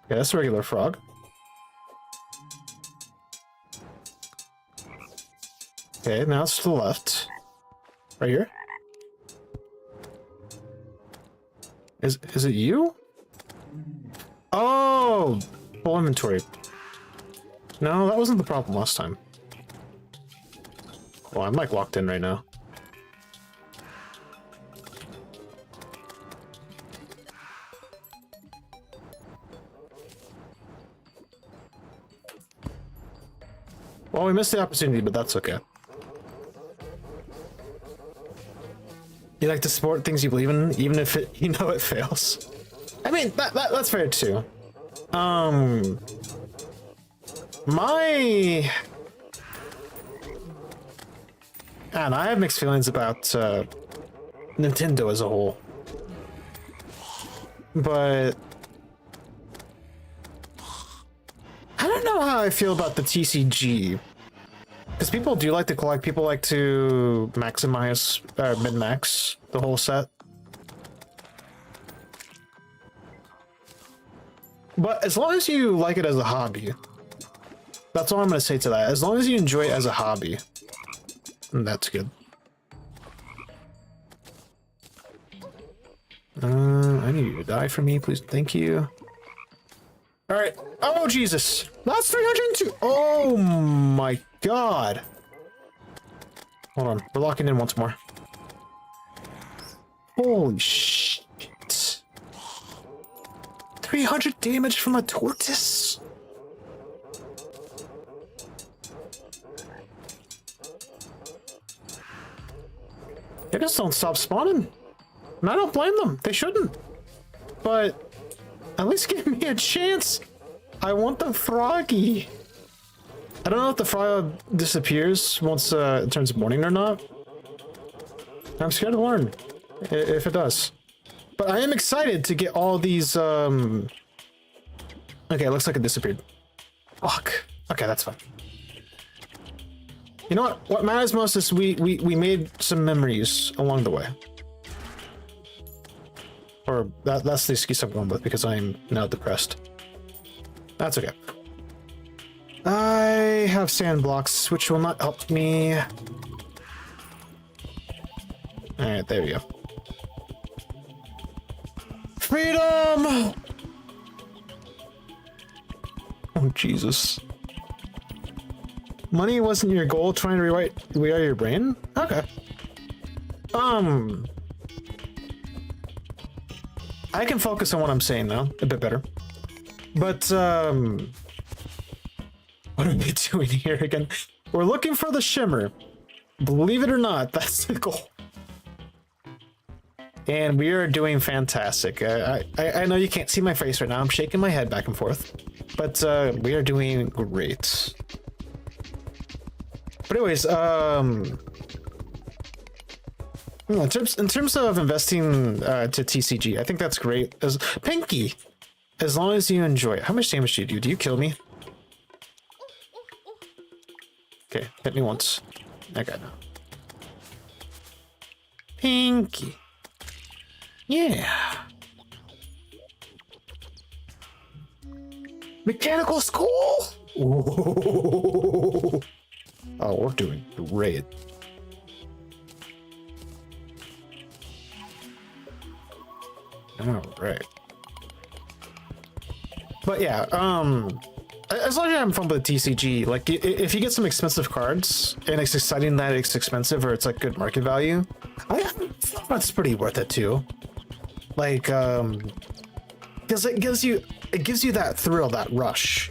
Yeah, that's a regular frog. Okay, now it's to the left. Right here. Is it you? Oh, full inventory. No, that wasn't the problem last time. Well, I'm like locked in right now. Well, we missed the opportunity, but that's okay. You like to support things you believe in, even if you know it fails. I mean, that's fair too. My And I have mixed feelings about Nintendo as a whole. But I don't know how I feel about the TCG. Because people do like to collect, people like to maximize, min-max the whole set. But as long as you like it as a hobby, that's all I'm going to say to that. As long as you enjoy it as a hobby, that's good. I need you to die for me, please. Thank you. All right. Oh, Jesus. That's 302. Oh, my God. Hold on. We're locking in once more. Holy shit. 300 damage from a tortoise? They just don't stop spawning. And I don't blame them. They shouldn't. But at least give me a chance. I want the froggy. I don't know if the frog disappears once it turns morning or not. I'm scared to learn if it does. But I am excited to get all these. Okay, it looks like it disappeared. Fuck. Okay, that's fine. You know what? What matters most is we made some memories along the way. Or that's the excuse I'm going with because I'm now depressed. That's okay. I have sand blocks, which will not help me. Alright, there we go. Freedom! Oh, Jesus. Money wasn't your goal, trying to rewrite your brain? Okay. I can focus on what I'm saying now, a bit better. But, what are we doing here again? We're looking for the shimmer. Believe it or not, that's the goal. And we are doing fantastic. I know you can't see my face right now. I'm shaking my head back and forth. But, we are doing great. But anyways, in terms of investing to TCG, I think that's great. As Pinky, as long as you enjoy it. How much damage do you do? Do you kill me? Okay, hit me once. Okay, no. Pinky. Yeah. Mechanical school. Ooh. Oh, we're doing great. All right. But yeah, as long as you're having fun with the TCG, like if you get some expensive cards and it's exciting that it's expensive or it's like good market value, that's pretty worth it too. Like, because it gives you that thrill, that rush,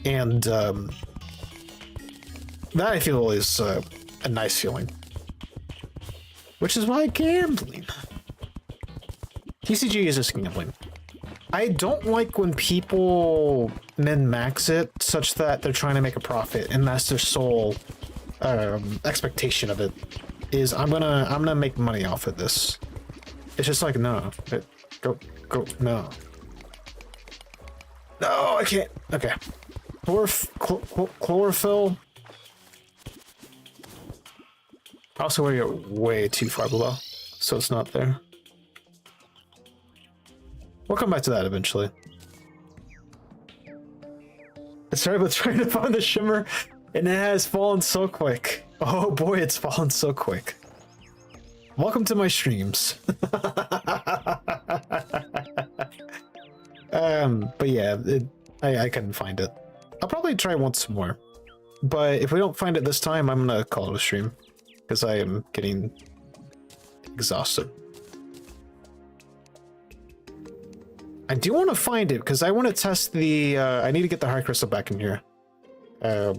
and that I feel is a nice feeling. Which is why gambling. TCG is just gambling. I don't like when people min-max it such that they're trying to make a profit and that's their sole expectation of it. Is I'm gonna make money off of this. It's just like no, go no. No, I can't. Okay, chlorophyll. Also, we're way too far below, so it's not there. We'll come back to that eventually. I started with trying to find the shimmer, and it has fallen so quick. Oh boy, it's fallen so quick. Welcome to my streams. But yeah, I couldn't find it. I'll probably try once more. But if we don't find it this time, I'm gonna call it a stream. Because I am getting exhausted. I do want to find it because I want to test the I need to get the heart crystal back in here. I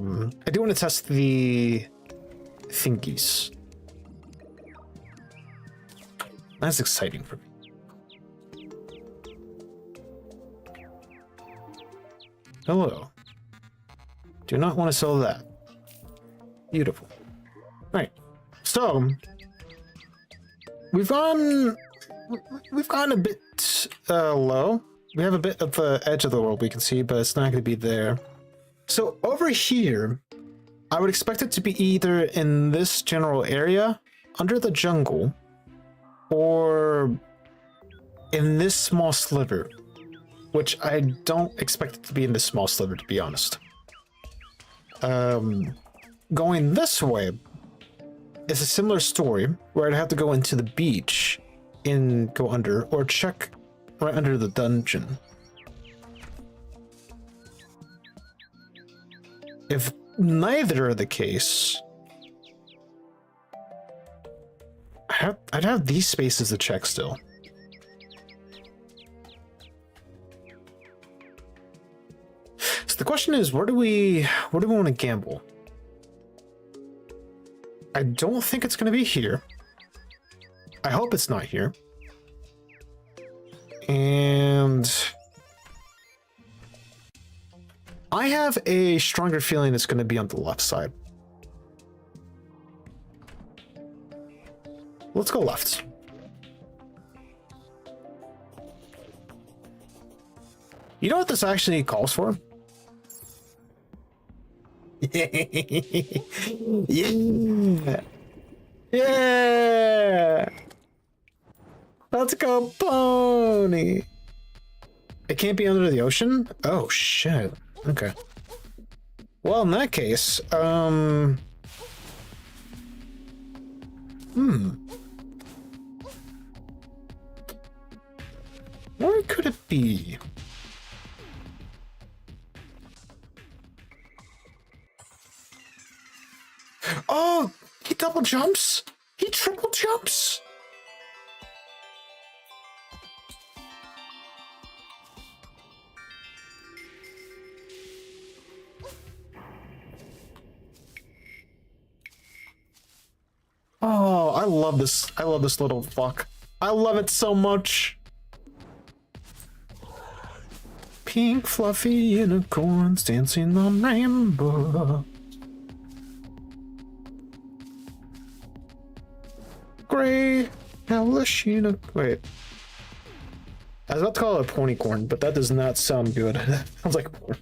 do want to test the thingies. That's exciting for me. Hello. Do not want to sell that. Beautiful. All right. So we've gone a bit low. We have a bit of the edge of the world we can see, but it's not going to be there. So over here, I would expect it to be either in this general area, under the jungle, or in this small sliver, which I don't expect it to be in this small sliver, to be honest. Going this way is a similar story, where I'd have to go into the beach and go under, or check right under the dungeon. If neither are the case, I'd have these spaces to check still. So the question is, where do we want to gamble? I don't think it's going to be here. I hope it's not here. And I have a stronger feeling it's going to be on the left side. Let's go left. You know what this actually calls for? Yeah. Yeah. Let's go, pony. It can't be under the ocean? Oh shit. Okay. Well, in that case, where could it be? Oh, he double jumps? He triple jumps? Oh, I love this. I love this little fuck. I love it so much. Pink fluffy unicorns dancing on rainbow. Gray Halashina. Wait. I was about to call it a ponycorn, but that does not sound good. Sounds like porn.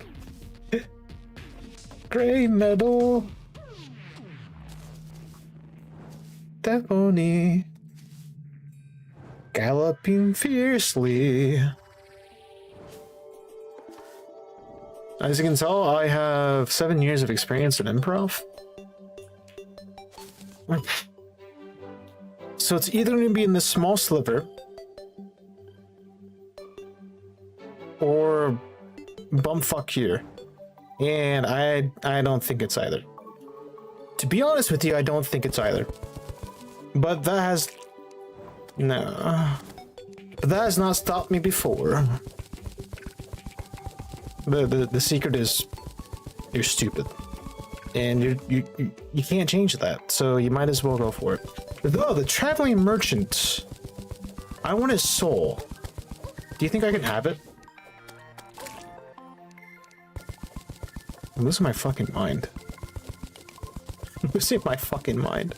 Gray metal. That pony. Galloping fiercely. As you can tell, I have 7 years of experience in improv. So it's either going to be in this small sliver or bumfuck here. And I don't think it's either. To be honest with you, I don't think it's either. But that has... No. But that has not stopped me before. The secret is you're stupid. And you can't change that, so you might as well go for it. Though the traveling merchant, I want his soul. Do you think I can have it? I'm losing my fucking mind. I'm losing my fucking mind.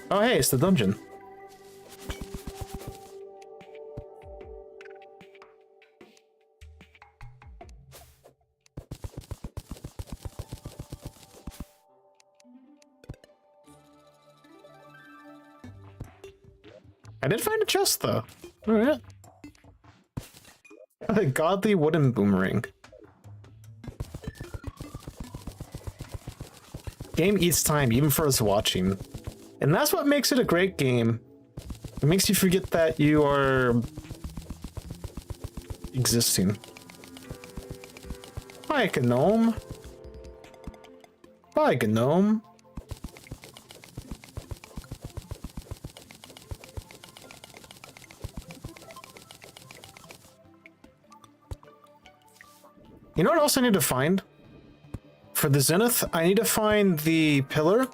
Oh hey, it's the dungeon. I did find a chest though. Alright. A godly wooden boomerang. Game eats time even for us watching. And that's what makes it a great game. It makes you forget that you are existing. Hi, gnome. Bye, gnome. You know what else I need to find? For the Zenith, I need to find the pillar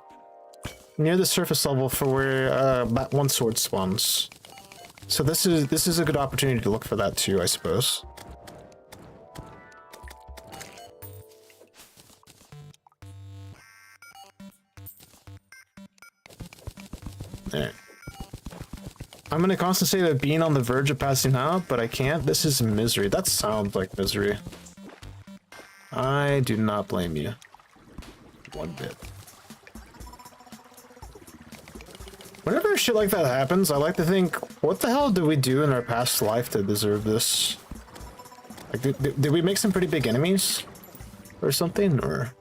near the surface level for where that one sword spawns. So this is a good opportunity to look for that too, I suppose. There. I'm in a constant state of being on the verge of passing out, but I can't. This is misery. That sounds like misery. I do not blame you. One bit. Whenever shit like that happens, I like to think, what the hell did we do in our past life to deserve this? Like, did we make some pretty big enemies? Or something? Or...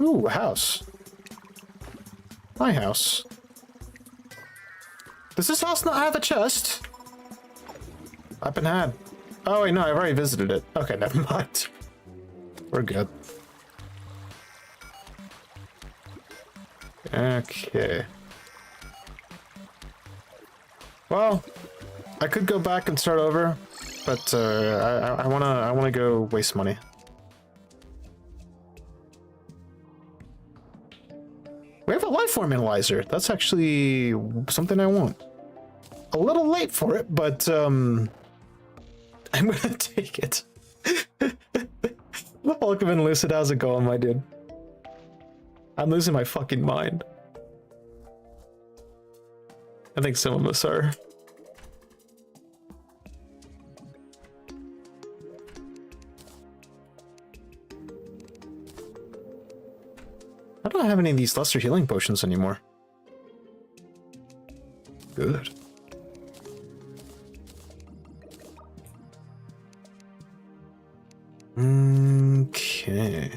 Ooh, a house. My house. Does this house not have a chest? I've been had. Oh wait, no, I've already visited it. Okay, never mind. We're good. Okay. Well, I could go back and start over, but I wanna go waste money. We have a life form analyzer. That's actually something I want. A little late for it, but I'm gonna take it. Welcome in, Lucid. How's it going, my dude? I'm losing my fucking mind. I think some of us are. I don't have any of these lesser healing potions anymore. Good. Okay.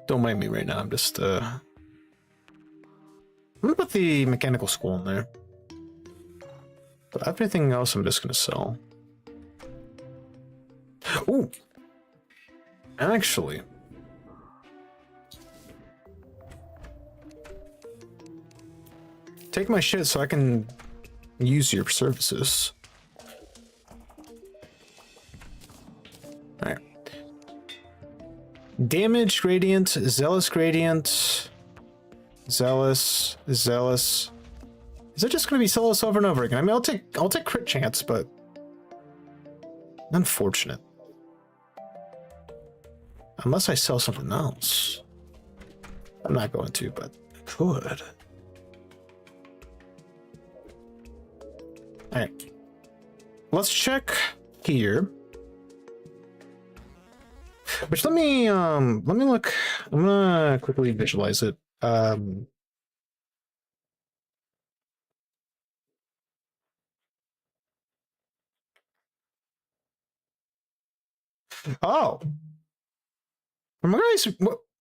Don't mind me right now, I'm just I'm gonna put the mechanical school in there. But everything else I'm just gonna sell. Ooh! Actually... take my shit so I can use your services. Alright. Damage gradient, zealous gradient, zealous, zealous. Is it just gonna be zealous over and over again? I mean, I'll take crit chance, but unfortunate. Unless I sell something else. I'm not going to, but I could. Alright. Let's check here. Which let me look. I'm gonna quickly visualize it. Oh. From what you guys,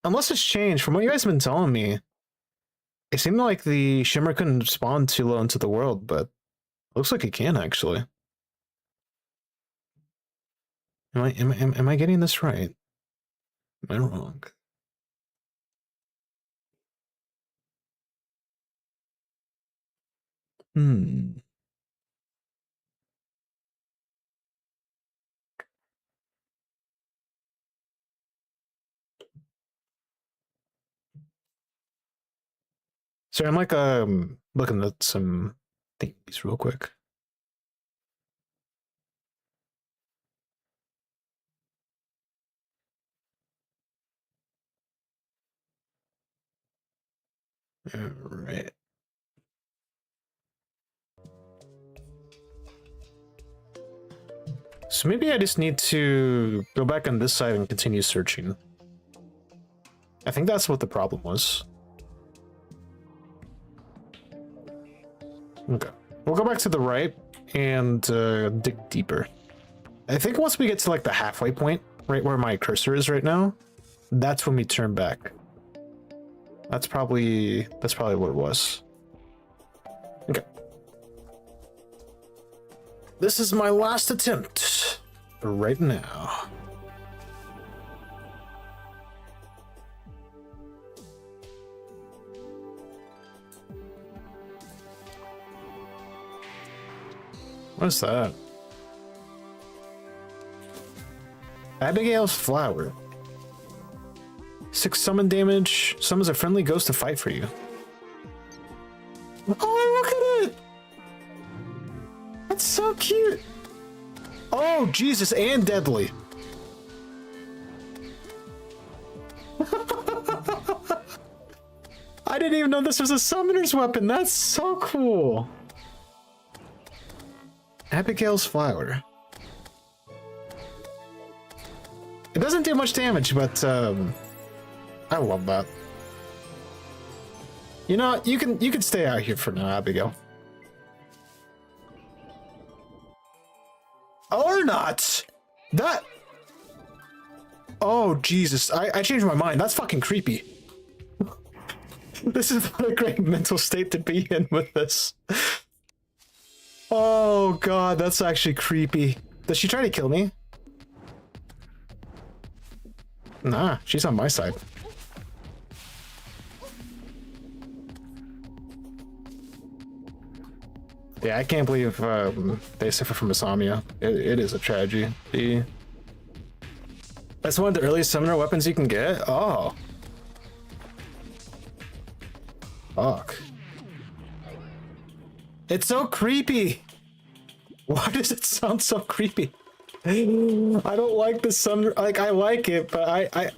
unless it's changed, from what you guys have been telling me, it seemed like the shimmer couldn't spawn too low into the world, but looks like it can actually. Am I getting this right? Am I wrong? So I'm like looking at some things real quick. All right. So maybe I just need to go back on this side and continue searching. I think that's what the problem was. Okay. We'll go back to the right and dig deeper. I think once we get to like the halfway point, right where my cursor is right now, that's when we turn back. That's probably what it was. Okay. This is my last attempt right now. What's that? Abigail's flower. 6 summon damage. Summons a friendly ghost to fight for you. Oh, look at it! That's so cute. Oh, Jesus, and deadly. I didn't even know this was a summoner's weapon. That's so cool. Abigail's flower. It doesn't do much damage, but I love that. You know, you can stay out here for now, Abigail. Or not. That. Oh Jesus! I changed my mind. That's fucking creepy. This is not a great mental state to be in with this. Oh God, that's actually creepy. Does she try to kill me? Nah, she's on my side. Yeah, I can't believe they suffer from insomnia. It is a tragedy. That's one of the earliest summoner weapons you can get? Oh. Fuck. It's so creepy. Why does it sound so creepy? I don't like the summoner. Like, I like it, but I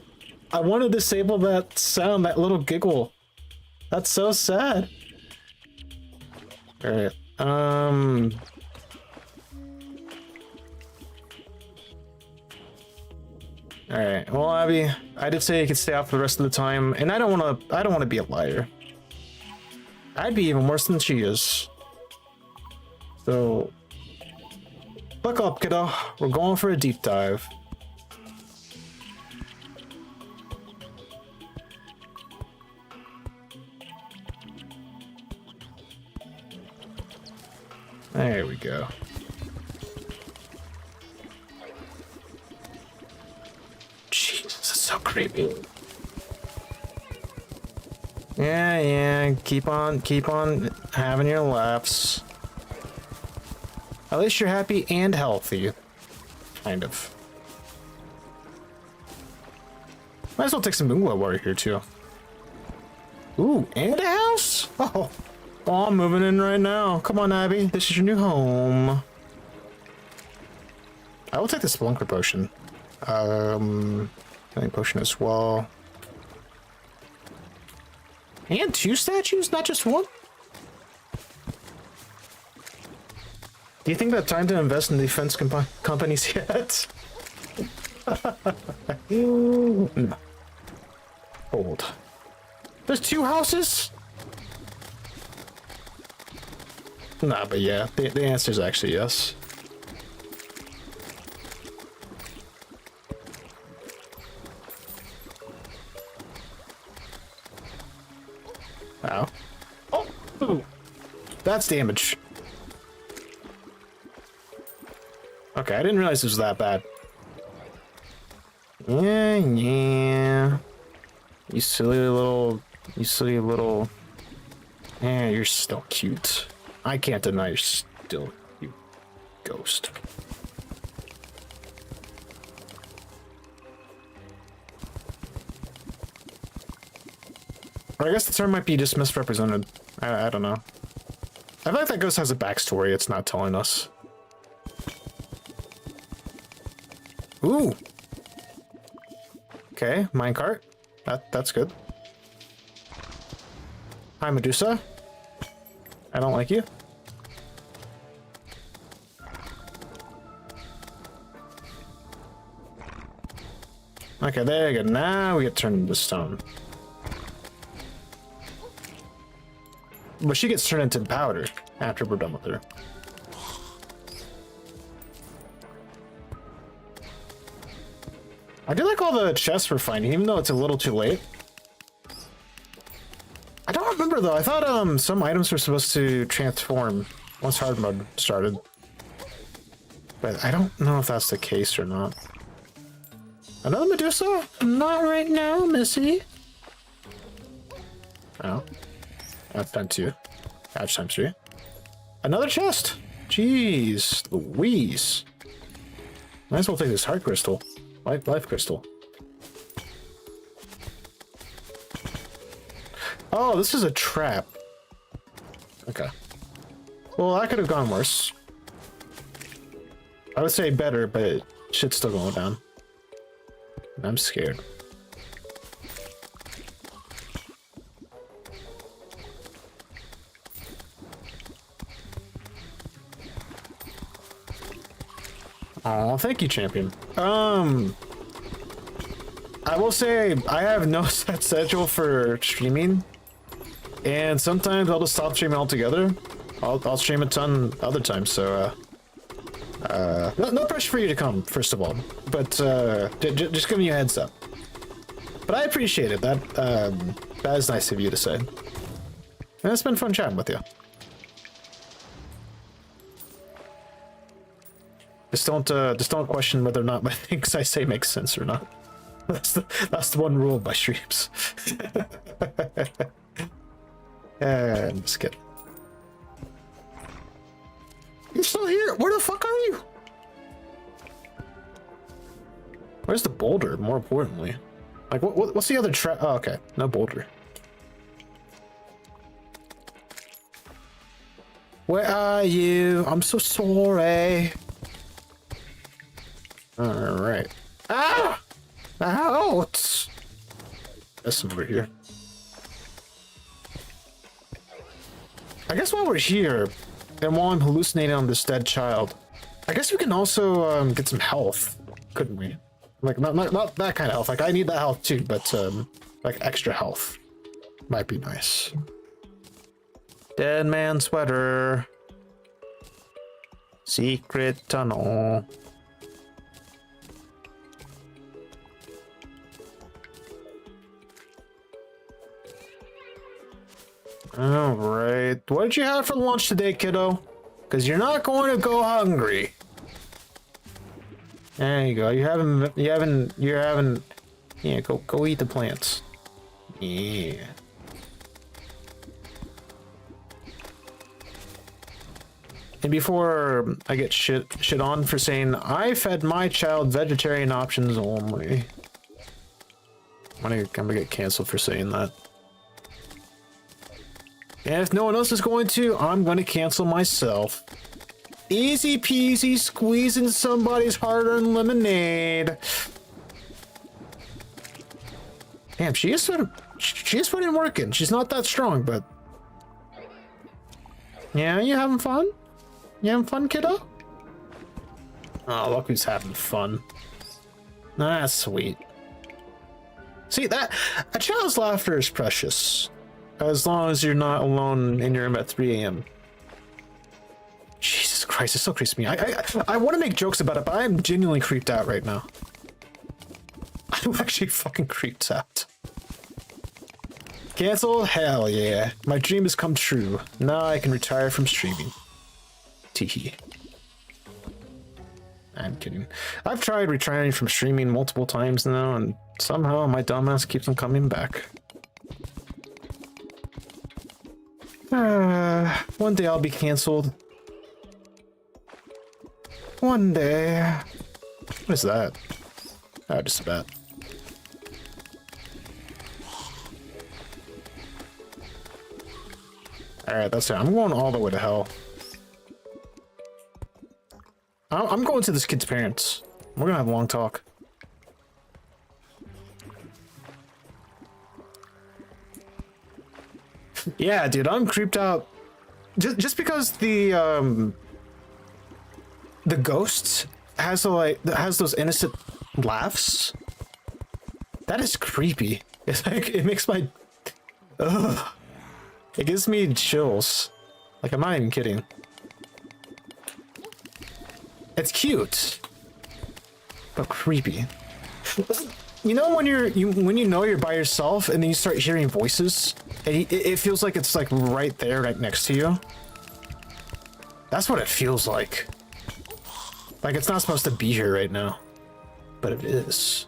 want to disable that sound, that little giggle. That's so sad. All right. All right. Well, Abby, I did say you could stay out for the rest of the time, and I don't want to be a liar. I'd be even worse than she is. So, buckle up, kiddo. We're going for a deep dive. There we go. Jesus, it's so creepy. Yeah, keep on having your laughs. At least you're happy and healthy. Kind of. Might as well take some moonglowworm water here too. Ooh, and a house? Oh, I'm moving in right now. Come on, Abby. This is your new home. I will take the Spelunker potion. Healing potion as well. And 2 statues, not just 1? Do you think that time to invest in defense companies yet? No. Hold. There's 2 houses? Nah, but yeah, the answer is actually yes. Ow. Oh! Ooh. That's damage. Okay, I didn't realize it was that bad. Yeah. You silly little... Yeah, you're still cute. I can't deny you're still cute, ghost. Or I guess the term might be just misrepresented. I don't know. I feel like that ghost has a backstory it's not telling us. Ooh. Okay, minecart. That's good. Hi, Medusa. I don't like you. Okay, there you go. Now we get turned into stone. But she gets turned into powder after we're done with her. I do like all the chests we're finding, even though it's a little too late. I don't remember though. I thought some items were supposed to transform once hard mode started. But I don't know if that's the case or not. Another Medusa? Not right now, Missy. Oh. That's done too. Patch times 3. Another chest! Jeez Louise. Might as well take this heart crystal. Life crystal. Oh, this is a trap. Okay. Well, that could have gone worse. I would say better, but shit's still going down. I'm scared. Oh, thank you, champion. I will say I have no set schedule for streaming, and sometimes I'll just stop streaming altogether. I'll stream a ton other times, so no pressure for you to come, first of all, but just giving you a heads up. But I appreciate it. That is nice of you to say. And it's been fun chatting with you. Just don't question whether or not my things I say make sense or not. That's the one rule of my streams. I'm just kidding. You're still here? Where the fuck are you? Where's the boulder? More importantly, like what's the other trap? Oh, okay, no boulder. Where are you? I'm so sorry. All right. Ah! Out! That's over here. I guess while we're here, and while I'm hallucinating on this dead child, I guess we can also get some health, couldn't we? Like not that kind of health. Like I need that health too, but like extra health might be nice. Dead man sweater. Secret tunnel. All right. What did you have for lunch today, kiddo? Because you're not going to go hungry. There you go. You're having. Yeah, go eat the plants. Yeah. And before I get shit on for saying I fed my child vegetarian options only, I'm gonna get canceled for saying that. And if no one else is going to, I'm going to cancel myself. Easy peasy squeezing somebody's hard-earned lemonade. Damn, she is putting work in. She's not that strong, but... Yeah, you having fun? You having fun, kiddo? Oh, look who's having fun. That's sweet. See, a child's laughter is precious. As long as you're not alone in your room at 3 a.m. Jesus Christ, it still creeps me. I want to make jokes about it, but I am genuinely creeped out right now. I'm actually fucking creeped out. Cancel? Hell yeah. My dream has come true. Now I can retire from streaming. Teehee. I'm kidding. I've tried retiring from streaming multiple times now, and somehow my dumbass keeps on coming back. One day I'll be canceled. One day. What is that? Oh, just a bat. Alright, that's it. I'm going all the way to hell. I'm going to this kid's parents. We're gonna have a long talk. Yeah, dude, I'm creeped out. Just because the ghost has those innocent laughs. That is creepy. It's like it makes my it gives me chills. Like I'm not even kidding. It's cute, but creepy. You know when you know you're by yourself and then you start hearing voices and it feels like it's like right there, right next to you. That's what it feels like. Like it's not supposed to be here right now, but it is.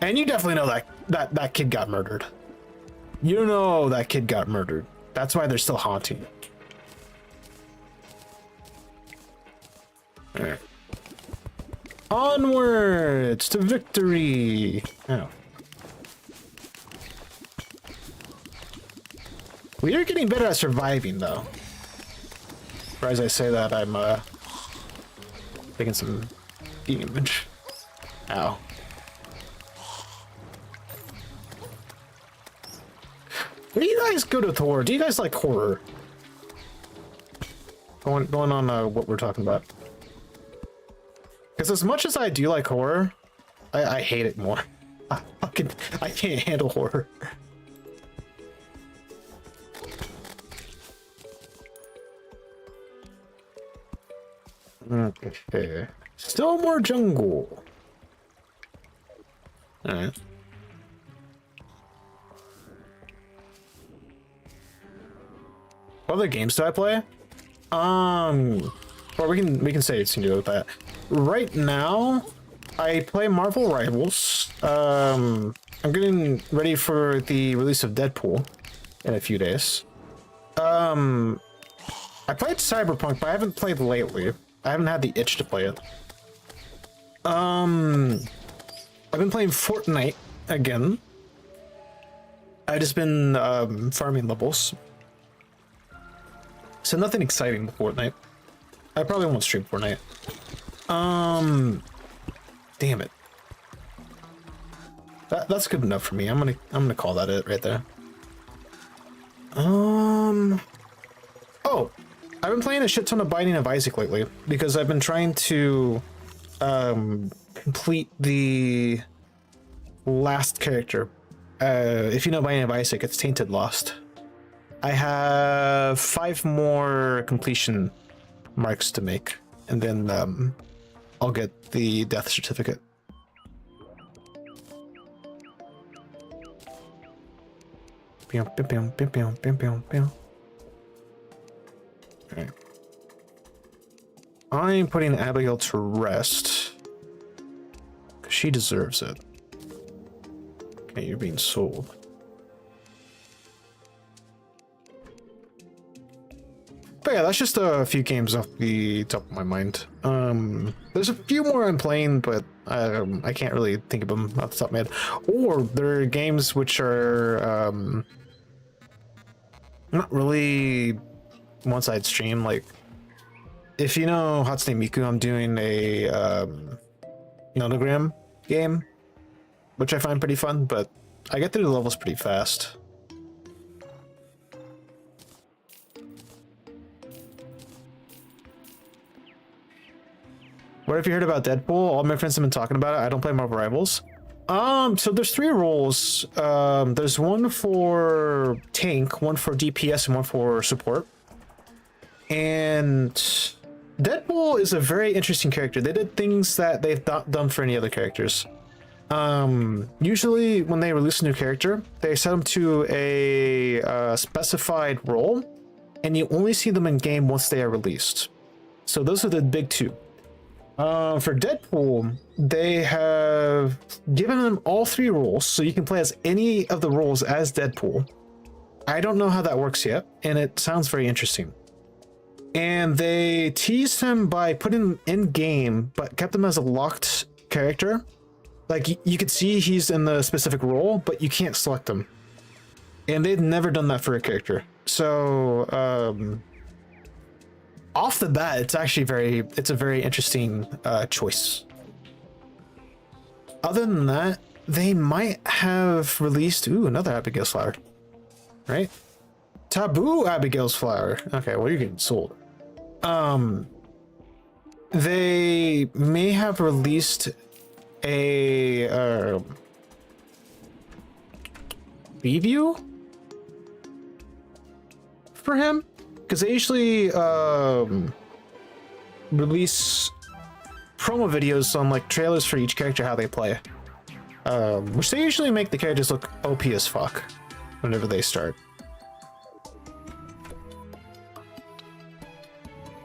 And you definitely know that kid got murdered. You know that kid got murdered. That's why they're still haunting. All right. Onwards to victory. Oh. We are getting better at surviving, though. Or as I say that, I'm taking some damage. Ow. Where do you guys go to horror? Do you guys like horror? Going on what we're talking about. Because as much as I do like horror, I hate it more. I can't handle horror. Okay. Still more jungle. Alright. What other games do I play? Or we can say it's to do with that. Right now, I play Marvel Rivals. I'm getting ready for the release of Deadpool in a few days. I played Cyberpunk, but I haven't played lately. I haven't had the itch to play it. I've been playing Fortnite again. I've just been farming levels. So nothing exciting with Fortnite. I probably won't stream Fortnite. Damn it. That's good enough for me. I'm gonna call that it right there. Oh, I've been playing a shit ton of Binding of Isaac lately because I've been trying to complete the last character. If you know Binding of Isaac, it's Tainted Lost. I have 5 more completion marks to make, and then I'll get the death certificate. Okay. I'm putting Abigail to rest because she deserves it. Okay, you're being sold. But yeah, that's just a few games off the top of my mind. There's a few more I'm playing, but I can't really think of them off the top of my head. Or there are games which are not really one-side stream. Like, if you know Hatsune Miku, I'm doing a nonogram game, which I find pretty fun, but I get through the levels pretty fast. What have you heard about Deadpool? All my friends have been talking about it. I don't play Marvel Rivals. So there's 3 roles. There's one for tank, one for DPS, and one for support. And Deadpool is a very interesting character. They did things that they've not done for any other characters. Usually when they release a new character, they set them to a specified role, and you only see them in game once they are released. So those are the big 2. For Deadpool, they have given them all 3 roles, so you can play as any of the roles as Deadpool. I don't know how that works yet, and it sounds very interesting. And they teased him by putting him in game, but kept him as a locked character. Like, you could see he's in the specific role, but you can't select him. And they've never done that for a character. So, off the bat, it's actually it's a very interesting choice. Other than that, they might have released another Abigail's flower, right? Taboo Abigail's flower. Okay, well, you're getting sold. They may have released a preview for him, because they usually release promo videos on like trailers for each character, how they play, which they usually make the characters look OP as fuck whenever they start.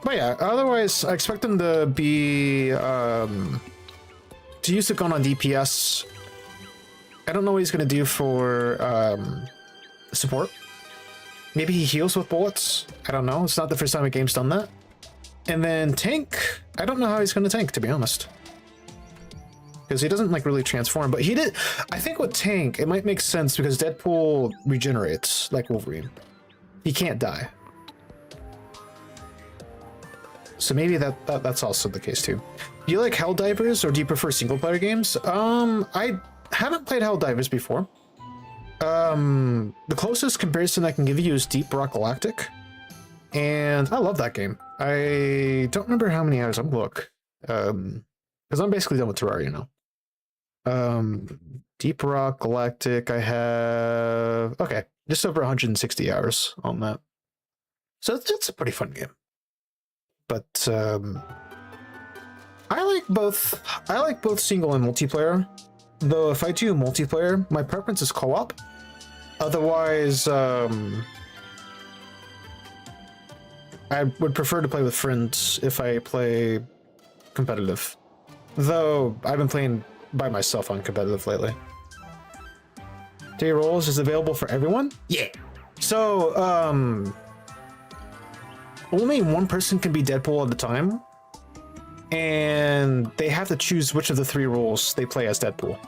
But yeah, otherwise I expect them to be to use the gun on DPS. I don't know what he's gonna do for support. Maybe he heals with bullets. I don't know. It's not the first time a game's done that. And then tank. I don't know how he's going to tank, to be honest. Because he doesn't like really transform. But he did. I think with tank, it might make sense because Deadpool regenerates like Wolverine. he can't die. So maybe that's also the case too. Do you like Helldivers or do you prefer single player games? I haven't played Helldivers before. The closest comparison I can give you is Deep Rock Galactic, and I love that game. I don't remember how many hours. I'm look, because I'm basically done with Terraria now. Deep Rock Galactic, I have just over 160 hours on that. So it's a pretty fun game. But I like both single and multiplayer. Though if I do multiplayer, my preference is co-op. Otherwise, I would prefer to play with friends if I play competitive. Though I've been playing by myself on competitive lately. Day Rolls is available for everyone? Yeah. So, only one person can be Deadpool at a time, and they have to choose which of the 3 roles they play as Deadpool.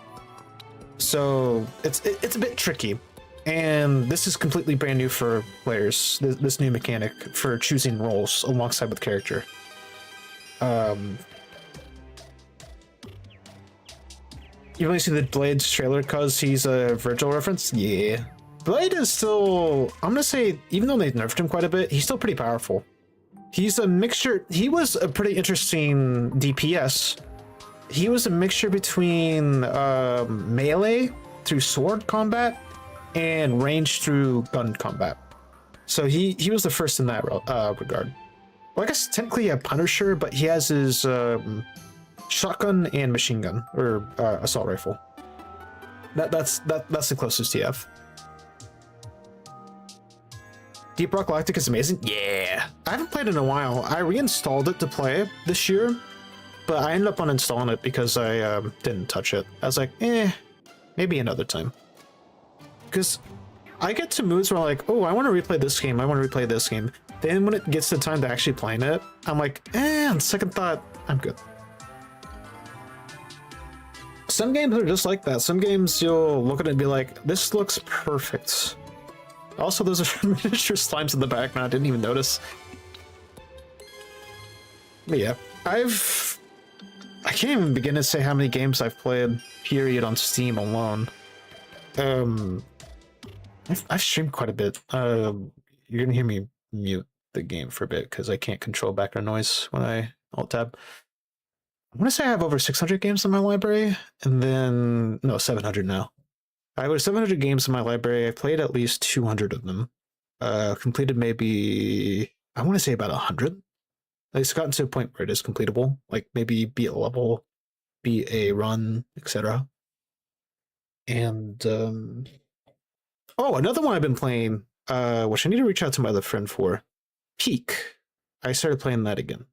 So it's a bit tricky, and this is completely brand new for players. This new mechanic for choosing roles alongside with character. You only see the Blade's trailer because he's a Virgil reference? Yeah. Blade is still, I'm gonna say, even though they nerfed him quite a bit, he's still pretty powerful. He's a mixture, he was a pretty interesting DPS. He was a mixture between melee through sword combat and range through gun combat. So he was the first in that regard. Well, I guess technically a Punisher, but he has his shotgun and machine gun, or assault rifle. That's the closest you have. Deep Rock Galactic is amazing. Yeah, I haven't played in a while. I reinstalled it to play this year, but I ended up uninstalling it because I didn't touch it. I was like, maybe another time. Because I get to moods where I'm like, oh, I want to replay this game. I want to replay this game. Then when it gets to time to actually playing it, I'm like, on second thought, I'm good. Some games are just like that. Some games you'll look at it and be like, this looks perfect. Also, those are miniature slimes in the background. I didn't even notice. But yeah, I can't even begin to say how many games I've played, period, on Steam alone. I've streamed quite a bit. You're gonna hear me mute the game for a bit because I can't control background noise when I alt tab. I want to say I have over 600 games in my library, and then no, 700 now. I have over 700 games in my library. I played at least 200 of them. Completed maybe, I want to say about 100. It's gotten to a point where it is completable, like maybe beat a level, beat a run, etc. And another one I've been playing, which I need to reach out to my other friend for, Peak. I started playing that again,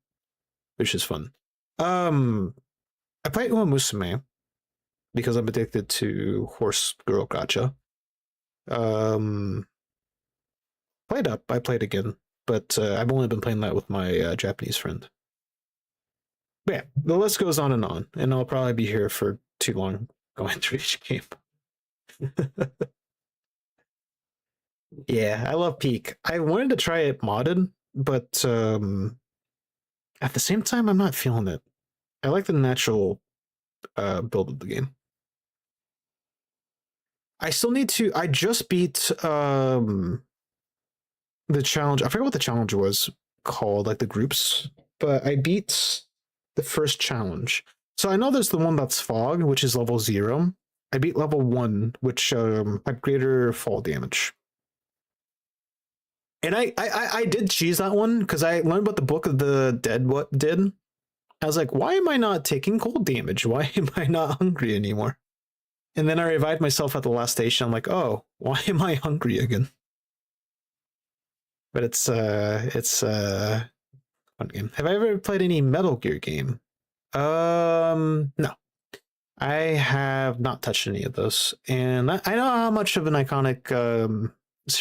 which is fun. I play Uma Musume because I'm addicted to horse girl gacha. I played again, but I've only been playing that with my Japanese friend. But yeah, the list goes on, and I'll probably be here for too long going through each game. Yeah, I love Peak. I wanted to try it modded, but at the same time, I'm not feeling it. I like the natural build of the game. I still need to. I just beat the challenge. I forget what the challenge was called, like the groups, but I beat the first challenge. So I know there's the one that's Fog, which is level 0. I beat level 1, which had greater fall damage. And I did cheese that one because I learned what the Book of the Dead what did. I was like, why am I not taking cold damage? Why am I not hungry anymore? And then I revived myself at the last station. I'm like, oh, why am I hungry again? But it's a fun game. Have I ever played any Metal Gear game? No. I have not touched any of those. And I know how much of an iconic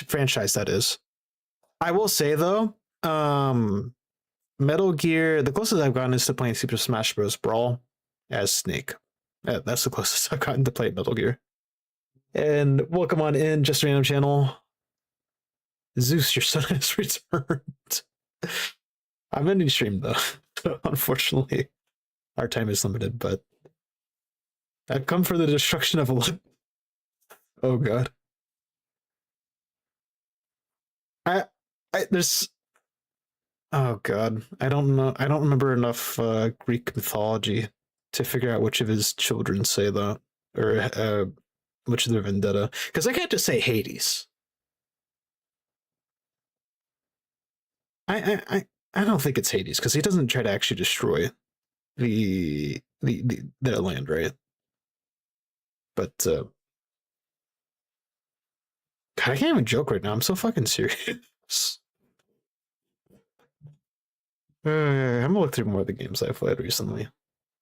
franchise that is. I will say though, Metal Gear, the closest I've gotten is to playing Super Smash Bros. Brawl as Snake. That's the closest I've gotten to play Metal Gear. And welcome on in, Just a Random Channel. Zeus, your son has returned. I'm ending stream though. Unfortunately, our time is limited, but I've come for the destruction of a lot. Oh god. I there's oh god. I don't know. I don't remember enough Greek mythology to figure out which of his children say that, or which of their vendetta. Because I can't just say Hades. I don't think it's Hades because he doesn't try to actually destroy their land, right? But God, I can't even joke right now. I'm so fucking serious. I'm gonna look through more of the games I've played recently.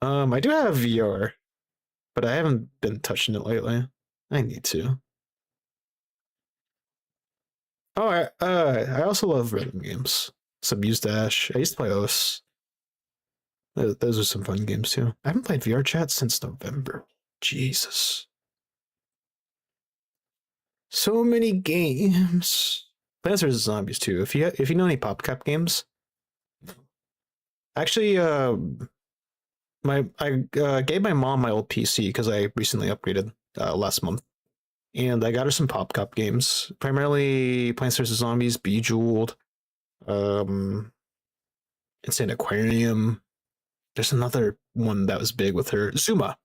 I do have VR, but I haven't been touching it lately. I need to. Oh, I also love rhythm games. Some Muse Dash. I used to play OS. Those are some fun games too. I haven't played VR chat since November. Jesus. So many games. Plants vs Zombies too. If you know any PopCap games, actually, I gave my mom my old PC because I recently upgraded last month, and I got her some PopCap games, primarily Plants vs Zombies, Bejeweled, Insane Aquarium. There's another one that was big with her, Zuma.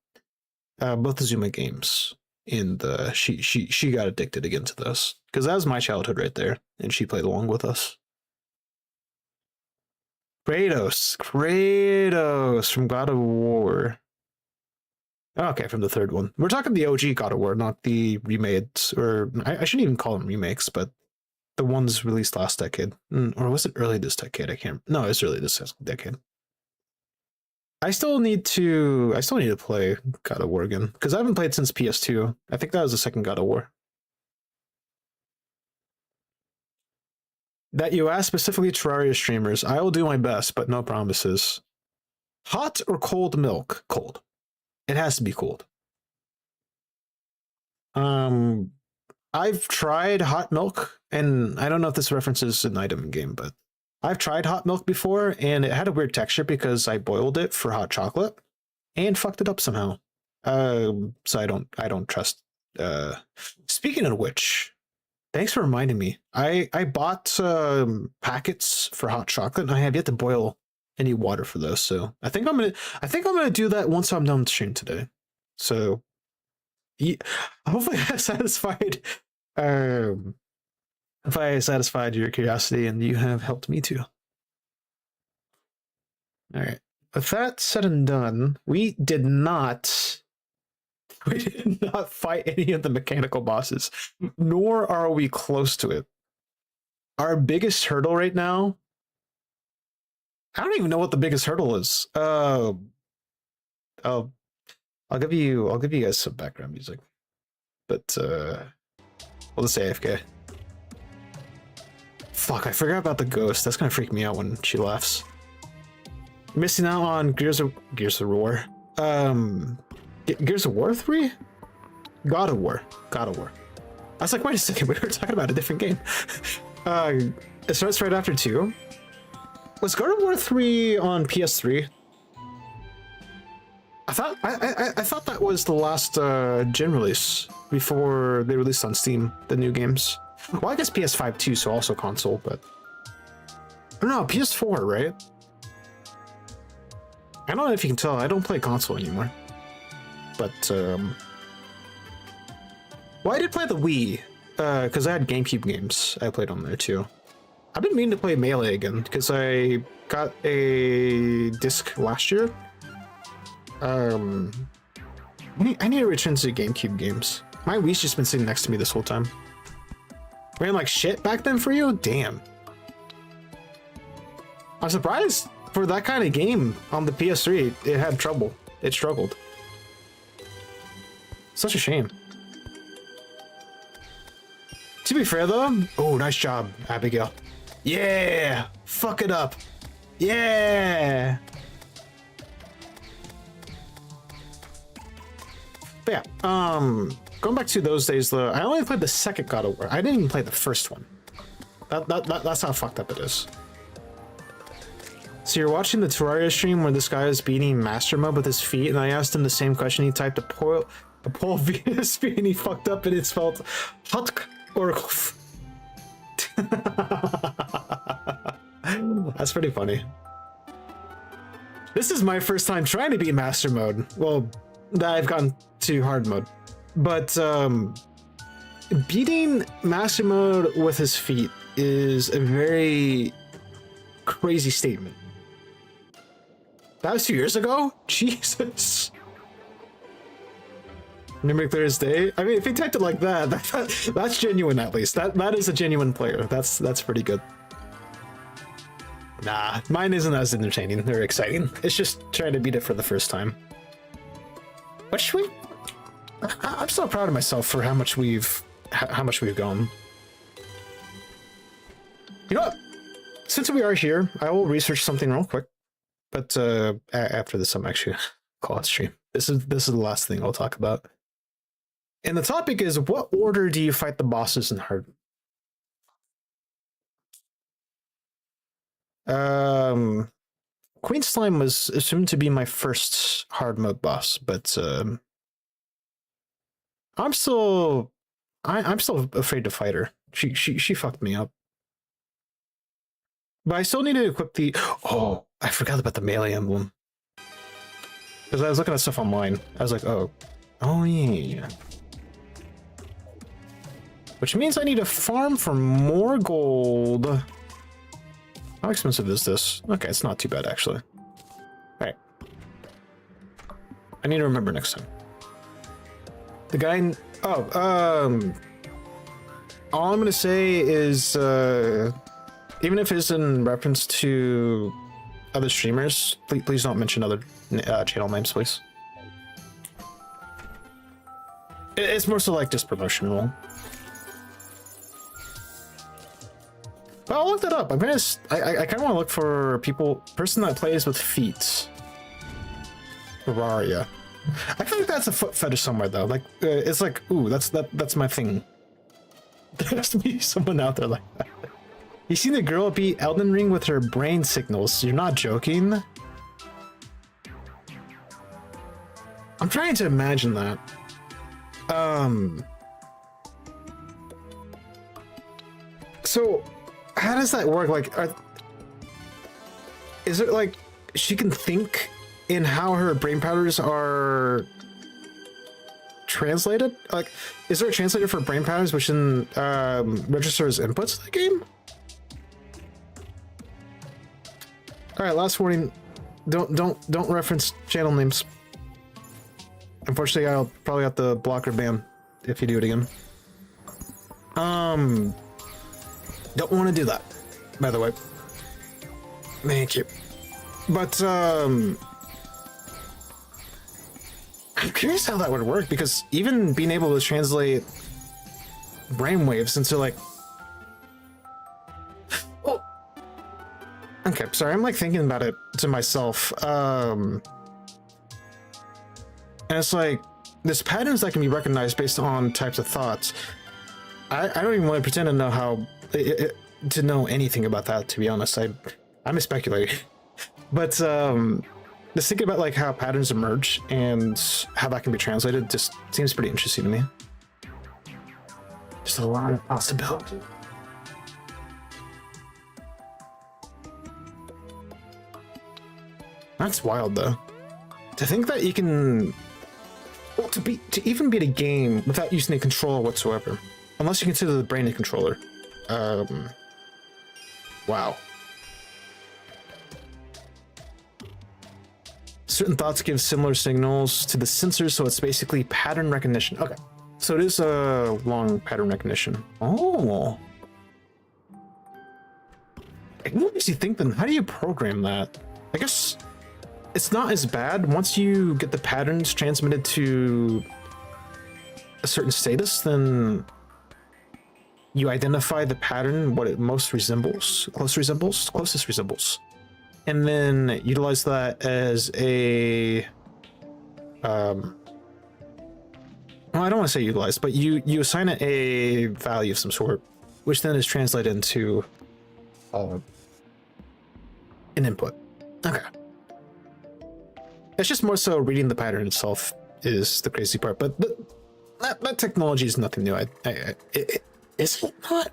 Both the Zuma games, and she got addicted again to those because that was my childhood right there, and she played along with us. Kratos from God of War. Okay, from the third one. We're talking the OG God of War, not the remakes, or I shouldn't even call them remakes, but the ones released last decade, or was it early this decade? I can't. No, it's early this decade. I still need to play God of War again because I haven't played since PS2. I think that was the second God of War. That you asked specifically Terraria streamers. I will do my best, but no promises. Hot or cold milk? Cold. It has to be cold. I've tried hot milk, and I don't know if this references an item in game, but I've tried hot milk before, and it had a weird texture because I boiled it for hot chocolate and fucked it up somehow. So I don't trust. Speaking of which, thanks for reminding me. I bought packets for hot chocolate, and I have yet to boil any water for those. So I think I'm gonna do that once I'm done stream today. So yeah, hopefully I satisfied. If I satisfied your curiosity, and you have helped me too. All right. With that said and done, we did not fight any of the mechanical bosses, nor are we close to it. Our biggest hurdle right now, I don't even know what the biggest hurdle is. I'll give you guys some background music, but we'll just say AFK. Fuck, I forgot about the ghost. That's gonna freak me out when she laughs. Missing out on Gears of War. Gears of War 3? God of War. I was like, wait a second, we were talking about a different game. It starts right after 2. Was God of War 3 on PS3? I thought that was the last gen release before they released on Steam, the new games. Well, I guess PS5 too, so also console, but I don't know, PS4, right? I don't know if you can tell, I don't play console anymore. But well, I did play the Wii, because I had GameCube games I played on there too. I've been meaning to play Melee again because I got a disc last year. I need to return to GameCube games. My Wii's just been sitting next to me this whole time. Ran like shit back then for you? Damn. I'm surprised for that kind of game on the PS3. It had trouble. It struggled. Such a shame. To be fair though, oh, nice job, Abigail. Yeah, fuck it up. Yeah. But yeah, going back to those days though, I only played the second God of War. I didn't even play the first one. That's how fucked up it is. So you're watching the Terraria stream where this guy is beating Master Mode with his feet, and I asked him the same question. He typed a pole Venus feet, and he fucked up, and it's spelled hot or. That's pretty funny. This is my first time trying to beat Master Mode. Well, I've gone to hard mode, but beating Master Mode with his feet is a very crazy statement. That was 2 years ago? Jesus. Remember clear as day? I mean, if he typed it like that, that's genuine at least. That is a genuine player. That's pretty good. Nah, mine isn't as entertaining or exciting. It's just trying to beat it for the first time. Which I'm so proud of myself for how much we've gone. You know what? Since we are here, I will research something real quick. But after this, I'm actually call it stream. This is the last thing I'll talk about. And the topic is, what order do you fight the bosses in hard? Queen Slime was assumed to be my first hard mode boss, but I'm still afraid to fight her. She fucked me up. But I still need to equip the. Oh, I forgot about the melee emblem. Because I was looking at stuff online. I was like, oh yeah. Which means I need to farm for more gold. How expensive is this? Okay, it's not too bad actually. Alright. I need to remember next time. The guy all I'm gonna say is even if it's in reference to other streamers, please don't mention other channel names, please. It's more so like just promotional. But I'll look that up. I kind of want to look for person that plays with feet. Terraria. I feel like that's a foot fetish somewhere though. Like it's like, ooh, that's my thing. There has to be someone out there like that. You seen the girl beat Elden Ring with her brain signals? You're not joking? I'm trying to imagine that. So how does that work? Like, is it like she can think in how her brain patterns are translated? Like, is there a translator for brain patterns which then registers inputs to the game? All right, last warning: don't reference channel names. Unfortunately, I'll probably have to block or ban if you do it again. Don't want to do that, by the way. Thank you. But I'm curious how that would work, because even being able to translate brainwaves into like, oh, okay, sorry, I'm like thinking about it to myself. And it's like there's patterns that can be recognized based on types of thoughts. I don't even want to pretend to know how to know anything about that, to be honest. I'm a speculator. But just thinking about like how patterns emerge and how that can be translated just seems pretty interesting to me. Just a lot of possibility. That's wild though. To think that you can, well, to even beat a game without using a controller whatsoever, unless you consider the brain a controller. Wow. Certain thoughts give similar signals to the sensors, so it's basically pattern recognition. Okay, so it is a long pattern recognition. Oh. What makes you think then? How do you program that? I guess it's not as bad once you get the patterns transmitted to a certain status, then you identify the pattern, what it most resembles, closest resembles, and then utilize that as a, well, I don't want to say utilize, but you assign it a value of some sort. which then is translated into an input. Okay. It's just more so reading the pattern itself is the crazy part, but that technology is nothing new. Is it not?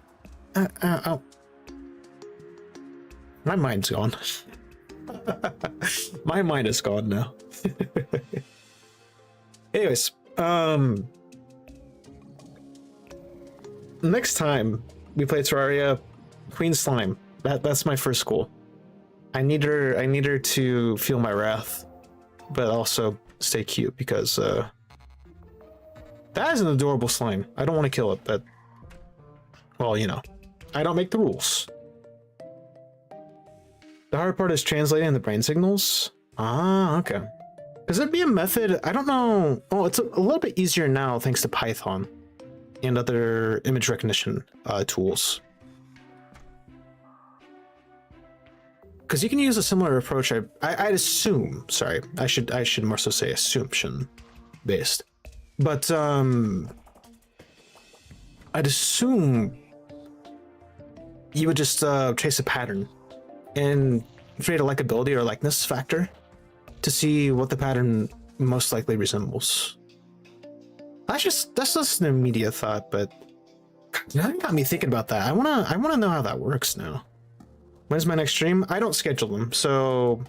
My mind's gone. My mind is gone now. Anyways, next time we play Terraria, Queen Slime. That's my first goal. I need her to feel my wrath, but also stay cute because that is an adorable slime. I don't want to kill it, but well, you know, I don't make the rules. The hard part is translating the brain signals. Ah, okay. Because it'd be a method, I don't know. Oh, it's a little bit easier now thanks to Python and other image recognition tools. Because you can use a similar approach. I'd assume. Sorry, I should more so say assumption based. But I'd assume you would just trace a pattern and create a likability or likeness factor to see what the pattern most likely resembles. That's just an immediate thought, but that got me thinking about that. I wanna know how that works now. When's my next stream? I don't schedule them, so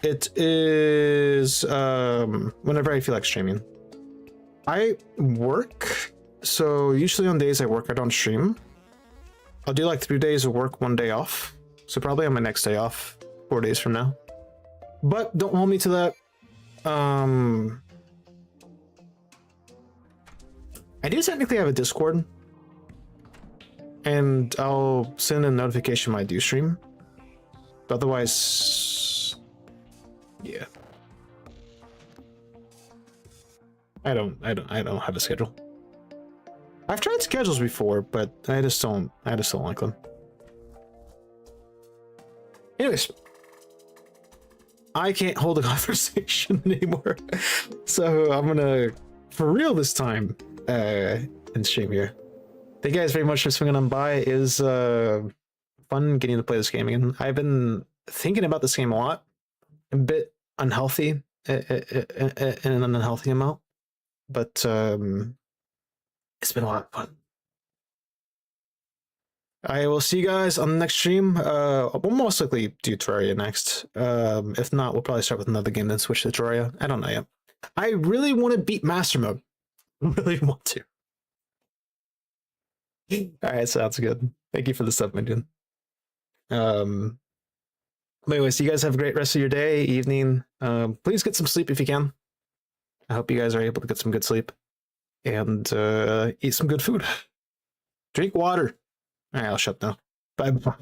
it is whenever I feel like streaming. I work, so usually on days I work, I don't stream. I'll do like 3 days of work, 1 day off. So probably on my next day off, 4 days from now. But don't hold me to that. I do technically have a Discord, and I'll send a notification when I do stream. But otherwise, yeah. I don't have a schedule. I've tried schedules before, but I just don't like them. Anyways, I can't hold a conversation anymore, so I'm gonna, for real this time, end stream here. Thank you guys very much for swinging on by. It was fun getting to play this game again. I've been thinking about this game a lot, a bit unhealthy, in an unhealthy amount, but it's been a lot of fun. I will see you guys on the next stream. We'll most likely do Terraria next. If not, we'll probably start with another game, then switch to Terraria. I don't know yet. I really want to beat Master Mode. I really want to. Alright, sounds good. Thank you for the sub, Minion. Anyways, you guys have a great rest of your day, evening. Please get some sleep if you can. I hope you guys are able to get some good sleep. And eat some good food. Drink water. Alright, I'll shut now. Bye-bye.